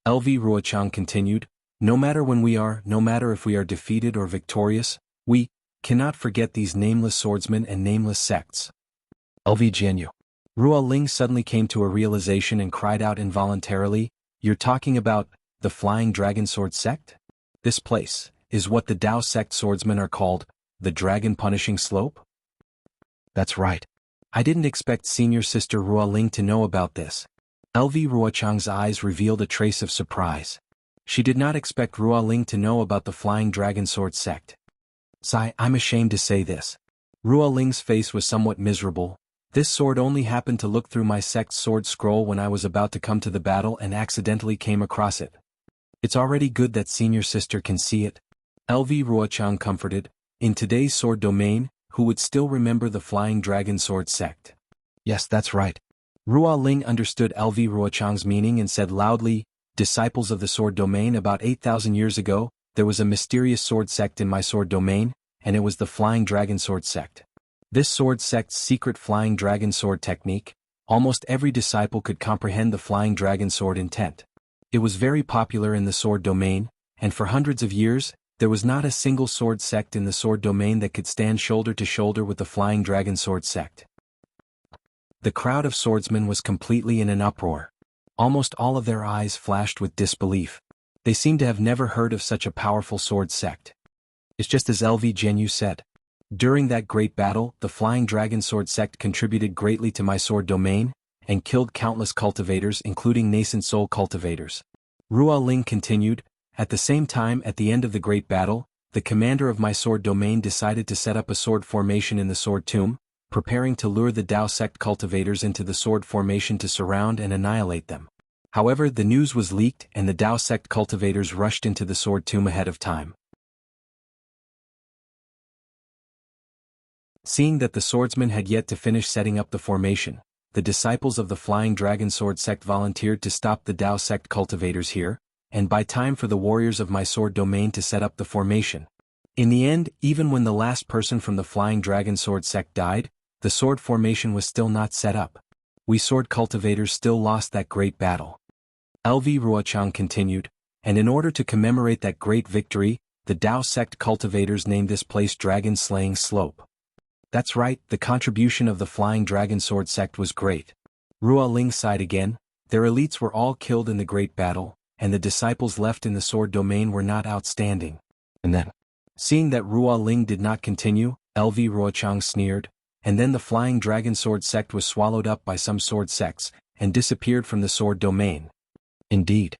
LV Ruochang continued, no matter when we are, no matter if we are defeated or victorious, we cannot forget these nameless swordsmen and nameless sects. LV Jianghu. Ruoling suddenly came to a realization and cried out involuntarily, "You're talking about the Flying Dragon Sword Sect? This place is what the Dao sect swordsmen are called, the Dragon Punishing Slope?" That's right. I didn't expect senior sister Ruoling to know about this. LV Ruochang's eyes revealed a trace of surprise. She did not expect Ruoling to know about the Flying Dragon Sword Sect. "Sigh, I'm ashamed to say this." Ruoling's face was somewhat miserable. This sword only happened to look through my sect's sword scroll when I was about to come to the battle and accidentally came across it. It's already good that senior sister can see it. LV Ruochang comforted. In today's sword domain, who would still remember the Flying Dragon Sword sect? Yes, that's right. Ruo Ling understood LV Ruochang's meaning and said loudly, disciples of the sword domain. About 8,000 years ago, there was a mysterious sword sect in my sword domain, and it was the Flying Dragon Sword sect. This sword sect's secret Flying Dragon Sword technique, almost every disciple could comprehend the Flying Dragon Sword intent. It was very popular in the sword domain, and for hundreds of years, there was not a single sword sect in the sword domain that could stand shoulder to shoulder with the Flying Dragon Sword sect. The crowd of swordsmen was completely in an uproar. Almost all of their eyes flashed with disbelief. They seemed to have never heard of such a powerful sword sect. It's just as LV Jianghu said. During that great battle, the Flying Dragon Sword sect contributed greatly to my sword domain, and killed countless cultivators including nascent soul cultivators. Ruo Ling continued, at the same time at the end of the great battle, the commander of my sword domain decided to set up a sword formation in the sword tomb, preparing to lure the Dao sect cultivators into the sword formation to surround and annihilate them. However, the news was leaked and the Dao sect cultivators rushed into the sword tomb ahead of time. Seeing that the swordsmen had yet to finish setting up the formation, the disciples of the Flying Dragon Sword sect volunteered to stop the Dao sect cultivators here, and buy time for the warriors of my sword domain to set up the formation. In the end, even when the last person from the Flying Dragon Sword sect died, the sword formation was still not set up. We sword cultivators still lost that great battle. LV Ruochang continued, and in order to commemorate that great victory, the Dao sect cultivators named this place Dragon Slaying Slope. That's right, the contribution of the Flying Dragon Sword sect was great. Ruo Ling sighed again. Their elites were all killed in the great battle, and the disciples left in the sword domain were not outstanding. And then, seeing that Ruo Ling did not continue, LV Ruochang sneered, and then the Flying Dragon Sword sect was swallowed up by some sword sects, and disappeared from the sword domain. Indeed.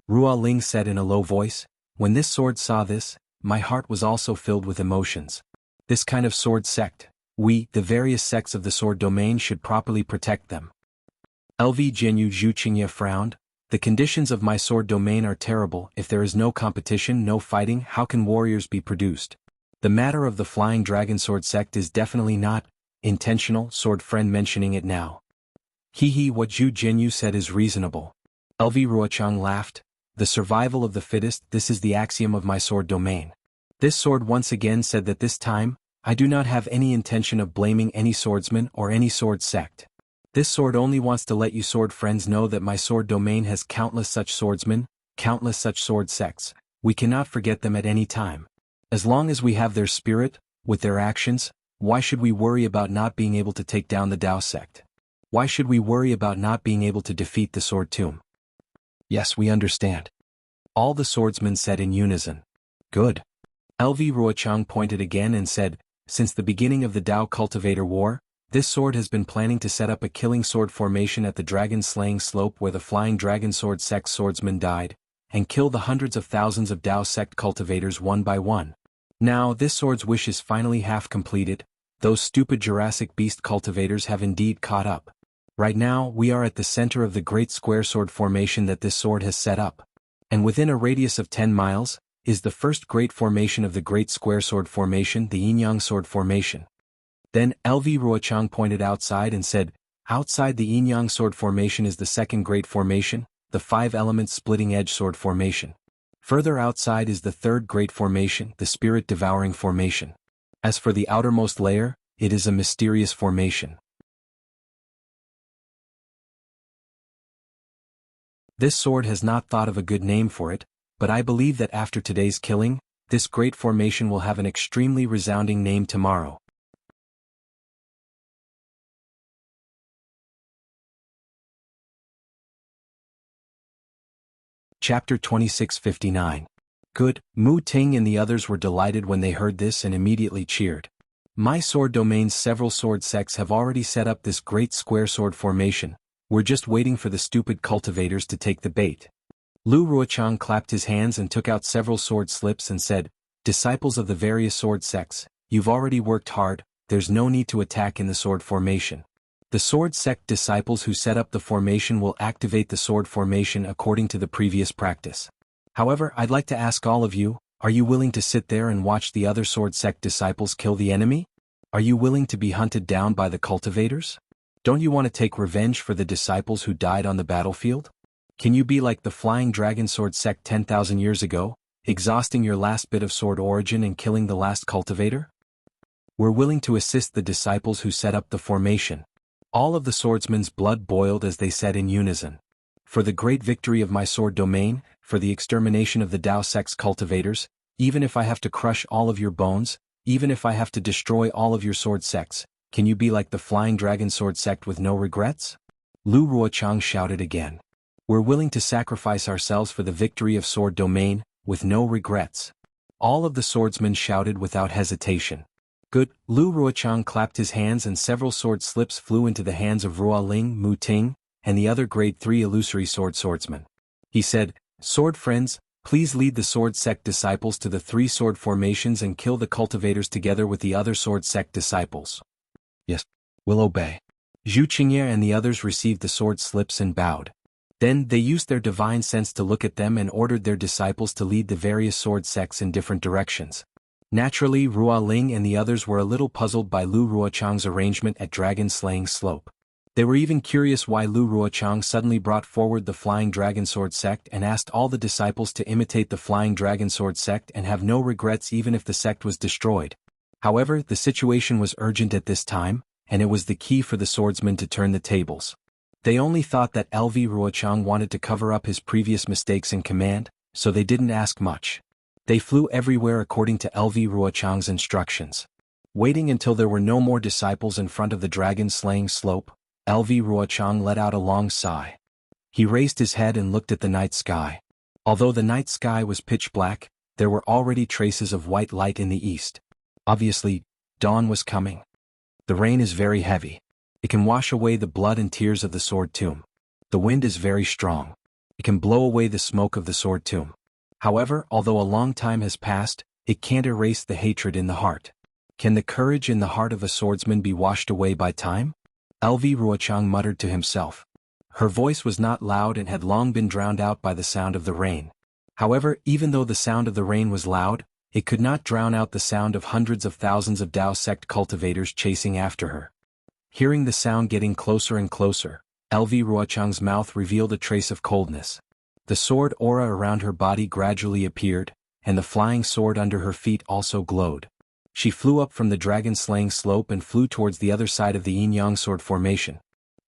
Ruo Ling said in a low voice, when this sword saw this, my heart was also filled with emotions. This kind of sword sect, we, the various sects of the sword domain, should properly protect them. LV Jianghu Zhuqingye frowned. The conditions of my sword domain are terrible. If there is no competition, no fighting, how can warriors be produced? The matter of the Flying Dragon Sword sect is definitely not intentional. Sword friend mentioning it now. What Zhu Jianghu said is reasonable. LV Ruochang laughed. The survival of the fittest, this is the axiom of my sword domain. This sword once again said that this time, I do not have any intention of blaming any swordsman or any sword sect. This sword only wants to let you sword friends know that my sword domain has countless such swordsmen, countless such sword sects. We cannot forget them at any time. As long as we have their spirit, with their actions, why should we worry about not being able to take down the Dao sect? Why should we worry about not being able to defeat the sword tomb? Yes, we understand. All the swordsmen said in unison. Good. LV Ruochang pointed again and said, since the beginning of the Dao Cultivator War, this sword has been planning to set up a killing sword formation at the Dragon Slaying Slope where the Flying Dragon Sword sect swordsmen died, and kill the hundreds of thousands of Dao sect cultivators one by one. Now this sword's wish is finally half completed. Those stupid Jurassic beast cultivators have indeed caught up. Right now we are at the center of the great square sword formation that this sword has set up. And within a radius of 10 miles, is the first great formation of the Great Square Sword Formation, the Yin-Yang Sword Formation. Then LV Ruochang pointed outside and said, outside the Yin-Yang Sword Formation is the second great formation, the 5-element Splitting Edge Sword Formation. Further outside is the third great formation, the Spirit Devouring Formation. As for the outermost layer, it is a mysterious formation. This sword has not thought of a good name for it, but I believe that after today's killing, this great formation will have an extremely resounding name tomorrow. Chapter 2659. Good. Mu Ting and the others were delighted when they heard this and immediately cheered. My sword domain's several sword sects have already set up this great square sword formation. We're just waiting for the stupid cultivators to take the bait. Lu Ruochang clapped his hands and took out several sword slips and said, disciples of the various sword sects, you've already worked hard, there's no need to attack in the sword formation. The sword sect disciples who set up the formation will activate the sword formation according to the previous practice. However, I'd like to ask all of you, are you willing to sit there and watch the other sword sect disciples kill the enemy? Are you willing to be hunted down by the cultivators? Don't you want to take revenge for the disciples who died on the battlefield? Can you be like the flying dragon sword sect 10,000 years ago, exhausting your last bit of sword origin and killing the last cultivator? We're willing to assist the disciples who set up the formation. All of the swordsmen's blood boiled as they said in unison. For the great victory of my sword domain, for the extermination of the Dao sect's cultivators, even if I have to crush all of your bones, even if I have to destroy all of your sword sects, can you be like the flying dragon sword sect with no regrets? Lu Ruochang shouted again. We're willing to sacrifice ourselves for the victory of sword domain, with no regrets. All of the swordsmen shouted without hesitation. Good. Lu Ruochang clapped his hands and several sword slips flew into the hands of Ruoling, Mu Ting, and the other grade 3 illusory swordsmen. He said, Sword friends, please lead the sword sect disciples to the 3 sword formations and kill the cultivators together with the other sword sect disciples. Yes, we'll obey. Zhu Qingye and the others received the sword slips and bowed. Then they used their divine sense to look at them and ordered their disciples to lead the various sword sects in different directions. Naturally, Ruoling and the others were a little puzzled by Lu Ruochang's arrangement at Dragon Slaying Slope. They were even curious why Lu Ruochang suddenly brought forward the Flying Dragon Sword sect and asked all the disciples to imitate the Flying Dragon Sword sect and have no regrets even if the sect was destroyed. However, the situation was urgent at this time, and it was the key for the swordsmen to turn the tables. They only thought that LV Ruochang wanted to cover up his previous mistakes in command, so they didn't ask much. They flew everywhere according to LV Ruochang's instructions. Waiting until there were no more disciples in front of the dragon-slaying slope, LV Ruochang let out a long sigh. He raised his head and looked at the night sky. Although the night sky was pitch black, there were already traces of white light in the east. Obviously, dawn was coming. The rain is very heavy. It can wash away the blood and tears of the sword tomb. The wind is very strong. It can blow away the smoke of the sword tomb. However, although a long time has passed, it can't erase the hatred in the heart. Can the courage in the heart of a swordsman be washed away by time? LV Ruochang muttered to himself. Her voice was not loud and had long been drowned out by the sound of the rain. However, even though the sound of the rain was loud, it could not drown out the sound of hundreds of thousands of Dao sect cultivators chasing after her. Hearing the sound getting closer and closer, LV Ruochang's mouth revealed a trace of coldness. The sword aura around her body gradually appeared, and the flying sword under her feet also glowed. She flew up from the dragon-slaying slope and flew towards the other side of the yin-yang sword formation.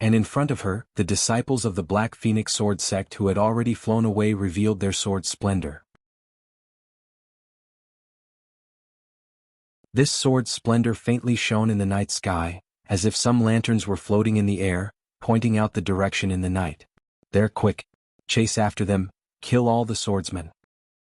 And in front of her, the disciples of the Black Phoenix sword sect who had already flown away revealed their sword splendor. This sword splendor faintly shone in the night sky, as if some lanterns were floating in the air, pointing out the direction in the night. They're quick. Chase after them, kill all the swordsmen.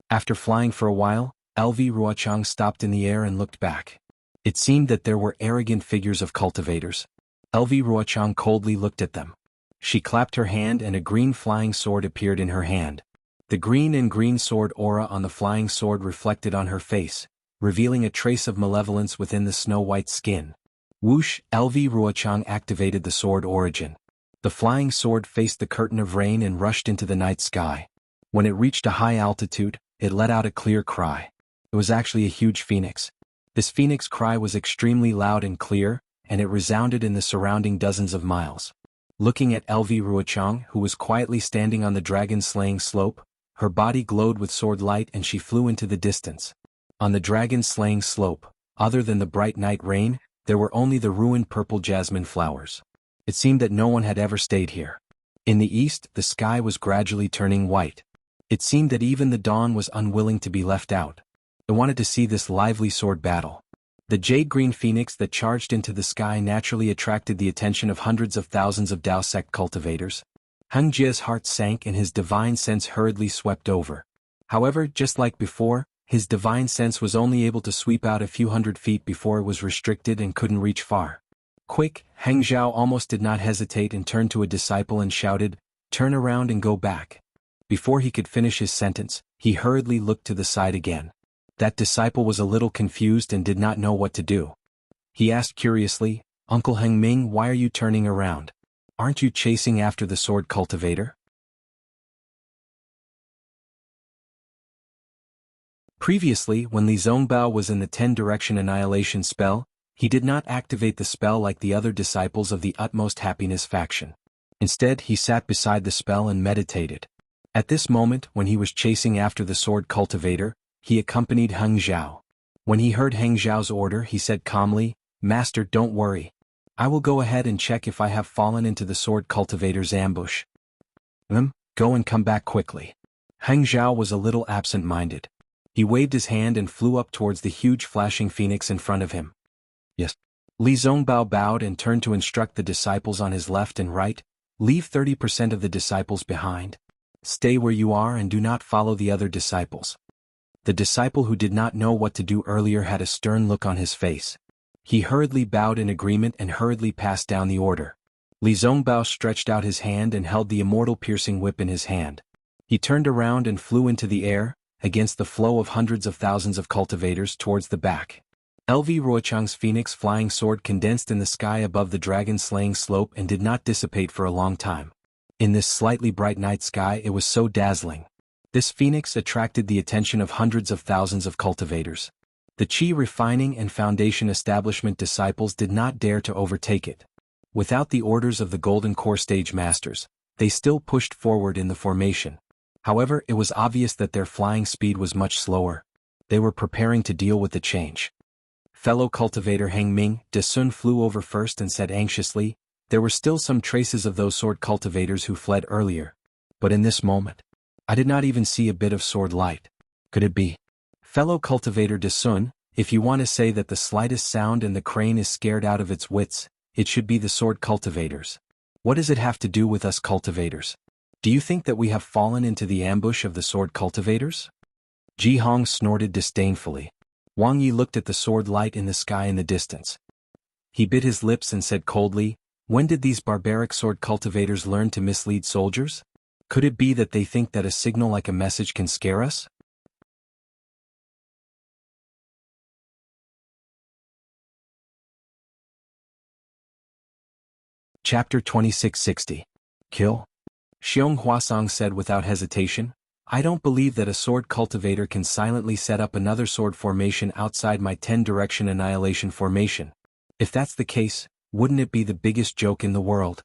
After flying for a while, LV Ruochang stopped in the air and looked back. It seemed that there were arrogant figures of cultivators. LV Ruochang coldly looked at them. She clapped her hand and a green flying sword appeared in her hand. The green and green sword aura on the flying sword reflected on her face, revealing a trace of malevolence within the snow-white skin. Whoosh! LV Ruochang activated the sword origin. The flying sword faced the curtain of rain and rushed into the night sky. When it reached a high altitude, it let out a clear cry. It was actually a huge phoenix. This phoenix cry was extremely loud and clear, and it resounded in the surrounding dozens of miles. Looking at LV Ruochang, who was quietly standing on the dragon-slaying slope, her body glowed with sword light and she flew into the distance. On the dragon-slaying slope, other than the bright night rain, there were only the ruined purple jasmine flowers. It seemed that no one had ever stayed here. In the east, the sky was gradually turning white. It seemed that even the dawn was unwilling to be left out. I wanted to see this lively sword battle. The jade-green phoenix that charged into the sky naturally attracted the attention of hundreds of thousands of Dao sect cultivators. Heng Jie's heart sank and his divine sense hurriedly swept over. However, just like before, his divine sense was only able to sweep out a few hundred feet before it was restricted and couldn't reach far. Quick! Heng Zhao almost did not hesitate and turned to a disciple and shouted, "Turn around and go back." Before he could finish his sentence, he hurriedly looked to the side again. That disciple was a little confused and did not know what to do. He asked curiously, Uncle Heng Ming, why are you turning around? Aren't you chasing after the sword cultivator? Previously, when Li Zongbao was in the 10-direction annihilation spell, he did not activate the spell like the other disciples of the Utmost Happiness faction. Instead, he sat beside the spell and meditated. At this moment, when he was chasing after the sword cultivator, he accompanied Heng Zhao. When he heard Heng Zhao's order, he said calmly, "Master, don't worry. I will go ahead and check if I have fallen into the sword cultivator's ambush." Go and come back quickly." Heng Zhao was a little absent-minded. He waved his hand and flew up towards the huge flashing phoenix in front of him. "Yes." Li Zongbao bowed and turned to instruct the disciples on his left and right, "Leave 30% of the disciples behind. Stay where you are and do not follow the other disciples." The disciple who did not know what to do earlier had a stern look on his face. He hurriedly bowed in agreement and hurriedly passed down the order. Li Zongbao stretched out his hand and held the immortal piercing whip in his hand. He turned around and flew into the air, against the flow of hundreds of thousands of cultivators towards the back. LV Ruochang's phoenix flying sword condensed in the sky above the dragon-slaying slope and did not dissipate for a long time. In this slightly bright night sky it was so dazzling. This phoenix attracted the attention of hundreds of thousands of cultivators. The Qi refining and foundation establishment disciples did not dare to overtake it. Without the orders of the Golden Core Stage Masters, they still pushed forward in the formation. However, it was obvious that their flying speed was much slower. They were preparing to deal with the change. Fellow cultivator Heng Ming, De Sun flew over first and said anxiously, "There were still some traces of those sword cultivators who fled earlier. But in this moment, I did not even see a bit of sword light. Could it be?" Fellow cultivator De Sun, if you want to say that the slightest sound and the crane is scared out of its wits, it should be the sword cultivators. What does it have to do with us cultivators? Do you think that we have fallen into the ambush of the sword cultivators? Ji Hong snorted disdainfully. Wang Yi looked at the sword light in the sky in the distance. He bit his lips and said coldly, "When did these barbaric sword cultivators learn to mislead soldiers? Could it be that they think that a signal like a message can scare us?" Chapter 2660. Kill? Xiong Huasong said without hesitation, "I don't believe that a sword cultivator can silently set up another sword formation outside my 10-direction annihilation formation. If that's the case, wouldn't it be the biggest joke in the world?"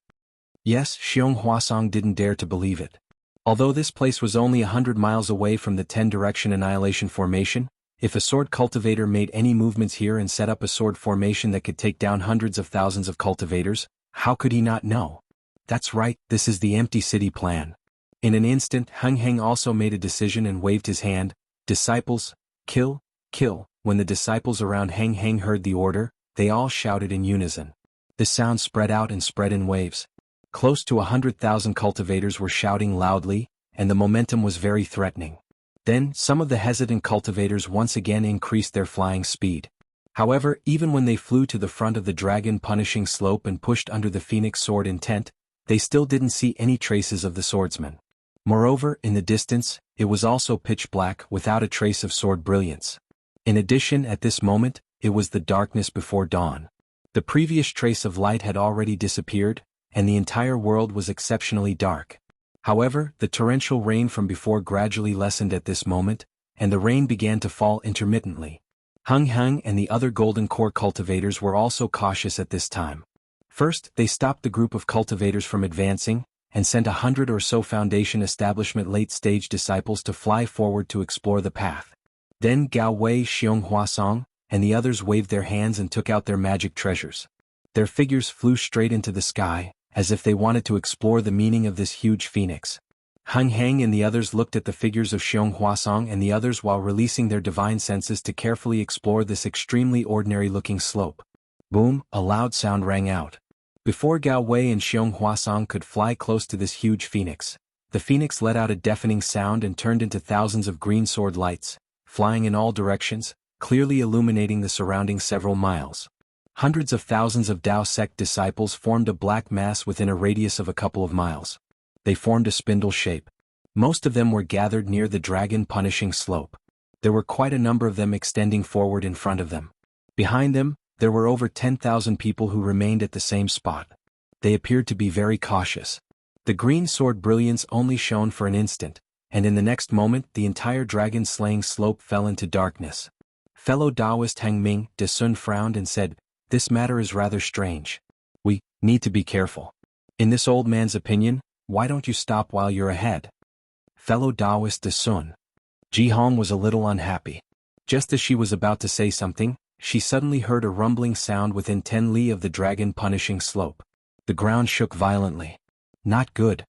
Yes, Xiong Huasong didn't dare to believe it. Although this place was only 100 miles away from the 10-direction annihilation formation, if a sword cultivator made any movements here and set up a sword formation that could take down hundreds of thousands of cultivators, how could he not know? That's right, this is the empty city plan. In an instant, Heng Heng also made a decision and waved his hand, "Disciples, kill, kill." When the disciples around Heng Heng heard the order, they all shouted in unison. The sound spread out and spread in waves. Close to 100,000 cultivators were shouting loudly, and the momentum was very threatening. Then, some of the hesitant cultivators once again increased their flying speed. However, even when they flew to the front of the dragon-punishing slope and pushed under the phoenix sword intent, they still didn't see any traces of the swordsman. Moreover, in the distance, it was also pitch black without a trace of sword brilliance. In addition, at this moment, it was the darkness before dawn. The previous trace of light had already disappeared, and the entire world was exceptionally dark. However, the torrential rain from before gradually lessened at this moment, and the rain began to fall intermittently. Heng Heng and the other Golden Core cultivators were also cautious at this time. First, they stopped the group of cultivators from advancing, and sent 100 or so Foundation Establishment late-stage disciples to fly forward to explore the path. Then Gao Wei, Xiong Huasong, and the others waved their hands and took out their magic treasures. Their figures flew straight into the sky, as if they wanted to explore the meaning of this huge phoenix. Heng Heng and the others looked at the figures of Xiong Huasong and the others while releasing their divine senses to carefully explore this extremely ordinary-looking slope. Boom, a loud sound rang out. Before Gao Wei and Xiong Huasong could fly close to this huge phoenix, the phoenix let out a deafening sound and turned into thousands of green sword lights, flying in all directions, clearly illuminating the surrounding several miles. Hundreds of thousands of Dao sect disciples formed a black mass within a radius of a couple of miles. They formed a spindle shape. Most of them were gathered near the dragon-punishing slope. There were quite a number of them extending forward in front of them. Behind them, there were over 10,000 people who remained at the same spot. They appeared to be very cautious. The green sword brilliance only shone for an instant, and in the next moment the entire dragon-slaying slope fell into darkness. Fellow Taoist Heng Ming de Sun frowned and said, "This matter is rather strange. We need to be careful. In this old man's opinion, why don't you stop while you're ahead?" Fellow Taoist de Sun. Jihong was a little unhappy. Just as she was about to say something, she suddenly heard a rumbling sound within 10 li of the dragon-punishing slope. The ground shook violently. Not good.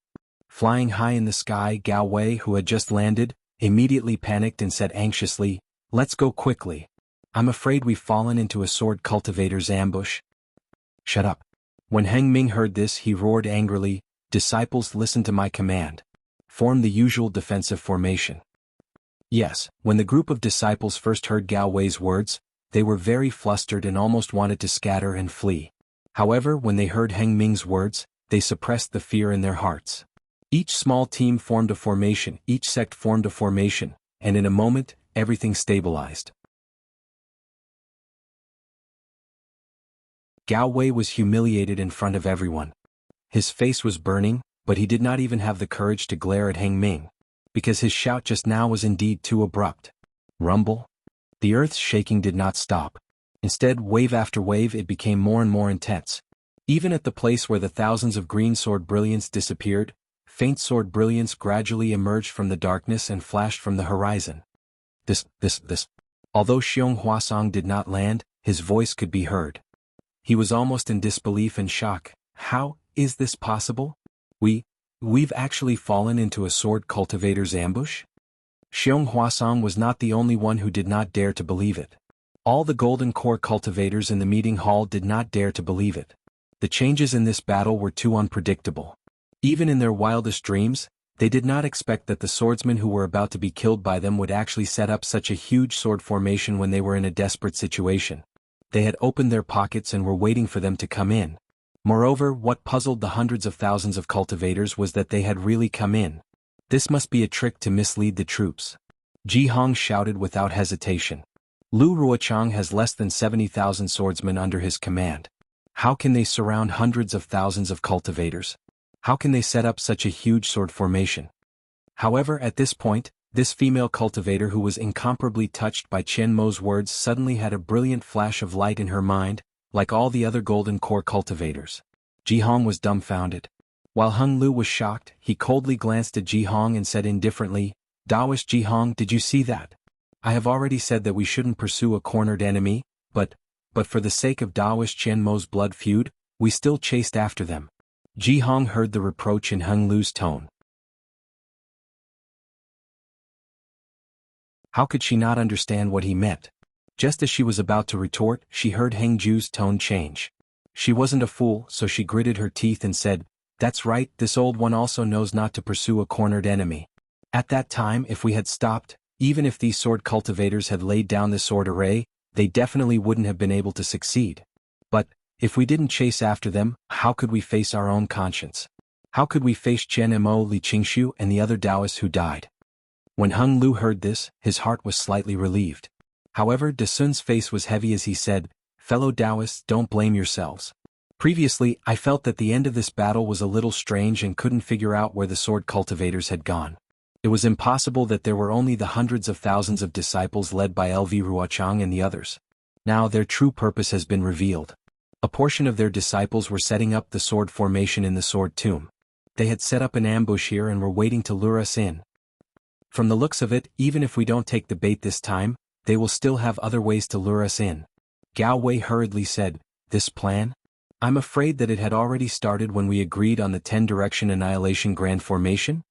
Flying high in the sky, Gao Wei, who had just landed, immediately panicked and said anxiously, "Let's go quickly. I'm afraid we've fallen into a sword cultivator's ambush." "Shut up." When Heng Ming heard this, he roared angrily, "Disciples, listen to my command. Form the usual defensive formation." Yes, when the group of disciples first heard Gao Wei's words, they were very flustered and almost wanted to scatter and flee. However, when they heard Heng Ming's words, they suppressed the fear in their hearts. Each small team formed a formation, each sect formed a formation, and in a moment, everything stabilized. Gao Wei was humiliated in front of everyone. His face was burning, but he did not even have the courage to glare at Heng Ming, because his shout just now was indeed too abrupt. Rumble? The earth's shaking did not stop. Instead, wave after wave, it became more and more intense. Even at the place where the thousands of green sword brilliance disappeared, faint sword brilliance gradually emerged from the darkness and flashed from the horizon. This. Although Xiong Huasong did not land, his voice could be heard. He was almost in disbelief and shock. How is this possible? We've actually fallen into a sword cultivator's ambush? Xiong Huasong was not the only one who did not dare to believe it. All the golden core cultivators in the meeting hall did not dare to believe it. The changes in this battle were too unpredictable. Even in their wildest dreams, they did not expect that the swordsmen who were about to be killed by them would actually set up such a huge sword formation when they were in a desperate situation. They had opened their pockets and were waiting for them to come in. Moreover, what puzzled the hundreds of thousands of cultivators was that they had really come in. This must be a trick to mislead the troops. Jihong shouted without hesitation. Lu Ruochang has less than 70,000 swordsmen under his command. How can they surround hundreds of thousands of cultivators? How can they set up such a huge sword formation? However, at this point, this female cultivator who was incomparably touched by Qian Mo's words suddenly had a brilliant flash of light in her mind, like all the other golden core cultivators. Jihong was dumbfounded. While Hung Lu was shocked, he coldly glanced at Jihong and said indifferently, "Taoist Jihong, did you see that? I have already said that we shouldn't pursue a cornered enemy, but for the sake of Taoist Qian Mo's blood feud, we still chased after them." Jihong heard the reproach in Hung Lu's tone. How could she not understand what he meant? Just as she was about to retort, she heard Heng Ju's tone change. She wasn't a fool, so she gritted her teeth and said, "That's right, this old one also knows not to pursue a cornered enemy. At that time, if we had stopped, even if these sword cultivators had laid down the sword array, they definitely wouldn't have been able to succeed. But if we didn't chase after them, how could we face our own conscience? How could we face Chen Mo, Li Qingshu, and the other Taoists who died?" When Hung Lu heard this, his heart was slightly relieved. However, De Sun's face was heavy as he said, "Fellow Taoists, don't blame yourselves. Previously, I felt that the end of this battle was a little strange and couldn't figure out where the sword cultivators had gone. It was impossible that there were only the hundreds of thousands of disciples led by LV Ruochang and the others. Now their true purpose has been revealed. A portion of their disciples were setting up the sword formation in the sword tomb. They had set up an ambush here and were waiting to lure us in. From the looks of it, even if we don't take the bait this time, they will still have other ways to lure us in." Gao Wei hurriedly said, "This plan? I'm afraid that it had already started when we agreed on the 10-direction annihilation grand formation?"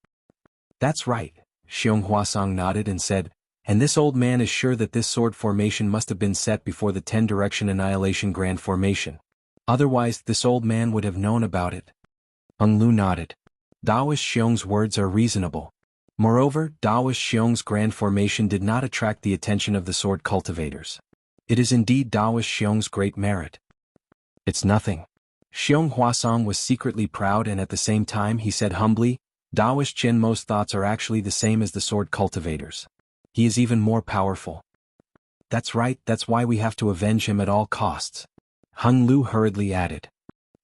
"That's right," Xiong Huasong nodded and said, "and this old man is sure that this sword formation must have been set before the 10-direction annihilation grand formation. Otherwise, this old man would have known about it." Hung Lu nodded. Taoist Xiong's words are reasonable. Moreover, Taoist Xiong's grand formation did not attract the attention of the sword cultivators. It is indeed Taoist Xiong's great merit. "It's nothing." Xiong Huasong was secretly proud and at the same time he said humbly, "Taoist Qian Mo's thoughts are actually the same as the sword cultivators. He is even more powerful." That's right, that's why we have to avenge him at all costs. Hung Lu hurriedly added.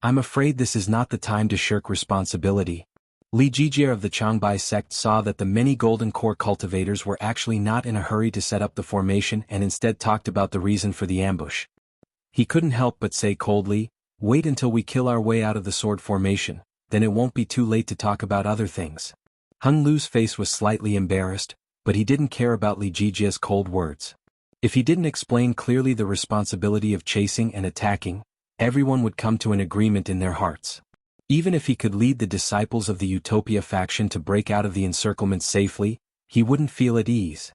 I'm afraid this is not the time to shirk responsibility. Li Jijie of the Changbai sect saw that the many golden core cultivators were actually not in a hurry to set up the formation and instead talked about the reason for the ambush. He couldn't help but say coldly, wait until we kill our way out of the sword formation, then it won't be too late to talk about other things. Hung Lu's face was slightly embarrassed, but he didn't care about Li Jijie's cold words. If he didn't explain clearly the responsibility of chasing and attacking, everyone would come to an agreement in their hearts. Even if he could lead the disciples of the Utopia faction to break out of the encirclement safely, he wouldn't feel at ease.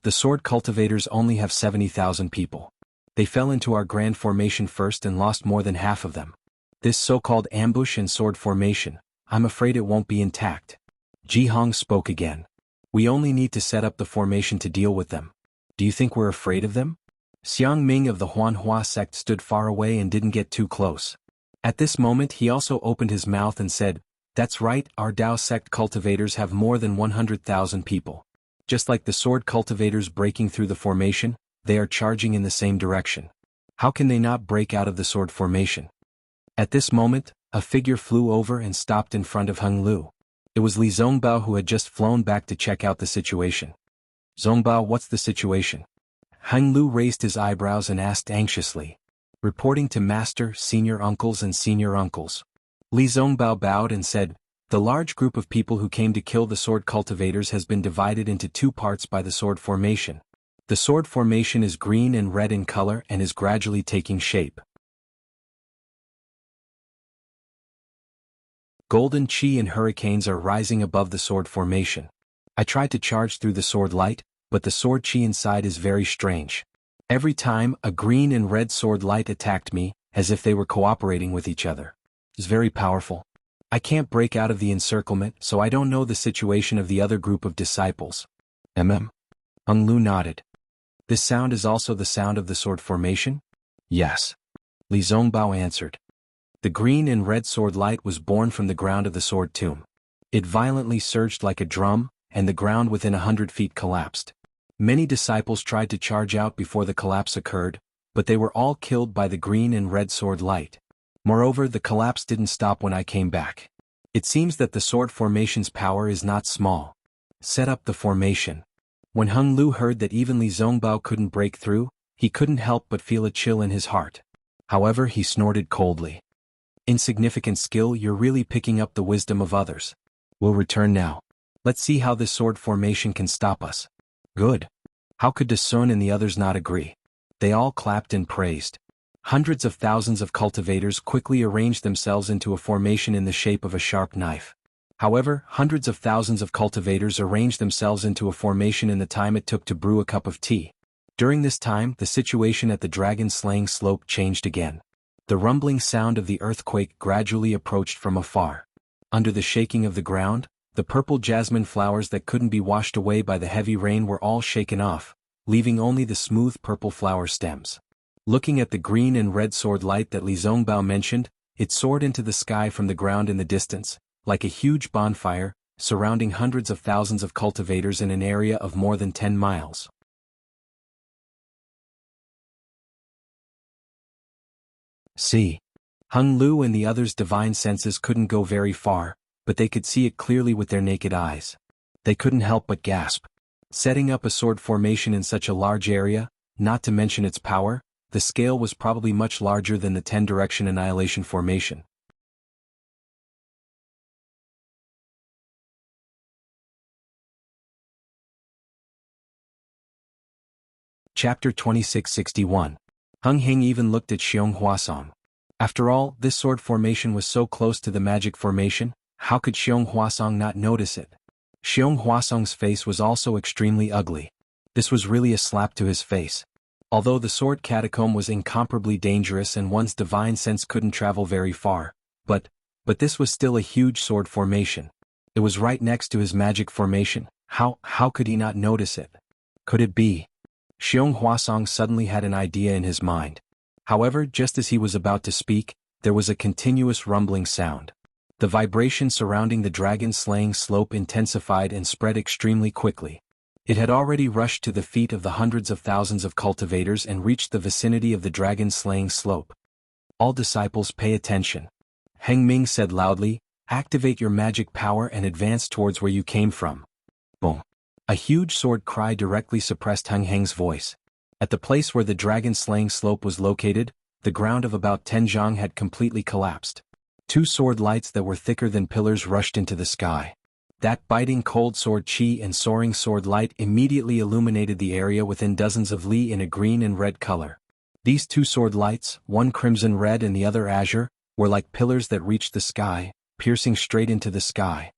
The sword cultivators only have 70,000 people. They fell into our grand formation first and lost more than half of them. This so-called ambush and sword formation, I'm afraid it won't be intact. Ji Hong spoke again. We only need to set up the formation to deal with them. Do you think we're afraid of them? Xiang Ming of the Huanhua sect stood far away and didn't get too close. At this moment he also opened his mouth and said, that's right, our Dao sect cultivators have more than 100,000 people. Just like the sword cultivators breaking through the formation, they are charging in the same direction. How can they not break out of the sword formation? At this moment, a figure flew over and stopped in front of Hung Lu. It was Li Zongbao who had just flown back to check out the situation. Zongbao, what's the situation? Hung Lu raised his eyebrows and asked anxiously. Reporting to master, senior uncles and senior uncles. Li Zongbao bowed and said, the large group of people who came to kill the sword cultivators has been divided into two parts by the sword formation. The sword formation is green and red in color and is gradually taking shape. Golden chi and hurricanes are rising above the sword formation. I tried to charge through the sword light, but the sword chi inside is very strange. Every time, a green and red sword light attacked me, as if they were cooperating with each other. It's very powerful. I can't break out of the encirclement, so I don't know the situation of the other group of disciples. Hung Lu nodded. This sound is also the sound of the sword formation? Yes. Li Zongbao answered. The green and red sword light was born from the ground of the sword tomb. It violently surged like a drum, and the ground within 100 feet collapsed. Many disciples tried to charge out before the collapse occurred, but they were all killed by the green and red sword light. Moreover, the collapse didn't stop when I came back. It seems that the sword formation's power is not small. Set up the formation. When Hung Lu heard that even Li Zongbao couldn't break through, he couldn't help but feel a chill in his heart. However, he snorted coldly. Insignificant skill, you're really picking up the wisdom of others. We'll return now. Let's see how this sword formation can stop us. Good. How could Sun and the others not agree? They all clapped and praised. Hundreds of thousands of cultivators quickly arranged themselves into a formation in the shape of a sharp knife. However, hundreds of thousands of cultivators arranged themselves into a formation in the time it took to brew a cup of tea. During this time, the situation at the dragon-slaying slope changed again. The rumbling sound of the earthquake gradually approached from afar. Under the shaking of the ground, the purple jasmine flowers that couldn't be washed away by the heavy rain were all shaken off, leaving only the smooth purple flower stems. Looking at the green and red sword light that Li Zongbao mentioned, it soared into the sky from the ground in the distance, like a huge bonfire, surrounding hundreds of thousands of cultivators in an area of more than 10 miles. See. Hung Lu and the others' divine senses couldn't go very far, but they could see it clearly with their naked eyes. They couldn't help but gasp. Setting up a sword formation in such a large area, not to mention its power, the scale was probably much larger than the 10-direction annihilation formation. Chapter 2661. Hung Hing even looked at Xiong Huasong. After all, this sword formation was so close to the magic formation, how could Xiong Huasong not notice it? Xiong Huasong's face was also extremely ugly. This was really a slap to his face. Although the sword catacomb was incomparably dangerous and one's divine sense couldn't travel very far, but this was still a huge sword formation. It was right next to his magic formation. How could he not notice it? Could it be? Xiong Huasong suddenly had an idea in his mind. However, just as he was about to speak, there was a continuous rumbling sound. The vibration surrounding the dragon-slaying slope intensified and spread extremely quickly. It had already rushed to the feet of the hundreds of thousands of cultivators and reached the vicinity of the dragon-slaying slope. All disciples pay attention. Heng Ming said loudly, activate your magic power and advance towards where you came from. Boom. A huge sword cry directly suppressed Heng Heng's voice. At the place where the dragon-slaying slope was located, the ground of about 10 zhang had completely collapsed. 2 sword lights that were thicker than pillars rushed into the sky. That biting cold sword chi and soaring sword light immediately illuminated the area within dozens of li in a green and red color. These 2 sword lights, one crimson red and the other azure, were like pillars that reached the sky, piercing straight into the sky.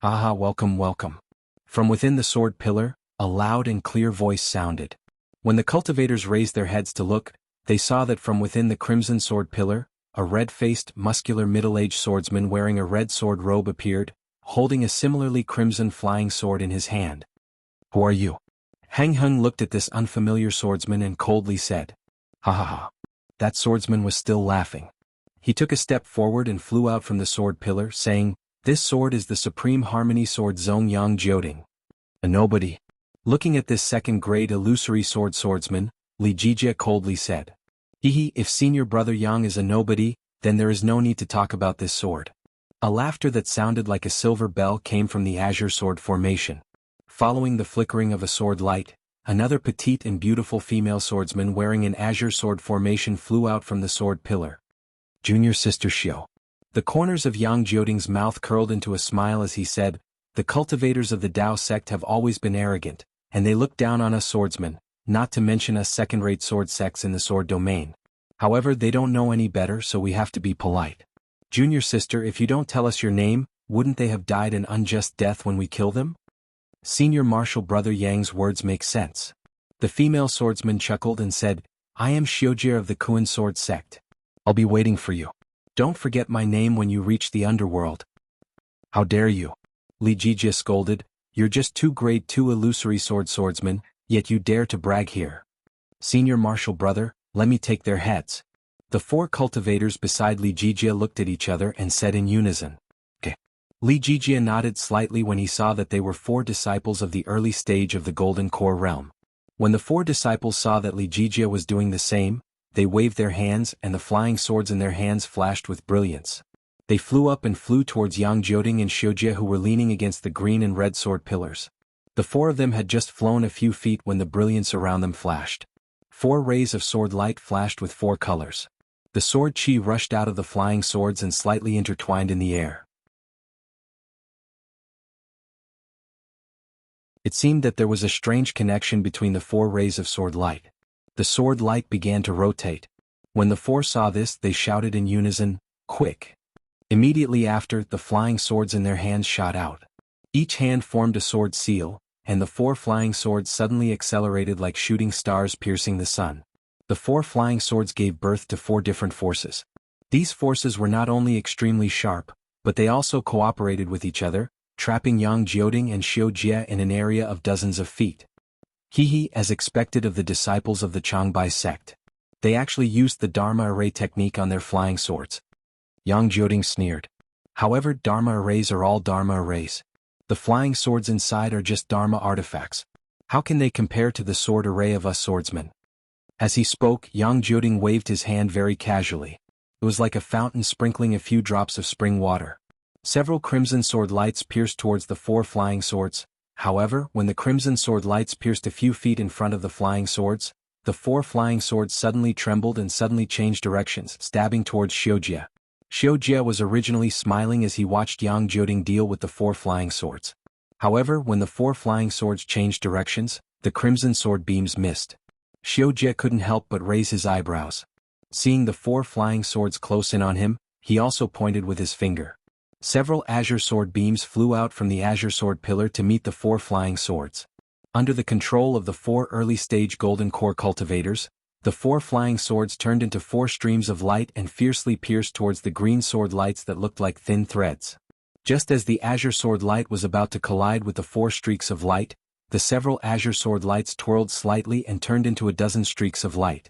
Aha, welcome, welcome. From within the sword pillar, a loud and clear voice sounded. When the cultivators raised their heads to look, they saw that from within the crimson sword pillar, a red-faced, muscular middle-aged swordsman wearing a red sword robe appeared, holding a similarly crimson flying sword in his hand. Who are you? Heng Heng looked at this unfamiliar swordsman and coldly said, ha ha ha. That swordsman was still laughing. He took a step forward and flew out from the sword pillar, saying, this sword is the Supreme Harmony Sword Zhong Yang Jioding. A nobody. Looking at this second-grade illusory swordsman, Li Jijie coldly said, Hehe, if senior brother Yang is a nobody, then there is no need to talk about this sword. A laughter that sounded like a silver bell came from the azure sword formation. Following the flickering of a sword light, another petite and beautiful female swordsman wearing an azure sword formation flew out from the sword pillar. Junior sister Xiao. The corners of Yang Jioding's mouth curled into a smile as he said, the cultivators of the Dao sect have always been arrogant, and they look down on us swordsmen, not to mention us second-rate sword sects in the sword domain. However, they don't know any better, so we have to be polite. Junior sister, if you don't tell us your name, wouldn't they have died an unjust death when we kill them? Senior martial brother Yang's words make sense. The female swordsman chuckled and said, I am Xiojie of the Kuan sword sect. I'll be waiting for you. Don't forget my name when you reach the underworld. How dare you? Li Jijie scolded, you're just 2 grade 2 illusory swordsmen, yet you dare to brag here. Senior martial brother, let me take their heads. The 4 cultivators beside Li Jijie looked at each other and said in unison. Okay. Li Jijie nodded slightly when he saw that they were 4 disciples of the early stage of the Golden Core realm. When the 4 disciples saw that Li Jijie was doing the same, they waved their hands and the flying swords in their hands flashed with brilliance. They flew up and flew towards Yang Jioding and Xiojie who were leaning against the green and red sword pillars. The 4 of them had just flown a few feet when the brilliance around them flashed. 4 rays of sword light flashed with 4 colors. The sword chi rushed out of the flying swords and slightly intertwined in the air. It seemed that there was a strange connection between the 4 rays of sword light. The sword light began to rotate. When the 4 saw this, they shouted in unison, quick. Immediately after, the flying swords in their hands shot out. Each hand formed a sword seal, and the 4 flying swords suddenly accelerated like shooting stars piercing the sun. The 4 flying swords gave birth to 4 different forces. These forces were not only extremely sharp, but they also cooperated with each other, trapping Yang Jioding and Xiojie in an area of dozens of feet. Hehe, as expected of the disciples of the Changbai sect. They actually used the Dharma array technique on their flying swords. Yang Jioding sneered. However, Dharma arrays are all Dharma arrays. The flying swords inside are just Dharma artifacts. How can they compare to the sword array of us swordsmen? As he spoke, Yang Jioding waved his hand very casually. It was like a fountain sprinkling a few drops of spring water. Several crimson sword lights pierced towards the 4 flying swords. However, when the crimson sword lights pierced a few feet in front of the flying swords, the 4 flying swords suddenly trembled and suddenly changed directions, stabbing towards Xiojie. Xiojie was originally smiling as he watched Yang Jioding deal with the 4 flying swords. However, when the 4 flying swords changed directions, the crimson sword beams missed. Xiojie couldn't help but raise his eyebrows. Seeing the 4 flying swords close in on him, he also pointed with his finger. Several azure sword beams flew out from the azure sword pillar to meet the 4 flying swords. Under the control of the 4 early-stage golden core cultivators, the 4 flying swords turned into 4 streams of light and fiercely pierced towards the green sword lights that looked like thin threads. Just as the azure sword light was about to collide with the 4 streaks of light, the several azure sword lights twirled slightly and turned into a dozen streaks of light.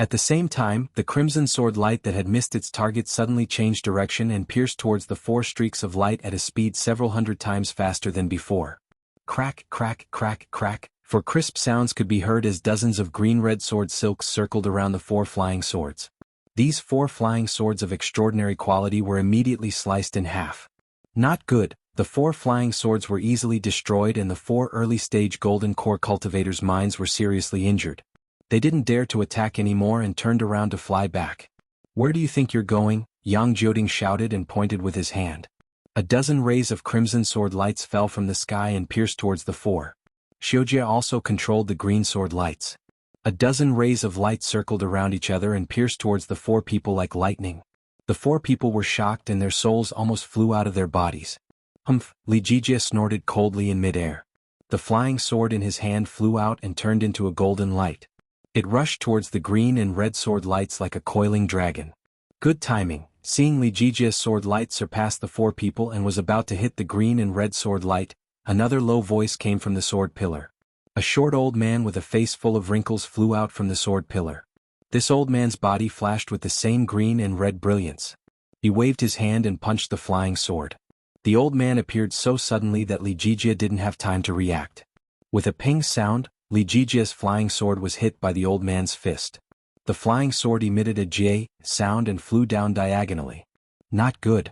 At the same time, the crimson sword light that had missed its target suddenly changed direction and pierced towards the 4 streaks of light at a speed several hundred times faster than before. Crack, crack, crack, crack, for crisp sounds could be heard as dozens of green-red sword silks circled around the 4 flying swords. These 4 flying swords of extraordinary quality were immediately sliced in half. Not good. The 4 flying swords were easily destroyed and the 4 early-stage golden core cultivators' minds were seriously injured. They didn't dare to attack anymore and turned around to fly back. "Where do you think you're going?" Yang Jioding shouted and pointed with his hand. A dozen rays of crimson sword lights fell from the sky and pierced towards the 4. Xiujia also controlled the green sword lights. A dozen rays of light circled around each other and pierced towards the 4 people like lightning. The 4 people were shocked and their souls almost flew out of their bodies. "Humph," Li Jijia snorted coldly in midair. The flying sword in his hand flew out and turned into a golden light. It rushed towards the green and red sword lights like a coiling dragon. Good timing. Seeing Li Jijia's sword light surpass the 4 people and was about to hit the green and red sword light, another low voice came from the sword pillar. A short old man with a face full of wrinkles flew out from the sword pillar. This old man's body flashed with the same green and red brilliance. He waved his hand and punched the flying sword. The old man appeared so suddenly that Li Jijia didn't have time to react. With a ping sound, Li Jijia's flying sword was hit by the old man's fist. The flying sword emitted a "jie" sound and flew down diagonally. Not good.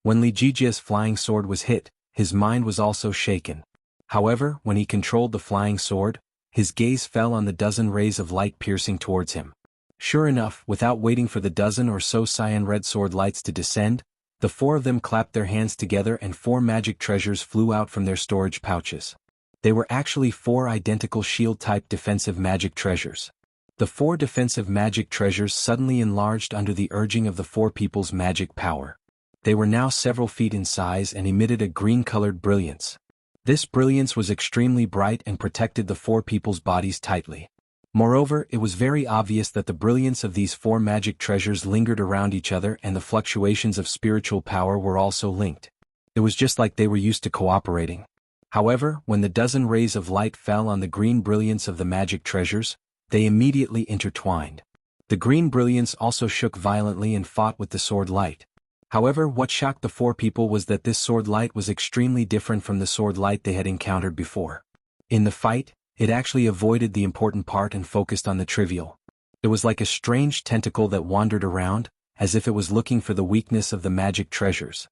When Li Jijia's flying sword was hit, his mind was also shaken. However, when he controlled the flying sword, his gaze fell on the dozen rays of light piercing towards him. Sure enough, without waiting for the dozen or so cyan red sword lights to descend, the 4 of them clapped their hands together and 4 magic treasures flew out from their storage pouches. They were actually 4 identical shield-type defensive magic treasures. The 4 defensive magic treasures suddenly enlarged under the urging of the 4 people's magic power. They were now several feet in size and emitted a green-colored brilliance. This brilliance was extremely bright and protected the 4 people's bodies tightly. Moreover, it was very obvious that the brilliance of these 4 magic treasures lingered around each other and the fluctuations of spiritual power were also linked. It was just like they were used to cooperating. However, when the dozen rays of light fell on the green brilliance of the magic treasures, they immediately intertwined. The green brilliance also shook violently and fought with the sword light. However, what shocked the 4 people was that this sword light was extremely different from the sword light they had encountered before. In the fight, it actually avoided the important part and focused on the trivial. It was like a strange tentacle that wandered around, as if it was looking for the weakness of the magic treasures.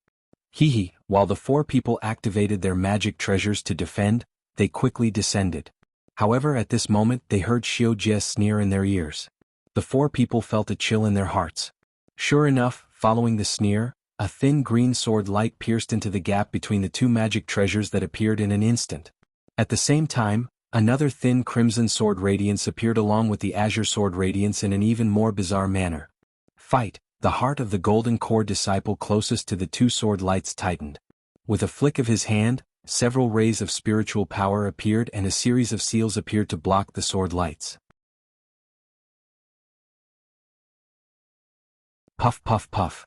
While the 4 people activated their magic treasures to defend, they quickly descended. However, at this moment they heard Xiujia's sneer in their ears. The 4 people felt a chill in their hearts. Sure enough, following the sneer, a thin green sword light pierced into the gap between the 2 magic treasures that appeared in an instant. At the same time, another thin crimson sword radiance appeared along with the azure sword radiance in an even more bizarre manner. Fight! The heart of the golden core disciple closest to the 2 sword lights tightened. With a flick of his hand, several rays of spiritual power appeared and a series of seals appeared to block the sword lights. Puff puff puff.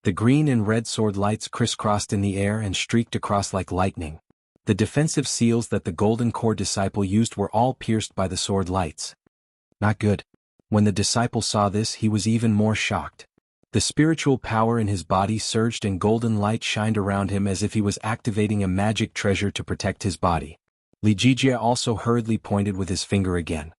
The green and red sword lights crisscrossed in the air and streaked across like lightning. The defensive seals that the golden core disciple used were all pierced by the sword lights. Not good. When the disciple saw this, he was even more shocked. The spiritual power in his body surged and golden light shined around him as if he was activating a magic treasure to protect his body. Li Jijia also hurriedly pointed with his finger again.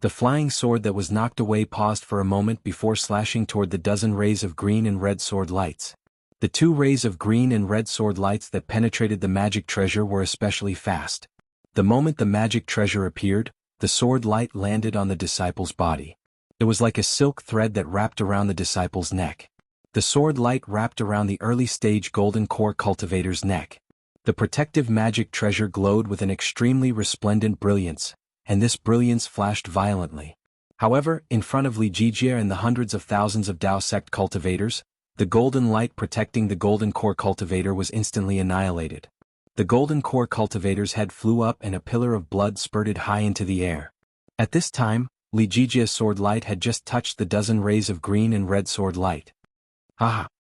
The flying sword that was knocked away paused for a moment before slashing toward the dozen rays of green and red sword lights. The 2 rays of green and red sword lights that penetrated the magic treasure were especially fast. The moment the magic treasure appeared, the sword light landed on the disciple's body. It was like a silk thread that wrapped around the disciple's neck. The sword light wrapped around the early-stage golden core cultivator's neck. The protective magic treasure glowed with an extremely resplendent brilliance, and this brilliance flashed violently. However, in front of Li Jijia and the hundreds of thousands of Dao sect cultivators, the golden light protecting the golden core cultivator was instantly annihilated. The golden core cultivator's head flew up and a pillar of blood spurted high into the air. At this time, Li Jijia's sword light had just touched the dozen rays of green and red sword light.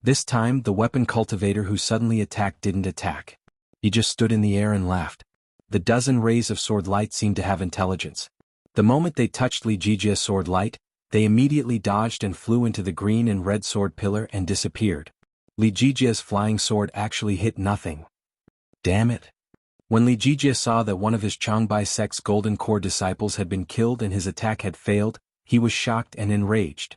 This time the weapon cultivator who suddenly attacked didn't attack. He just stood in the air and laughed. The dozen rays of sword light seemed to have intelligence. The moment they touched Li Jijia's sword light, They immediately dodged and flew into the green and red sword pillar and disappeared. Li Jijia's flying sword actually hit nothing. Damn it. When Li Jijia saw that one of his Changbai sect's Golden Core disciples had been killed and his attack had failed, he was shocked and enraged.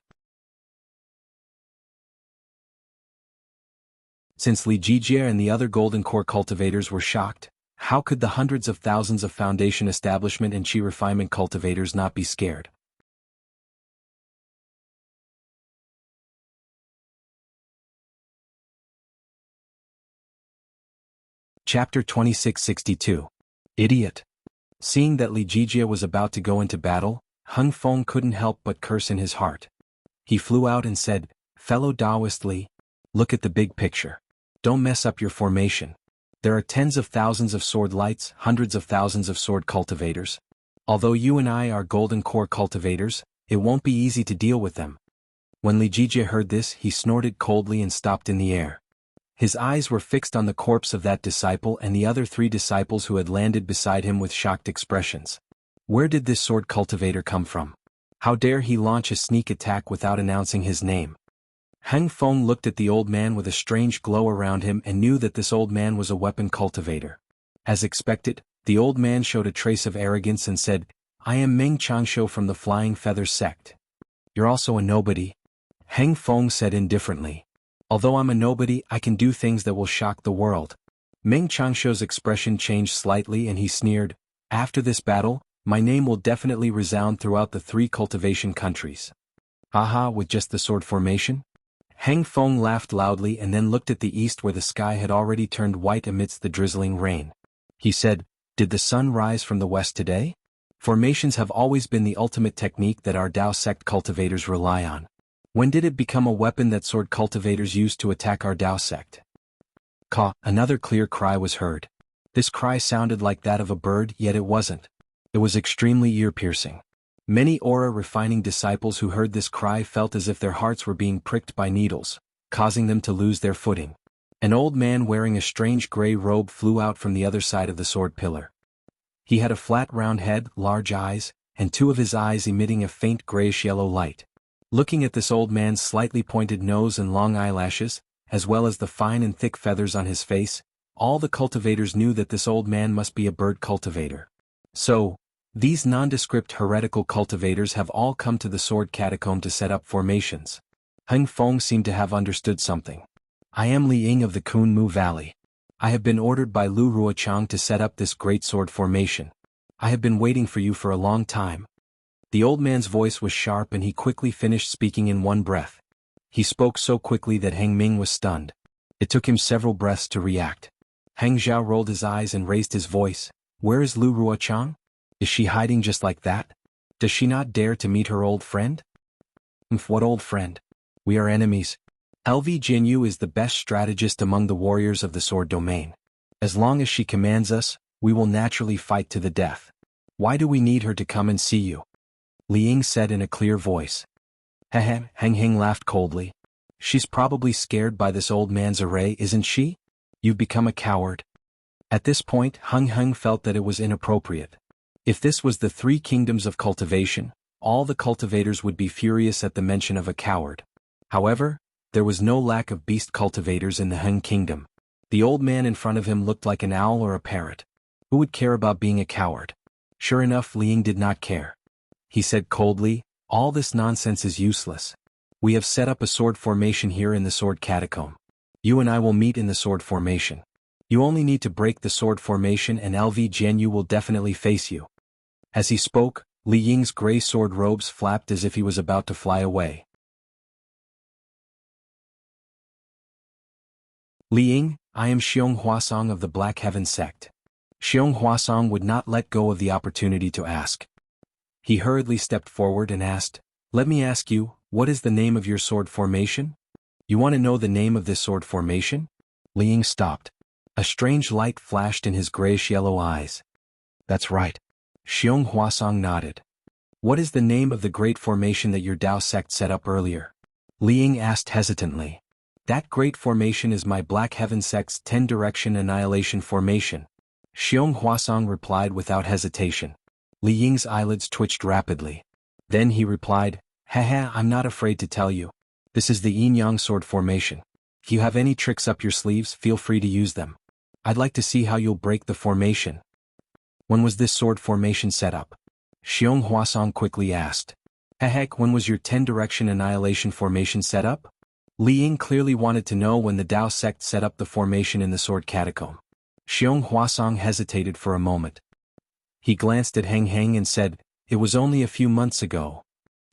Since Li Jijia and the other Golden Core cultivators were shocked, how could the hundreds of thousands of Foundation Establishment and Chi Refinement cultivators not be scared? Chapter 2662. Idiot. Seeing that Li Jijia was about to go into battle, Hung Feng couldn't help but curse in his heart. He flew out and said, "Fellow Taoist Li, look at the big picture. Don't mess up your formation. There are tens of thousands of sword lights, hundreds of thousands of sword cultivators. Although you and I are Golden Core cultivators, it won't be easy to deal with them." When Li Jijia heard this, he snorted coldly and stopped in the air. His eyes were fixed on the corpse of that disciple and the other 3 disciples who had landed beside him with shocked expressions. Where did this sword cultivator come from? How dare he launch a sneak attack without announcing his name? Hung Feng looked at the old man with a strange glow around him and knew that this old man was a weapon cultivator. As expected, the old man showed a trace of arrogance and said, "I am Ming Changsho from the Flying Feather sect." "You're also a nobody?" Hung Feng said indifferently. "Although I'm a nobody, I can do things that will shock the world." Ming Changsho's expression changed slightly and he sneered, "After this battle, my name will definitely resound throughout the 3 cultivation countries." "Haha, with just the sword formation?" Hung Feng laughed loudly and then looked at the east where the sky had already turned white amidst the drizzling rain. He said, "Did the sun rise from the west today?" Formations have always been the ultimate technique that our Dao sect cultivators rely on. When did it become a weapon that sword cultivators use to attack our Dao sect? Caw, another clear cry was heard. This cry sounded like that of a bird, yet it wasn't. It was extremely ear-piercing. Many aura-refining disciples who heard this cry felt as if their hearts were being pricked by needles, causing them to lose their footing. An old man wearing a strange gray robe flew out from the other side of the sword pillar. He had a flat round head, large eyes, and 2 of his eyes emitting a faint grayish-yellow light. Looking at this old man's slightly pointed nose and long eyelashes, as well as the fine and thick feathers on his face, all the cultivators knew that this old man must be a bird cultivator. So, these nondescript heretical cultivators have all come to the sword catacomb to set up formations. Hung Feng seemed to have understood something. "I am Li Ying of the Kunmu Valley. I have been ordered by Lu Ruochang to set up this great sword formation. I have been waiting for you for a long time." The old man's voice was sharp and he quickly finished speaking in one breath. He spoke so quickly that Heng Ming was stunned. It took him several breaths to react. Heng Zhao rolled his eyes and raised his voice. "Where is Lu Ruochang? Is she hiding just like that? Does she not dare to meet her old friend?" "What old friend? We are enemies. LV Jianghu is the best strategist among the warriors of the sword domain. As long as she commands us, we will naturally fight to the death. Why do we need her to come and see you?" Li Ying said in a clear voice. Heh. Heng Heng laughed coldly. "She's probably scared by this old man's array, isn't she? You've become a coward." At this point, Heng felt that it was inappropriate. If this was the 3 kingdoms of cultivation, all the cultivators would be furious at the mention of a coward. However, there was no lack of beast cultivators in the Heng kingdom. The old man in front of him looked like an owl or a parrot. Who would care about being a coward? Sure enough, Li Ying did not care. He said coldly, "All this nonsense is useless. We have set up a sword formation here in the sword catacomb. You and I will meet in the sword formation. You only need to break the sword formation and LV Jianghu will definitely face you." As he spoke, Li Ying's gray sword robes flapped as if he was about to fly away. "Li Ying, I am Xiong Huasong of the Black Heaven sect." Xiong Huasong would not let go of the opportunity to ask. He hurriedly stepped forward and asked, "Let me ask you, what is the name of your sword formation?" "You want to know the name of this sword formation?" Li Ying stopped. A strange light flashed in his grayish-yellow eyes. "That's right." Xiong Huasong nodded. "What is the name of the great formation that your Dao sect set up earlier?" Li Ying asked hesitantly. "That great formation is my Black Heaven sect's 10-direction annihilation formation," Xiong Huasong replied without hesitation. Li Ying's eyelids twitched rapidly. Then he replied, Haha, I'm not afraid to tell you. This is the yin-yang sword formation. If you have any tricks up your sleeves, feel free to use them. I'd like to see how you'll break the formation. When was this sword formation set up? Xiong Huasong quickly asked. Heck, when was your 10-direction annihilation formation set up? Li Ying clearly wanted to know when the Dao sect set up the formation in the sword catacomb. Xiong Huasong hesitated for a moment. He glanced at Heng Heng and said, "It was only a few months ago."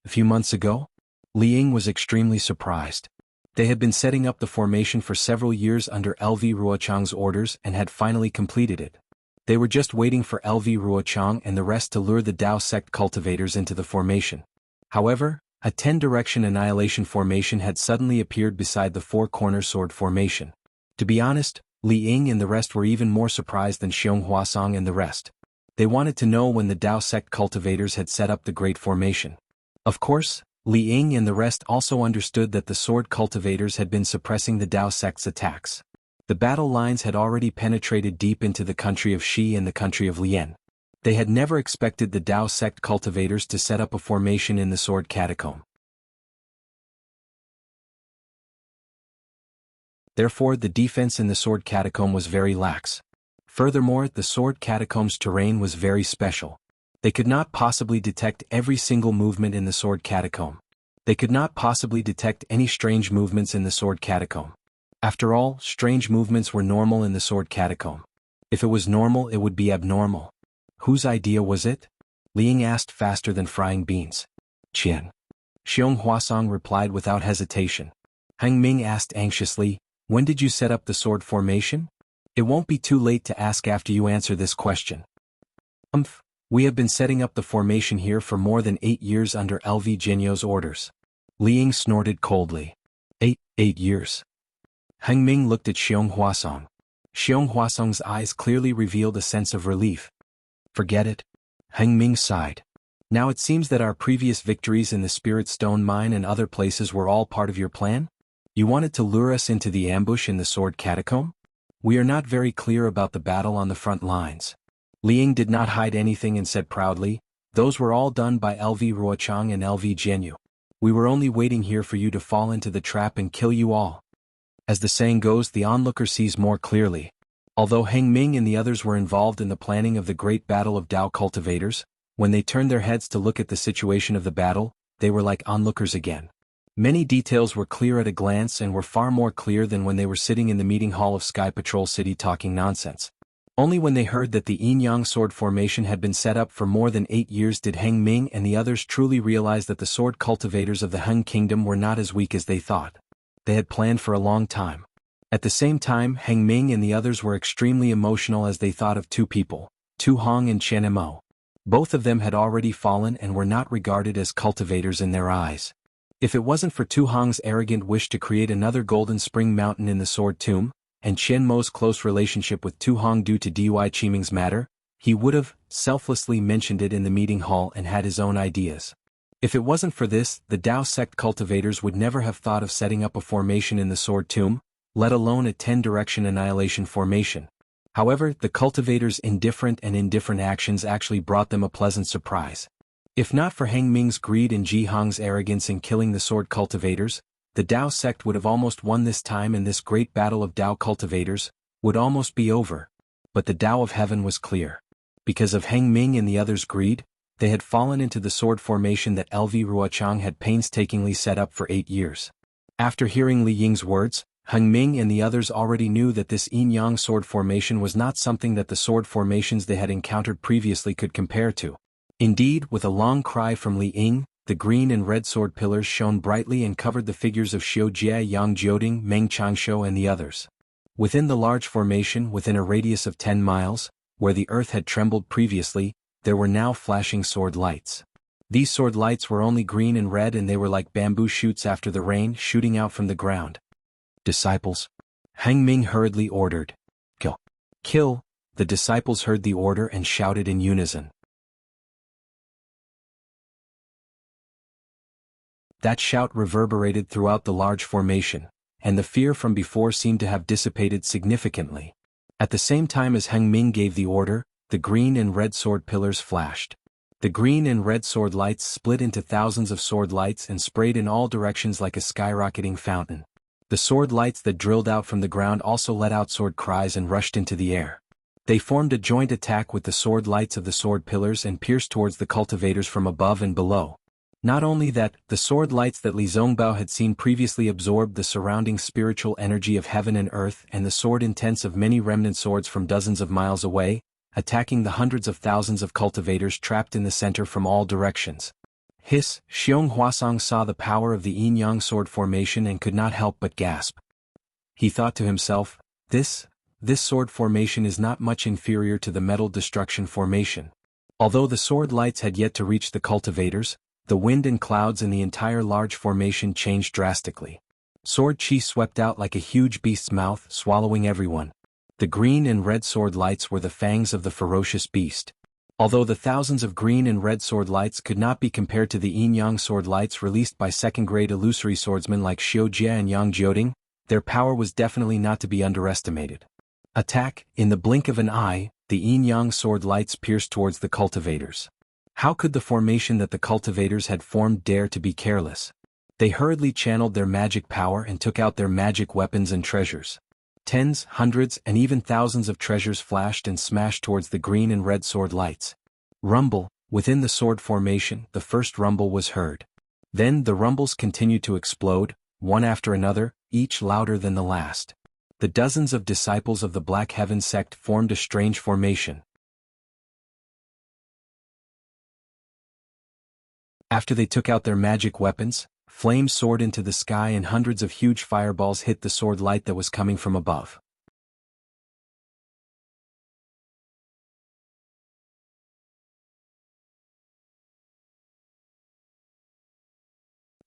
A few months ago? Li Ying was extremely surprised. They had been setting up the formation for several years under LV Ruochang's orders and had finally completed it. They were just waiting for LV Ruochang and the rest to lure the Dao sect cultivators into the formation. However, a 10-direction annihilation formation had suddenly appeared beside the four-corner sword formation. To be honest, Li Ying and the rest were even more surprised than Xiong Huasong and the rest. They wanted to know when the Dao sect cultivators had set up the great formation. Of course, Li Ying and the rest also understood that the sword cultivators had been suppressing the Dao sect's attacks. The battle lines had already penetrated deep into the country of Shi and the country of Lian. They had never expected the Dao sect cultivators to set up a formation in the sword catacomb. Therefore, the defense in the sword catacomb was very lax. Furthermore, the sword catacomb's terrain was very special. They could not possibly detect every single movement in the sword catacomb. They could not possibly detect any strange movements in the sword catacomb. After all, strange movements were normal in the sword catacomb. If it was normal, it would be abnormal. Whose idea was it? Li Ying asked faster than frying beans. Qian. Xiong Huasong replied without hesitation. Heng Ming asked anxiously, "When did you set up the sword formation?" "It won't be too late to ask after you answer this question." We have been setting up the formation here for more than 8 years under LV Jinyo's orders. Li Ying snorted coldly. 8 years. Heng Ming looked at Xiong Huasong. Xiong Huasong's eyes clearly revealed a sense of relief. "Forget it." Heng Ming sighed. "Now it seems that our previous victories in the Spirit Stone Mine and other places were all part of your plan? You wanted to lure us into the ambush in the sword catacomb? We are not very clear about the battle on the front lines." Li Ying did not hide anything and said proudly, "Those were all done by LV Ruochang and LV Jianghu. We were only waiting here for you to fall into the trap and kill you all." As the saying goes, the onlooker sees more clearly. Although Heng Ming and the others were involved in the planning of the great battle of Dao cultivators, when they turned their heads to look at the situation of the battle, they were like onlookers again. Many details were clear at a glance and were far more clear than when they were sitting in the meeting hall of Sky Patrol City talking nonsense. Only when they heard that the yin-yang sword formation had been set up for more than 8 years did Heng Ming and the others truly realize that the sword cultivators of the Heng Kingdom were not as weak as they thought. They had planned for a long time. At the same time, Heng Ming and the others were extremely emotional as they thought of two people, Tu Hong and Chen Mo. Both of them had already fallen and were not regarded as cultivators in their eyes. If it wasn't for Tu Hong's arrogant wish to create another Golden Spring Mountain in the Sword Tomb, and Chen Mo's close relationship with Tu Hong due to Dui Qiming's matter, he would have selflessly mentioned it in the meeting hall and had his own ideas. If it wasn't for this, the Dao sect cultivators would never have thought of setting up a formation in the Sword Tomb, let alone a 10-direction annihilation formation. However, the cultivators' indifferent actions actually brought them a pleasant surprise. If not for Heng Ming's greed and Ji Hong's arrogance in killing the sword cultivators, the Dao sect would have almost won this time and this great battle of Dao cultivators would almost be over. But the Dao of Heaven was clear. Because of Heng Ming and the others' greed, they had fallen into the sword formation that LV Ruochang had painstakingly set up for 8 years. After hearing Li Ying's words, Heng Ming and the others already knew that this yin-yang sword formation was not something that the sword formations they had encountered previously could compare to. Indeed, with a long cry from Li Ying, the green and red sword pillars shone brightly and covered the figures of Xiu Jie, Yang Jioding, Meng Changshou and the others. Within the large formation, within a radius of 10 miles, where the earth had trembled previously, there were now flashing sword lights. These sword lights were only green and red and they were like bamboo shoots after the rain shooting out from the ground. "Disciples," Heng Ming hurriedly ordered. "Kill." "Kill." The disciples heard the order and shouted in unison. That shout reverberated throughout the large formation, and the fear from before seemed to have dissipated significantly. At the same time as Heng Ming gave the order, the green and red sword pillars flashed. The green and red sword lights split into thousands of sword lights and sprayed in all directions like a skyrocketing fountain. The sword lights that drilled out from the ground also let out sword cries and rushed into the air. They formed a joint attack with the sword lights of the sword pillars and pierced towards the cultivators from above and below. Not only that, the sword lights that Li Zongbao had seen previously absorbed the surrounding spiritual energy of heaven and earth and the sword intents of many remnant swords from dozens of miles away, attacking the hundreds of thousands of cultivators trapped in the center from all directions. Xiong Huasong saw the power of the yin-yang sword formation and could not help but gasp. He thought to himself, this sword formation is not much inferior to the metal destruction formation. Although the sword lights had yet to reach the cultivators, the wind and clouds in the entire large formation changed drastically. Sword chi swept out like a huge beast's mouth, swallowing everyone. The green and red sword lights were the fangs of the ferocious beast. Although the thousands of green and red sword lights could not be compared to the yin-yang sword lights released by second-grade illusory swordsmen like Xiu Jie and Yang Jioding, their power was definitely not to be underestimated. Attack! In the blink of an eye, the yin-yang sword lights pierced towards the cultivators. How could the formation that the cultivators had formed dare to be careless? They hurriedly channeled their magic power and took out their magic weapons and treasures. Tens, hundreds, and even thousands of treasures flashed and smashed towards the green and red sword lights. Rumble! Within the sword formation, the first rumble was heard. Then the rumbles continued to explode, one after another, each louder than the last. The dozens of disciples of the Black Heaven sect formed a strange formation. After they took out their magic weapons, flames soared into the sky and hundreds of huge fireballs hit the sword light that was coming from above.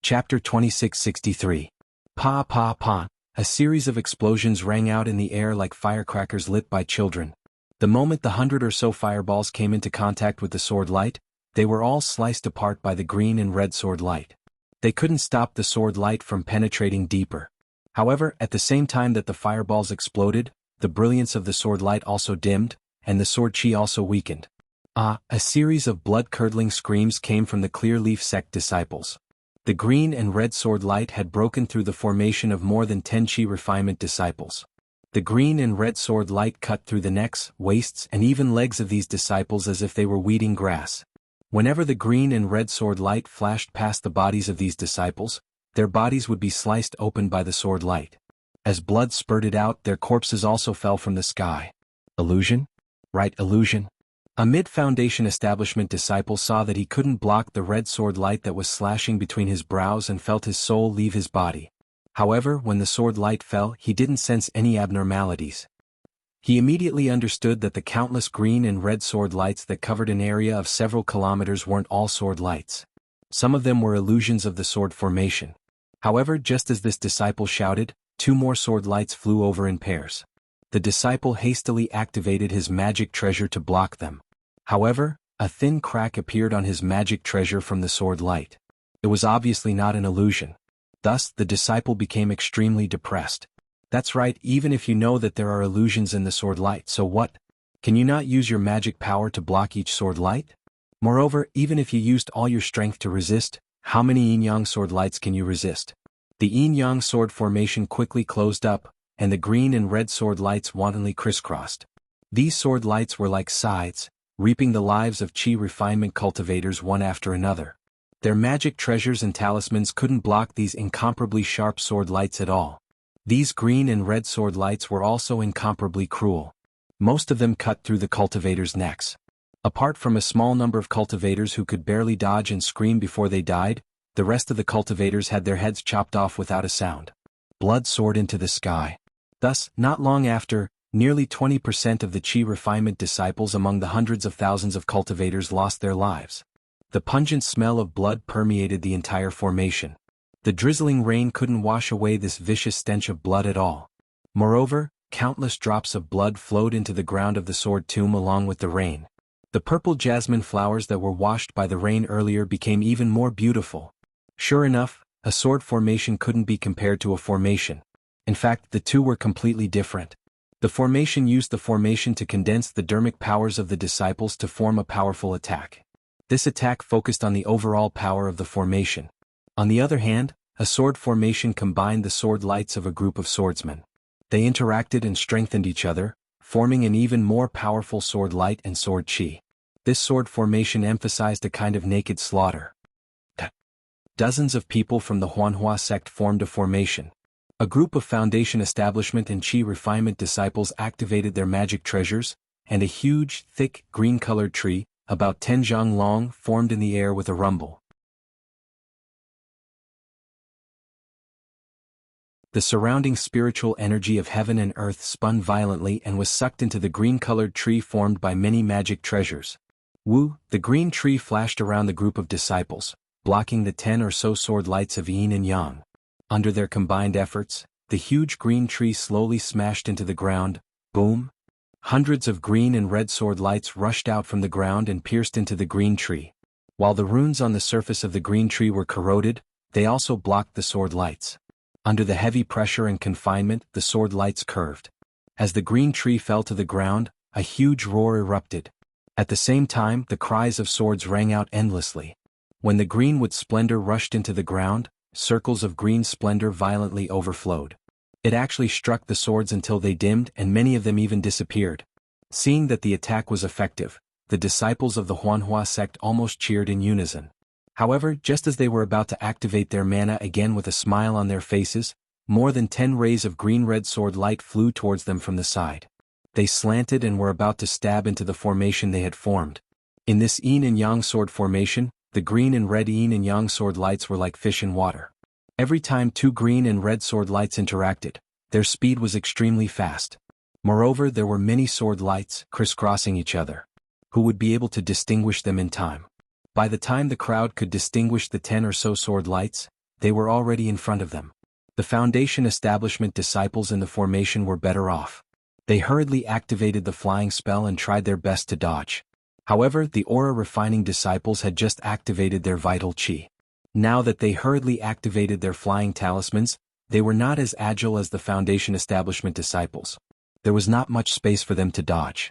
Chapter 2663. Pa pa pa. A series of explosions rang out in the air like firecrackers lit by children. The moment the 100 or so fireballs came into contact with the sword light, they were all sliced apart by the green and red sword light. They couldn't stop the sword light from penetrating deeper. However, at the same time that the fireballs exploded, the brilliance of the sword light also dimmed, and the sword chi also weakened. A series of blood-curdling screams came from the Clear Leaf sect disciples. The green and red sword light had broken through the formation of more than 10 chi refinement disciples. The green and red sword light cut through the necks, waists, and even legs of these disciples as if they were weeding grass. Whenever the green and red sword light flashed past the bodies of these disciples, their bodies would be sliced open by the sword light. As blood spurted out, their corpses also fell from the sky. Illusion? Right, illusion. A mid-foundation establishment disciple saw that he couldn't block the red sword light that was slashing between his brows and felt his soul leave his body. However, when the sword light fell, he didn't sense any abnormalities. He immediately understood that the countless green and red sword lights that covered an area of several kilometers weren't all sword lights. Some of them were illusions of the sword formation. However, just as this disciple shouted, 2 more sword lights flew over in pairs. The disciple hastily activated his magic treasure to block them. However, a thin crack appeared on his magic treasure from the sword light. It was obviously not an illusion. Thus, the disciple became extremely depressed. That's right, even if you know that there are illusions in the sword light, so what? Can you not use your magic power to block each sword light? Moreover, even if you used all your strength to resist, how many yin-yang sword lights can you resist? The yin-yang sword formation quickly closed up, and the green and red sword lights wantonly crisscrossed. These sword lights were like scythes, reaping the lives of chi refinement cultivators one after another. Their magic treasures and talismans couldn't block these incomparably sharp sword lights at all. These green and red sword lights were also incomparably cruel. Most of them cut through the cultivators' necks. Apart from a small number of cultivators who could barely dodge and scream before they died, the rest of the cultivators had their heads chopped off without a sound. Blood soared into the sky. Thus, not long after, nearly 20% of the chi refinement disciples among the hundreds of thousands of cultivators lost their lives. The pungent smell of blood permeated the entire formation. The drizzling rain couldn't wash away this vicious stench of blood at all. Moreover, countless drops of blood flowed into the ground of the sword tomb along with the rain. The purple jasmine flowers that were washed by the rain earlier became even more beautiful. Sure enough, a sword formation couldn't be compared to a formation. In fact, the two were completely different. The formation used the formation to condense the dermic powers of the disciples to form a powerful attack. This attack focused on the overall power of the formation. On the other hand, a sword formation combined the sword lights of a group of swordsmen. They interacted and strengthened each other, forming an even more powerful sword light and sword chi. This sword formation emphasized a kind of naked slaughter. Dozens of people from the Huanhua sect formed a formation. A group of Foundation Establishment and Qi Refinement disciples activated their magic treasures, and a huge, thick, green-colored tree, about 10 zhang long, formed in the air with a rumble. The surrounding spiritual energy of heaven and earth spun violently and was sucked into the green-colored tree formed by many magic treasures. Wu, the green tree flashed around the group of disciples, blocking the 10 or so sword lights of yin and yang. Under their combined efforts, the huge green tree slowly smashed into the ground. Boom! Hundreds of green and red sword lights rushed out from the ground and pierced into the green tree. While the runes on the surface of the green tree were corroded, they also blocked the sword lights. Under the heavy pressure and confinement, the sword lights curved. As the green tree fell to the ground, a huge roar erupted. At the same time, the cries of swords rang out endlessly. When the greenwood splendor rushed into the ground, circles of green splendor violently overflowed. It actually struck the swords until they dimmed and many of them even disappeared. Seeing that the attack was effective, the disciples of the Huanhua sect almost cheered in unison. However, just as they were about to activate their mana again with a smile on their faces, more than 10 rays of green-red sword light flew towards them from the side. They slanted and were about to stab into the formation they had formed. In this yin and yang sword formation, the green and red yin and yang sword lights were like fish in water. Every time 2 green and red sword lights interacted, their speed was extremely fast. Moreover, there were many sword lights crisscrossing each other. Who would be able to distinguish them in time? By the time the crowd could distinguish the 10 or so sword lights, they were already in front of them. The Foundation Establishment disciples in the formation were better off. They hurriedly activated the flying spell and tried their best to dodge. However, the aura refining disciples had just activated their vital chi. Now that they hurriedly activated their flying talismans, they were not as agile as the Foundation Establishment disciples. There was not much space for them to dodge.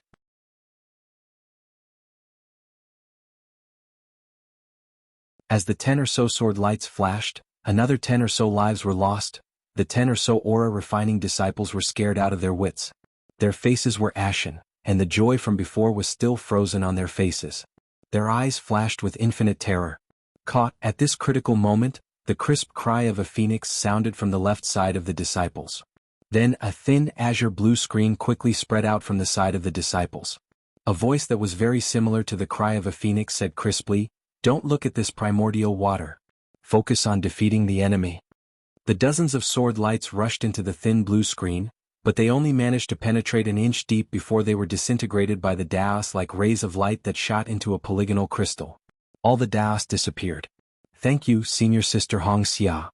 As the 10 or so sword lights flashed, another 10 or so lives were lost. The 10 or so aura refining disciples were scared out of their wits. Their faces were ashen, and the joy from before was still frozen on their faces. Their eyes flashed with infinite terror. Caught at this critical moment, the crisp cry of a phoenix sounded from the left side of the disciples. Then a thin azure blue screen quickly spread out from the side of the disciples. A voice that was very similar to the cry of a phoenix said crisply, "Don't look at this primordial water. Focus on defeating the enemy." The dozens of sword lights rushed into the thin blue screen, but they only managed to penetrate an inch deep before they were disintegrated by the Daos like rays of light that shot into a polygonal crystal. All the Daos disappeared. "Thank you, Senior Sister Hongxia."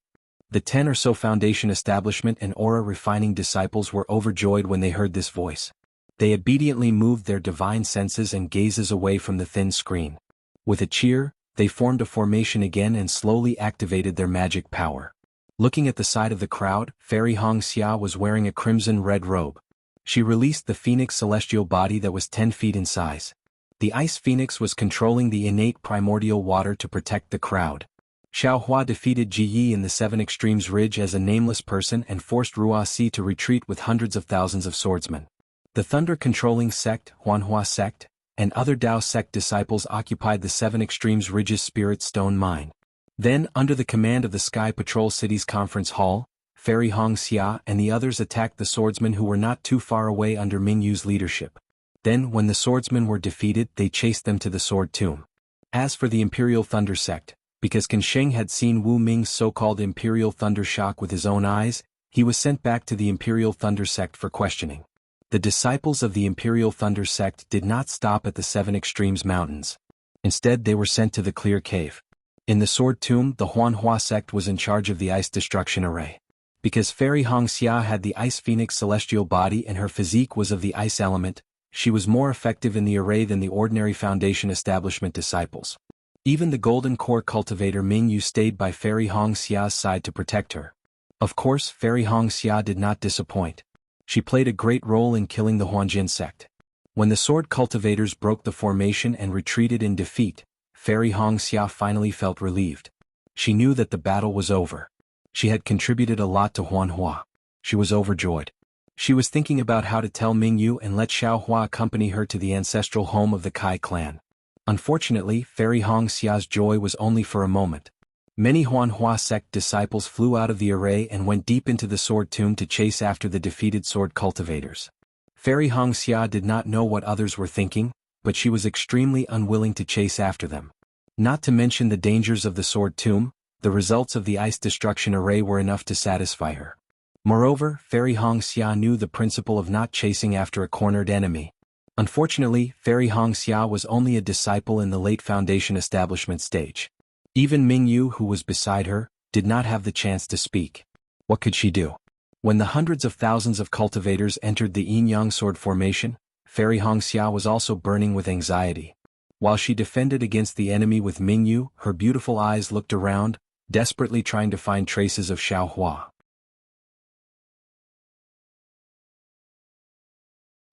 The 10 or so Foundation Establishment and aura refining disciples were overjoyed when they heard this voice. They obediently moved their divine senses and gazes away from the thin screen. With a cheer, they formed a formation again and slowly activated their magic power. Looking at the side of the crowd, Fairy Hongxia was wearing a crimson-red robe. She released the phoenix celestial body that was 10 feet in size. The ice phoenix was controlling the innate primordial water to protect the crowd. Xiao Hua defeated Ji Yi in the 7 Extremes Ridge as a nameless person and forced Ruasi to retreat with hundreds of thousands of swordsmen. The thunder-controlling sect, Huanhua sect, and other Dao sect disciples occupied the 7 Extremes Ridge's Spirit Stone Mine. Then, under the command of the Sky Patrol City's conference hall, Fairy Hongxia and the others attacked the swordsmen who were not too far away under Mingyu's leadership. Then, when the swordsmen were defeated, they chased them to the Sword Tomb. As for the Imperial Thunder sect, because Qin Sheng had seen Wu Ming's so-called Imperial Thunder shock with his own eyes, he was sent back to the Imperial Thunder sect for questioning. The disciples of the Imperial Thunder sect did not stop at the 7 Extremes Mountains. Instead, they were sent to the Clear Cave. In the Sword Tomb, the Huanhua sect was in charge of the Ice Destruction Array. Because Fairy Hongxia had the Ice Phoenix celestial body and her physique was of the ice element, she was more effective in the array than the ordinary Foundation Establishment disciples. Even the Golden Core Cultivator Mingyu stayed by Fairy Hongxia's side to protect her. Of course, Fairy Hongxia did not disappoint. She played a great role in killing the Huanjin sect. When the sword cultivators broke the formation and retreated in defeat, Fairy Hongxia finally felt relieved. She knew that the battle was over. She had contributed a lot to Huanhua. She was overjoyed. She was thinking about how to tell Mingyu and let Xiaohua accompany her to the ancestral home of the Kai clan. Unfortunately, Fairy Hongxia's joy was only for a moment. Many Huanhua sect disciples flew out of the array and went deep into the sword tomb to chase after the defeated sword cultivators. Fairy Hongxia did not know what others were thinking, but she was extremely unwilling to chase after them. Not to mention the dangers of the sword tomb, the results of the ice destruction array were enough to satisfy her. Moreover, Fairy Hongxia knew the principle of not chasing after a cornered enemy. Unfortunately, Fairy Hongxia was only a disciple in the late Foundation establishment stage. Even Mingyu, who was beside her, did not have the chance to speak. What could she do? When the hundreds of thousands of cultivators entered the Yin-Yang sword formation, Fairy Hongxia was also burning with anxiety. While she defended against the enemy with Mingyu, her beautiful eyes looked around, desperately trying to find traces of Xiaohua.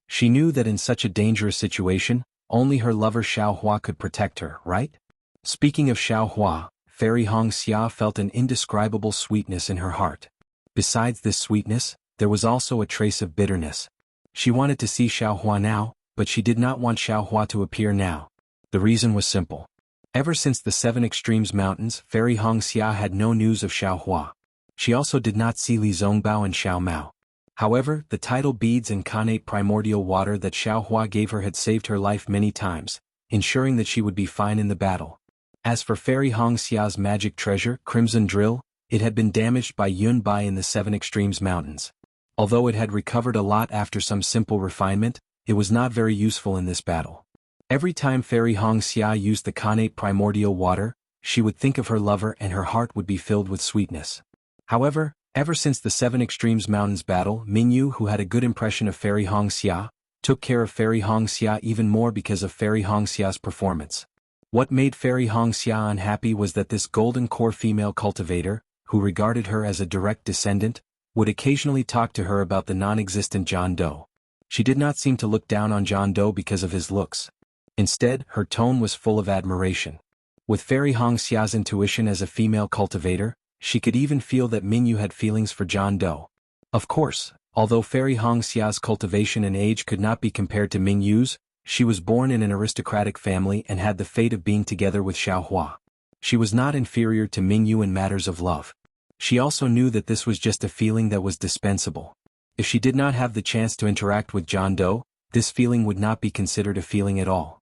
She knew that in such a dangerous situation, only her lover Xiaohua could protect her, right? Speaking of Xiaohua, Fairy Hongxia felt an indescribable sweetness in her heart. Besides this sweetness, there was also a trace of bitterness. She wanted to see Xiaohua now, but she did not want Xiaohua to appear now. The reason was simple. Ever since the Seven Extremes Mountains, Fairy Hongxia had no news of Xiaohua. She also did not see Li Zongbao and Xiao Mao. However, the tidal beads and connate primordial water that Xiaohua gave her had saved her life many times, ensuring that she would be fine in the battle. As for Fairy Hongxia's magic treasure, Crimson Drill, it had been damaged by Yun Bai in the Seven Extremes Mountains. Although it had recovered a lot after some simple refinement, it was not very useful in this battle. Every time Fairy Hongxia used the connate primordial water, she would think of her lover and her heart would be filled with sweetness. However, ever since the Seven Extremes Mountains battle, Mingyu, who had a good impression of Fairy Hongxia, took care of Fairy Hongxia even more because of Fairy Hongxia's performance. What made Fairy Hongxia unhappy was that this golden core female cultivator, who regarded her as a direct descendant, would occasionally talk to her about the non-existent John Doe. She did not seem to look down on John Doe because of his looks. Instead, her tone was full of admiration. With Fairy Hongxia's intuition as a female cultivator, she could even feel that Mingyu had feelings for John Doe. Of course, although Fairy Hongxia's cultivation and age could not be compared to Mingyu's, she was born in an aristocratic family and had the fate of being together with Xiaohua. She was not inferior to Mingyu in matters of love. She also knew that this was just a feeling that was dispensable. If she did not have the chance to interact with John Doe, this feeling would not be considered a feeling at all.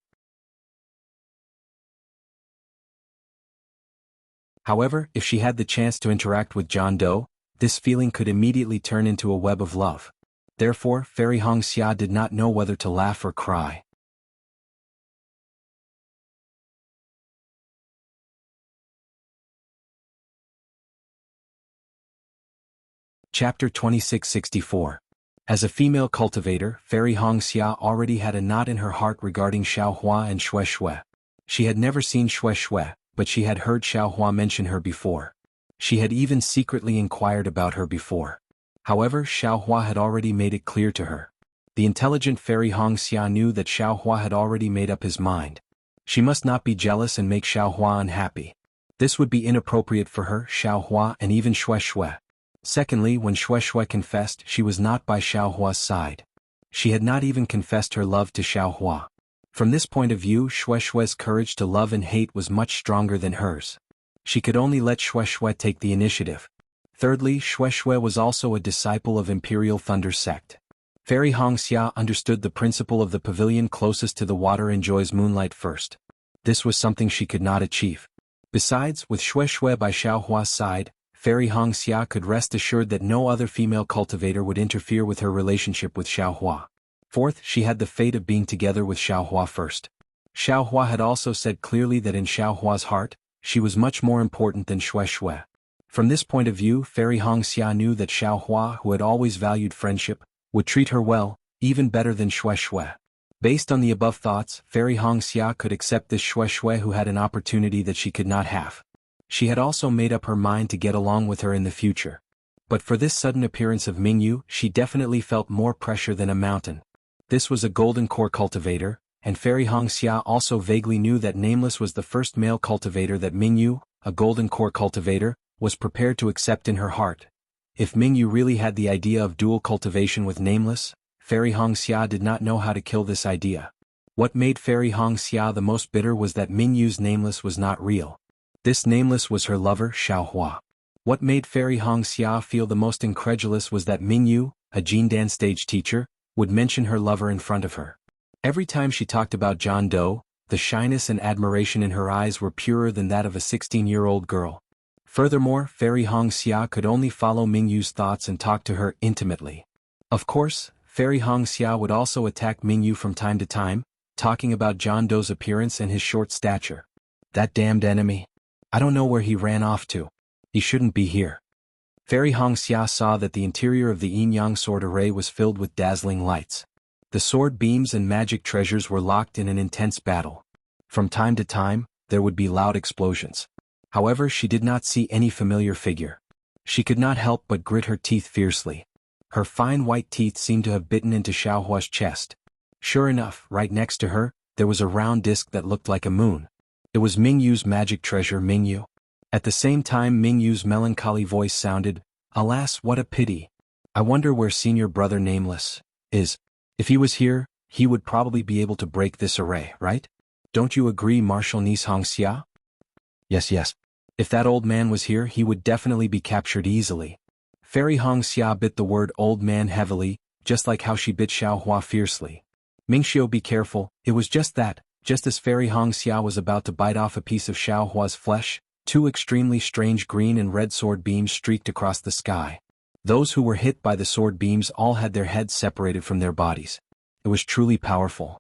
However, if she had the chance to interact with John Doe, this feeling could immediately turn into a web of love. Therefore, Fairy Hongxia did not know whether to laugh or cry. Chapter 2664. As a female cultivator, Fairy Hongxia already had a knot in her heart regarding Xiaohua and Xue Xue. She had never seen Xue Xue, but she had heard Xiaohua mention her before. She had even secretly inquired about her before. However, Xiaohua had already made it clear to her. The intelligent Fairy Hongxia knew that Xiaohua had already made up his mind. She must not be jealous and make Xiaohua unhappy. This would be inappropriate for her, Xiaohua, and even Xue Xue. Secondly, when Xue Xue confessed, she was not by Xiaohua's side. She had not even confessed her love to Xiaohua. From this point of view, Xue Xue's courage to love and hate was much stronger than hers. She could only let Xue Xue take the initiative. Thirdly, Xue Xue was also a disciple of Imperial Thunder sect. Fairy Hongxia understood the principle of the pavilion closest to the water enjoys moonlight first. This was something she could not achieve. Besides, with Xue Xue by Xiaohua's side, Fairy Hongxia could rest assured that no other female cultivator would interfere with her relationship with Xiaohua. Fourth, she had the fate of being together with Xiaohua first. Xiaohua had also said clearly that in Xiaohua's heart, she was much more important than Xue Xue. From this point of view, Fairy Hongxia knew that Xiaohua, who had always valued friendship, would treat her well, even better than Xue Xue. Based on the above thoughts, Fairy Hongxia could accept this Xue Xue who had an opportunity that she could not have. She had also made up her mind to get along with her in the future. But for this sudden appearance of Mingyu, she definitely felt more pressure than a mountain. This was a golden core cultivator, and Fairy Hongxia also vaguely knew that Nameless was the first male cultivator that Mingyu, a golden core cultivator, was prepared to accept in her heart. If Mingyu really had the idea of dual cultivation with Nameless, Fairy Hongxia did not know how to kill this idea. What made Fairy Hongxia the most bitter was that Mingyu's Nameless was not real. This Nameless was her lover, Xiaohua. What made Fairy Hongxia feel the most incredulous was that Mingyu, a Jindan stage teacher, would mention her lover in front of her. Every time she talked about John Doe, the shyness and admiration in her eyes were purer than that of a 16-year-old girl. Furthermore, Fairy Hongxia could only follow Mingyu's thoughts and talk to her intimately. Of course, Fairy Hongxia would also attack Mingyu from time to time, talking about John Doe's appearance and his short stature. That damned enemy. I don't know where he ran off to. He shouldn't be here. Fairy Hongxia saw that the interior of the yin-yang sword array was filled with dazzling lights. The sword beams and magic treasures were locked in an intense battle. From time to time, there would be loud explosions. However, she did not see any familiar figure. She could not help but grit her teeth fiercely. Her fine white teeth seemed to have bitten into Xiaohua's chest. Sure enough, right next to her, there was a round disc that looked like a moon. It was Mingyu's magic treasure, Mingyu. At the same time, Mingyu's melancholy voice sounded, "Alas, what a pity. I wonder where senior brother Nameless is. If he was here, he would probably be able to break this array, right? Don't you agree, Martial Niece Hongxia?" Yes. If that old man was here, he would definitely be captured easily. Fairy Hongxia bit the word old man heavily, just like how she bit Xiaohua fiercely. Mingxiu, be careful. It was just that, just as Fairy Hongxia was about to bite off a piece of Xiaohua's flesh, two extremely strange green and red sword beams streaked across the sky. Those who were hit by the sword beams all had their heads separated from their bodies. It was truly powerful.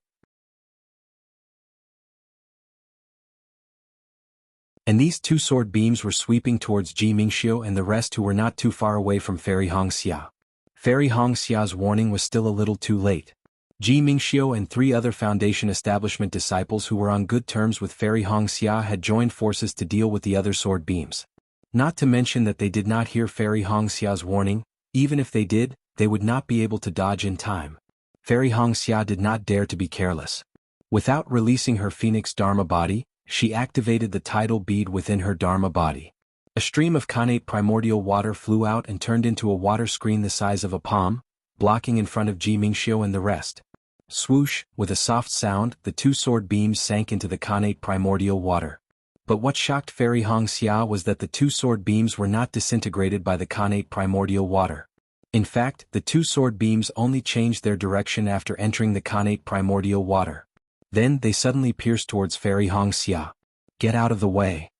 And these two sword beams were sweeping towards Ji Mingxiu and the rest who were not too far away from Fairy Hongxia. Fairy Hongxia's warning was still a little too late. Ji Mingxiu and 3 other Foundation establishment disciples who were on good terms with Fairy Hongxia had joined forces to deal with the other sword beams. Not to mention that they did not hear Fairy Hongxia's warning. Even if they did, they would not be able to dodge in time. Fairy Hongxia did not dare to be careless. Without releasing her Phoenix Dharma body, she activated the tidal bead within her Dharma body. A stream of Khanate primordial water flew out and turned into a water screen the size of a palm, blocking in front of Ji Mingxiu and the rest. Swoosh, with a soft sound, the 2 sword beams sank into the Khanate primordial water. But what shocked Fairy Hongxia was that the 2 sword beams were not disintegrated by the Khanate primordial water. In fact, the 2 sword beams only changed their direction after entering the Khanate primordial water. Then they suddenly pierced towards Fairy Hongxia. Get out of the way.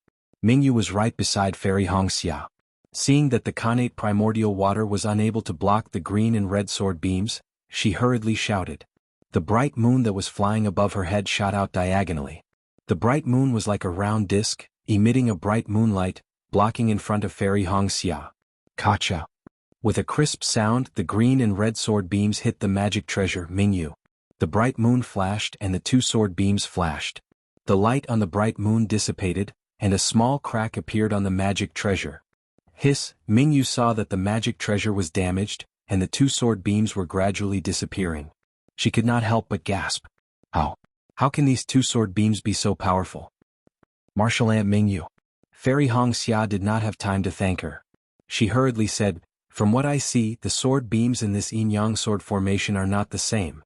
Mingyu was right beside Fairy Hongxia. Seeing that the Khanate primordial water was unable to block the green and red sword beams, she hurriedly shouted. The bright moon that was flying above her head shot out diagonally. The bright moon was like a round disc, emitting a bright moonlight, blocking in front of Fairy Hongxia. Kacha. With a crisp sound, the green and red sword beams hit the magic treasure, Mingyu. The bright moon flashed and the 2 sword beams flashed. The light on the bright moon dissipated, and a small crack appeared on the magic treasure. Hiss, Mingyu saw that the magic treasure was damaged, and the 2 sword beams were gradually disappearing. She could not help but gasp. How can these 2 sword beams be so powerful? Martial Aunt Mingyu. Fairy Hongxia did not have time to thank her. She hurriedly said, "From what I see, the sword beams in this yin-yang sword formation are not the same.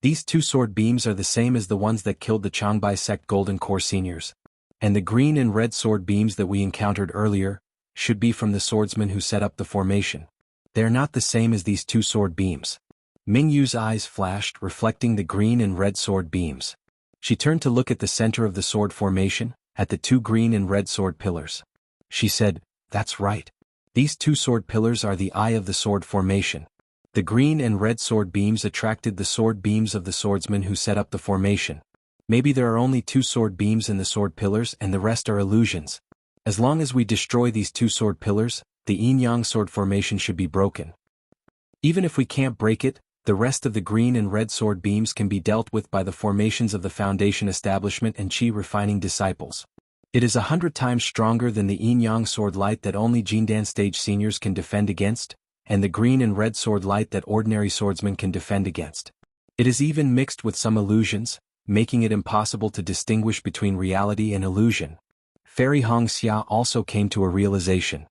These 2 sword beams are the same as the ones that killed the Changbai sect Golden Core seniors. And the green and red sword beams that we encountered earlier should be from the swordsman who set up the formation. They are not the same as these 2 sword beams." Mingyu's eyes flashed, reflecting the green and red sword beams. She turned to look at the center of the sword formation, at the 2 green and red sword pillars. She said, "That's right. These 2 sword pillars are the eye of the sword formation. The green and red sword beams attracted the sword beams of the swordsman who set up the formation. Maybe there are only 2 sword beams in the sword pillars and the rest are illusions. As long as we destroy these 2 sword pillars, the yin-yang sword formation should be broken. Even if we can't break it, the rest of the green and red sword beams can be dealt with by the formations of the Foundation establishment and Qi refining disciples. It is 100 times stronger than the yin-yang sword light that only Jindan stage seniors can defend against. and the green and red sword light that ordinary swordsmen can defend against. It is even mixed with some illusions, making it impossible to distinguish between reality and illusion. Fairy Hong Xia also came to a realization.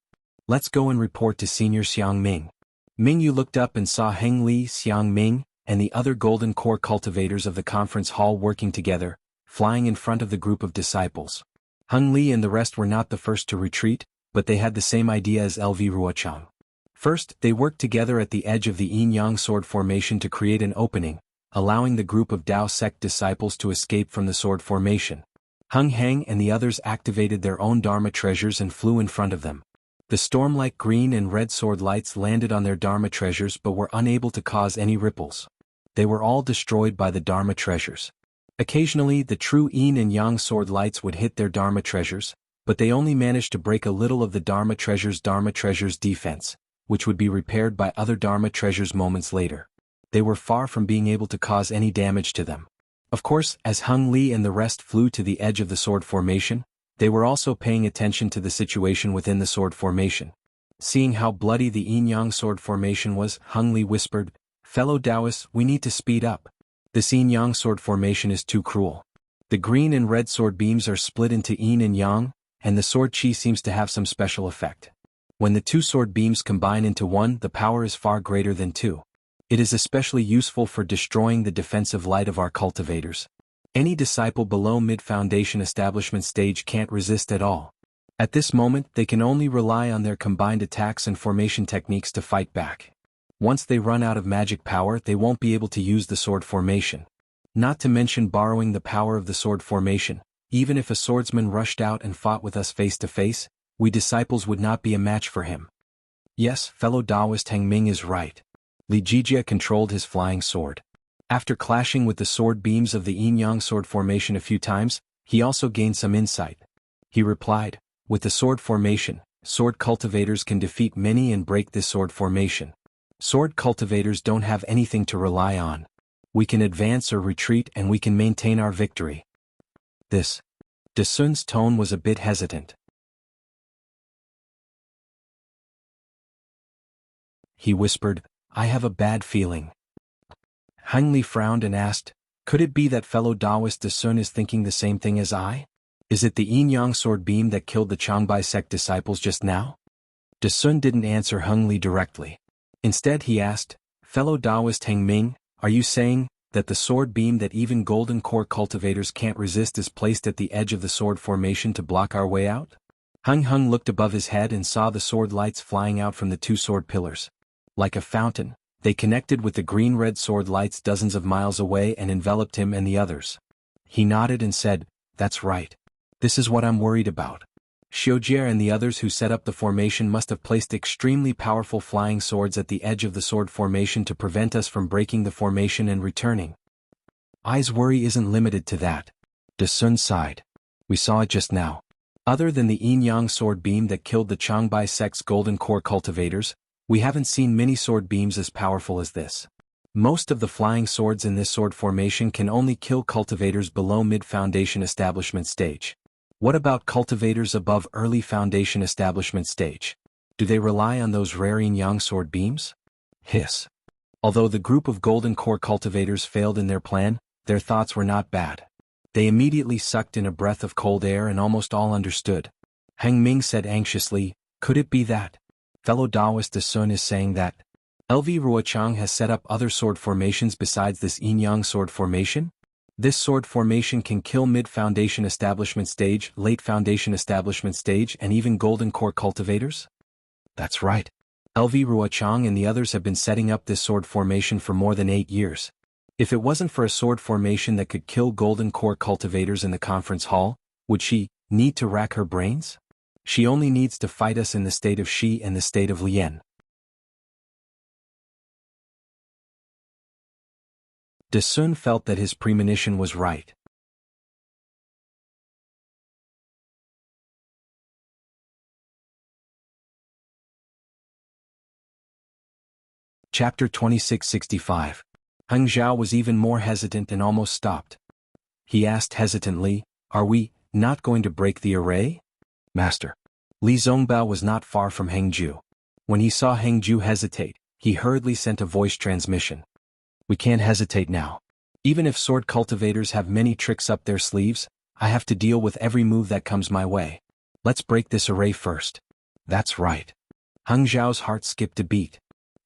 Let's go and report to Senior Xiang Ming. Ming Yu looked up and saw Heng Li, Xiang Ming, and the other golden core cultivators of the conference hall working together, flying in front of the group of disciples. Heng Li and the rest were not the first to retreat, but they had the same idea as LV Ruochang. First, they worked together at the edge of the yin-yang sword formation to create an opening, allowing the group of Dao sect disciples to escape from the sword formation. Heng Heng and the others activated their own Dharma treasures and flew in front of them. The storm-like green and red sword lights landed on their Dharma treasures but were unable to cause any ripples. They were all destroyed by the Dharma treasures. Occasionally the true yin and yang sword lights would hit their Dharma treasures, but they only managed to break a little of the Dharma treasures' defense, which would be repaired by other Dharma treasures moments later. They were far from being able to cause any damage to them. Of course, as Heng Li and the rest flew to the edge of the sword formation, they were also paying attention to the situation within the sword formation. Seeing how bloody the yin-yang sword formation was, Heng Li whispered, "Fellow Taoists, we need to speed up. This yin-yang sword formation is too cruel. The green and red sword beams are split into yin and yang, and the sword chi seems to have some special effect. When the two sword beams combine into one, the power is far greater than two. It is especially useful for destroying the defensive light of our cultivators. Any disciple below mid-foundation establishment stage can't resist at all. At this moment they can only rely on their combined attacks and formation techniques to fight back. Once they run out of magic power they won't be able to use the sword formation. Not to mention borrowing the power of the sword formation, even if a swordsman rushed out and fought with us face to face, we disciples would not be a match for him." Yes, fellow Taoist Heng Ming is right. Li Jijia controlled his flying sword. After clashing with the sword beams of the yin-yang sword formation a few times, he also gained some insight. He replied, "With the sword formation, sword cultivators can defeat many and break this sword formation. Sword cultivators don't have anything to rely on. We can advance or retreat and we can maintain our victory." De Sun's tone was a bit hesitant. He whispered, "I have a bad feeling." Heng Li frowned and asked, "Could it be that fellow Taoist De Sun is thinking the same thing as I? Is it the yin-yang sword beam that killed the Changbai sect disciples just now?" De Sun didn't answer Heng Li directly. Instead he asked, "Fellow Taoist Heng Ming, are you saying that the sword beam that even golden core cultivators can't resist is placed at the edge of the sword formation to block our way out?" Heng Heng looked above his head and saw the sword lights flying out from the two sword pillars. Like a fountain, they connected with the green-red sword lights dozens of miles away and enveloped him and the others. He nodded and said, "That's right. This is what I'm worried about. Xiujie and the others who set up the formation must have placed extremely powerful flying swords at the edge of the sword formation to prevent us from breaking the formation and returning." I's worry isn't limited to that. De Sun sighed. "We saw it just now. Other than the yin-yang sword beam that killed the Changbai sect's golden core cultivators, we haven't seen many sword beams as powerful as this. Most of the flying swords in this sword formation can only kill cultivators below mid-foundation establishment stage. What about cultivators above early foundation establishment stage? Do they rely on those rare yin-yang sword beams?" Hiss. Although the group of golden core cultivators failed in their plan, their thoughts were not bad. They immediately sucked in a breath of cold air and almost all understood. Heng Ming said anxiously, "Could it be that fellow Taoist De Sun is saying that LV Ruochang has set up other sword formations besides this yin-yang sword formation? This sword formation can kill mid-foundation establishment stage, late foundation establishment stage and even golden core cultivators?" "That's right. LV Ruochang and the others have been setting up this sword formation for more than 8 years. If it wasn't for a sword formation that could kill golden core cultivators in the conference hall, would she need to rack her brains? She only needs to fight us in the state of Shi and the state of Lian." De Sun felt that his premonition was right. Chapter 2665. Heng Zhao was even more hesitant and almost stopped. He asked hesitantly, "Are we not going to break the array?" "Master." Li Zongbao was not far from Heng Ju. When he saw Hengju hesitate, he hurriedly sent a voice transmission. We can't hesitate now. Even if sword cultivators have many tricks up their sleeves, I have to deal with every move that comes my way. Let's break this array first. That's right. Heng Zhao's heart skipped a beat.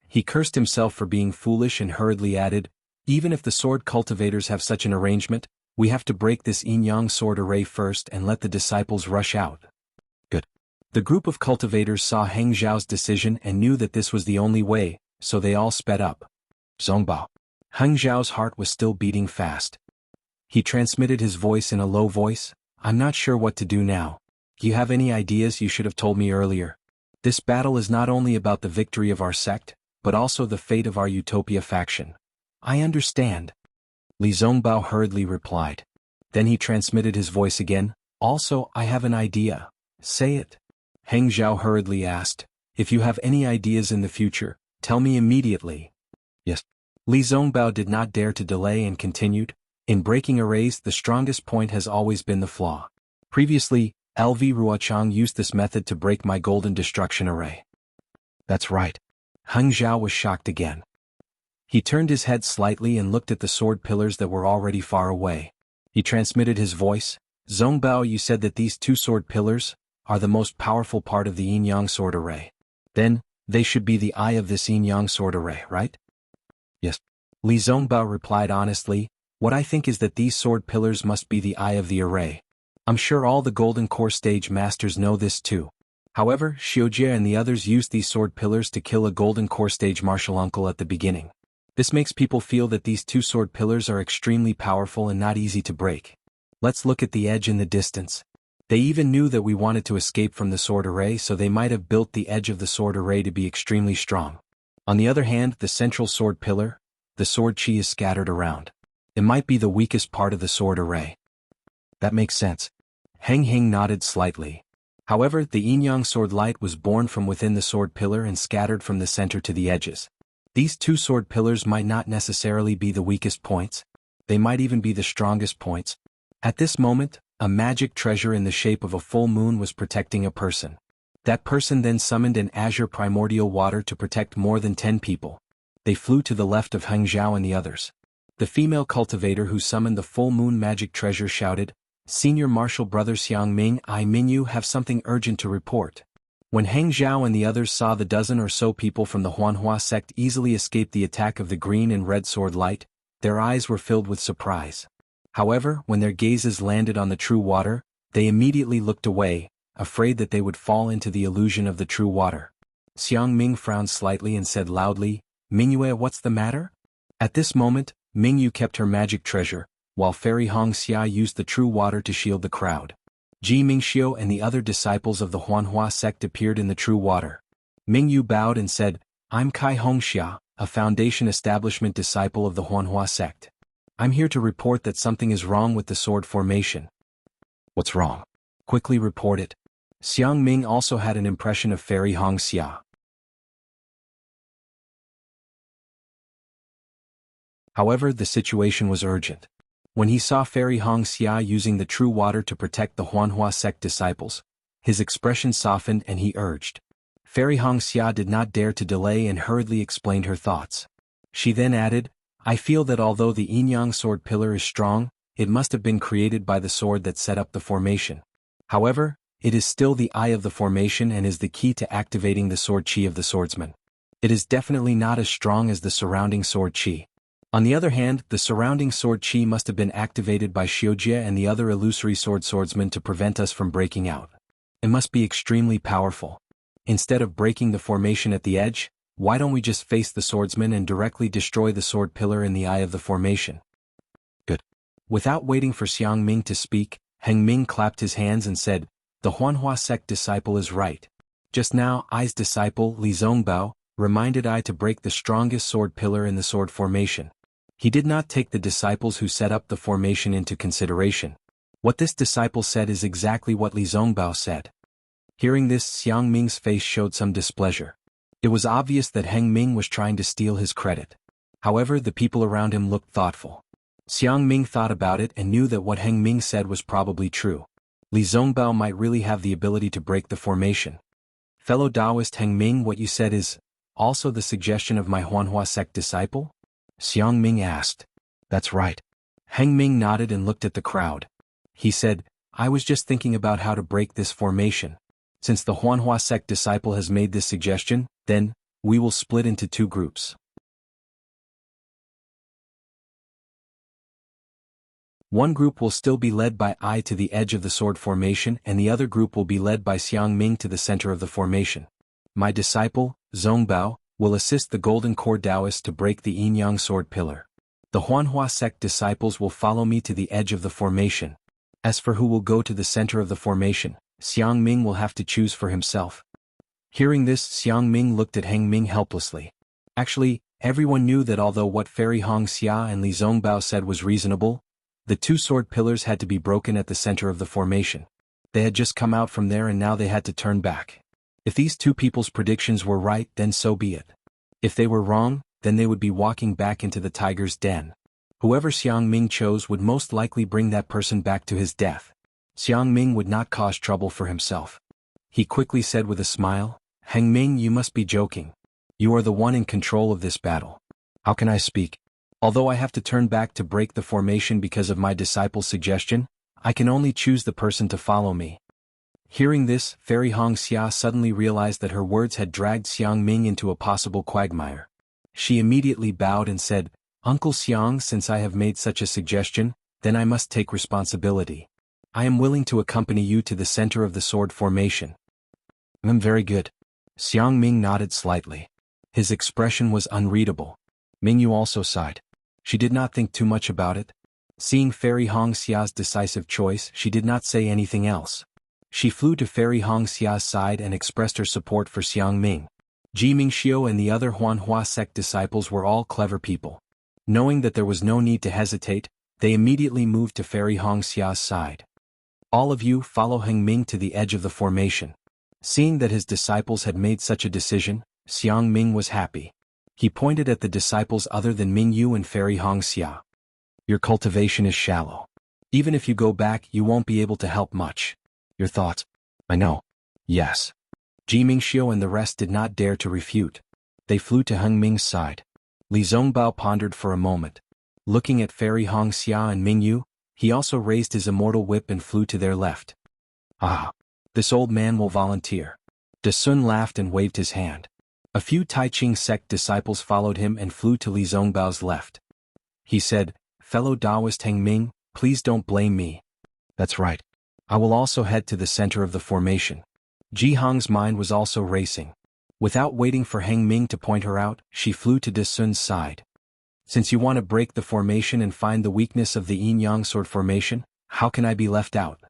He cursed himself for being foolish and hurriedly added, even if the sword cultivators have such an arrangement, we have to break this yin-yang sword array first and let the disciples rush out. Good. The group of cultivators saw Heng Zhao's decision and knew that this was the only way, so they all sped up. Zongbao. Heng Zhao's heart was still beating fast. He transmitted his voice in a low voice, I'm not sure what to do now. Do you have any ideas? You should have told me earlier. This battle is not only about the victory of our sect, but also the fate of our Utopia faction. I understand. Li Zongbao hurriedly replied. Then he transmitted his voice again, also I have an idea. Say it. Heng Zhao hurriedly asked, if you have any ideas in the future, tell me immediately. Yes. Li Zongbao did not dare to delay and continued, in breaking arrays the strongest point has always been the flaw. Previously, LV Ruochang used this method to break my golden destruction array. That's right. Heng Zhao was shocked again. He turned his head slightly and looked at the sword pillars that were already far away. He transmitted his voice, Zongbao, you said that these two sword pillars are the most powerful part of the yin-yang sword array. Then, they should be the eye of this yin-yang sword array, right? Yes. Li Zongbao replied honestly, what I think is that these sword pillars must be the eye of the array. I'm sure all the Golden Core stage masters know this too. However, Xiujie and the others used these sword pillars to kill a Golden Core stage martial uncle at the beginning. This makes people feel that these two sword pillars are extremely powerful and not easy to break. Let's look at the edge in the distance. They even knew that we wanted to escape from the sword array, so they might have built the edge of the sword array to be extremely strong. On the other hand, the central sword pillar, the sword chi is scattered around. It might be the weakest part of the sword array. That makes sense. Heng Heng nodded slightly. However, the yin-yang sword light was born from within the sword pillar and scattered from the center to the edges. These two sword pillars might not necessarily be the weakest points. They might even be the strongest points. At this moment, a magic treasure in the shape of a full moon was protecting a person. That person then summoned an azure primordial water to protect more than 10 people. They flew to the left of Heng Zhao and the others. The female cultivator who summoned the full moon magic treasure shouted, Senior Marshal Brother Xiang Ming, I Minyu have something urgent to report. When Heng Zhao and the others saw the dozen or so people from the Huanhua sect easily escape the attack of the green and red sword light, their eyes were filled with surprise. However, when their gazes landed on the true water, they immediately looked away, afraid that they would fall into the illusion of the true water. Xiang Ming frowned slightly and said loudly, Mingyue, what's the matter? At this moment, Mingyu kept her magic treasure, while Fairy Hong Xia used the true water to shield the crowd. Ji Mingxiu and the other disciples of the Huanhua sect appeared in the true water. Mingyu bowed and said, I'm Kai Hongxia, a Foundation Establishment disciple of the Huanhua sect. I'm here to report that something is wrong with the sword formation. What's wrong? Quickly report it. Xiang Ming also had an impression of Fairy Hong Xia. However, the situation was urgent. When he saw Fairy Hong Xia using the true water to protect the Huanhua sect disciples, his expression softened and he urged. Fairy Hong Xia did not dare to delay and hurriedly explained her thoughts. She then added, I feel that although the yin-yang sword pillar is strong, it must have been created by the sword that set up the formation. However, it is still the eye of the formation and is the key to activating the sword chi of the swordsman. It is definitely not as strong as the surrounding sword chi. On the other hand, the surrounding sword chi must have been activated by Xiujie and the other illusory swordsmen to prevent us from breaking out. It must be extremely powerful. Instead of breaking the formation at the edge, why don't we just face the swordsman and directly destroy the sword pillar in the eye of the formation? Good. Without waiting for Xiang Ming to speak, Heng Ming clapped his hands and said, The Huanhua sect disciple is right. Just now, I's disciple, Li Zongbao, reminded I to break the strongest sword pillar in the sword formation. He did not take the disciples who set up the formation into consideration. What this disciple said is exactly what Li Zongbao said. Hearing this, Xiang Ming's face showed some displeasure. It was obvious that Heng Ming was trying to steal his credit. However, the people around him looked thoughtful. Xiang Ming thought about it and knew that what Heng Ming said was probably true. Li Zongbao might really have the ability to break the formation. Fellow Taoist Heng Ming, what you said is also the suggestion of my Huanhua sect disciple? Xiang Ming asked. That's right. Heng Ming nodded and looked at the crowd. He said, I was just thinking about how to break this formation. Since the Huanhua sect disciple has made this suggestion, then, we will split into two groups. One group will still be led by I to the edge of the sword formation and the other group will be led by Xiang Ming to the center of the formation. My disciple, Zongbao, will assist the Golden Core Taoists to break the yin-yang sword pillar. The Huanhua sect disciples will follow me to the edge of the formation. As for who will go to the center of the formation, Xiang Ming will have to choose for himself. Hearing this, Xiang Ming looked at Heng Ming helplessly. Actually, everyone knew that although what Fairy Hong Xia and Li Zongbao said was reasonable, the two sword pillars had to be broken at the center of the formation. They had just come out from there and now they had to turn back. If these two people's predictions were right, then so be it. If they were wrong, then they would be walking back into the tiger's den. Whoever Xiang Ming chose would most likely bring that person back to his death. Xiang Ming would not cause trouble for himself. He quickly said with a smile, Heng Ming, you must be joking. You are the one in control of this battle. How can I speak? Although I have to turn back to break the formation because of my disciple's suggestion, I can only choose the person to follow me. Hearing this, Fairy Hong Xia suddenly realized that her words had dragged Xiang Ming into a possible quagmire. She immediately bowed and said, Uncle Xiang, since I have made such a suggestion, then I must take responsibility. I am willing to accompany you to the center of the sword formation. Very good. Xiang Ming nodded slightly. His expression was unreadable. Mingyu also sighed. She did not think too much about it. Seeing Fairy Hong Xia's decisive choice, she did not say anything else. She flew to Fairy Hong Xia's side and expressed her support for Xiang Ming. Ji Mingxiu and the other Huanhua sect disciples were all clever people. Knowing that there was no need to hesitate, they immediately moved to Fairy Hong Xia's side. All of you follow Heng Ming to the edge of the formation. Seeing that his disciples had made such a decision, Xiang Ming was happy. He pointed at the disciples other than Mingyu and Fairy Hong Xia. Your cultivation is shallow. Even if you go back, you won't be able to help much. Your thoughts? I know. Yes. Ji Mingxiu and the rest did not dare to refute. They flew to Heng Ming's side. Li Zongbao pondered for a moment. Looking at Fairy Hong Xia and Mingyu, he also raised his immortal whip and flew to their left. Ah! This old man will volunteer. De Sun laughed and waved his hand. A few Taiching sect disciples followed him and flew to Li Zongbao's left. He said, Fellow Taoist Heng Ming, please don't blame me. That's right. I will also head to the center of the formation. Ji Hong's mind was also racing. Without waiting for Heng Ming to point her out, she flew to De Sun's side. Since you want to break the formation and find the weakness of the yin-yang sword formation, how can I be left out?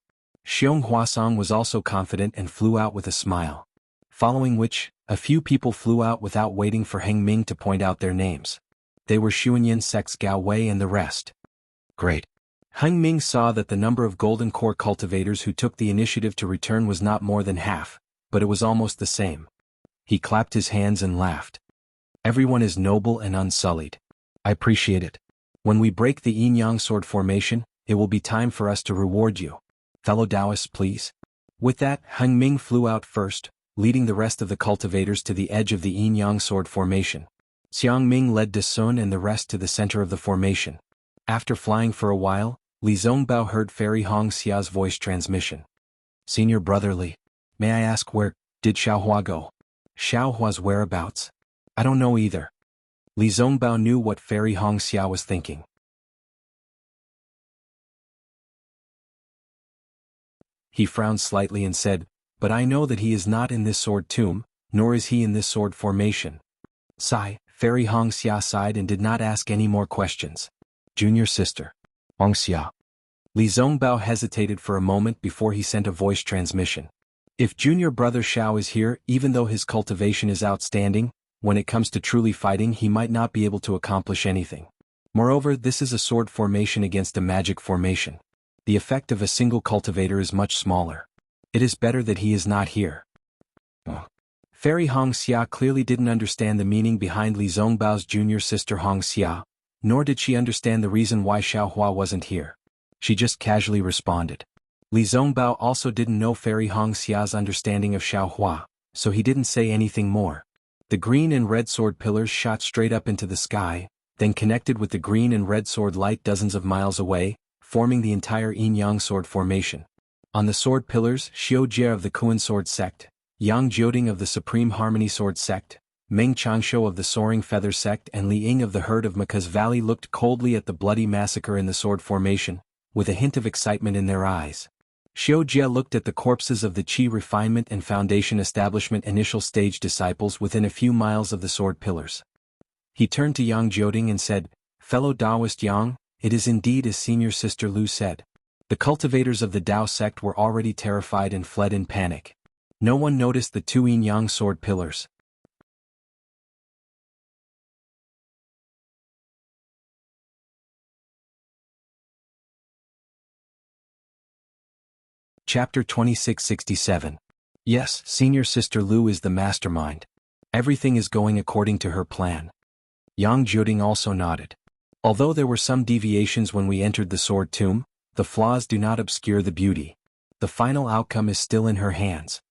Xiong Huasong was also confident and flew out with a smile. Following which, a few people flew out without waiting for Heng Ming to point out their names. They were Xuanyin sect's Gao Wei and the rest. Great. Heng Ming saw that the number of Golden Core cultivators who took the initiative to return was not more than half, but it was almost the same. He clapped his hands and laughed. Everyone is noble and unsullied. I appreciate it. When we break the yin-yang sword formation, it will be time for us to reward you. Fellow Taoists, please. With that, Heng Ming flew out first, leading the rest of the cultivators to the edge of the yin-yang sword formation. Xiang Ming led De Sun and the rest to the center of the formation. After flying for a while, Li Zongbao heard Fairy Hong Xia's voice transmission. Senior Brother Li, may I ask where did Xiaohua go? Xiaohua's whereabouts? I don't know either. Li Zongbao knew what Fairy Hong Xia was thinking. He frowned slightly and said, but I know that he is not in this sword tomb, nor is he in this sword formation. Sigh, Fairy Hong Xia sighed and did not ask any more questions. Junior sister. Hong Xia. Li Zongbao hesitated for a moment before he sent a voice transmission. If junior brother Xiao is here, even though his cultivation is outstanding, when it comes to truly fighting he might not be able to accomplish anything. Moreover, this is a sword formation against a magic formation. The effect of a single cultivator is much smaller. It is better that he is not here. Oh. Fairy Hong Xia clearly didn't understand the meaning behind Li Zongbao's junior sister Hong Xia, nor did she understand the reason why Xiaohua wasn't here. She just casually responded. Li Zongbao also didn't know Fairy Hong Xia's understanding of Xiaohua, so he didn't say anything more. The green and red sword pillars shot straight up into the sky, then connected with the green and red sword light dozens of miles away, forming the entire yin-yang sword formation. On the sword pillars, Xiao Jie of the Kuan sword sect, Yang Jioding of the Supreme Harmony sword sect, Meng Changsho of the Soaring Feather sect and Li Ying of the Herd of Maka's Valley looked coldly at the bloody massacre in the sword formation, with a hint of excitement in their eyes. Xiao Jie looked at the corpses of the Qi Refinement and Foundation Establishment initial stage disciples within a few miles of the sword pillars. He turned to Yang Jioding and said, "Fellow Taoist Yang, it is indeed as Senior Sister Lu said." The cultivators of the Tao sect were already terrified and fled in panic. No one noticed the two yin-yang sword pillars. Chapter 2667. Yes, Senior Sister Lu is the mastermind. Everything is going according to her plan. Yang Jioding also nodded. Although there were some deviations when we entered the sword tomb, the flaws do not obscure the beauty. The final outcome is still in her hands.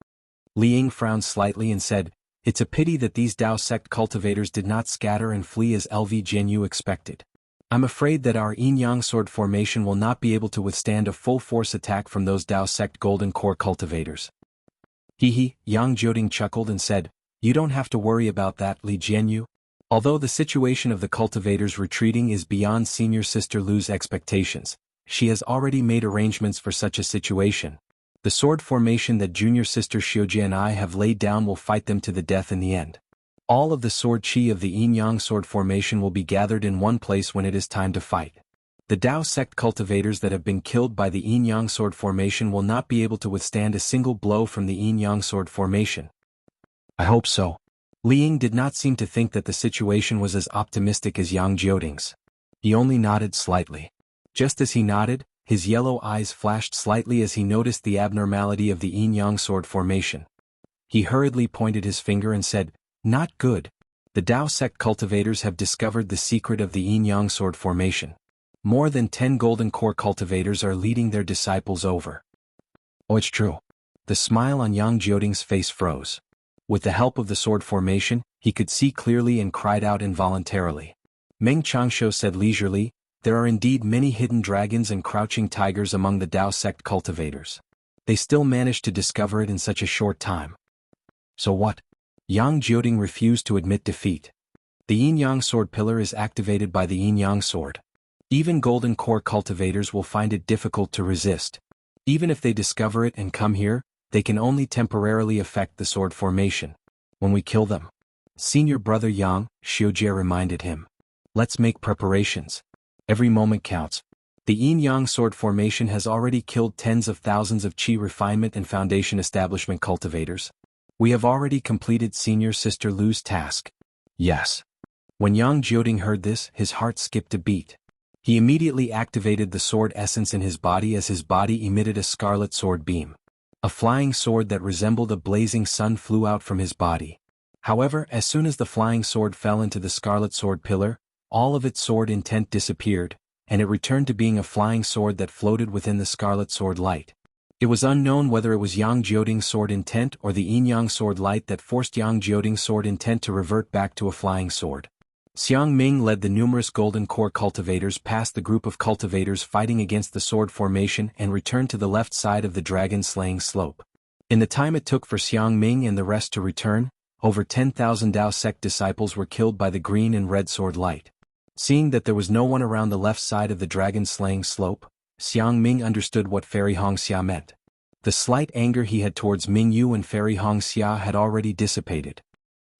Li Ying frowned slightly and said, "It's a pity that these Tao sect cultivators did not scatter and flee as LV Jianghu expected. I'm afraid that our yin-yang sword formation will not be able to withstand a full-force attack from those Tao sect golden core cultivators." He, Yang Jioding chuckled and said, "You don't have to worry about that, Li Jianghu. Although the situation of the cultivators retreating is beyond Senior Sister Lu's expectations, she has already made arrangements for such a situation. The sword formation that Junior Sister Xiaojie and I have laid down will fight them to the death in the end. All of the sword chi of the yin-yang sword formation will be gathered in one place when it is time to fight. The Tao sect cultivators that have been killed by the yin-yang sword formation will not be able to withstand a single blow from the yin-yang sword formation." "I hope so." Li Ying did not seem to think that the situation was as optimistic as Yang Jioding's. He only nodded slightly. Just as he nodded, his yellow eyes flashed slightly as he noticed the abnormality of the yin-yang sword formation. He hurriedly pointed his finger and said, "Not good. The Tao sect cultivators have discovered the secret of the yin-yang sword formation. More than 10 golden core cultivators are leading their disciples over." "Oh, it's true." The smile on Yang Jioding's face froze. With the help of the sword formation, he could see clearly and cried out involuntarily. Meng Changsho said leisurely, "There are indeed many hidden dragons and crouching tigers among the Tao sect cultivators. They still managed to discover it in such a short time." "So what?" Yang Jioding refused to admit defeat. "The yin-yang sword pillar is activated by the yin-yang sword. Even golden core cultivators will find it difficult to resist. Even if they discover it and come here, they can only temporarily affect the sword formation. When we kill them." "Senior brother Yang," Xiaojie reminded him. "Let's make preparations. Every moment counts. The yin-yang sword formation has already killed tens of thousands of Qi Refinement and Foundation Establishment cultivators. We have already completed Senior Sister Lu's task." "Yes." When Yang Jioding heard this, his heart skipped a beat. He immediately activated the sword essence in his body as his body emitted a scarlet sword beam. A flying sword that resembled a blazing sun flew out from his body. However, as soon as the flying sword fell into the scarlet sword pillar, all of its sword intent disappeared, and it returned to being a flying sword that floated within the scarlet sword light. It was unknown whether it was Yang Jioding's sword intent or the yin-yang sword light that forced Yang Jioding's sword intent to revert back to a flying sword. Xiang Ming led the numerous golden core cultivators past the group of cultivators fighting against the sword formation and returned to the left side of the dragon-slaying slope. In the time it took for Xiang Ming and the rest to return, over 10,000 Tao sect disciples were killed by the green and red sword light. Seeing that there was no one around the left side of the dragon-slaying slope, Xiang Ming understood what Fairy Hongxia meant. The slight anger he had towards Mingyu and Fairy Hongxia had already dissipated.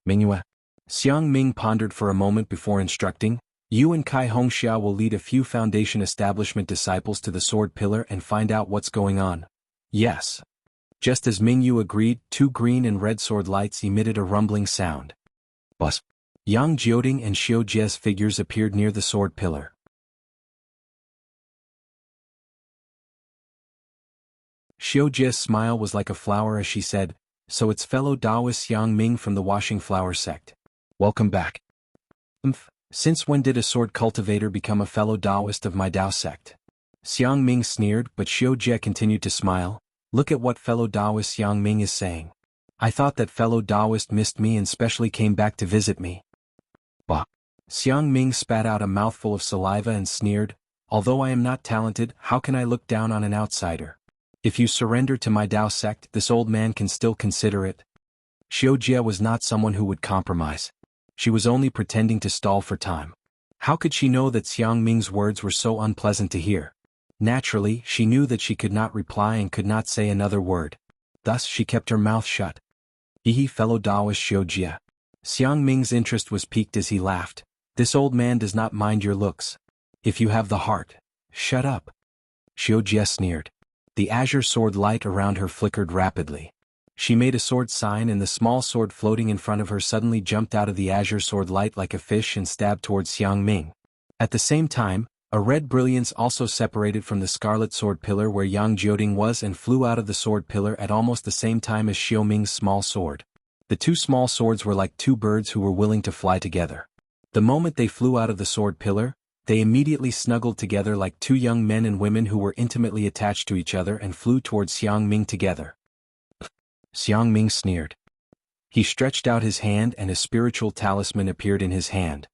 "Mingyu," Xiang Ming pondered for a moment before instructing, "You and Kai Hongxia will lead a few Foundation Establishment disciples to the sword pillar and find out what's going on." "Yes." Just as Mingyu agreed, 2 green and red sword lights emitted a rumbling sound. "Bus." Yang Jioding and Xiaojie's figures appeared near the sword pillar. Xiaojie's smile was like a flower as she said, "So it's fellow Taoist Xiang Ming from the Washing Flower sect. Welcome back." Since when did a sword cultivator become a fellow Taoist of my Tao sect?" Xiang Ming sneered, but Xiaojie continued to smile. "Look at what fellow Taoist Xiang Ming is saying. I thought that fellow Taoist missed me and specially came back to visit me. Bah. Xiang Ming spat out a mouthful of saliva and sneered, although I am not talented, how can I look down on an outsider? If you surrender to my Tao sect, this old man can still consider it. Xiujia was not someone who would compromise. She was only pretending to stall for time. How could she know that Xiang Ming's words were so unpleasant to hear? Naturally, she knew that she could not reply and could not say another word. Thus she kept her mouth shut. Ehe, fellow Taoist Xiujia. Xiang Ming's interest was piqued as he laughed. This old man does not mind your looks. If you have the heart, shut up. Xiujia sneered. The azure sword light around her flickered rapidly. She made a sword sign and the small sword floating in front of her suddenly jumped out of the azure sword light like a fish and stabbed towards Xiang Ming. At the same time, a red brilliance also separated from the scarlet sword pillar where Yang Jioding was and flew out of the sword pillar at almost the same time as Xiao Ming's small sword. The two small swords were like two birds who were willing to fly together. The moment they flew out of the sword pillar, they immediately snuggled together like two young men and women who were intimately attached to each other and flew towards Xiang Ming together. Xiang Ming sneered. He stretched out his hand and a spiritual talisman appeared in his hand.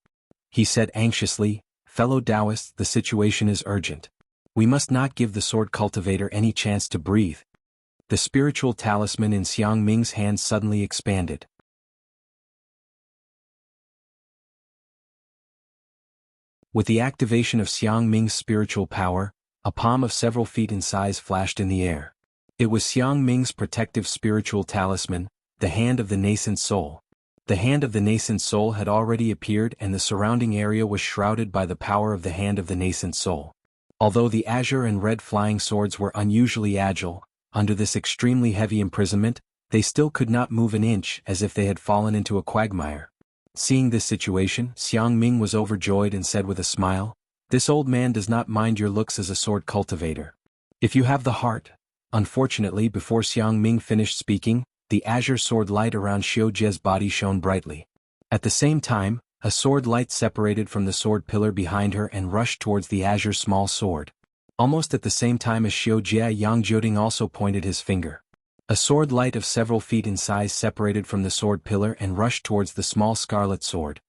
He said anxiously, fellow Taoists, the situation is urgent. We must not give the sword cultivator any chance to breathe. The spiritual talisman in Xiang Ming's hand suddenly expanded. With the activation of Xiang Ming's spiritual power, a palm of several feet in size flashed in the air. It was Xiang Ming's protective spiritual talisman, the Hand of the Nascent Soul. The Hand of the Nascent Soul had already appeared and the surrounding area was shrouded by the power of the Hand of the Nascent Soul. Although the azure and red flying swords were unusually agile, under this extremely heavy imprisonment, they still could not move an inch as if they had fallen into a quagmire. Seeing this situation, Xiang Ming was overjoyed and said with a smile, this old man does not mind your looks as a sword cultivator. If you have the heart. Unfortunately, before Xiang Ming finished speaking, the azure sword light around Xiujia's body shone brightly. At the same time, a sword light separated from the sword pillar behind her and rushed towards the azure small sword. Almost at the same time as Xiujia, Yang Jioding also pointed his finger. A sword light of several feet in size separated from the sword pillar and rushed towards the small scarlet sword.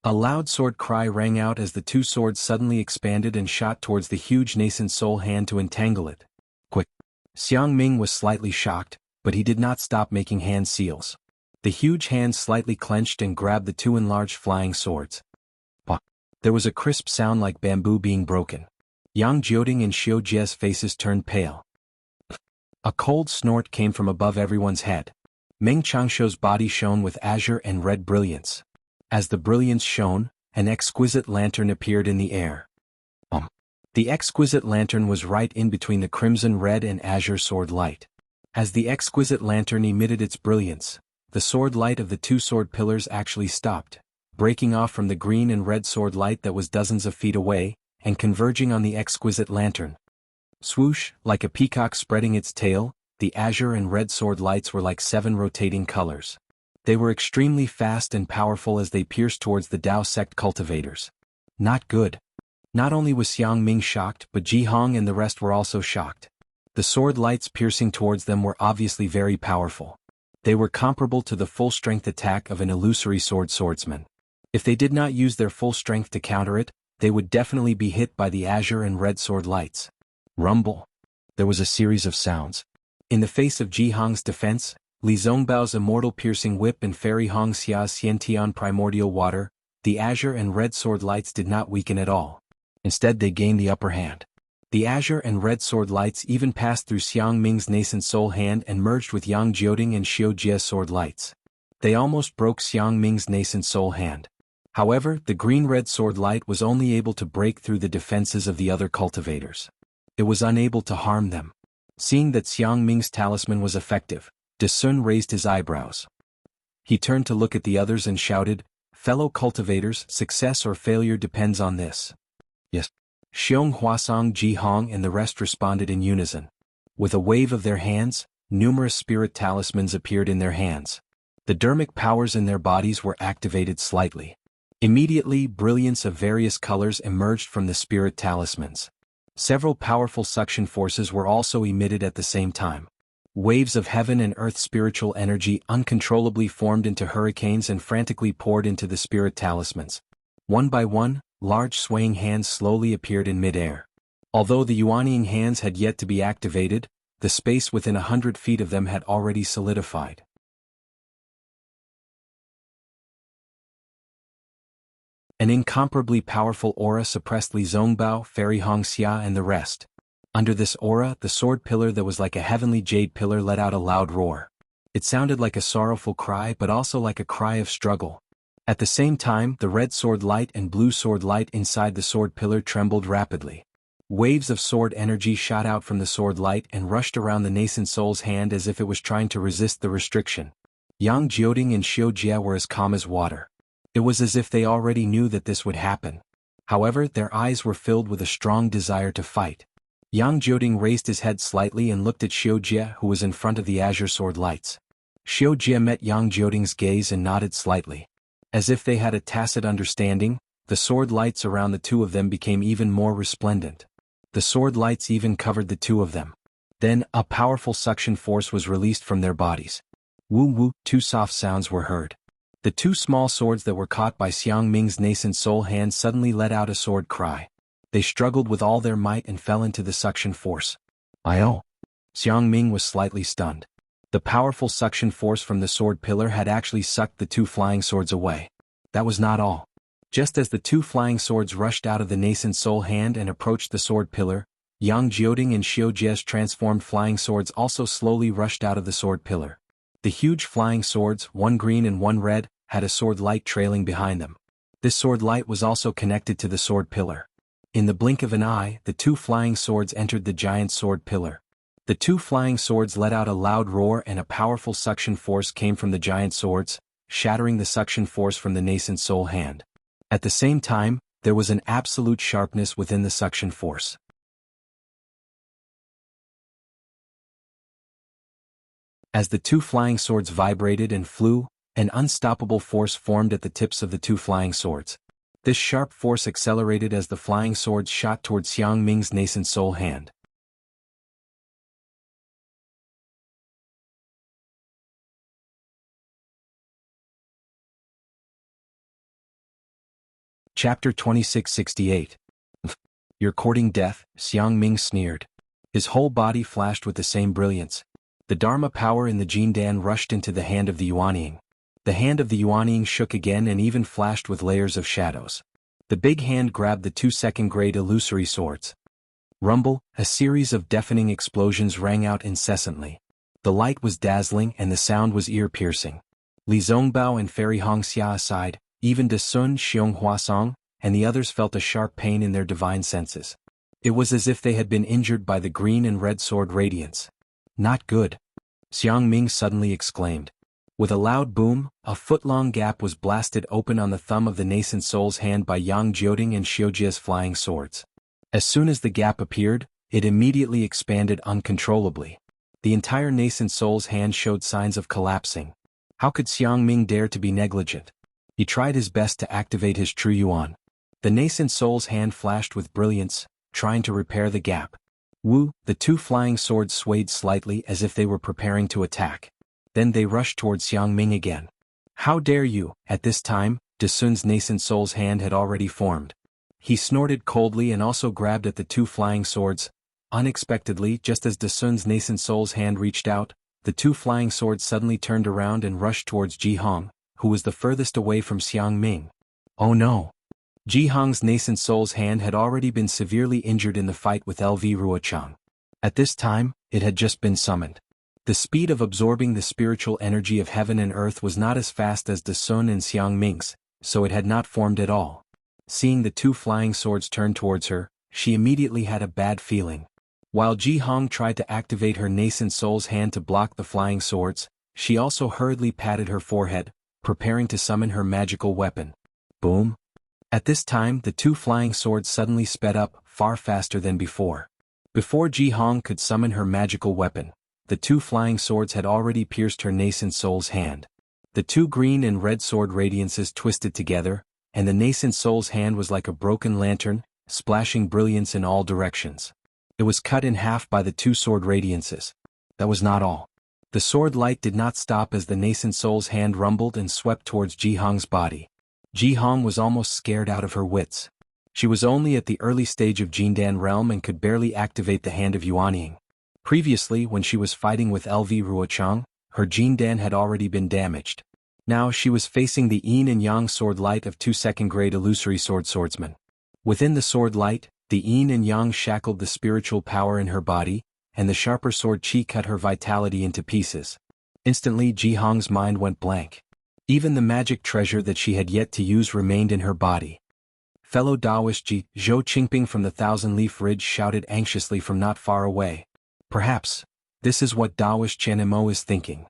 A loud sword cry rang out as the two swords suddenly expanded and shot towards the huge nascent soul hand to entangle it. Quick! Xiang Ming was slightly shocked, but he did not stop making hand seals. The huge hand slightly clenched and grabbed the two enlarged flying swords. There was a crisp sound like bamboo being broken. Yang Jioding and Xiujia's faces turned pale. A cold snort came from above everyone's head. Meng Changshuo's body shone with azure and red brilliance. As the brilliance shone, an exquisite lantern appeared in the air. The exquisite lantern was right in between the crimson red and azure sword light. As the exquisite lantern emitted its brilliance, the sword light of the two sword pillars actually stopped, breaking off from the green and red sword light that was dozens of feet away, and converging on the exquisite lantern. Swoosh, like a peacock spreading its tail, the azure and red sword lights were like 7 rotating colors. They were extremely fast and powerful as they pierced towards the Tao sect cultivators. Not good. Not only was Xiang Ming shocked, but Ji Hong and the rest were also shocked. The sword lights piercing towards them were obviously very powerful. They were comparable to the full-strength attack of an illusory swordsman. If they did not use their full strength to counter it, they would definitely be hit by the azure and red sword lights. Rumble. There was a series of sounds. In the face of Ji Hong's defense, Li Zongbao's immortal piercing whip and Fairy Hong Xia's Xiantian primordial water, the azure and red sword lights did not weaken at all. Instead they gained the upper hand. The azure and red sword lights even passed through Xiang Ming's nascent soul hand and merged with Yang Jioding and Xiujia's sword lights. They almost broke Xiang Ming's nascent soul hand. However, the green-red sword light was only able to break through the defenses of the other cultivators. It was unable to harm them. Seeing that Xiang Ming's talisman was effective, De Sun raised his eyebrows. He turned to look at the others and shouted, fellow cultivators, success or failure depends on this. Yes. Xiong Huasong, Ji Hong and the rest responded in unison. With a wave of their hands, numerous spirit talismans appeared in their hands. The dermic powers in their bodies were activated slightly. Immediately, brilliance of various colors emerged from the spirit talismans. Several powerful suction forces were also emitted at the same time. Waves of heaven and earth spiritual energy uncontrollably formed into hurricanes and frantically poured into the spirit talismans. One by one, large swaying hands slowly appeared in midair. Although the Yuanying hands had yet to be activated, the space within 100 feet of them had already solidified. An incomparably powerful aura suppressed Li Zongbao, Fairy Hongxia and the rest. Under this aura, the sword pillar that was like a heavenly jade pillar let out a loud roar. It sounded like a sorrowful cry but also like a cry of struggle. At the same time, the red sword light and blue sword light inside the sword pillar trembled rapidly. Waves of sword energy shot out from the sword light and rushed around the nascent soul's hand as if it was trying to resist the restriction. Yang Jioding and Xiu Jia were as calm as water. It was as if they already knew that this would happen. However, their eyes were filled with a strong desire to fight. Yang Jioding raised his head slightly and looked at Xiu Jia, who was in front of the azure sword lights. Xiu Jia met Yang Jioding's gaze and nodded slightly. As if they had a tacit understanding, the sword lights around the two of them became even more resplendent. The sword lights even covered the two of them. Then, a powerful suction force was released from their bodies. Woo woo, two soft sounds were heard. The two small swords that were caught by Xiang Ming's nascent soul hand suddenly let out a sword cry. They struggled with all their might and fell into the suction force. "Io!" Xiang Ming was slightly stunned. The powerful suction force from the sword pillar had actually sucked the two flying swords away. That was not all. Just as the two flying swords rushed out of the nascent soul hand and approached the sword pillar, Yang Jioding and Xiu Jia's transformed flying swords also slowly rushed out of the sword pillar. The huge flying swords, one green and one red, had a sword light trailing behind them. This sword light was also connected to the sword pillar. In the blink of an eye, the two flying swords entered the giant sword pillar. The two flying swords let out a loud roar and a powerful suction force came from the giant swords, shattering the suction force from the nascent soul hand. At the same time, there was an absolute sharpness within the suction force. As the two flying swords vibrated and flew, an unstoppable force formed at the tips of the two flying swords. This sharp force accelerated as the flying swords shot toward Xiang Ming's nascent soul hand. Chapter 2668. You're courting death, Xiang Ming sneered. His whole body flashed with the same brilliance. The Dharma power in the Jindan rushed into the hand of the Yuanying. The hand of the Yuanying shook again and even flashed with layers of shadows. The big hand grabbed the two second-grade illusory swords. Rumble, a series of deafening explosions rang out incessantly. The light was dazzling and the sound was ear-piercing. Li Zongbao and Fairy Hongxia aside, even De Sun, Xiong Huasong, and the others felt a sharp pain in their divine senses. It was as if they had been injured by the green and red sword radiance. Not good. Xiang Ming suddenly exclaimed. With a loud boom, a foot-long gap was blasted open on the thumb of the nascent soul's hand by Yang Jioding and Xiu Jia's flying swords. As soon as the gap appeared, it immediately expanded uncontrollably. The entire nascent soul's hand showed signs of collapsing. How could Xiang Ming dare to be negligent? He tried his best to activate his true yuan. The nascent soul's hand flashed with brilliance, trying to repair the gap. Wu, the two flying swords swayed slightly as if they were preparing to attack. Then they rushed towards Xiang Ming again. How dare you? At this time, De Sun's nascent soul's hand had already formed. He snorted coldly and also grabbed at the two flying swords. Unexpectedly, just as De Sun's nascent soul's hand reached out, the two flying swords suddenly turned around and rushed towards Ji Hong, who was the furthest away from Xiang Ming. Oh no! Ji Hong's nascent soul's hand had already been severely injured in the fight with LV Ruochang. At this time, it had just been summoned. The speed of absorbing the spiritual energy of heaven and earth was not as fast as De Sun and Xiang Ming's, so it had not formed at all. Seeing the two flying swords turn towards her, she immediately had a bad feeling. While Ji Hong tried to activate her nascent soul's hand to block the flying swords, she also hurriedly patted her forehead, preparing to summon her magical weapon. Boom! At this time, the two flying swords suddenly sped up, far faster than before. Before Ji Hong could summon her magical weapon, the two flying swords had already pierced her nascent soul's hand. The two green and red sword radiances twisted together, and the nascent soul's hand was like a broken lantern, splashing brilliance in all directions. It was cut in half by the two sword radiances. That was not all. The sword light did not stop as the nascent soul's hand rumbled and swept towards Jihong's body. Jihong was almost scared out of her wits. She was only at the early stage of Jindan realm and could barely activate the hand of Yuanying. Previously, when she was fighting with LV Ruochang, her Jindan had already been damaged. Now she was facing the yin and yang sword light of two second-grade illusory swordsmen. Within the sword light, the yin and yang shackled the spiritual power in her body, and the sharper sword chi cut her vitality into pieces. Instantly Jihong's mind went blank. Even the magic treasure that she had yet to use remained in her body. Fellow Taoist Zhou Qingping from the Thousand Leaf Ridge shouted anxiously from not far away. Perhaps this is what Taoist Qianemo is thinking.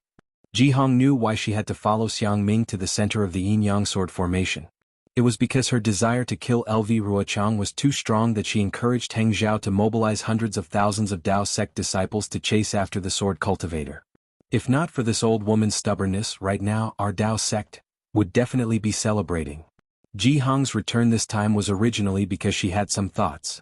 Jihong knew why she had to follow Xiang Ming to the center of the yin-yang sword formation. It was because her desire to kill LV Ruochang was too strong that she encouraged Heng Zhao to mobilize hundreds of thousands of Dao sect disciples to chase after the sword cultivator. If not for this old woman's stubbornness, right now our Dao sect would definitely be celebrating. Jihong's return this time was originally because she had some thoughts.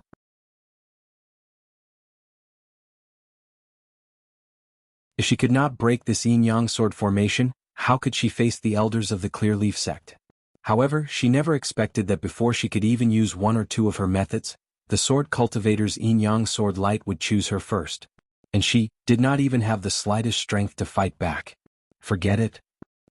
If she could not break this yin-yang sword formation, how could she face the elders of the Clear Leaf sect? However, she never expected that before she could even use one or two of her methods, the sword cultivator's yin-yang sword light would choose her first. And she did not even have the slightest strength to fight back. Forget it.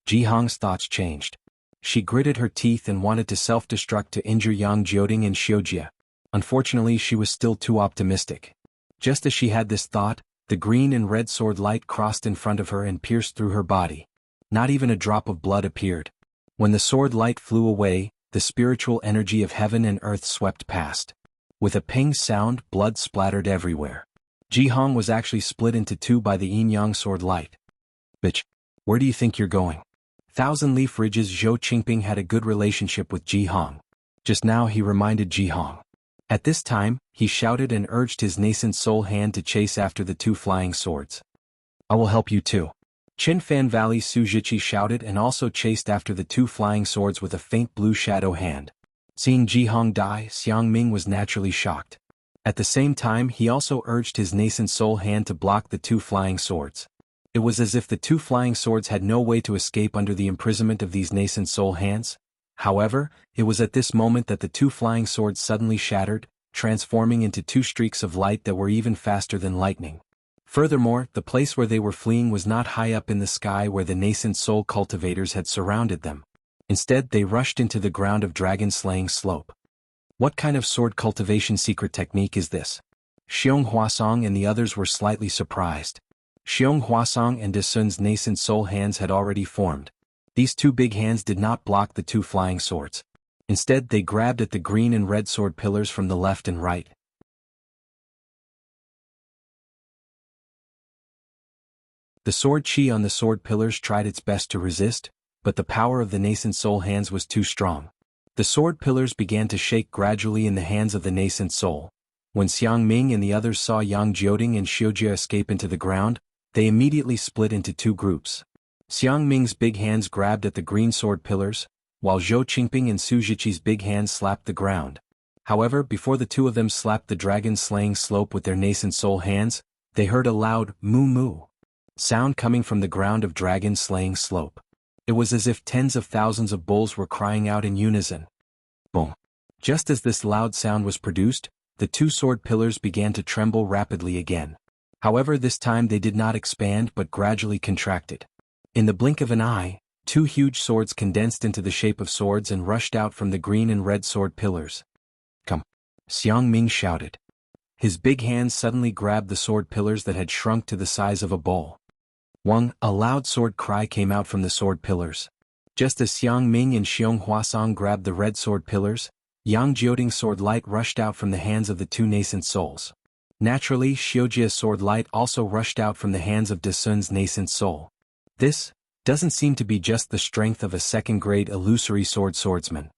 Jihong's thoughts changed. She gritted her teeth and wanted to self-destruct to injure Yang Jioding and Xiujia. Unfortunately, she was still too optimistic. Just as she had this thought, the green and red sword light crossed in front of her and pierced through her body. Not even a drop of blood appeared. When the sword light flew away, the spiritual energy of heaven and earth swept past. With a ping sound, blood splattered everywhere. Jihong was actually split into two by the yin-yang sword light. Bitch, where do you think you're going? Thousand Leaf Ridge's Zhou Qingping had a good relationship with Jihong. Just now he reminded Jihong. At this time, he shouted and urged his nascent soul hand to chase after the two flying swords. I will help you too. Qinfan Valley Su Zhiqi shouted and also chased after the two flying swords with a faint blue shadow hand. Seeing Jihong die, Xiang Ming was naturally shocked. At the same time, he also urged his nascent soul hand to block the two flying swords. It was as if the two flying swords had no way to escape under the imprisonment of these nascent soul hands. However, it was at this moment that the two flying swords suddenly shattered, transforming into two streaks of light that were even faster than lightning. Furthermore, the place where they were fleeing was not high up in the sky where the nascent soul cultivators had surrounded them. Instead, they rushed into the ground of dragon-slaying slope. What kind of sword cultivation secret technique is this? Xiong Huasong and the others were slightly surprised. Xiong Huasong and De Sun's nascent soul hands had already formed. These two big hands did not block the two flying swords. Instead, they grabbed at the green and red sword pillars from the left and right. The sword chi on the sword pillars tried its best to resist, but the power of the nascent soul hands was too strong. The sword pillars began to shake gradually in the hands of the nascent soul. When Xiang Ming and the others saw Yang Jioding and Xiujia escape into the ground, they immediately split into two groups. Xiang Ming's big hands grabbed at the green sword pillars, while Zhou Qingping and Su Zhiqi's big hands slapped the ground. However, before the two of them slapped the dragon-slaying slope with their nascent soul hands, they heard a loud moo-moo sound coming from the ground of dragon-slaying slope. It was as if tens of thousands of bulls were crying out in unison. Boom! Just as this loud sound was produced, the two sword pillars began to tremble rapidly again. However, this time they did not expand but gradually contracted. In the blink of an eye, two huge swords condensed into the shape of swords and rushed out from the green and red sword pillars. Come! Xiang Ming shouted. His big hands suddenly grabbed the sword pillars that had shrunk to the size of a bowl. Wang, a loud sword cry came out from the sword pillars. Just as Xiang Ming and Xiong Huasong grabbed the red sword pillars, Yang Jioding's sword light rushed out from the hands of the two nascent souls. Naturally, Xiujia's sword light also rushed out from the hands of De Sun's nascent soul. This doesn't seem to be just the strength of a second-grade illusory swordsman.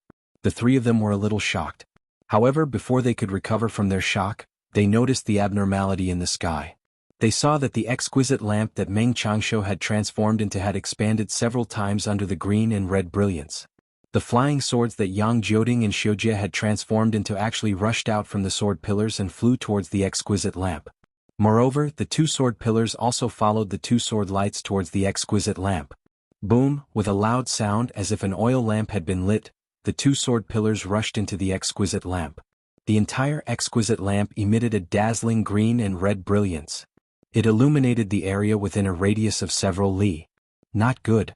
The three of them were a little shocked. However, before they could recover from their shock, they noticed the abnormality in the sky. They saw that the exquisite lamp that Meng Changshu had transformed into had expanded several times under the green and red brilliance. The flying swords that Yang Jioding and Xiujia had transformed into actually rushed out from the sword pillars and flew towards the exquisite lamp. Moreover, the two sword pillars also followed the two sword lights towards the exquisite lamp. Boom, with a loud sound as if an oil lamp had been lit, the two sword pillars rushed into the exquisite lamp. The entire exquisite lamp emitted a dazzling green and red brilliance. It illuminated the area within a radius of several li. Not good.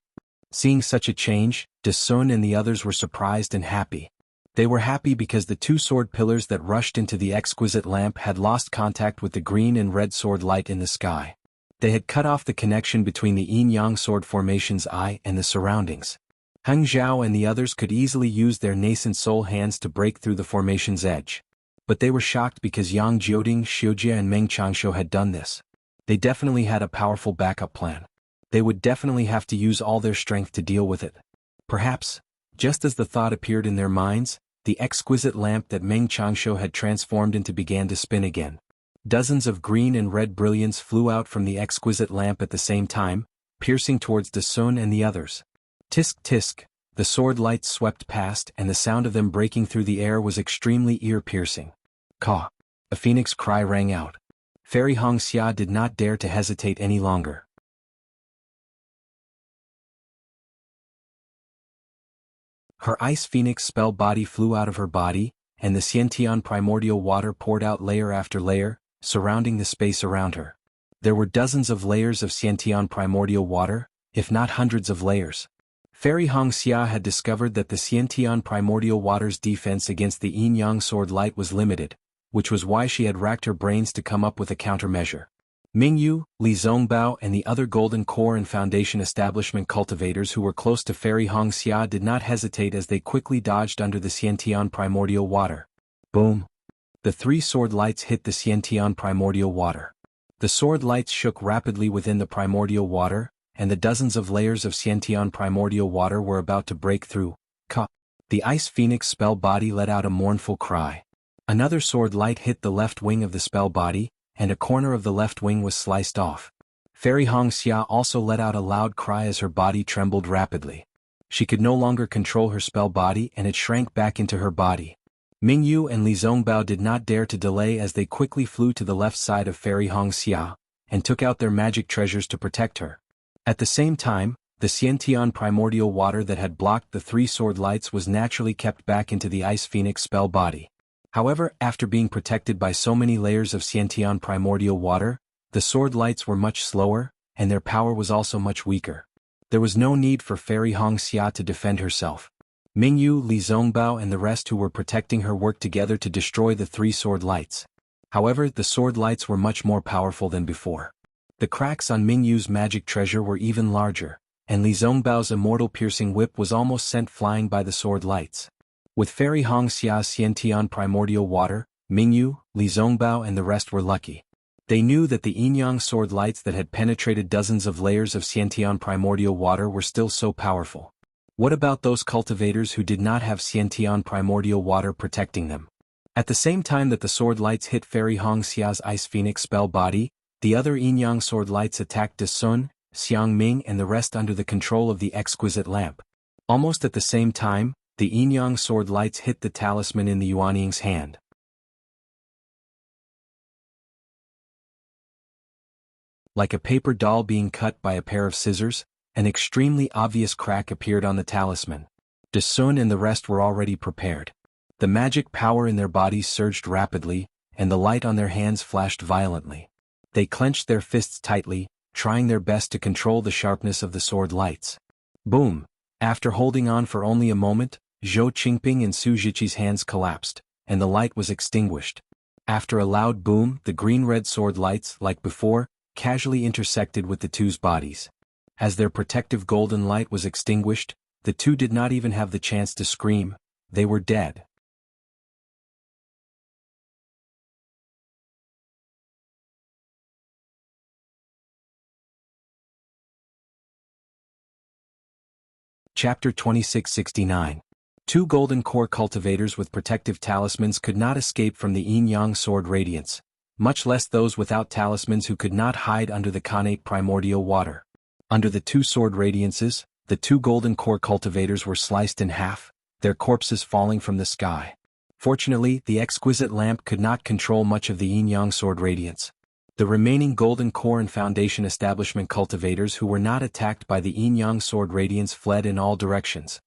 Seeing such a change, De Sun and the others were surprised and happy. They were happy because the two sword pillars that rushed into the exquisite lamp had lost contact with the green and red sword light in the sky. They had cut off the connection between the yin-yang sword formation's eye and the surroundings. Heng Zhao and the others could easily use their nascent soul hands to break through the formation's edge. But they were shocked because Yang Jioding, Xiujia and Meng Changshu had done this. They definitely had a powerful backup plan. They would definitely have to use all their strength to deal with it. Perhaps, just as the thought appeared in their minds, the exquisite lamp that Meng Changshu had transformed into began to spin again. Dozens of green and red brilliance flew out from the exquisite lamp at the same time, piercing towards De Sun and the others. Tisk tisk, the sword lights swept past and the sound of them breaking through the air was extremely ear-piercing. Caw! A phoenix cry rang out. Fairy Hongxia did not dare to hesitate any longer. Her ice phoenix spell body flew out of her body, and the Xiantian primordial water poured out layer after layer, surrounding the space around her. There were dozens of layers of Xiantian primordial water, if not hundreds of layers. Fairy Hongxia had discovered that the Xiantian primordial water's defense against the yin-yang sword light was limited, which was why she had racked her brains to come up with a countermeasure. Mingyu, Li Zongbao and the other Golden Core and Foundation establishment cultivators who were close to Fairy Hongxia did not hesitate as they quickly dodged under the Xiantian primordial water. Boom! The three sword lights hit the Xiantian primordial water. The sword lights shook rapidly within the primordial water, and the dozens of layers of Xiantian primordial water were about to break through. The ice phoenix spell body let out a mournful cry. Another sword light hit the left wing of the spell body, and a corner of the left wing was sliced off. Fairy Hongxia also let out a loud cry as her body trembled rapidly. She could no longer control her spell body and it shrank back into her body. Mingyu and Li Zongbao did not dare to delay as they quickly flew to the left side of Fairy Hongxia, and took out their magic treasures to protect her. At the same time, the Xiantian primordial water that had blocked the three sword lights was naturally kept back into the ice phoenix spell body. However, after being protected by so many layers of Xiantian primordial water, the sword lights were much slower, and their power was also much weaker. There was no need for Fairy Hongxia to defend herself. Mingyu, Li Zongbao and the rest who were protecting her worked together to destroy the three sword lights. However, the sword lights were much more powerful than before. The cracks on Mingyu's magic treasure were even larger, and Li Zongbao's immortal piercing whip was almost sent flying by the sword lights. With Fairy Hongxia's Xiantian primordial water, Mingyu, Li Zongbao and the rest were lucky. They knew that the yin-yang sword lights that had penetrated dozens of layers of Xiantian primordial water were still so powerful. What about those cultivators who did not have Xiantian primordial water protecting them? At the same time that the sword lights hit Fairy Hongxia's ice phoenix spell body, the other yin-yang sword lights attacked De Sun, Xiang Ming and the rest under the control of the exquisite lamp. Almost at the same time, the yin-yang sword lights hit the talisman in the Yuanying's hand. Like a paper doll being cut by a pair of scissors, an extremely obvious crack appeared on the talisman. De Sun and the rest were already prepared. The magic power in their bodies surged rapidly, and the light on their hands flashed violently. They clenched their fists tightly, trying their best to control the sharpness of the sword lights. Boom! After holding on for only a moment, Zhou Qingping and Su Zhiqi's hands collapsed, and the light was extinguished. After a loud boom, the green-red sword lights, like before, casually intersected with the two's bodies. As their protective golden light was extinguished, the two did not even have the chance to scream. They were dead. Chapter 2669. Two golden core cultivators with protective talismans could not escape from the yin-yang sword radiance, much less those without talismans who could not hide under the connate primordial water. Under the two sword radiances, the two golden core cultivators were sliced in half, their corpses falling from the sky. Fortunately, the exquisite lamp could not control much of the yin-yang sword radiance. The remaining Golden Core and Foundation Establishment cultivators who were not attacked by the Yin-Yang Sword Radiance fled in all directions.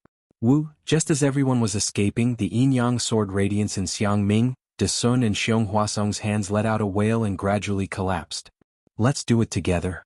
Just as everyone was escaping, the Yin-Yang Sword Radiance in Xiang Ming, De Sun and Xiong Huasong's hands let out a wail and gradually collapsed. Let's do it together.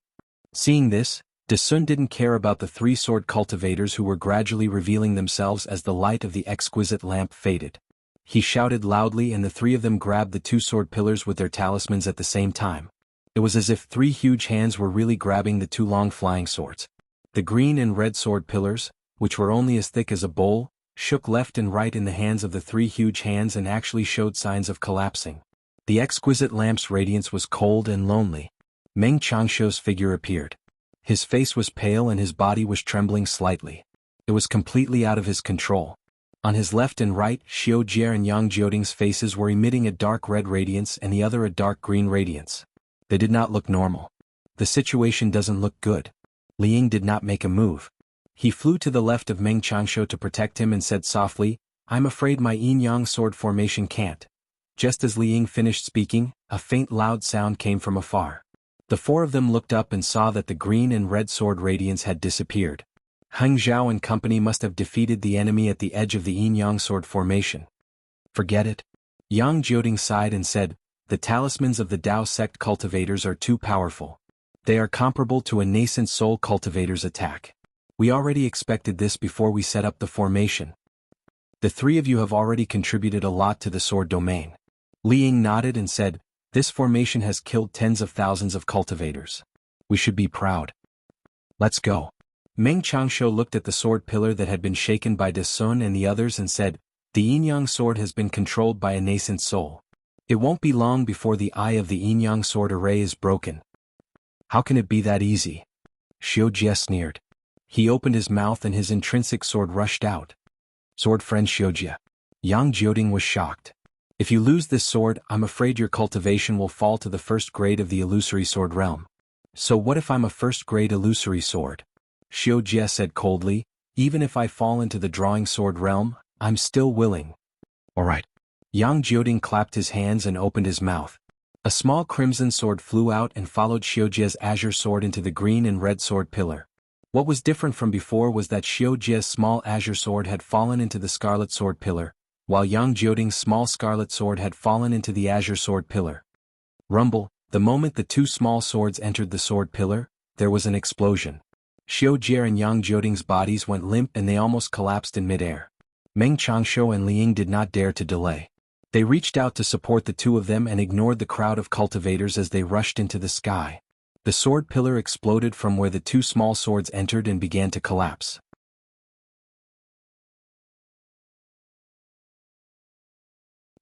Seeing this, De Sun didn't care about the three sword cultivators who were gradually revealing themselves as the light of the exquisite lamp faded. He shouted loudly and the three of them grabbed the two sword pillars with their talismans at the same time. It was as if three huge hands were really grabbing the two long flying swords. The green and red sword pillars, which were only as thick as a bowl, shook left and right in the hands of the three huge hands and actually showed signs of collapsing. The exquisite lamp's radiance was cold and lonely. Meng Changshuo's figure appeared. His face was pale and his body was trembling slightly. It was completely out of his control. On his left and right, Xiao Jie and Yang Jioding's faces were emitting a dark red radiance and the other a dark green radiance. They did not look normal. The situation doesn't look good. Li Ying did not make a move. He flew to the left of Meng Changshuo to protect him and said softly, "I'm afraid my yin-yang sword formation can't." Just as Li Ying finished speaking, a faint loud sound came from afar. The four of them looked up and saw that the green and red sword radiance had disappeared. Heng Zhao and company must have defeated the enemy at the edge of the yin-yang sword formation. Forget it. Yang Jioding sighed and said, "The talismans of the Dao sect cultivators are too powerful. They are comparable to a nascent soul cultivator's attack. We already expected this before we set up the formation. The three of you have already contributed a lot to the sword domain." Li Ying nodded and said, "This formation has killed tens of thousands of cultivators. We should be proud. Let's go." Meng Changshuo looked at the sword pillar that had been shaken by De Sun and the others and said, "The yin-yang sword has been controlled by a nascent soul. It won't be long before the eye of the yin-yang sword array is broken." "How can it be that easy?" Xiao Jie sneered. He opened his mouth and his intrinsic sword rushed out. "Sword friend Xiao Jie." Yang Jioding was shocked. "If you lose this sword, I'm afraid your cultivation will fall to the first grade of the illusory sword realm." "So what if I'm a first-grade illusory sword?" Xiao Jie said coldly, "Even if I fall into the drawing sword realm, I'm still willing." "All right." Yang Jioding clapped his hands and opened his mouth. A small crimson sword flew out and followed Xiao Jie's azure sword into the green and red sword pillar. What was different from before was that Xiao Jie's small azure sword had fallen into the scarlet sword pillar, while Yang Jioding's small scarlet sword had fallen into the azure sword pillar. Rumble, the moment the two small swords entered the sword pillar, there was an explosion. Xiao Jie and Yang Jioding's bodies went limp and they almost collapsed in midair. Meng Changshuo and Li Ying did not dare to delay. They reached out to support the two of them and ignored the crowd of cultivators as they rushed into the sky. The sword pillar exploded from where the two small swords entered and began to collapse.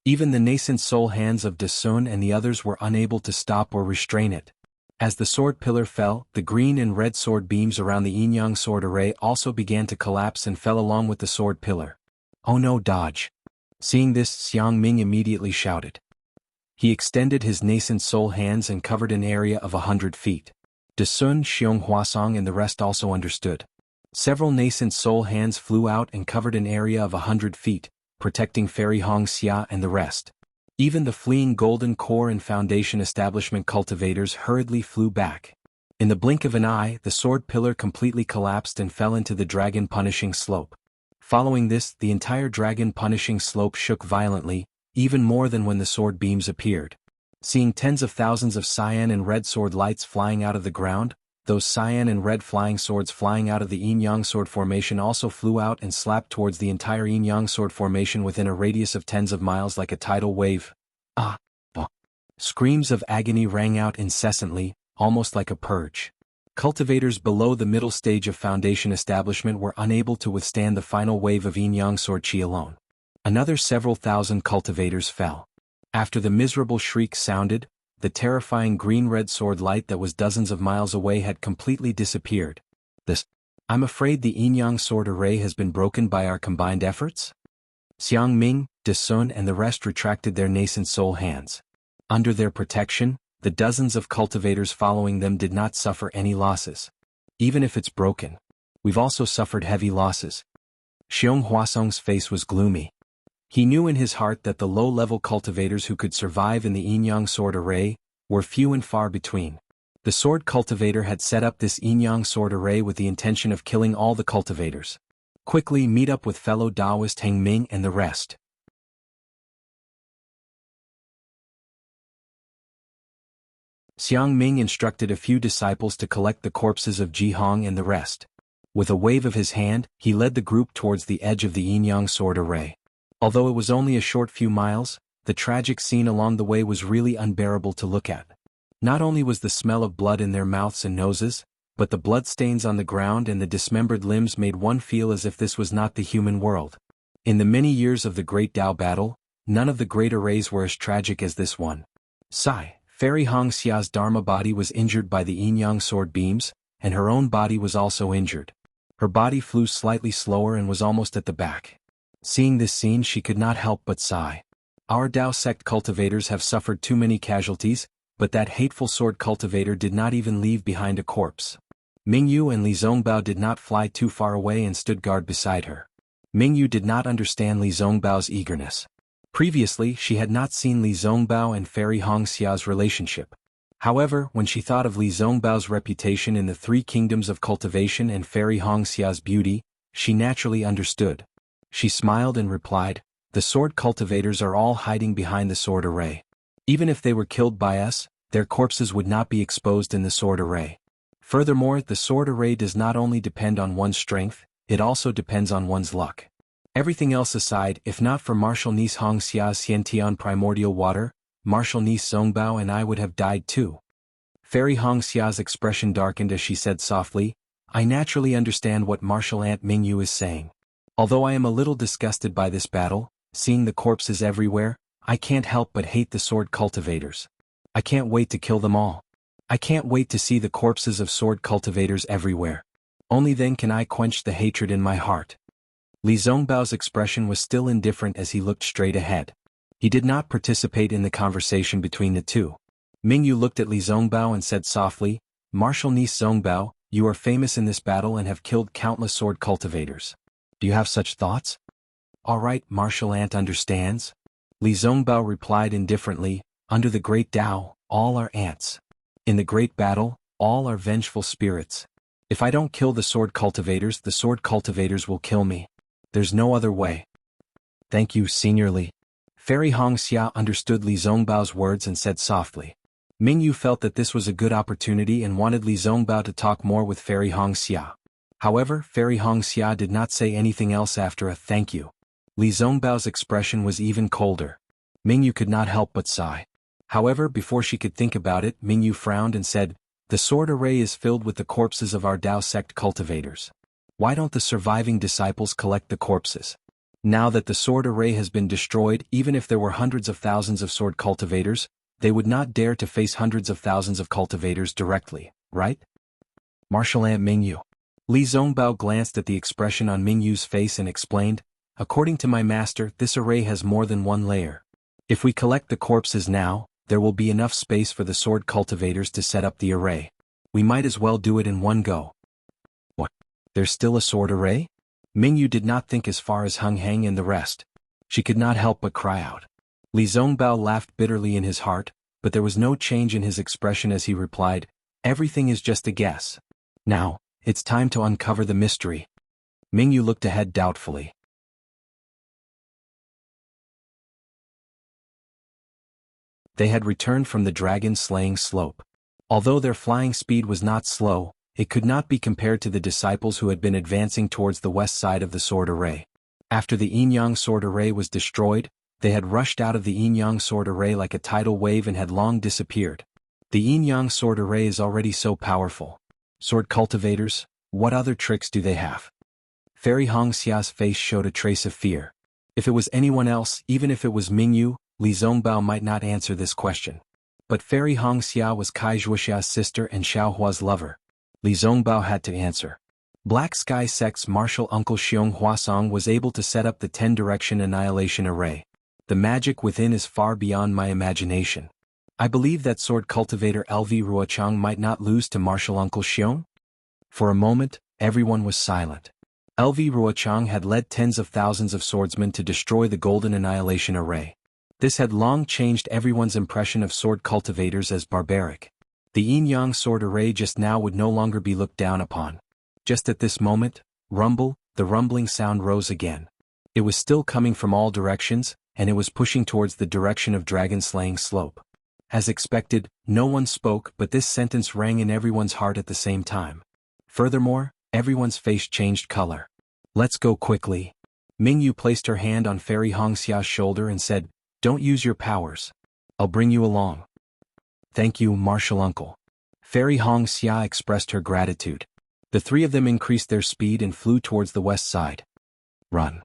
Even the nascent soul hands of De Sun and the others were unable to stop or restrain it. As the sword pillar fell, the green and red sword beams around the yin-yang sword array also began to collapse and fell along with the sword pillar. "Oh no, dodge." Seeing this, Xiang Ming immediately shouted. He extended his nascent soul hands and covered an area of 100 feet. De Sun, Xiong Huasong and the rest also understood. Several nascent soul hands flew out and covered an area of 100 feet, protecting Fairy Hong Xia and the rest. Even the fleeing Golden Core and Foundation Establishment cultivators hurriedly flew back. In the blink of an eye, the sword pillar completely collapsed and fell into the dragon punishing slope. Following this, the entire dragon punishing slope shook violently, even more than when the sword beams appeared. Seeing tens of thousands of cyan and red sword lights flying out of the ground, those cyan and red flying swords flying out of the yin-yang sword formation also flew out and slapped towards the entire yin-yang sword formation within a radius of tens of miles like a tidal wave. "Ah!" Screams of agony rang out incessantly, almost like a purge. Cultivators below the middle stage of Foundation Establishment were unable to withstand the final wave of yin-yang sword chi alone. Another several thousand cultivators fell. After the miserable shriek sounded, the terrifying green-red sword light that was dozens of miles away had completely disappeared. "I'm afraid the yin-yang sword array has been broken by our combined efforts?" Xiang Ming, De Sun and the rest retracted their nascent soul hands. Under their protection, the dozens of cultivators following them did not suffer any losses. "Even if it's broken, we've also suffered heavy losses." Xiong Huasong's face was gloomy. He knew in his heart that the low-level cultivators who could survive in the yin-yang sword array, were few and far between. The sword cultivator had set up this yin-yang sword array with the intention of killing all the cultivators. Quickly meet up with fellow Taoist Heng Ming and the rest. Xiang Ming instructed a few disciples to collect the corpses of Ji Hong and the rest. With a wave of his hand, he led the group towards the edge of the yin-yang sword array. Although it was only a short few miles, the tragic scene along the way was really unbearable to look at. Not only was the smell of blood in their mouths and noses, but the bloodstains on the ground and the dismembered limbs made one feel as if this was not the human world. In the many years of the Great Tao battle, none of the great arrays were as tragic as this one. Fairy Hong Xia's Dharma body was injured by the yin-yang sword beams, and her own body was also injured. Her body flew slightly slower and was almost at the back. Seeing this scene, she could not help but sigh. Our Tao sect cultivators have suffered too many casualties, but that hateful sword cultivator did not even leave behind a corpse. Mingyu and Li Zongbao did not fly too far away and stood guard beside her. Mingyu did not understand Li Zongbao's eagerness. Previously, she had not seen Li Zongbao and Fairy Hong Xia's relationship. However, when she thought of Li Zongbao's reputation in the three kingdoms of cultivation and Fairy Hong Xia's beauty, she naturally understood. She smiled and replied, "The sword cultivators are all hiding behind the sword array. Even if they were killed by us, their corpses would not be exposed in the sword array. Furthermore, the sword array does not only depend on one's strength, it also depends on one's luck. Everything else aside, if not for Martial Niece Hong Xia's Xiantian primordial water, Martial Niece Zongbao and I would have died too." Fairy Hong Xia's expression darkened as she said softly, "I naturally understand what Martial Aunt Mingyu is saying. Although I am a little disgusted by this battle, seeing the corpses everywhere, I can't help but hate the sword cultivators. I can't wait to kill them all. I can't wait to see the corpses of sword cultivators everywhere. Only then can I quench the hatred in my heart." Li Zongbao's expression was still indifferent as he looked straight ahead. He did not participate in the conversation between the two. Mingyu looked at Li Zongbao and said softly, "Martial Niece Zongbao, you are famous in this battle and have killed countless sword cultivators. Do you have such thoughts?" "All right, Martial Aunt understands." Li Zongbao replied indifferently, "Under the great Tao, all are ants. In the great battle, all are vengeful spirits. If I don't kill the sword cultivators will kill me. There's no other way." "Thank you, Senior Li." Fairy Hong Xia understood Li Zongbao's words and said softly. Mingyu felt that this was a good opportunity and wanted Li Zongbao to talk more with Fairy Hong Xia. However, Fairy Hong Xia did not say anything else after a "thank you." Li Zongbao's expression was even colder. Mingyu could not help but sigh. However, before she could think about it, Mingyu frowned and said, "The sword array is filled with the corpses of our Tao sect cultivators. Why don't the surviving disciples collect the corpses? Now that the sword array has been destroyed, even if there were hundreds of thousands of sword cultivators, they would not dare to face hundreds of thousands of cultivators directly, right?" "Martial Aunt Mingyu." Li Zongbao glanced at the expression on Mingyu's face and explained, "According to my master, this array has more than one layer. If we collect the corpses now, there will be enough space for the sword cultivators to set up the array. We might as well do it in one go." "What? There's still a sword array?" Mingyu did not think as far as Heng Heng and the rest. She could not help but cry out. Li Zongbao laughed bitterly in his heart, but there was no change in his expression as he replied, "Everything is just a guess. Now, it's time to uncover the mystery." Mingyu looked ahead doubtfully. They had returned from the dragon-slaying slope. Although their flying speed was not slow, it could not be compared to the disciples who had been advancing towards the west side of the sword array. After the yin-yang sword array was destroyed, they had rushed out of the yin-yang sword array like a tidal wave and had long disappeared. The yin-yang sword array is already so powerful. Sword cultivators, what other tricks do they have? Fairy Hong Xia's face showed a trace of fear. If it was anyone else, even if it was Mingyu, Li Zongbao might not answer this question. But Fairy Hong Xia was Kai Zhuoxia's sister and Xiaohua's lover. Li Zongbao had to answer. Black Sky Sect's martial uncle Xiong Huasong was able to set up the 10-direction annihilation array. The magic within is far beyond my imagination. I believe that sword cultivator LV Ruochang might not lose to martial uncle Xiong? For a moment, everyone was silent. LV Ruochang had led tens of thousands of swordsmen to destroy the golden annihilation array. This had long changed everyone's impression of sword cultivators as barbaric. The yin-yang sword array just now would no longer be looked down upon. Just at this moment, the rumbling sound rose again. It was still coming from all directions, and it was pushing towards the direction of dragon-slaying slope. As expected, no one spoke, but this sentence rang in everyone's heart at the same time. Furthermore, everyone's face changed color. Let's go quickly. Mingyu placed her hand on Fairy Hongxia's shoulder and said, "Don't use your powers. I'll bring you along." "Thank you, martial uncle." Fairy Hongxia expressed her gratitude. The three of them increased their speed and flew towards the west side. Run.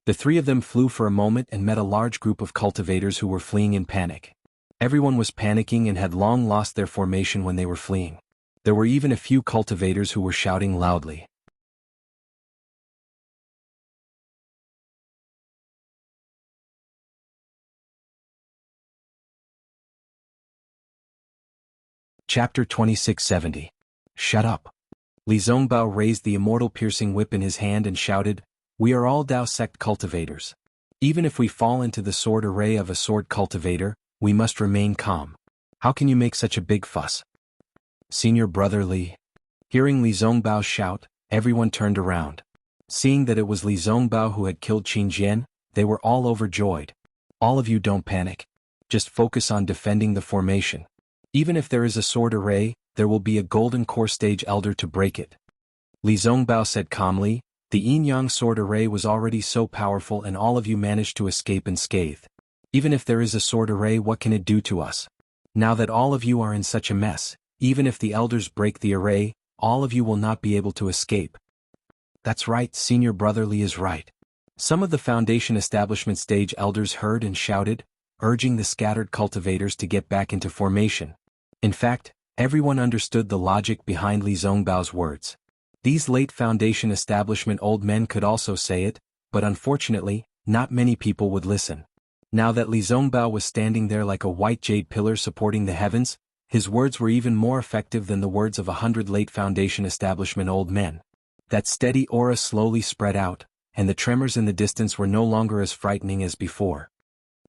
The three of them flew for a moment and met a large group of cultivators who were fleeing in panic. Everyone was panicking and had long lost their formation when they were fleeing. There were even a few cultivators who were shouting loudly. Chapter 2670. Shut up. Li Zongbao raised the immortal piercing whip in his hand and shouted, "We are all Dao sect cultivators. Even if we fall into the sword array of a sword cultivator, we must remain calm. How can you make such a big fuss?" "Senior brother Li." Hearing Li Zongbao's shout, everyone turned around. Seeing that it was Li Zongbao who had killed Qin Jian, they were all overjoyed. "All of you don't panic. Just focus on defending the formation. Even if there is a sword array, there will be a golden core stage elder to break it." Li Zongbao said calmly, "The yin-yang sword array was already so powerful and all of you managed to escape unscathed. Even if there is a sword array, what can it do to us? Now that all of you are in such a mess, even if the elders break the array, all of you will not be able to escape." "That's right, Senior Brother Li is right." Some of the Foundation Establishment stage elders heard and shouted, urging the scattered cultivators to get back into formation. In fact, everyone understood the logic behind Li Zongbao's words. These late Foundation Establishment old men could also say it, but unfortunately, not many people would listen. Now that Li Zongbao was standing there like a white jade pillar supporting the heavens, his words were even more effective than the words of 100 late Foundation Establishment old men. That steady aura slowly spread out, and the tremors in the distance were no longer as frightening as before.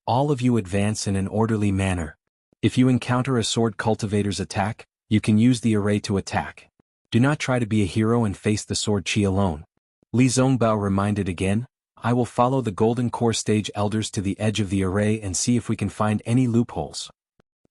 "All of you advance in an orderly manner. If you encounter a sword cultivator's attack, you can use the array to attack. Do not try to be a hero and face the sword chi alone." Li Zongbao reminded again, "I will follow the golden core stage elders to the edge of the array and see if we can find any loopholes."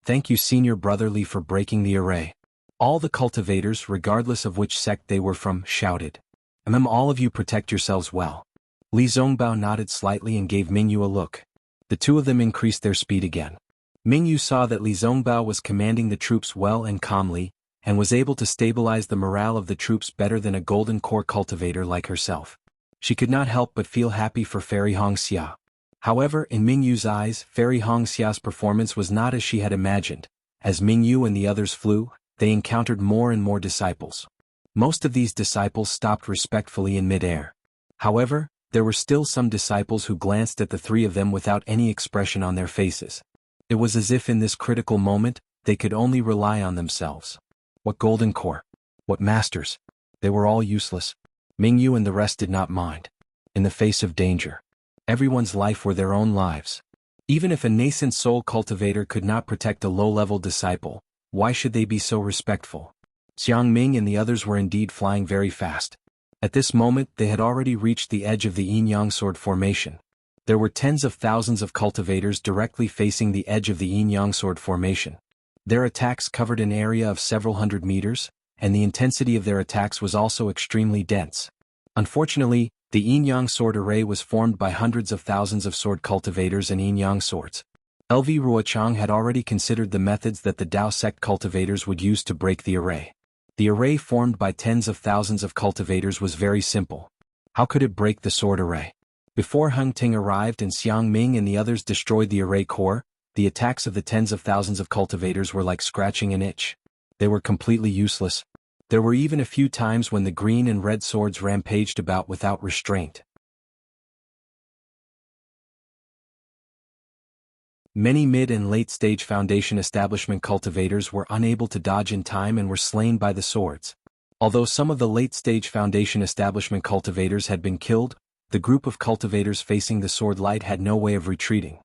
"Thank you, Senior Brother Li, for breaking the array." All the cultivators, regardless of which sect they were from, shouted. All of you protect yourselves well." Li Zongbao nodded slightly and gave Mingyu a look. The two of them increased their speed again. Mingyu saw that Li Zongbao was commanding the troops well and calmly, and was able to stabilize the morale of the troops better than a golden core cultivator like herself. She could not help but feel happy for Fairy Hongxia. However, in Mingyu's eyes, Fairy Hongxia's performance was not as she had imagined. As Mingyu and the others flew, they encountered more and more disciples. Most of these disciples stopped respectfully in mid-air. However, there were still some disciples who glanced at the three of them without any expression on their faces. It was as if in this critical moment, they could only rely on themselves. What golden core? What masters? They were all useless. Mingyu and the rest did not mind. In the face of danger, everyone's life were their own lives. Even if a nascent soul cultivator could not protect a low-level disciple, why should they be so respectful? Xiangming and the others were indeed flying very fast. At this moment they had already reached the edge of the yin-yang sword formation. There were tens of thousands of cultivators directly facing the edge of the yin-yang sword formation. Their attacks covered an area of several hundred meters, and the intensity of their attacks was also extremely dense. Unfortunately, the yin-yang sword array was formed by hundreds of thousands of sword cultivators and yin-yang swords. LV Ruochang had already considered the methods that the Dao sect cultivators would use to break the array. The array formed by tens of thousands of cultivators was very simple. How could it break the sword array? Before Hung Ting arrived and Xiang Ming and the others destroyed the array core, the attacks of the tens of thousands of cultivators were like scratching an itch. They were completely useless. There were even a few times when the green and red swords rampaged about without restraint. Many mid and late-stage Foundation Establishment cultivators were unable to dodge in time and were slain by the swords. Although some of the late-stage Foundation Establishment cultivators had been killed, the group of cultivators facing the sword light had no way of retreating.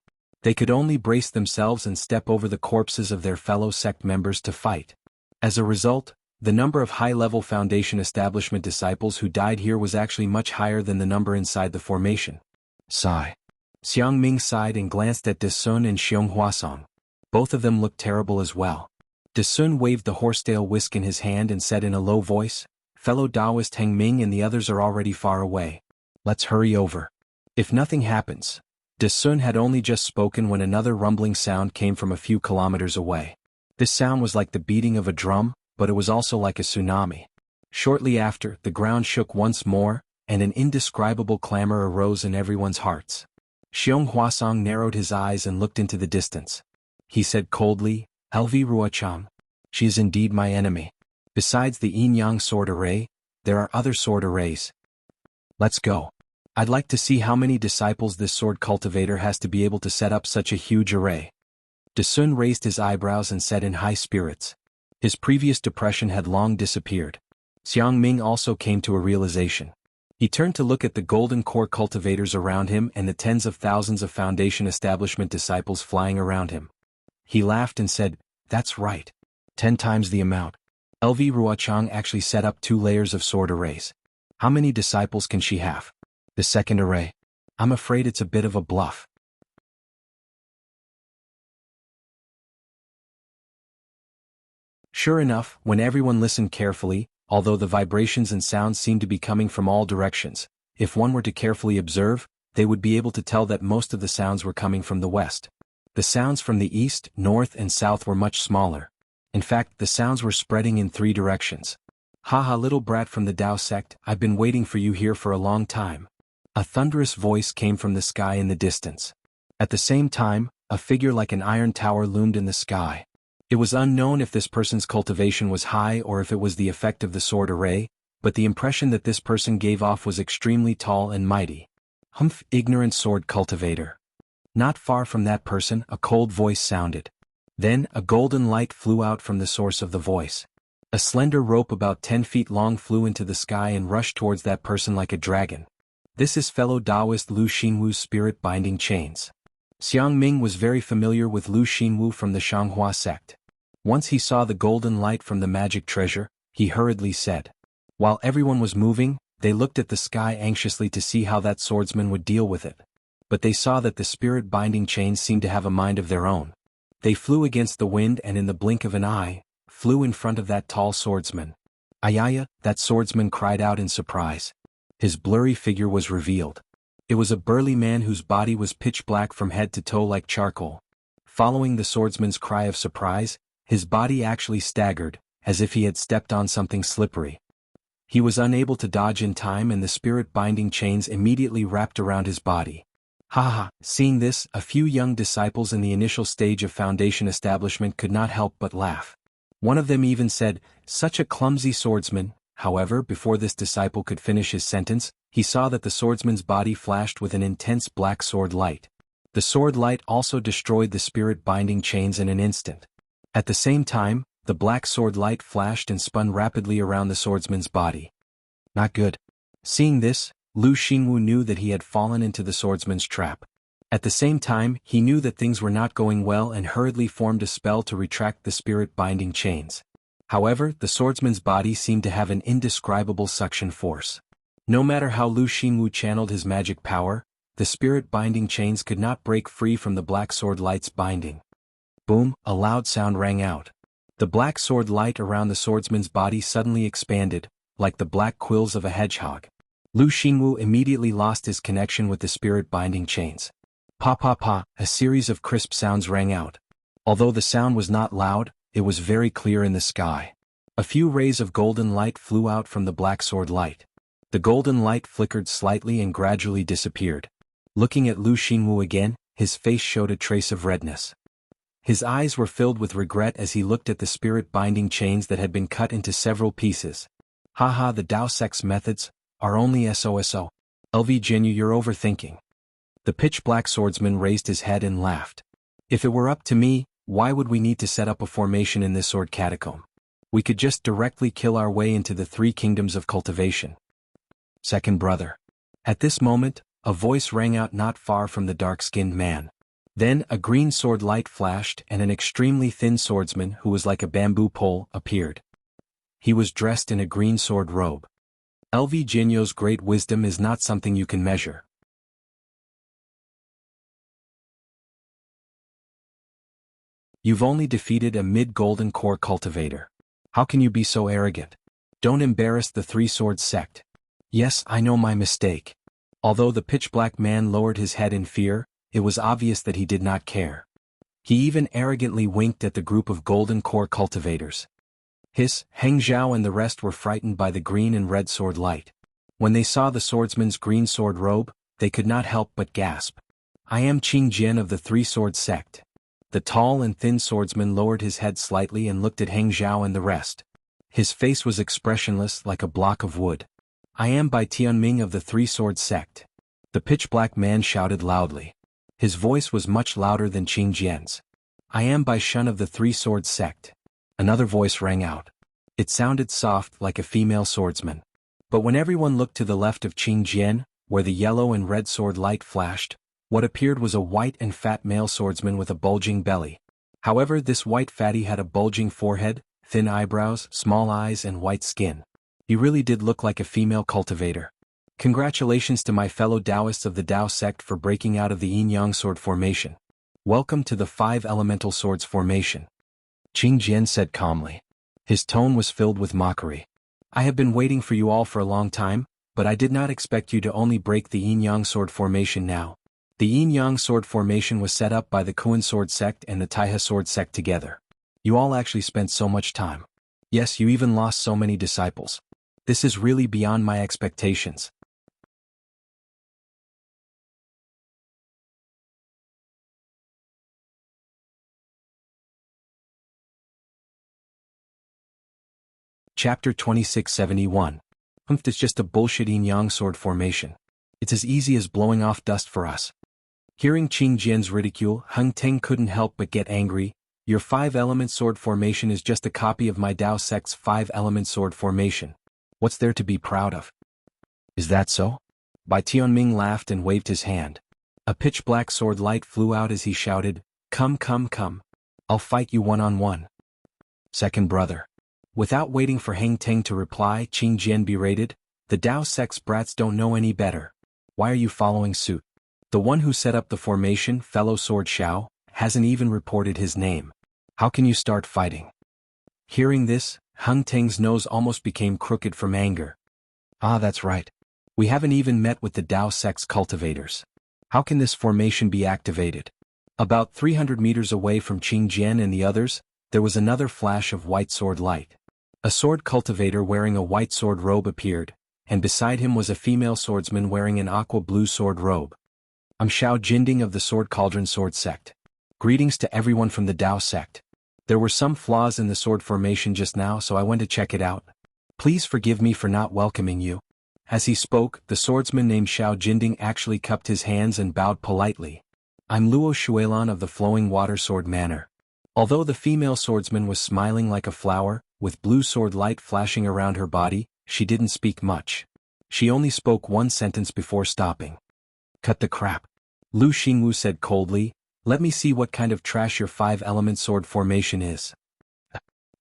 They could only brace themselves and step over the corpses of their fellow sect members to fight. As a result, the number of high-level Foundation establishment disciples who died here was actually much higher than the number inside the formation. Sigh. Xiang Ming sighed and glanced at De Sun and Xiong Huasong. Both of them looked terrible as well. De Sun waved the horsetail whisk in his hand and said in a low voice, "Fellow Taoist Heng Ming and the others are already far away. Let's hurry over. If nothing happens." De Sun had only just spoken when another rumbling sound came from a few kilometers away. This sound was like the beating of a drum, but it was also like a tsunami. Shortly after, the ground shook once more, and an indescribable clamor arose in everyone's hearts. Xiong Huasong narrowed his eyes and looked into the distance. He said coldly, "Lv Ruochang. She is indeed my enemy. Besides the yin-yang sword array, there are other sword arrays. Let's go. I'd like to see how many disciples this sword cultivator has to be able to set up such a huge array." De Sun raised his eyebrows and said in high spirits. His previous depression had long disappeared. Xiang Ming also came to a realization. He turned to look at the golden core cultivators around him and the tens of thousands of Foundation establishment disciples flying around him. He laughed and said, "That's right. 10 times the amount. Lv Ruochang actually set up 2 layers of sword arrays. How many disciples can she have? The second array? I'm afraid it's a bit of a bluff." Sure enough, when everyone listened carefully, although the vibrations and sounds seemed to be coming from all directions, if one were to carefully observe, they would be able to tell that most of the sounds were coming from the west. The sounds from the east, north and south were much smaller. In fact, the sounds were spreading in 3 directions. "Haha, little brat from the Tao sect, I've been waiting for you here for a long time." A thunderous voice came from the sky in the distance. At the same time, a figure like an iron tower loomed in the sky. It was unknown if this person's cultivation was high or if it was the effect of the sword array, but the impression that this person gave off was extremely tall and mighty. "Humph, ignorant sword cultivator." Not far from that person, a cold voice sounded. Then, a golden light flew out from the source of the voice. A slender rope about 10 feet long flew into the sky and rushed towards that person like a dragon. "This is fellow Taoist Lu Xinwu's spirit binding chains." Xiang Ming was very familiar with Lu Xinwu from the Shanghua sect. Once he saw the golden light from the magic treasure, he hurriedly said. While everyone was moving, they looked at the sky anxiously to see how that swordsman would deal with it. But they saw that the spirit binding chains seemed to have a mind of their own. They flew against the wind and in the blink of an eye, flew in front of that tall swordsman. "Ayaya," that swordsman cried out in surprise. His blurry figure was revealed. It was a burly man whose body was pitch black from head to toe like charcoal. Following the swordsman's cry of surprise, his body actually staggered, as if he had stepped on something slippery. He was unable to dodge in time and the spirit-binding chains immediately wrapped around his body. Ha! Seeing this, a few young disciples in the initial stage of Foundation establishment could not help but laugh. One of them even said, "Such a clumsy swordsman." However, before this disciple could finish his sentence, he saw that the swordsman's body flashed with an intense black sword light. The sword light also destroyed the spirit-binding chains in an instant. At the same time, the black sword light flashed and spun rapidly around the swordsman's body. Not good. Seeing this, Lu Xinwu knew that he had fallen into the swordsman's trap. At the same time, he knew that things were not going well and hurriedly formed a spell to retract the spirit-binding chains. However, the swordsman's body seemed to have an indescribable suction force. No matter how Lu Xinwu channeled his magic power, the spirit-binding chains could not break free from the black sword light's binding. Boom, a loud sound rang out. The black sword light around the swordsman's body suddenly expanded, like the black quills of a hedgehog. Lu Xinwu immediately lost his connection with the spirit-binding chains. Pa pa pa, a series of crisp sounds rang out. Although the sound was not loud, it was very clear in the sky. A few rays of golden light flew out from the black sword light. The golden light flickered slightly and gradually disappeared. Looking at Lu Xinwu again, his face showed a trace of redness. His eyes were filled with regret as he looked at the spirit-binding chains that had been cut into several pieces. Haha, the Tao sect's methods are only SOSO. LV Jinyu, you're overthinking. The pitch-black swordsman raised his head and laughed. If it were up to me, why would we need to set up a formation in this sword catacomb? We could just directly kill our way into the 3 kingdoms of cultivation. Second brother. At this moment, a voice rang out not far from the dark-skinned man. Then a green sword light flashed and an extremely thin swordsman who was like a bamboo pole appeared. He was dressed in a green sword robe. LV Jinyo's great wisdom is not something you can measure. You've only defeated a mid-golden core cultivator. How can you be so arrogant? Don't embarrass the three-sword sect. Yes, I know my mistake. Although the pitch-black man lowered his head in fear, it was obvious that he did not care. He even arrogantly winked at the group of golden core cultivators. Heng Zhao and the rest were frightened by the green and red sword light. When they saw the swordsman's green sword robe, they could not help but gasp. I am Qing Jian of the three-sword sect. The tall and thin swordsman lowered his head slightly and looked at Heng Zhao and the rest. His face was expressionless like a block of wood. I am Bai Tianming of the three-sword sect. The pitch-black man shouted loudly. His voice was much louder than Qing Jian's. I am Bai Shun of the three-sword sect. Another voice rang out. It sounded soft like a female swordsman. But when everyone looked to the left of Qing Jian, where the yellow and red sword light flashed, what appeared was a white and fat male swordsman with a bulging belly. However, this white fatty had a bulging forehead, thin eyebrows, small eyes and white skin. He really did look like a female cultivator. Congratulations to my fellow Taoists of the Tao sect for breaking out of the yin-yang sword formation. Welcome to the 5 elemental swords formation. Qing Jian said calmly. His tone was filled with mockery. I have been waiting for you all for a long time, but I did not expect you to only break the yin-yang sword formation now. The yin-yang sword formation was set up by the Kuan sword sect and the Taihe sword sect together. You all actually spent so much time. Yes, you even lost so many disciples. This is really beyond my expectations. Chapter 2671. It's just a bullshit yin-yang sword formation. It's as easy as blowing off dust for us. Hearing Qing Jian's ridicule, Heng Teng couldn't help but get angry. Your 5-element sword formation is just a copy of my Tao sect's 5-element sword formation. What's there to be proud of? Is that so? Bai Tianming laughed and waved his hand. A pitch-black sword light flew out as he shouted, Come, come, come. I'll fight you one-on-one. Second brother. Without waiting for Heng Teng to reply, Qing Jian berated, The Tao sect's brats don't know any better. Why are you following suit? The one who set up the formation, fellow Sword Xiao, hasn't even reported his name. How can you start fighting? Hearing this, Heng Teng's nose almost became crooked from anger. Ah, that's right. We haven't even met with the Tao sect's cultivators. How can this formation be activated? About 300 meters away from Qing Jian and the others, there was another flash of white sword light. A sword cultivator wearing a white sword robe appeared, and beside him was a female swordsman wearing an aqua blue sword robe. I'm Xiao Jinding of the Sword Cauldron Sword Sect. Greetings to everyone from the Tao sect. There were some flaws in the sword formation just now, so I went to check it out. Please forgive me for not welcoming you. As he spoke, the swordsman named Xiao Jinding actually cupped his hands and bowed politely. I'm Luo Shuelan of the Flowing Water Sword Manor. Although the female swordsman was smiling like a flower, with blue sword light flashing around her body, she didn't speak much. She only spoke one sentence before stopping. Cut the crap. Lu Xingwu said coldly, Let me see what kind of trash your 5-element sword formation is.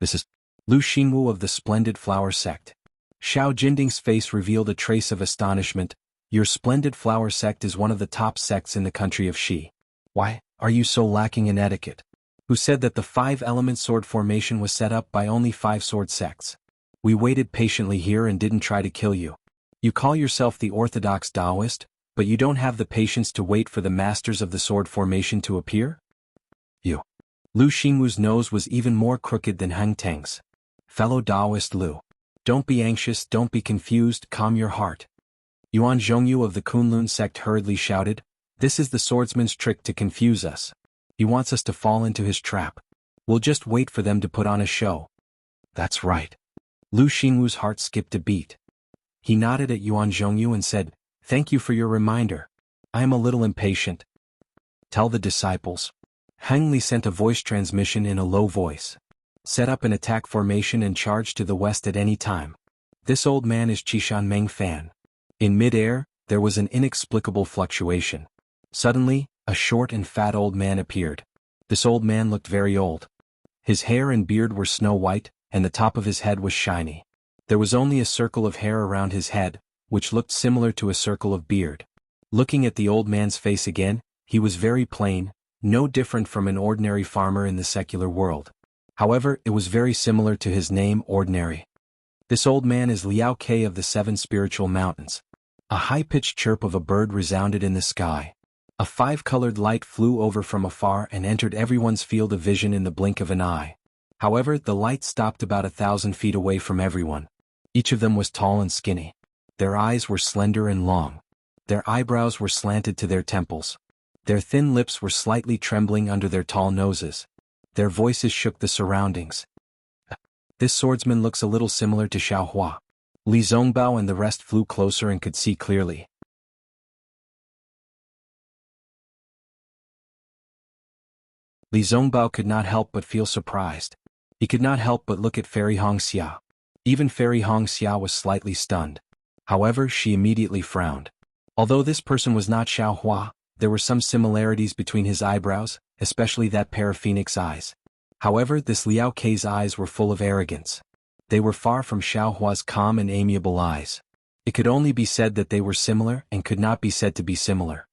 This is Lu Xingwu of the Splendid Flower Sect. Xiao Jinding's face revealed a trace of astonishment. Your Splendid Flower Sect is one of the top sects in the country of Xi. Why are you so lacking in etiquette? Who said that the 5-element sword formation was set up by only 5 sword sects? We waited patiently here and didn't try to kill you. You call yourself the Orthodox Taoist, but you don't have the patience to wait for the masters of the sword formation to appear? You. Lu Xingwu's nose was even more crooked than Heng Teng's. Fellow Taoist Lu. Don't be anxious, don't be confused, calm your heart. Yuan Zhongyu of the Kunlun sect hurriedly shouted, This is the swordsman's trick to confuse us. He wants us to fall into his trap. We'll just wait for them to put on a show. That's right. Lu Xingwu's heart skipped a beat. He nodded at Yuan Zhongyu and said, Thank you for your reminder. I am a little impatient. Tell the disciples. Heng Li sent a voice transmission in a low voice. Set up an attack formation and charge to the west at any time. This old man is Qishan Meng Fan. In mid-air, there was an inexplicable fluctuation. Suddenly, a short and fat old man appeared. This old man looked very old. His hair and beard were snow white, and the top of his head was shiny. There was only a circle of hair around his head, which looked similar to a circle of beard. Looking at the old man's face again, he was very plain, no different from an ordinary farmer in the secular world. However, it was very similar to his name, Ordinary. This old man is Liao Ke of the 7 spiritual mountains. A high-pitched chirp of a bird resounded in the sky. A 5-colored light flew over from afar and entered everyone's field of vision in the blink of an eye. However, the light stopped about 1,000 feet away from everyone. Each of them was tall and skinny. Their eyes were slender and long. Their eyebrows were slanted to their temples. Their thin lips were slightly trembling under their tall noses. Their voices shook the surroundings. This swordsman looks a little similar to Xiao Hua. Li Zongbao and the rest flew closer and could see clearly. Li Zongbao could not help but feel surprised. He could not help but look at Fairy Hongxia. Even Fairy Hongxia was slightly stunned. However, she immediately frowned. Although this person was not Xiao Hua, there were some similarities between his eyebrows, especially that pair of phoenix eyes. However, this Liao Ke's eyes were full of arrogance. They were far from Xiao Hua's calm and amiable eyes. It could only be said that they were similar and could not be said to be similar.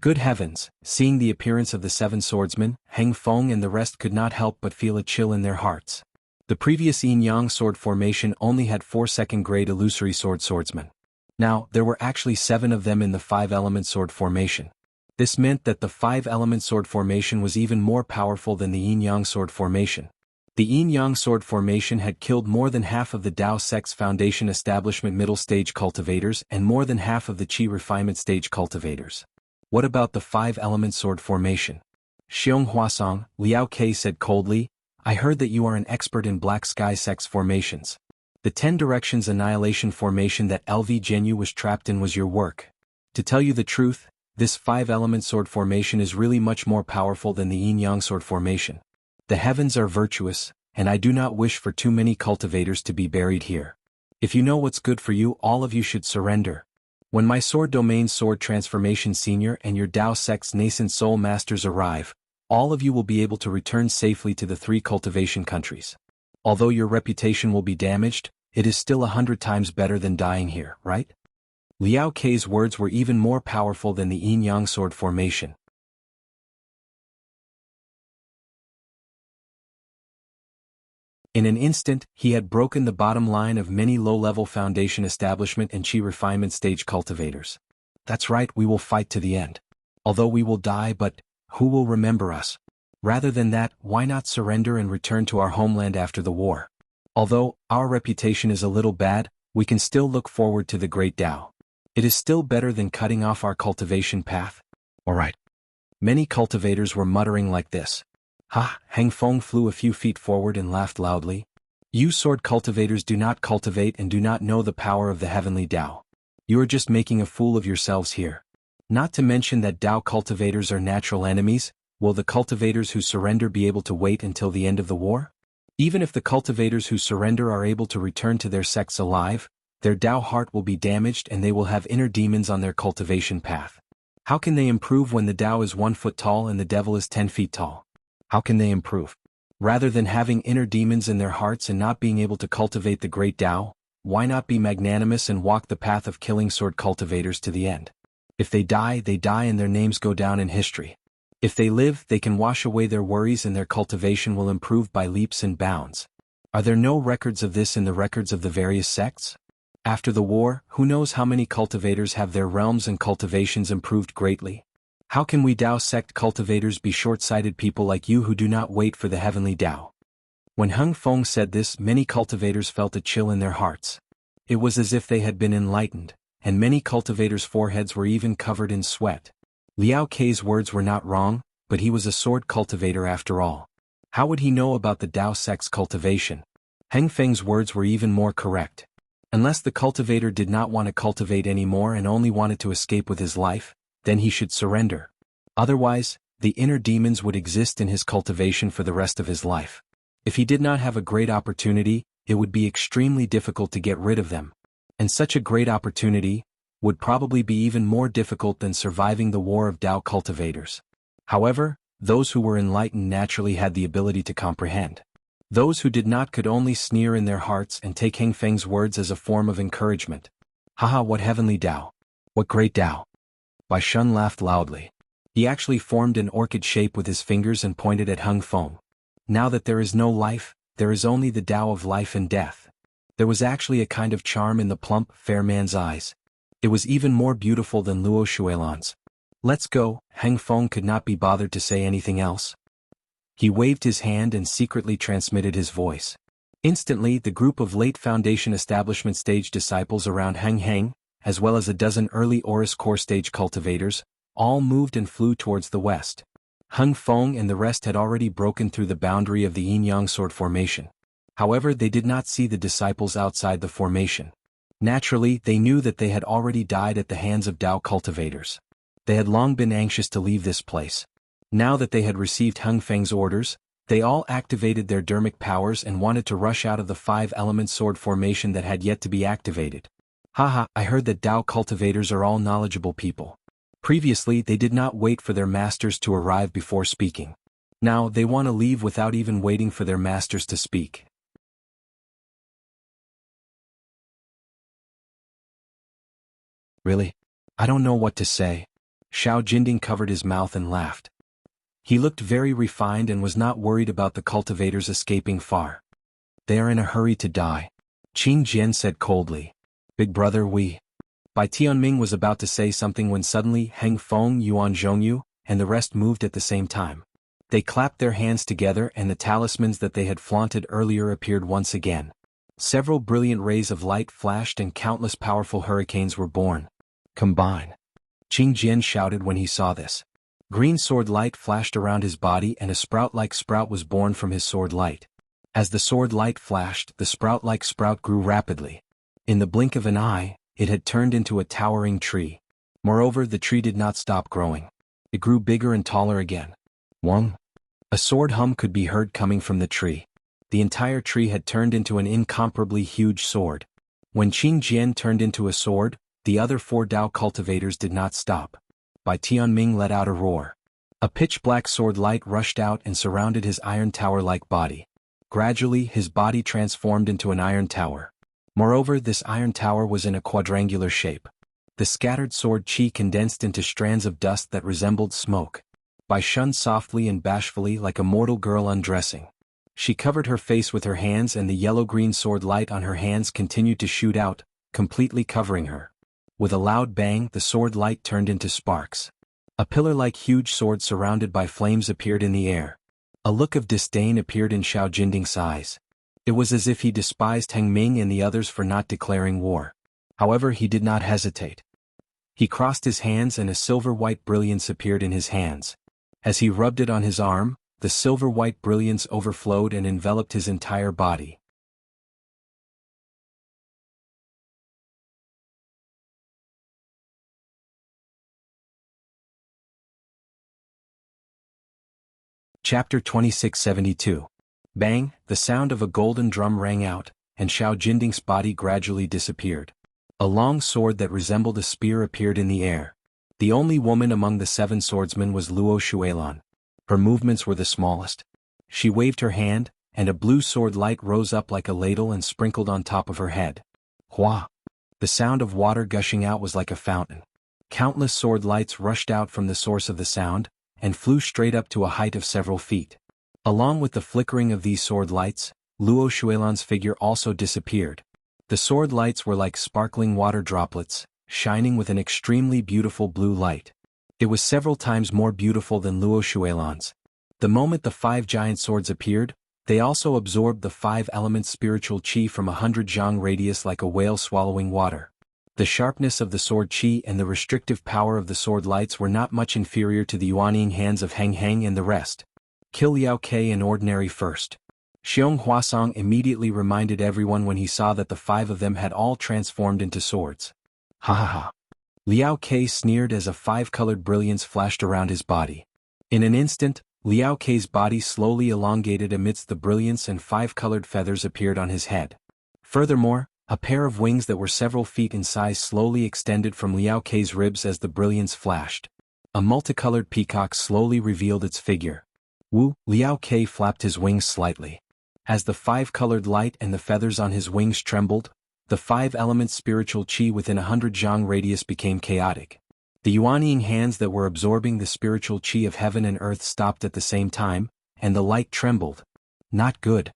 Good heavens, seeing the appearance of the 7 swordsmen, Heng Feng and the rest could not help but feel a chill in their hearts. The previous yin-yang sword formation only had 4 second-grade illusory swordsmen. Now, there were actually 7 of them in the 5-element sword formation. This meant that the 5-element sword formation was even more powerful than the yin-yang sword formation. The yin-yang sword formation had killed more than half of the Dao Sect's Foundation Establishment middle stage cultivators and more than half of the Qi refinement stage cultivators. What about the 5-element sword formation? Xiong Huasong, Liao Ke said coldly, I heard that you are an expert in Black Sky Sect's formations. The 10 Directions Annihilation formation that LV Genyu was trapped in was your work. To tell you the truth, this 5-element sword formation is really much more powerful than the yin-yang sword formation. The heavens are virtuous, and I do not wish for too many cultivators to be buried here. If you know what's good for you, all of you should surrender. When my sword domain sword transformation senior and your Dao Sect's nascent soul masters arrive, all of you will be able to return safely to the 3 cultivation countries. Although your reputation will be damaged, it is still 100 times better than dying here, right? Liao Ke's words were even more powerful than the yin-yang sword formation. In an instant, he had broken the bottom line of many low-level foundation establishment and Qi refinement stage cultivators. That's right, we will fight to the end. Although we will die, but who will remember us? Rather than that, why not surrender and return to our homeland after the war? Although our reputation is a little bad, we can still look forward to the great Dao. It is still better than cutting off our cultivation path. Alright. Many cultivators were muttering like this. Ha! Heng Feng flew a few feet forward and laughed loudly. You sword cultivators do not cultivate and do not know the power of the heavenly Dao. You are just making a fool of yourselves here. Not to mention that Dao cultivators are natural enemies. Will the cultivators who surrender be able to wait until the end of the war? Even if the cultivators who surrender are able to return to their sects alive, their Dao heart will be damaged and they will have inner demons on their cultivation path. How can they improve when the Dao is 1 foot tall and the devil is 10 feet tall? How can they improve? Rather than having inner demons in their hearts and not being able to cultivate the great Dao, why not be magnanimous and walk the path of killing sword cultivators to the end? If they die and their names go down in history. If they live, they can wash away their worries and their cultivation will improve by leaps and bounds. Are there no records of this in the records of the various sects? After the war, who knows how many cultivators have their realms and cultivations improved greatly? How can we Dao sect cultivators be short-sighted people like you who do not wait for the heavenly Dao? When Heng Feng said this, many cultivators felt a chill in their hearts. It was as if they had been enlightened, and many cultivators' foreheads were even covered in sweat. Liao Ke's words were not wrong, but he was a sword cultivator after all. How would he know about the Dao sect's cultivation? Heng Feng's words were even more correct. Unless the cultivator did not want to cultivate anymore and only wanted to escape with his life, then he should surrender. Otherwise, the inner demons would exist in his cultivation for the rest of his life. If he did not have a great opportunity, it would be extremely difficult to get rid of them. And such a great opportunity would probably be even more difficult than surviving the war of Dao cultivators. However, those who were enlightened naturally had the ability to comprehend. Those who did not could only sneer in their hearts and take Heng Feng's words as a form of encouragement. Haha, what heavenly Tao! What great Tao! Bai Shun laughed loudly. He actually formed an orchid shape with his fingers and pointed at Heng Feng. Now that there is no life, there is only the Tao of life and death. There was actually a kind of charm in the plump, fair man's eyes. It was even more beautiful than Luo Shuilan's. Let's go. Heng Feng could not be bothered to say anything else. He waved his hand and secretly transmitted his voice. Instantly, the group of late Foundation Establishment stage disciples around Heng, as well as a dozen early Oris Core stage cultivators, all moved and flew towards the west. Heng Feng and the rest had already broken through the boundary of the yin-yang sword formation. However, they did not see the disciples outside the formation. Naturally, they knew that they had already died at the hands of Dao cultivators. They had long been anxious to leave this place. Now that they had received Heng Feng's orders, they all activated their dermic powers and wanted to rush out of the 5-element sword formation that had yet to be activated. Haha, I heard that Dao cultivators are all knowledgeable people. Previously, they did not wait for their masters to arrive before speaking. Now, they want to leave without even waiting for their masters to speak. Really? I don't know what to say. Xiao Jinding covered his mouth and laughed. He looked very refined and was not worried about the cultivators escaping far. They are in a hurry to die. Qing Jian said coldly. Big brother, we. Bai Tianming was about to say something when suddenly Heng Feng, Yuan Zhongyu, and the rest moved at the same time. They clapped their hands together and the talismans that they had flaunted earlier appeared once again. Several brilliant rays of light flashed and countless powerful hurricanes were born. Combine. Qing Jian shouted when he saw this. Green sword light flashed around his body and a sprout-like sprout was born from his sword light. As the sword light flashed, the sprout-like sprout grew rapidly. In the blink of an eye, it had turned into a towering tree. Moreover, the tree did not stop growing. It grew bigger and taller again. Wong. A sword hum could be heard coming from the tree. The entire tree had turned into an incomparably huge sword. When Qing Jian turned into a sword, the other 4 Dao cultivators did not stop. Bai Tianming let out a roar. A pitch-black sword light rushed out and surrounded his iron tower-like body. Gradually, his body transformed into an iron tower. Moreover, this iron tower was in a quadrangular shape. The scattered sword qi condensed into strands of dust that resembled smoke. Bai Shun softly and bashfully like a mortal girl undressing. She covered her face with her hands and the yellow-green sword light on her hands continued to shoot out, completely covering her. With a loud bang, the sword light turned into sparks. A pillar-like huge sword surrounded by flames appeared in the air. A look of disdain appeared in Xiao Jinding's eyes. It was as if he despised Heng Ming and the others for not declaring war. However, he did not hesitate. He crossed his hands and a silver-white brilliance appeared in his hands. As he rubbed it on his arm, the silver-white brilliance overflowed and enveloped his entire body. Chapter 2672. Bang, the sound of a golden drum rang out, and Xiao Jinding's body gradually disappeared. A long sword that resembled a spear appeared in the air. The only woman among the 7 swordsmen was Luo Shuilan. Her movements were the smallest. She waved her hand, and a blue sword light rose up like a ladle and sprinkled on top of her head. Hua! The sound of water gushing out was like a fountain. Countless sword lights rushed out from the source of the sound, and flew straight up to a height of several feet. Along with the flickering of these sword lights, Luo Shuilan's figure also disappeared. The sword lights were like sparkling water droplets, shining with an extremely beautiful blue light. It was several times more beautiful than Luo Shuilan's. The moment the 5 giant swords appeared, they also absorbed the 5 elements spiritual qi from 100 zhang radius like a whale swallowing water. The sharpness of the sword qi and the restrictive power of the sword lights were not much inferior to the Yuanying hands of Heng and the rest. Kill Liao Ke in ordinary first. Xiong Huasong immediately reminded everyone when he saw that the 5 of them had all transformed into swords. Ha ha ha. Liao Ke sneered as a 5-colored brilliance flashed around his body. In an instant, Liao Ke's body slowly elongated amidst the brilliance and 5-colored feathers appeared on his head. Furthermore, a pair of wings that were several feet in size slowly extended from Liao Ke's ribs as the brilliance flashed. A multicolored peacock slowly revealed its figure. Liao Ke flapped his wings slightly. As the five-colored light and the feathers on his wings trembled, the five-element spiritual qi within 100 zhang radius became chaotic. The yuanying hands that were absorbing the spiritual qi of heaven and earth stopped at the same time, and the light trembled. Not good.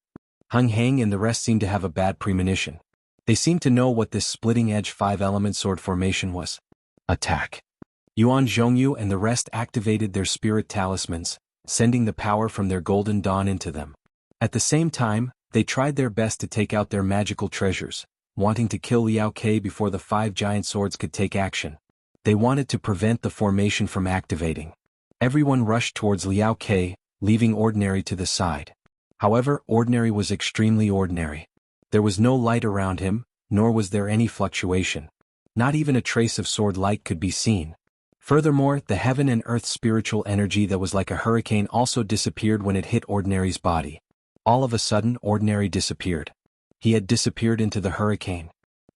Hung Hang and the rest seemed to have a bad premonition. They seemed to know what this splitting-edge five-element sword formation was. Attack. Yuan Zhongyu and the rest activated their spirit talismans, sending the power from their golden dawn into them. At the same time, they tried their best to take out their magical treasures, wanting to kill Liao Ke before the five giant swords could take action. They wanted to prevent the formation from activating. Everyone rushed towards Liao Ke, leaving Ordinary to the side. However, Ordinary was extremely ordinary. There was no light around him, nor was there any fluctuation. Not even a trace of sword light could be seen. Furthermore, the heaven and earth spiritual energy that was like a hurricane also disappeared when it hit Ordinary's body. All of a sudden, Ordinary disappeared. He had disappeared into the hurricane.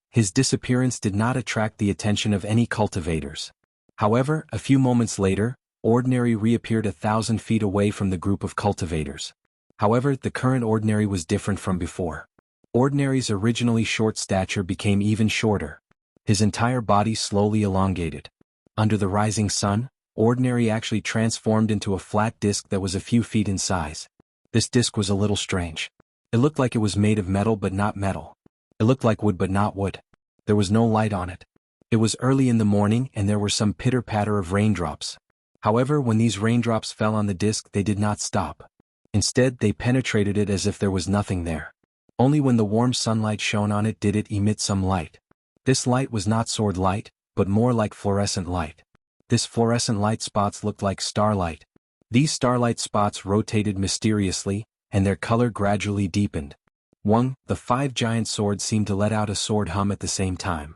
His disappearance did not attract the attention of any cultivators. However, a few moments later, Ordinary reappeared 1,000 feet away from the group of cultivators. However, the current Ordinary was different from before. Ordinary's originally short stature became even shorter. His entire body slowly elongated. Under the rising sun, Ordinary actually transformed into a flat disc that was a few feet in size. This disc was a little strange. It looked like it was made of metal but not metal. It looked like wood but not wood. There was no light on it. It was early in the morning and there were some pitter-patter of raindrops. However, when these raindrops fell on the disc, they did not stop. Instead, they penetrated it as if there was nothing there. Only when the warm sunlight shone on it did it emit some light. This light was not sword light, but more like fluorescent light. This fluorescent light spots looked like starlight. These starlight spots rotated mysteriously, and their color gradually deepened. The five giant swords seemed to let out a sword hum at the same time.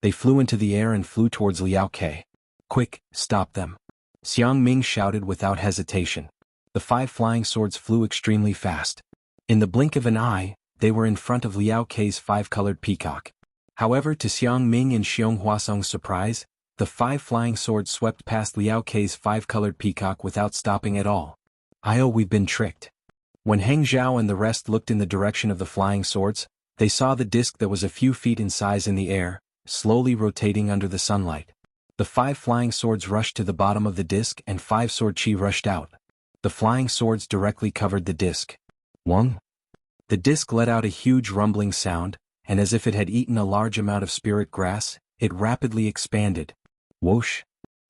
They flew into the air and flew towards Liao Ke. Quick, stop them. Xiang Ming shouted without hesitation. The five flying swords flew extremely fast. In the blink of an eye, they were in front of Liao Ke's five-colored peacock. However, to Xiang Ming and Xiong Huasong's surprise, the five flying swords swept past Liao Ke's five-colored peacock without stopping at all. We've been tricked. When Heng Zhao and the rest looked in the direction of the flying swords, they saw the disc that was a few feet in size in the air, slowly rotating under the sunlight. The five flying swords rushed to the bottom of the disc and five sword chi rushed out. The flying swords directly covered the disc. The disc let out a huge rumbling sound, and as if it had eaten a large amount of spirit grass, it rapidly expanded. Whoosh!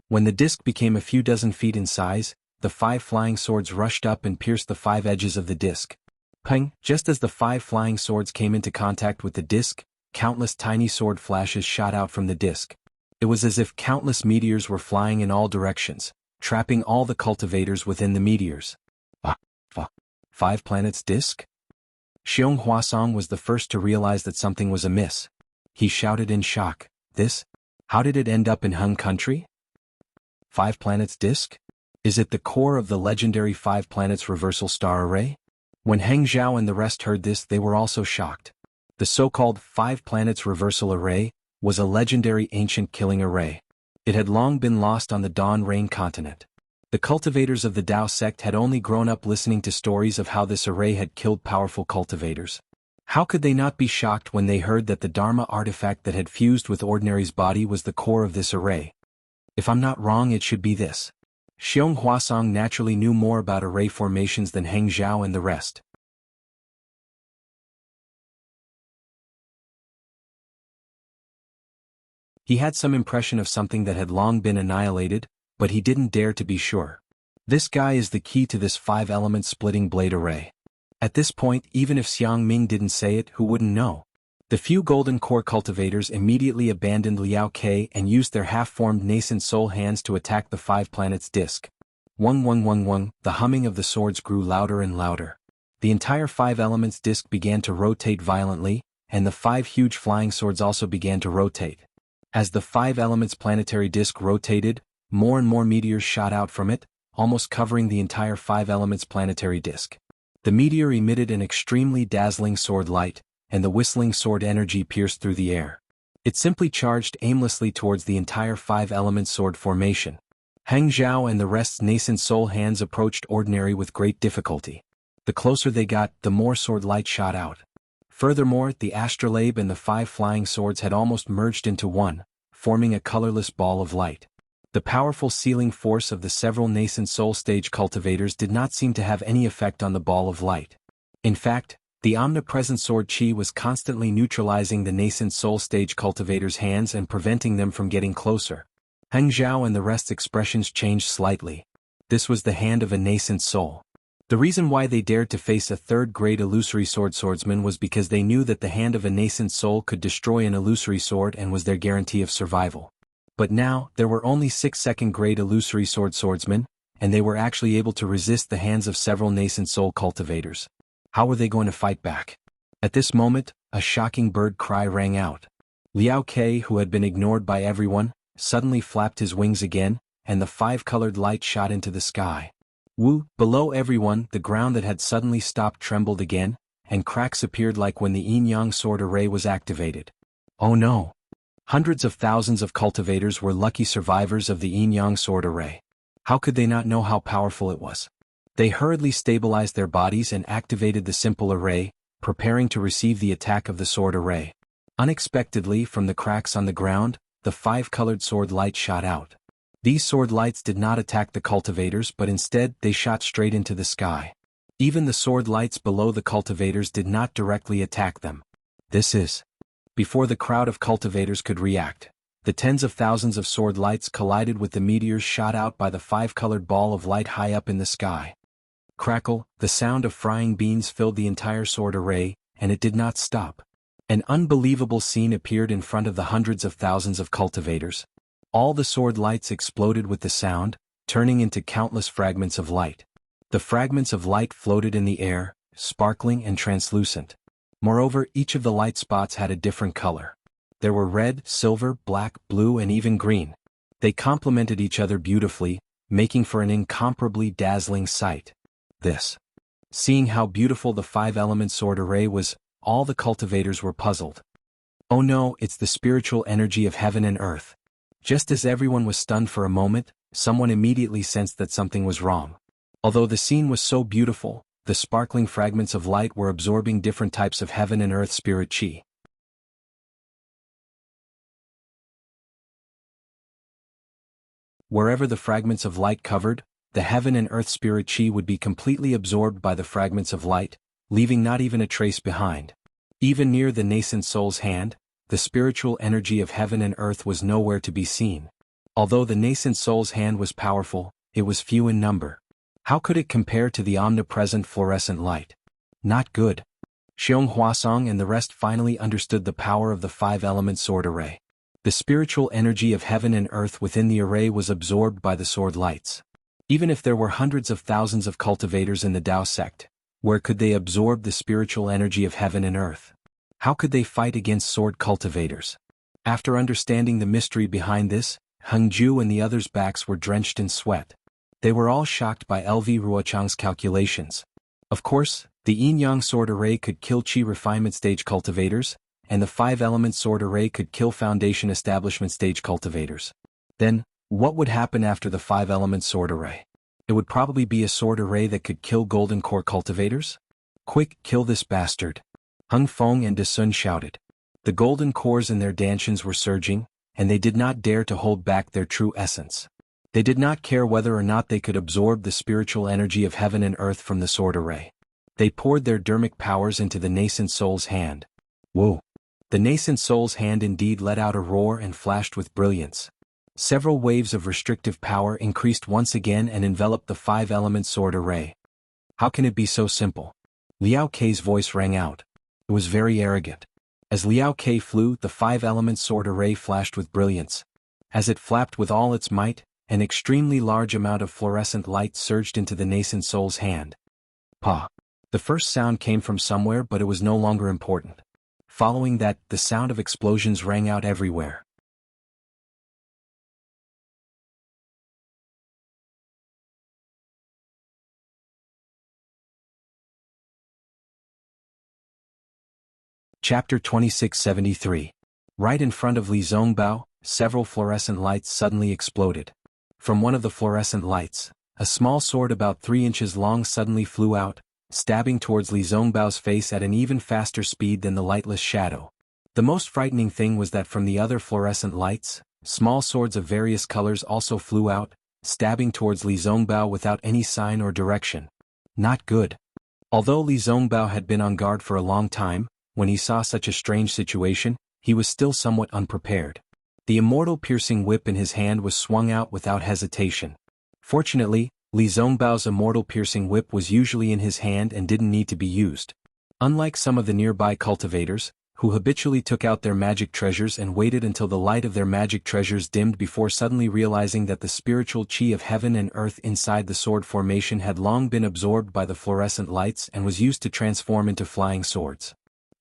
When the disc became a few dozen feet in size, the five flying swords rushed up and pierced the five edges of the disc. Peng! Just as the five flying swords came into contact with the disc, countless tiny sword flashes shot out from the disc. It was as if countless meteors were flying in all directions, trapping all the cultivators within the meteors. Five planets disc? Xiong Huasong was the first to realize that something was amiss. He shouted in shock, "This? How did it end up in Hung Country? Five planets disc? Is it the core of the legendary five planets reversal star array?" When Heng Zhao and the rest heard this, they were also shocked. The so-called five planets reversal array was a legendary ancient killing array. It had long been lost on the Dawn Rain continent. The cultivators of the Dao sect had only grown up listening to stories of how this array had killed powerful cultivators. How could they not be shocked when they heard that the Dharma artifact that had fused with Ordinary's body was the core of this array? If I'm not wrong, it should be this. Xiong Huasong naturally knew more about array formations than Heng Zhao and the rest. He had some impression of something that had long been annihilated, but he didn't dare to be sure. This guy is the key to this five-element splitting blade array. At this point, even if Xiang Ming didn't say it, who wouldn't know? The few golden core cultivators immediately abandoned Liao Ke and used their half-formed nascent soul hands to attack the five planets disc. The humming of the swords grew louder and louder. The entire five elements disc began to rotate violently, and the five huge flying swords also began to rotate. As the five elements planetary disc rotated, more and more meteors shot out from it, almost covering the entire five elements planetary disc. The meteor emitted an extremely dazzling sword light, and the whistling sword energy pierced through the air. It simply charged aimlessly towards the entire five-element sword formation. Heng Zhao and the rest's nascent soul hands approached ordinary with great difficulty. The closer they got, the more sword light shot out. Furthermore, the astrolabe and the five flying swords had almost merged into one, forming a colorless ball of light. The powerful sealing force of the several nascent soul stage cultivators did not seem to have any effect on the ball of light. In fact, the omnipresent sword chi was constantly neutralizing the nascent soul stage cultivators' hands and preventing them from getting closer. Heng Zhao and the rest's expressions changed slightly. This was the hand of a nascent soul. The reason why they dared to face a third-grade illusory swordsman was because they knew that the hand of a nascent soul could destroy an illusory sword and was their guarantee of survival. But now, there were only 6 second-grade illusory swordsmen, and they were actually able to resist the hands of several nascent soul cultivators. How were they going to fight back? At this moment, a shocking bird cry rang out. Liao Ke, who had been ignored by everyone, suddenly flapped his wings again, and the five-colored light shot into the sky. Below everyone, the ground that had suddenly stopped trembled again, and cracks appeared like when the yin-yang sword array was activated. Oh no! Hundreds of thousands of cultivators were lucky survivors of the yin-yang sword array. How could they not know how powerful it was? They hurriedly stabilized their bodies and activated the simple array, preparing to receive the attack of the sword array. Unexpectedly, from the cracks on the ground, the five-colored sword light shot out. These sword lights did not attack the cultivators, but instead they shot straight into the sky. Even the sword lights below the cultivators did not directly attack them. Before the crowd of cultivators could react, the tens of thousands of sword lights collided with the meteors shot out by the five-colored ball of light high up in the sky. Crackle, the sound of frying beans filled the entire sword array, and it did not stop. An unbelievable scene appeared in front of the hundreds of thousands of cultivators. All the sword lights exploded with the sound, turning into countless fragments of light. The fragments of light floated in the air, sparkling and translucent. Moreover, each of the light spots had a different color. There were red, silver, black, blue, and even green. They complemented each other beautifully, making for an incomparably dazzling sight. Seeing how beautiful the five-element sword array was, all the cultivators were puzzled. Oh no, it's the spiritual energy of heaven and earth. Just as everyone was stunned for a moment, someone immediately sensed that something was wrong. Although the scene was so beautiful, the sparkling fragments of light were absorbing different types of heaven and earth spirit chi. Wherever the fragments of light covered, the heaven and earth spirit chi would be completely absorbed by the fragments of light, leaving not even a trace behind. Even near the nascent soul's hand, the spiritual energy of heaven and earth was nowhere to be seen. Although the nascent soul's hand was powerful, it was few in number. How could it compare to the omnipresent fluorescent light? Not good. Xiong Huasong and the rest finally understood the power of the five-element sword array. The spiritual energy of heaven and earth within the array was absorbed by the sword lights. Even if there were hundreds of thousands of cultivators in the Dao sect, where could they absorb the spiritual energy of heaven and earth? How could they fight against sword cultivators? After understanding the mystery behind this, Hengju and the others' backs were drenched in sweat. They were all shocked by LV Ruochang's calculations. Of course, the yin-yang sword array could kill chi refinement stage cultivators, and the five-element sword array could kill foundation establishment stage cultivators. Then, what would happen after the five-element sword array? It would probably be a sword array that could kill golden core cultivators? Quick, kill this bastard! Hung Feng and De Sun shouted. The golden cores in their dantians were surging, and they did not dare to hold back their true essence. They did not care whether or not they could absorb the spiritual energy of heaven and earth from the sword array. They poured their dermic powers into the nascent soul's hand. Whoa! The nascent soul's hand indeed let out a roar and flashed with brilliance. Several waves of restrictive power increased once again and enveloped the five-element sword array. How can it be so simple? Liao Ke's voice rang out. It was very arrogant. As Liao Ke flew, the five-element sword array flashed with brilliance. As it flapped with all its might, an extremely large amount of fluorescent light surged into the nascent soul's hand. Pa! The first sound came from somewhere, but it was no longer important. Following that, the sound of explosions rang out everywhere. Chapter 2673. Right in front of Li Zongbao, several fluorescent lights suddenly exploded. From one of the fluorescent lights, a small sword about 3 inches long suddenly flew out, stabbing towards Li Zongbao's face at an even faster speed than the lightless shadow. The most frightening thing was that from the other fluorescent lights, small swords of various colors also flew out, stabbing towards Li Zongbao without any sign or direction. Not good. Although Li Zongbao had been on guard for a long time, when he saw such a strange situation, he was still somewhat unprepared. The immortal piercing whip in his hand was swung out without hesitation. Fortunately, Li Zongbao's immortal piercing whip was usually in his hand and didn't need to be used. Unlike some of the nearby cultivators, who habitually took out their magic treasures and waited until the light of their magic treasures dimmed before suddenly realizing that the spiritual chi of heaven and earth inside the sword formation had long been absorbed by the fluorescent lights and was used to transform into flying swords.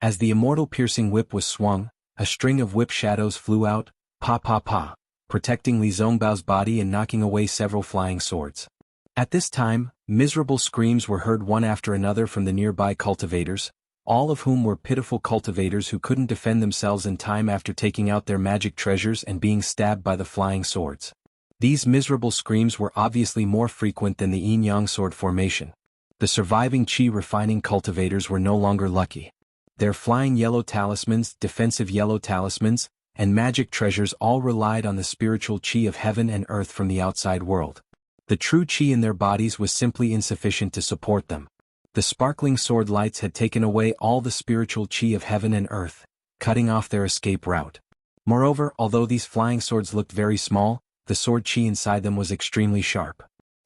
As the immortal piercing whip was swung, a string of whip shadows flew out, pa, protecting Li Zongbao's body and knocking away several flying swords. At this time, miserable screams were heard one after another from the nearby cultivators, all of whom were pitiful cultivators who couldn't defend themselves in time after taking out their magic treasures and being stabbed by the flying swords. These miserable screams were obviously more frequent than the yin-yang sword formation. The surviving chi-refining cultivators were no longer lucky. Their flying yellow talismans, defensive yellow talismans, and magic treasures all relied on the spiritual chi of heaven and earth from the outside world. The true chi in their bodies was simply insufficient to support them. The sparkling sword lights had taken away all the spiritual chi of heaven and earth, cutting off their escape route. Moreover, although these flying swords looked very small, the sword chi inside them was extremely sharp.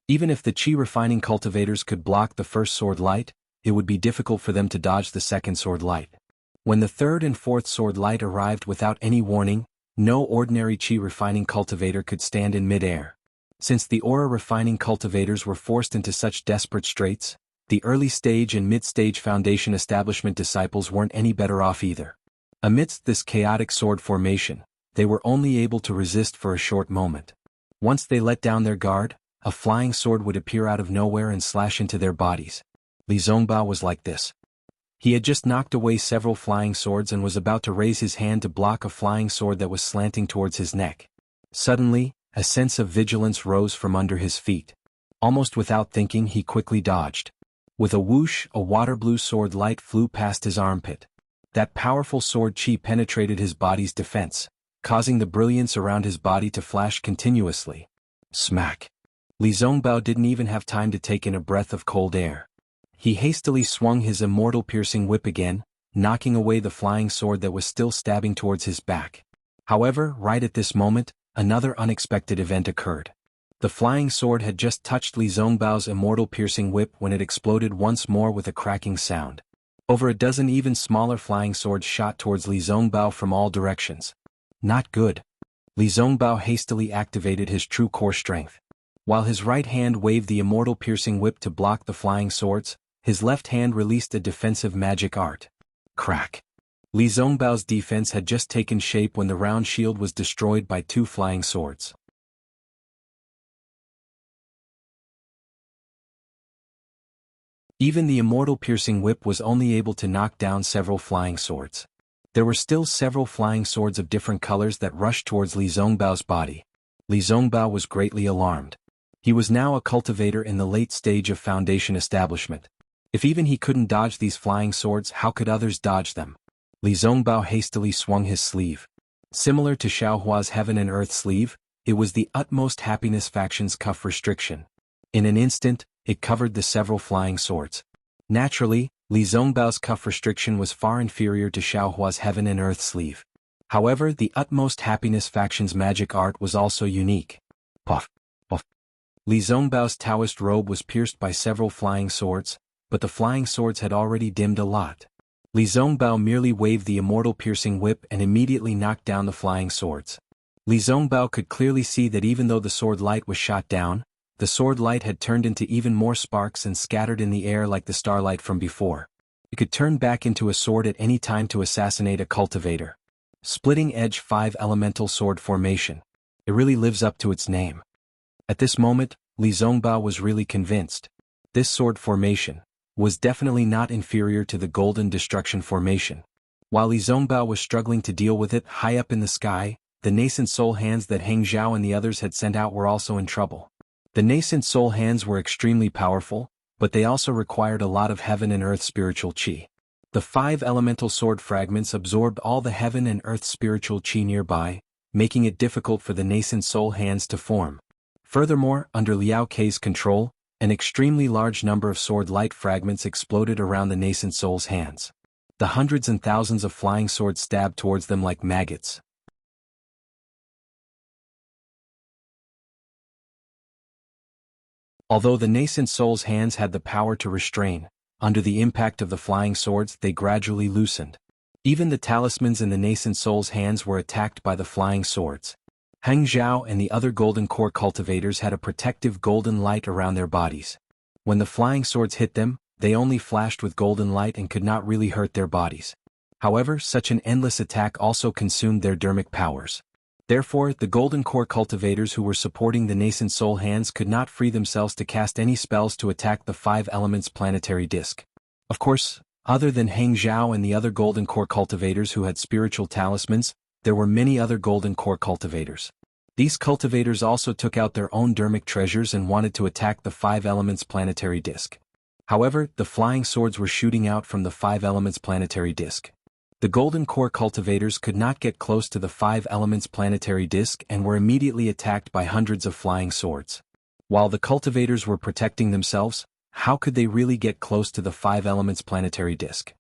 Even if the chi-refining cultivators could block the first sword light, it would be difficult for them to dodge the second sword light. When the third and fourth sword light arrived without any warning, no ordinary chi-refining cultivator could stand in mid-air. Since the aura-refining cultivators were forced into such desperate straits, the early-stage and mid-stage foundation establishment disciples weren't any better off either. Amidst this chaotic sword formation, they were only able to resist for a short moment. Once they let down their guard, a flying sword would appear out of nowhere and slash into their bodies. Li Zongbao was like this. He had just knocked away several flying swords and was about to raise his hand to block a flying sword that was slanting towards his neck. Suddenly, a sense of vigilance rose from under his feet. Almost without thinking, he quickly dodged. With a whoosh, a water-blue sword light flew past his armpit. That powerful sword chi penetrated his body's defense, causing the brilliance around his body to flash continuously. Smack! Li Zongbao didn't even have time to take in a breath of cold air. He hastily swung his immortal piercing whip again, knocking away the flying sword that was still stabbing towards his back. However, right at this moment, another unexpected event occurred. The flying sword had just touched Li Zongbao's immortal piercing whip when it exploded once more with a cracking sound. Over a dozen even smaller flying swords shot towards Li Zongbao from all directions. Not good. Li Zongbao hastily activated his true core strength. While his right hand waved the immortal piercing whip to block the flying swords, his left hand released a defensive magic art. Crack! Li Zongbao's defense had just taken shape when the round shield was destroyed by 2 flying swords. Even the immortal piercing whip was only able to knock down several flying swords. There were still several flying swords of different colors that rushed towards Li Zongbao's body. Li Zongbao was greatly alarmed. He was now a cultivator in the late stage of foundation establishment. If even he couldn't dodge these flying swords, how could others dodge them? Li Zongbao hastily swung his sleeve. Similar to Xiaohua's Heaven and Earth sleeve, it was the Utmost Happiness faction's cuff restriction. In an instant, it covered the several flying swords. Naturally, Li Zongbao's cuff restriction was far inferior to Xiaohua's Heaven and Earth sleeve. However, the Utmost Happiness faction's magic art was also unique. Puff, puff. Li Zongbao's Taoist robe was pierced by several flying swords, but the flying swords had already dimmed a lot. Li Zongbao merely waved the immortal piercing whip and immediately knocked down the flying swords. Li Zongbao could clearly see that even though the sword light was shot down, the sword light had turned into even more sparks and scattered in the air like the starlight from before. It could turn back into a sword at any time to assassinate a cultivator. Splitting Edge 5 Elemental Sword Formation. It really lives up to its name. At this moment, Li Zongbao was really convinced. This sword formation was definitely not inferior to the Golden Destruction formation. While Li Zongbao was struggling to deal with it high up in the sky, the nascent soul hands that Heng Zhao and the others had sent out were also in trouble. The nascent soul hands were extremely powerful, but they also required a lot of heaven and earth spiritual qi. The 5 elemental sword fragments absorbed all the heaven and earth spiritual qi nearby, making it difficult for the nascent soul hands to form. Furthermore, under Liao Kei's control, an extremely large number of sword light fragments exploded around the nascent soul's hands. The hundreds and thousands of flying swords stabbed towards them like maggots. Although the nascent soul's hands had the power to restrain, under the impact of the flying swords they gradually loosened. Even the talismans in the nascent soul's hands were attacked by the flying swords. Heng Zhao and the other golden core cultivators had a protective golden light around their bodies. When the flying swords hit them, they only flashed with golden light and could not really hurt their bodies. However, such an endless attack also consumed their dermic powers. Therefore, the golden core cultivators who were supporting the nascent soul hands could not free themselves to cast any spells to attack the 5 elements planetary disk. Of course, other than Heng Zhao and the other golden core cultivators who had spiritual talismans, there were many other golden core cultivators. These cultivators also took out their own dermic treasures and wanted to attack the 5 elements planetary disk. However, the flying swords were shooting out from the 5 elements planetary disk. The golden core cultivators could not get close to the 5 elements planetary disk and were immediately attacked by hundreds of flying swords. While the cultivators were protecting themselves, how could they really get close to the 5 elements planetary disk?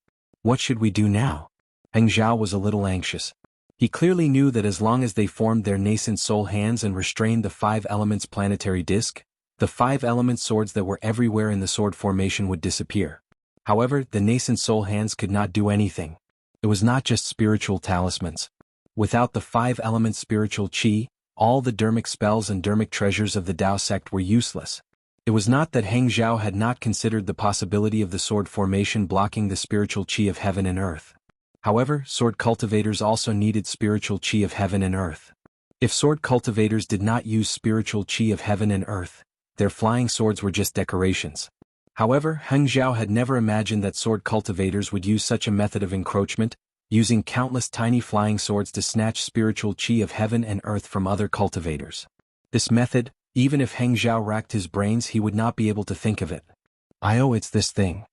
What should we do now? Heng Zhao was a little anxious. He clearly knew that as long as they formed their nascent soul hands and restrained the 5 elements planetary disk, the 5 element swords that were everywhere in the sword formation would disappear. However, the nascent soul hands could not do anything. It was not just spiritual talismans. Without the 5 element spiritual qi, all the dermic spells and dermic treasures of the Dao sect were useless. It was not that Heng Zhao had not considered the possibility of the sword formation blocking the spiritual qi of heaven and earth. However, sword cultivators also needed spiritual qi of heaven and earth. If sword cultivators did not use spiritual qi of heaven and earth, their flying swords were just decorations. However, Heng Zhao had never imagined that sword cultivators would use such a method of encroachment, using countless tiny flying swords to snatch spiritual qi of heaven and earth from other cultivators. This method, even if Heng Zhao racked his brains, he would not be able to think of it. It's this thing.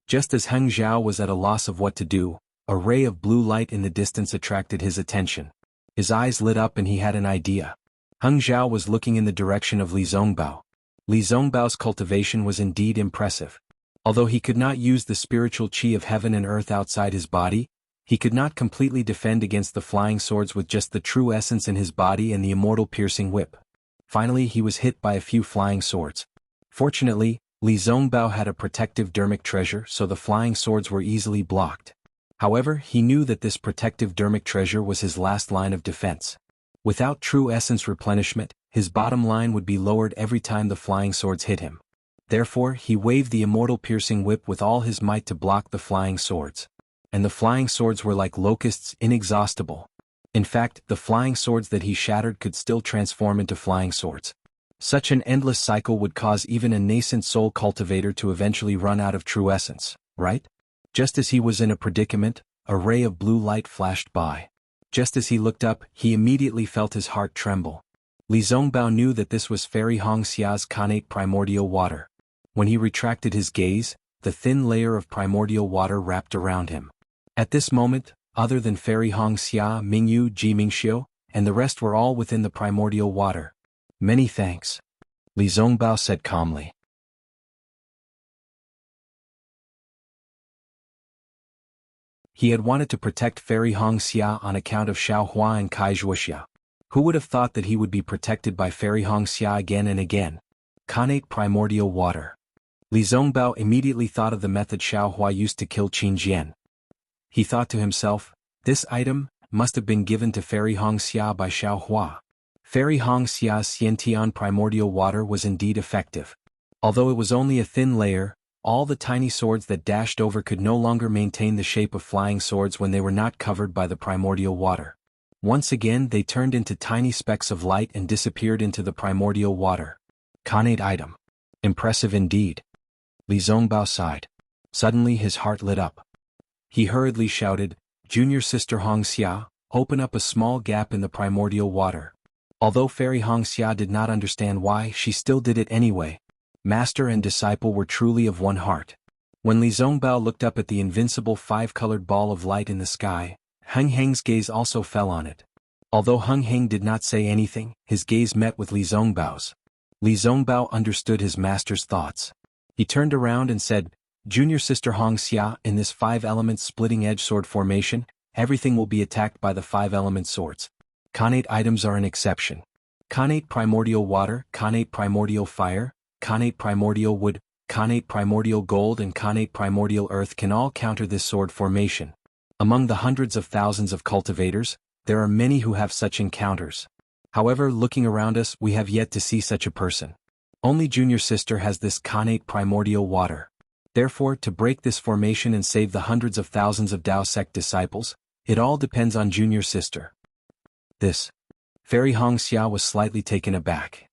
Just as Heng Zhao was at a loss of what to do, a ray of blue light in the distance attracted his attention. His eyes lit up and he had an idea. Heng Zhao was looking in the direction of Li Zongbao. Li Zongbao's cultivation was indeed impressive. Although he could not use the spiritual qi of heaven and earth outside his body, he could not completely defend against the flying swords with just the true essence in his body and the immortal piercing whip. Finally, he was hit by a few flying swords. Fortunately, Li Zongbao had a protective dermic treasure, so the flying swords were easily blocked. However, he knew that this protective dermic treasure was his last line of defense. Without true essence replenishment, his bottom line would be lowered every time the flying swords hit him. Therefore, he waved the immortal piercing whip with all his might to block the flying swords. And the flying swords were like locusts, inexhaustible. In fact, the flying swords that he shattered could still transform into flying swords. Such an endless cycle would cause even a nascent soul cultivator to eventually run out of true essence, right? Just as he was in a predicament, a ray of blue light flashed by. Just as he looked up, he immediately felt his heart tremble. Li Zongbao knew that this was Fairy Hongxia's connate primordial water. When he retracted his gaze, the thin layer of primordial water wrapped around him. At this moment, other than Fairy Hongxia, Mingyu, Jimingxiu, and the rest were all within the primordial water. Many thanks. Li Zongbao said calmly. He had wanted to protect Fairy Hongxia on account of Xiaohua and Kai Wuxia. Who would have thought that he would be protected by Fairy Hongxia again and again? Connate primordial water. Li Zongbao immediately thought of the method Xiaohua used to kill Qin Jian. He thought to himself, this item must have been given to Fairy Hongxia by Xiaohua. Fairy Hongxia's Xiantian primordial water was indeed effective. Although it was only a thin layer, all the tiny swords that dashed over could no longer maintain the shape of flying swords when they were not covered by the primordial water. Once again they turned into tiny specks of light and disappeared into the primordial water. Connate item. Impressive indeed. Li Zongbao sighed. Suddenly his heart lit up. He hurriedly shouted, Junior Sister Hongxia, open up a small gap in the primordial water. Although Fairy Hongxia did not understand why, she still did it anyway. Master and disciple were truly of one heart. When Li Zongbao looked up at the invincible five-colored ball of light in the sky, Heng Heng's gaze also fell on it. Although Heng Heng did not say anything, his gaze met with Li Zongbao's. Li Zongbao understood his master's thoughts. He turned around and said, Junior Sister Hongxia, in this five-element splitting-edge sword formation, everything will be attacked by the five-element swords. Khanate items are an exception. Khanate primordial water, Khanate primordial fire, Khanate primordial wood, Khanate primordial gold and Khanate primordial earth can all counter this sword formation. Among the hundreds of thousands of cultivators, there are many who have such encounters. However, looking around us, we have yet to see such a person. Only Junior Sister has this Khanate primordial water. Therefore, to break this formation and save the hundreds of thousands of Dao sect disciples, it all depends on Junior Sister. This. Fairy Hongxia was slightly taken aback.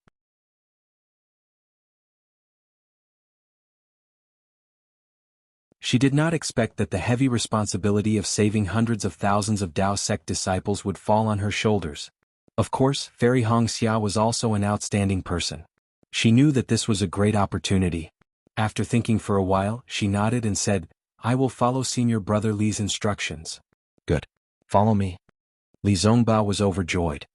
She did not expect that the heavy responsibility of saving hundreds of thousands of Dao sect disciples would fall on her shoulders. Of course, Fairy Hongxia was also an outstanding person. She knew that this was a great opportunity. After thinking for a while, she nodded and said, I will follow Senior Brother Li's instructions. Good. Follow me. Li Zongbao was overjoyed.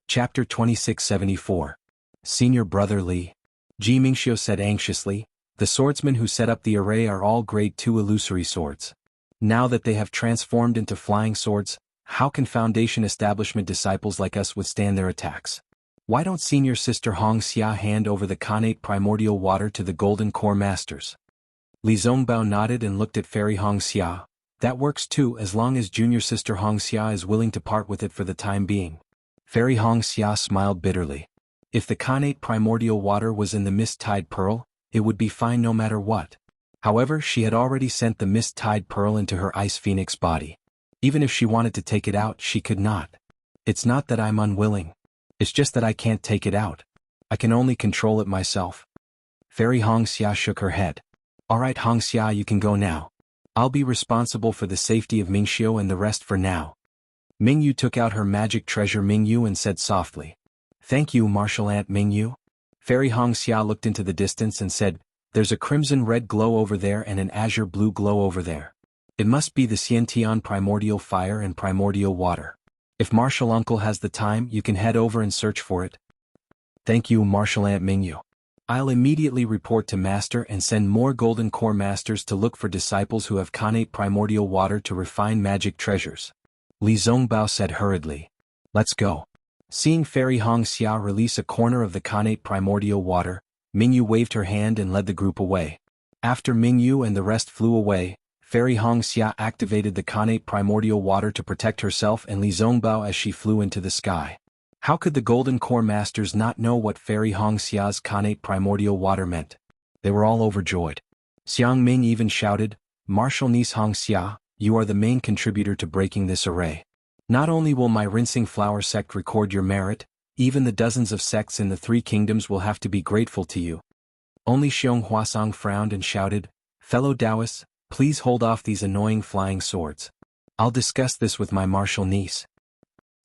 Chapter 2674. Senior Brother Li. Ji Mingxiu said anxiously, the swordsmen who set up the array are all grade 2 illusory swords. Now that they have transformed into flying swords, how can Foundation establishment disciples like us withstand their attacks? Why don't Senior Sister Hongxia hand over the Khanate primordial water to the Golden Core Masters? Li Zongbao nodded and looked at Fairy Hongxia. That works too, as long as Junior Sister Hongxia is willing to part with it for the time being. Fairy Hongxia smiled bitterly. If the Khanate primordial water was in the Mist-Tide Pearl, it would be fine no matter what. However, she had already sent the Mist-Tide Pearl into her Ice Phoenix body. Even if she wanted to take it out, she could not. It's not that I'm unwilling. It's just that I can't take it out. I can only control it myself. Fairy Hongxia shook her head. Alright Hongxia, you can go now. I'll be responsible for the safety of Mingxiu and the rest for now. Mingyu took out her magic treasure Mingyu and said softly. Thank you, Martial Ant Mingyu. Fairy Hongxia looked into the distance and said, there's a crimson-red glow over there and an azure-blue glow over there. It must be the Xiantian primordial fire and primordial water. If Martial Uncle has the time, you can head over and search for it. Thank you, Martial Ant Mingyu. I'll immediately report to Master and send more Golden Core Masters to look for disciples who have Khanate primordial water to refine magic treasures. Li Zongbao said hurriedly. Let's go. Seeing Fairy Hongxia release a corner of the Khanate primordial water, Mingyu waved her hand and led the group away. After Mingyu and the rest flew away, Fairy Hongxia activated the Khanate primordial water to protect herself and Li Zongbao as she flew into the sky. How could the Golden Core Masters not know what Fairy Hongxia's Khanate primordial water meant? They were all overjoyed. Xiang Ming even shouted, Martial Niece Hongxia, you are the main contributor to breaking this array. Not only will my Rinsing Flower sect record your merit, even the dozens of sects in the Three Kingdoms will have to be grateful to you. Only Xiong Huasong frowned and shouted, Fellow Taoists, please hold off these annoying flying swords. I'll discuss this with my martial niece.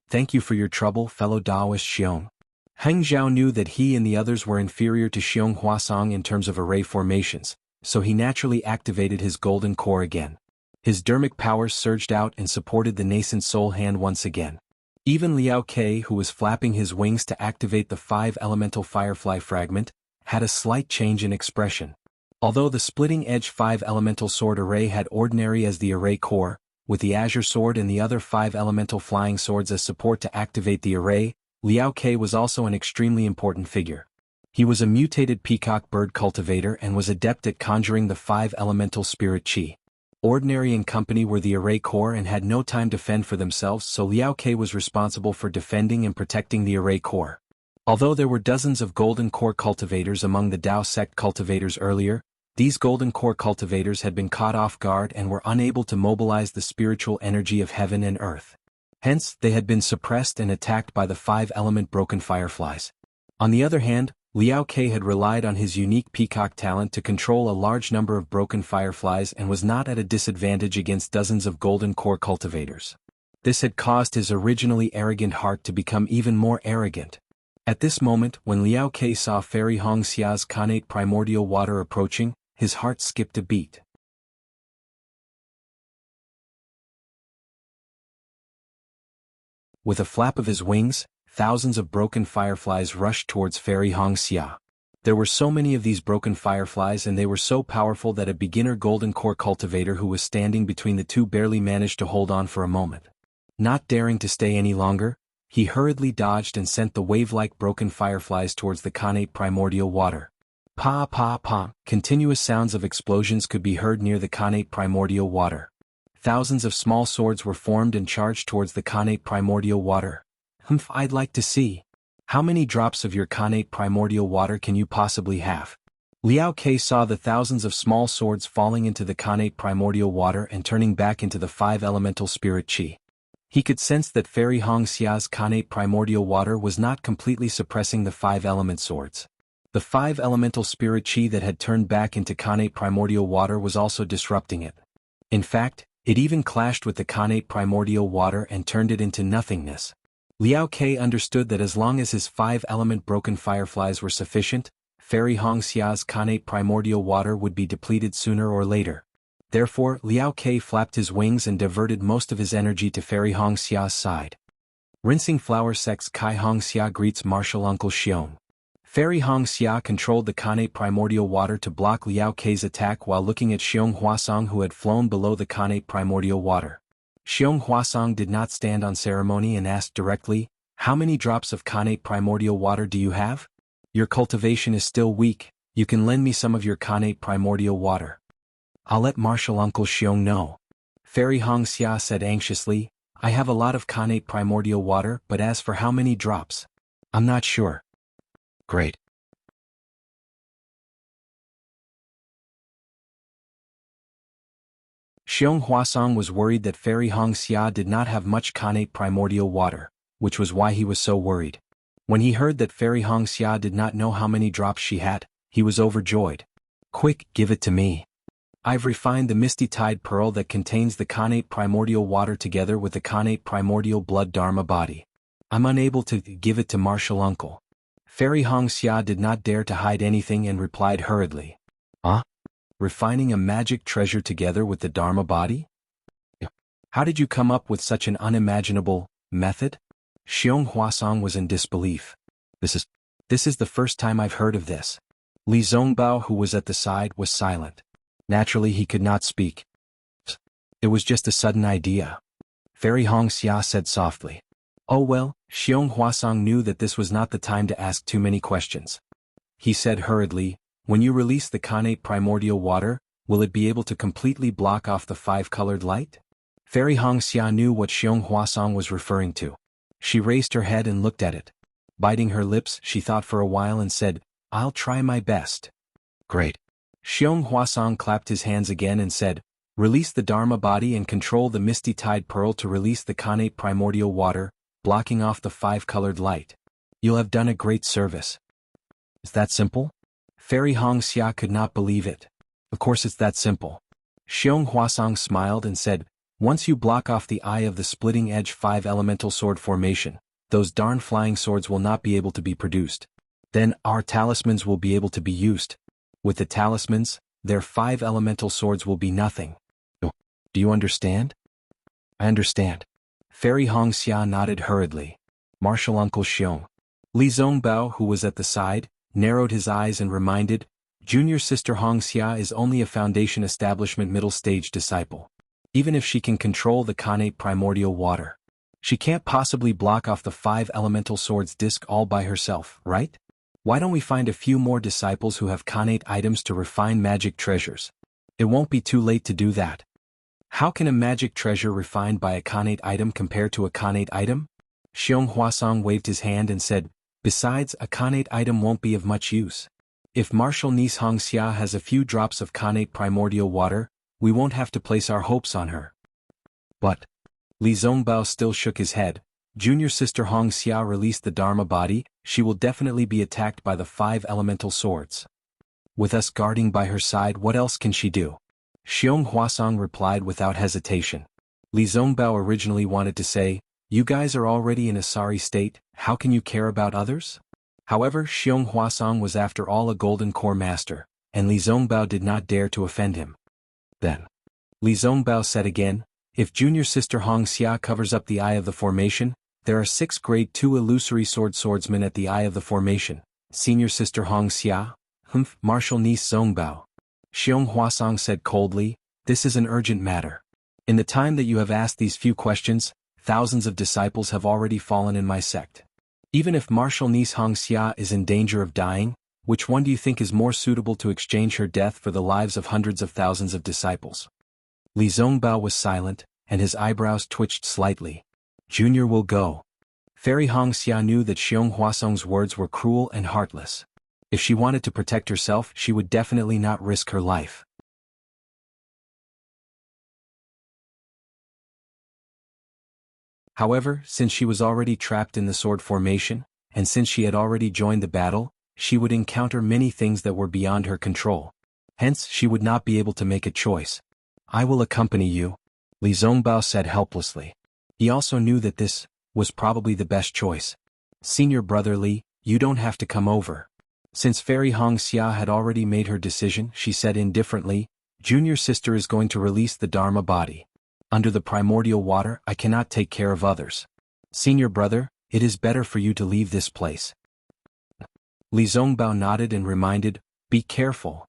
Thank you for your trouble, fellow Taoist Xiong. Heng Zhao knew that he and the others were inferior to Xiong Huasong in terms of array formations, so he naturally activated his golden core again. His dermic powers surged out and supported the nascent soul hand once again. Even Liao Ke, who was flapping his wings to activate the 5-elemental firefly fragment, had a slight change in expression. Although the splitting-edge 5-elemental sword array had ordinary as the array core, with the azure sword and the other 5-elemental flying swords as support to activate the array, Liao Ke was also an extremely important figure. He was a mutated peacock bird cultivator and was adept at conjuring the 5-elemental spirit chi. Ordinary and company were the array core and had no time to fend for themselves, so Liao Ke was responsible for defending and protecting the array core. Although there were dozens of golden core cultivators among the Dao sect cultivators earlier, these golden core cultivators had been caught off guard and were unable to mobilize the spiritual energy of heaven and earth. Hence, they had been suppressed and attacked by the 5-element broken fireflies. On the other hand, Liao Ke had relied on his unique peacock talent to control a large number of broken fireflies and was not at a disadvantage against dozens of golden core cultivators. This had caused his originally arrogant heart to become even more arrogant. At this moment, when Liao Ke saw Fairy Hongxia's connate primordial water approaching, his heart skipped a beat. With a flap of his wings, thousands of broken fireflies rushed towards Fairy Hongxia. There were so many of these broken fireflies and they were so powerful that a beginner golden core cultivator who was standing between the two barely managed to hold on for a moment. Not daring to stay any longer, he hurriedly dodged and sent the wave-like broken fireflies towards the connate primordial water. Pa pa pa, continuous sounds of explosions could be heard near the connate primordial water. Thousands of small swords were formed and charged towards the connate primordial water. I'd like to see. How many drops of your connate primordial water can you possibly have? Liao Ke saw the thousands of small swords falling into the connate primordial water and turning back into the 5-elemental spirit qi. He could sense that Fairy Hongxia's connate primordial water was not completely suppressing the 5-element swords. The 5-elemental spirit qi that had turned back into connate primordial water was also disrupting it. In fact, it even clashed with the connate primordial water and turned it into nothingness. Liao Ke understood that as long as his 5-element broken fireflies were sufficient, Fairy Hongxia's connate primordial water would be depleted sooner or later. Therefore, Liao Ke flapped his wings and diverted most of his energy to Fairy Hongxia's side. Rinsing Flower Sect's Kai Hongxia greets Martial Uncle Xiong. Fairy Hongxia controlled the connate primordial water to block Liao Ke's attack while looking at Xiong Huasong who had flown below the connate primordial water. Xiong Huasong did not stand on ceremony and asked directly, "How many drops of connate primordial water do you have? Your cultivation is still weak, you can lend me some of your connate primordial water." "I'll let Martial Uncle Xiong know." Fairy Hongxia said anxiously, "I have a lot of connate primordial water, but as for how many drops, I'm not sure." "Great. Xiong Huasong was worried that Fairy Hongxia did not have much connate primordial water, which was why he was so worried. When he heard that Fairy Hongxia did not know how many drops she had, he was overjoyed. "Quick, give it to me. I've refined the misty tide pearl that contains the connate primordial water together with the connate primordial blood dharma body. I'm unable to give it to Martial Uncle." Fairy Hongxia did not dare to hide anything and replied hurriedly. "Huh? Refining a magic treasure together with the Dharma body? How did you come up with such an unimaginable method?" Xiong Huasong was in disbelief. This is the first time I've heard of this." Li Zongbao, who was at the side, was silent. Naturally he could not speak. "It was just a sudden idea," Fairy Hongxia said softly. "Oh well," Xiong Huasong knew that this was not the time to ask too many questions. He said hurriedly, "When you release the connate primordial water, will it be able to completely block off the 5-colored light?" Fairy Hongxia knew what Xiong Huasong was referring to. She raised her head and looked at it. Biting her lips, she thought for a while and said, "I'll try my best." "Great." Xiong Huasong clapped his hands again and said, "Release the Dharma body and control the misty tide pearl to release the connate primordial water, blocking off the 5-colored light. You'll have done a great service." "Is that simple?" Fairy Hongxia could not believe it. "Of course it's that simple." Xiong Huasong smiled and said, "Once you block off the eye of the splitting edge 5-elemental sword formation, those darn flying swords will not be able to be produced. Then our talismans will be able to be used. With the talismans, their 5-elemental swords will be nothing. Do you understand?" "I understand." Fairy Hongxia nodded hurriedly. Martial Uncle Xiong. Li Zongbao, who was at the side, narrowed his eyes and reminded, "Junior Sister Hongxia is only a Foundation Establishment middle stage disciple. Even if she can control the connate primordial water, she can't possibly block off the 5-elemental sword's disc all by herself, right? Why don't we find a few more disciples who have connate items to refine magic treasures? It won't be too late to do that." "How can a magic treasure refined by a connate item compare to a connate item?" Xiong Huasong waved his hand and said, "Besides, a connate item won't be of much use. If Martial Niece Hongxia has a few drops of connate primordial water, we won't have to place our hopes on her." "But Li Zongbao still shook his head. Junior sister Hong Xia released the Dharma body, she will definitely be attacked by the 5 elemental swords. With us guarding by her side, what else can she do? Xiong Huasong replied without hesitation. Li Zongbao originally wanted to say, you guys are already in a sorry state, how can you care about others? However, Xiong Huasong was after all a golden core master, and Li Zongbao did not dare to offend him. Then, Li Zongbao said again, if junior sister Hong Xia covers up the eye of the formation, there are 6 grade 2 illusory swordsmen at the eye of the formation. Senior sister Hong Xia? Martial niece Zongbao. Xiong Huasong said coldly, this is an urgent matter. In the time that you have asked these few questions, thousands of disciples have already fallen in my sect. Even if martial niece Hong Xia is in danger of dying, which one do you think is more suitable to exchange her death for the lives of hundreds of thousands of disciples? Li Zongbao was silent, and his eyebrows twitched slightly. Junior will go. Fairy Hong Xia knew that Xiong Huasong's words were cruel and heartless. If she wanted to protect herself, she would definitely not risk her life. However, since she was already trapped in the sword formation, and since she had already joined the battle, she would encounter many things that were beyond her control. Hence, she would not be able to make a choice. I will accompany you, Li Zongbao said helplessly. He also knew that this was probably the best choice. Senior brother Li, you don't have to come over. Since Fairy Hong Xia had already made her decision, she said indifferently, junior sister is going to release the Dharma body. Under the primordial water, I cannot take care of others. Senior brother, it is better for you to leave this place. Li Zongbao nodded and reminded, be careful.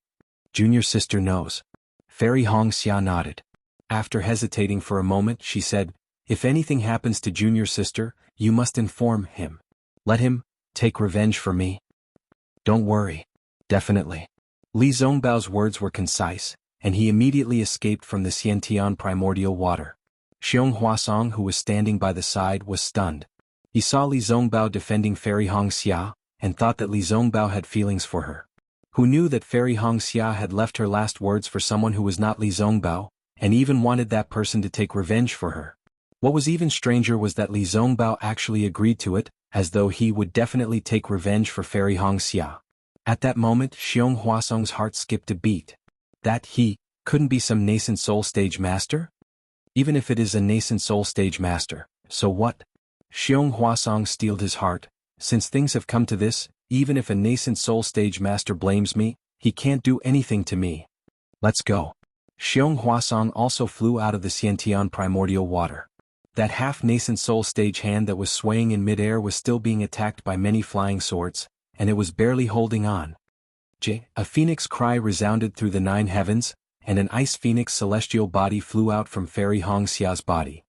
Junior sister knows. Fairy Hong Xia nodded. After hesitating for a moment, she said, if anything happens to junior sister, you must inform him. Let him take revenge for me. Don't worry. Definitely. Li Zongbao's words were concise, and he immediately escaped from the Xiantian primordial water. Xiong Huasong, who was standing by the side, was stunned. He saw Li Zongbao defending Fairy Hong Xia, and thought that Li Zongbao had feelings for her. Who knew that Fairy Hong Xia had left her last words for someone who was not Li Zongbao, and even wanted that person to take revenge for her. What was even stranger was that Li Zongbao actually agreed to it, as though he would definitely take revenge for Fairy Hong Xia. At that moment, Xiong Huasong's heart skipped a beat. That he couldn't be some nascent soul stage master? Even if it is a nascent soul stage master, so what? Xiong Huasong steeled his heart. Since things have come to this, even if a nascent soul stage master blames me, he can't do anything to me. Let's go. Xiong Huasong also flew out of the Xiantian primordial water. That half-nascent soul stage hand that was swaying in midair was still being attacked by many flying swords, and it was barely holding on. A phoenix cry resounded through the 9 heavens, and an ice phoenix celestial body flew out from Fairy Hong Xia's body.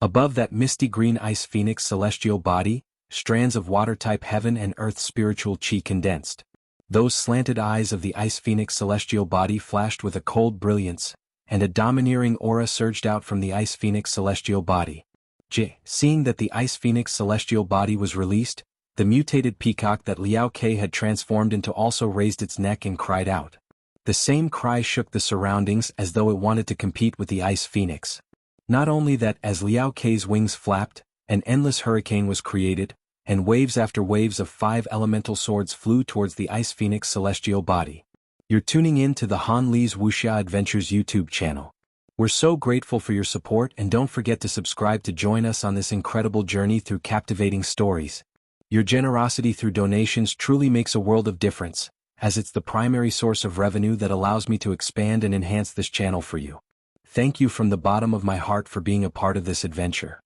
Above that misty green ice phoenix celestial body, strands of water-type heaven and earth spiritual chi condensed. Those slanted eyes of the ice phoenix celestial body flashed with a cold brilliance, and a domineering aura surged out from the ice phoenix celestial body. Seeing that the ice phoenix celestial body was released, the mutated peacock that Liao Ke had transformed into also raised its neck and cried out. The same cry shook the surroundings as though it wanted to compete with the ice phoenix. Not only that, as Liao Ke's wings flapped, an endless hurricane was created, and waves after waves of 5 elemental swords flew towards the ice phoenix celestial body. You're tuning in to the Han Li's Wuxia Adventures YouTube channel. We're so grateful for your support, and don't forget to subscribe to join us on this incredible journey through captivating stories. Your generosity through donations truly makes a world of difference, as it's the primary source of revenue that allows me to expand and enhance this channel for you. Thank you from the bottom of my heart for being a part of this adventure.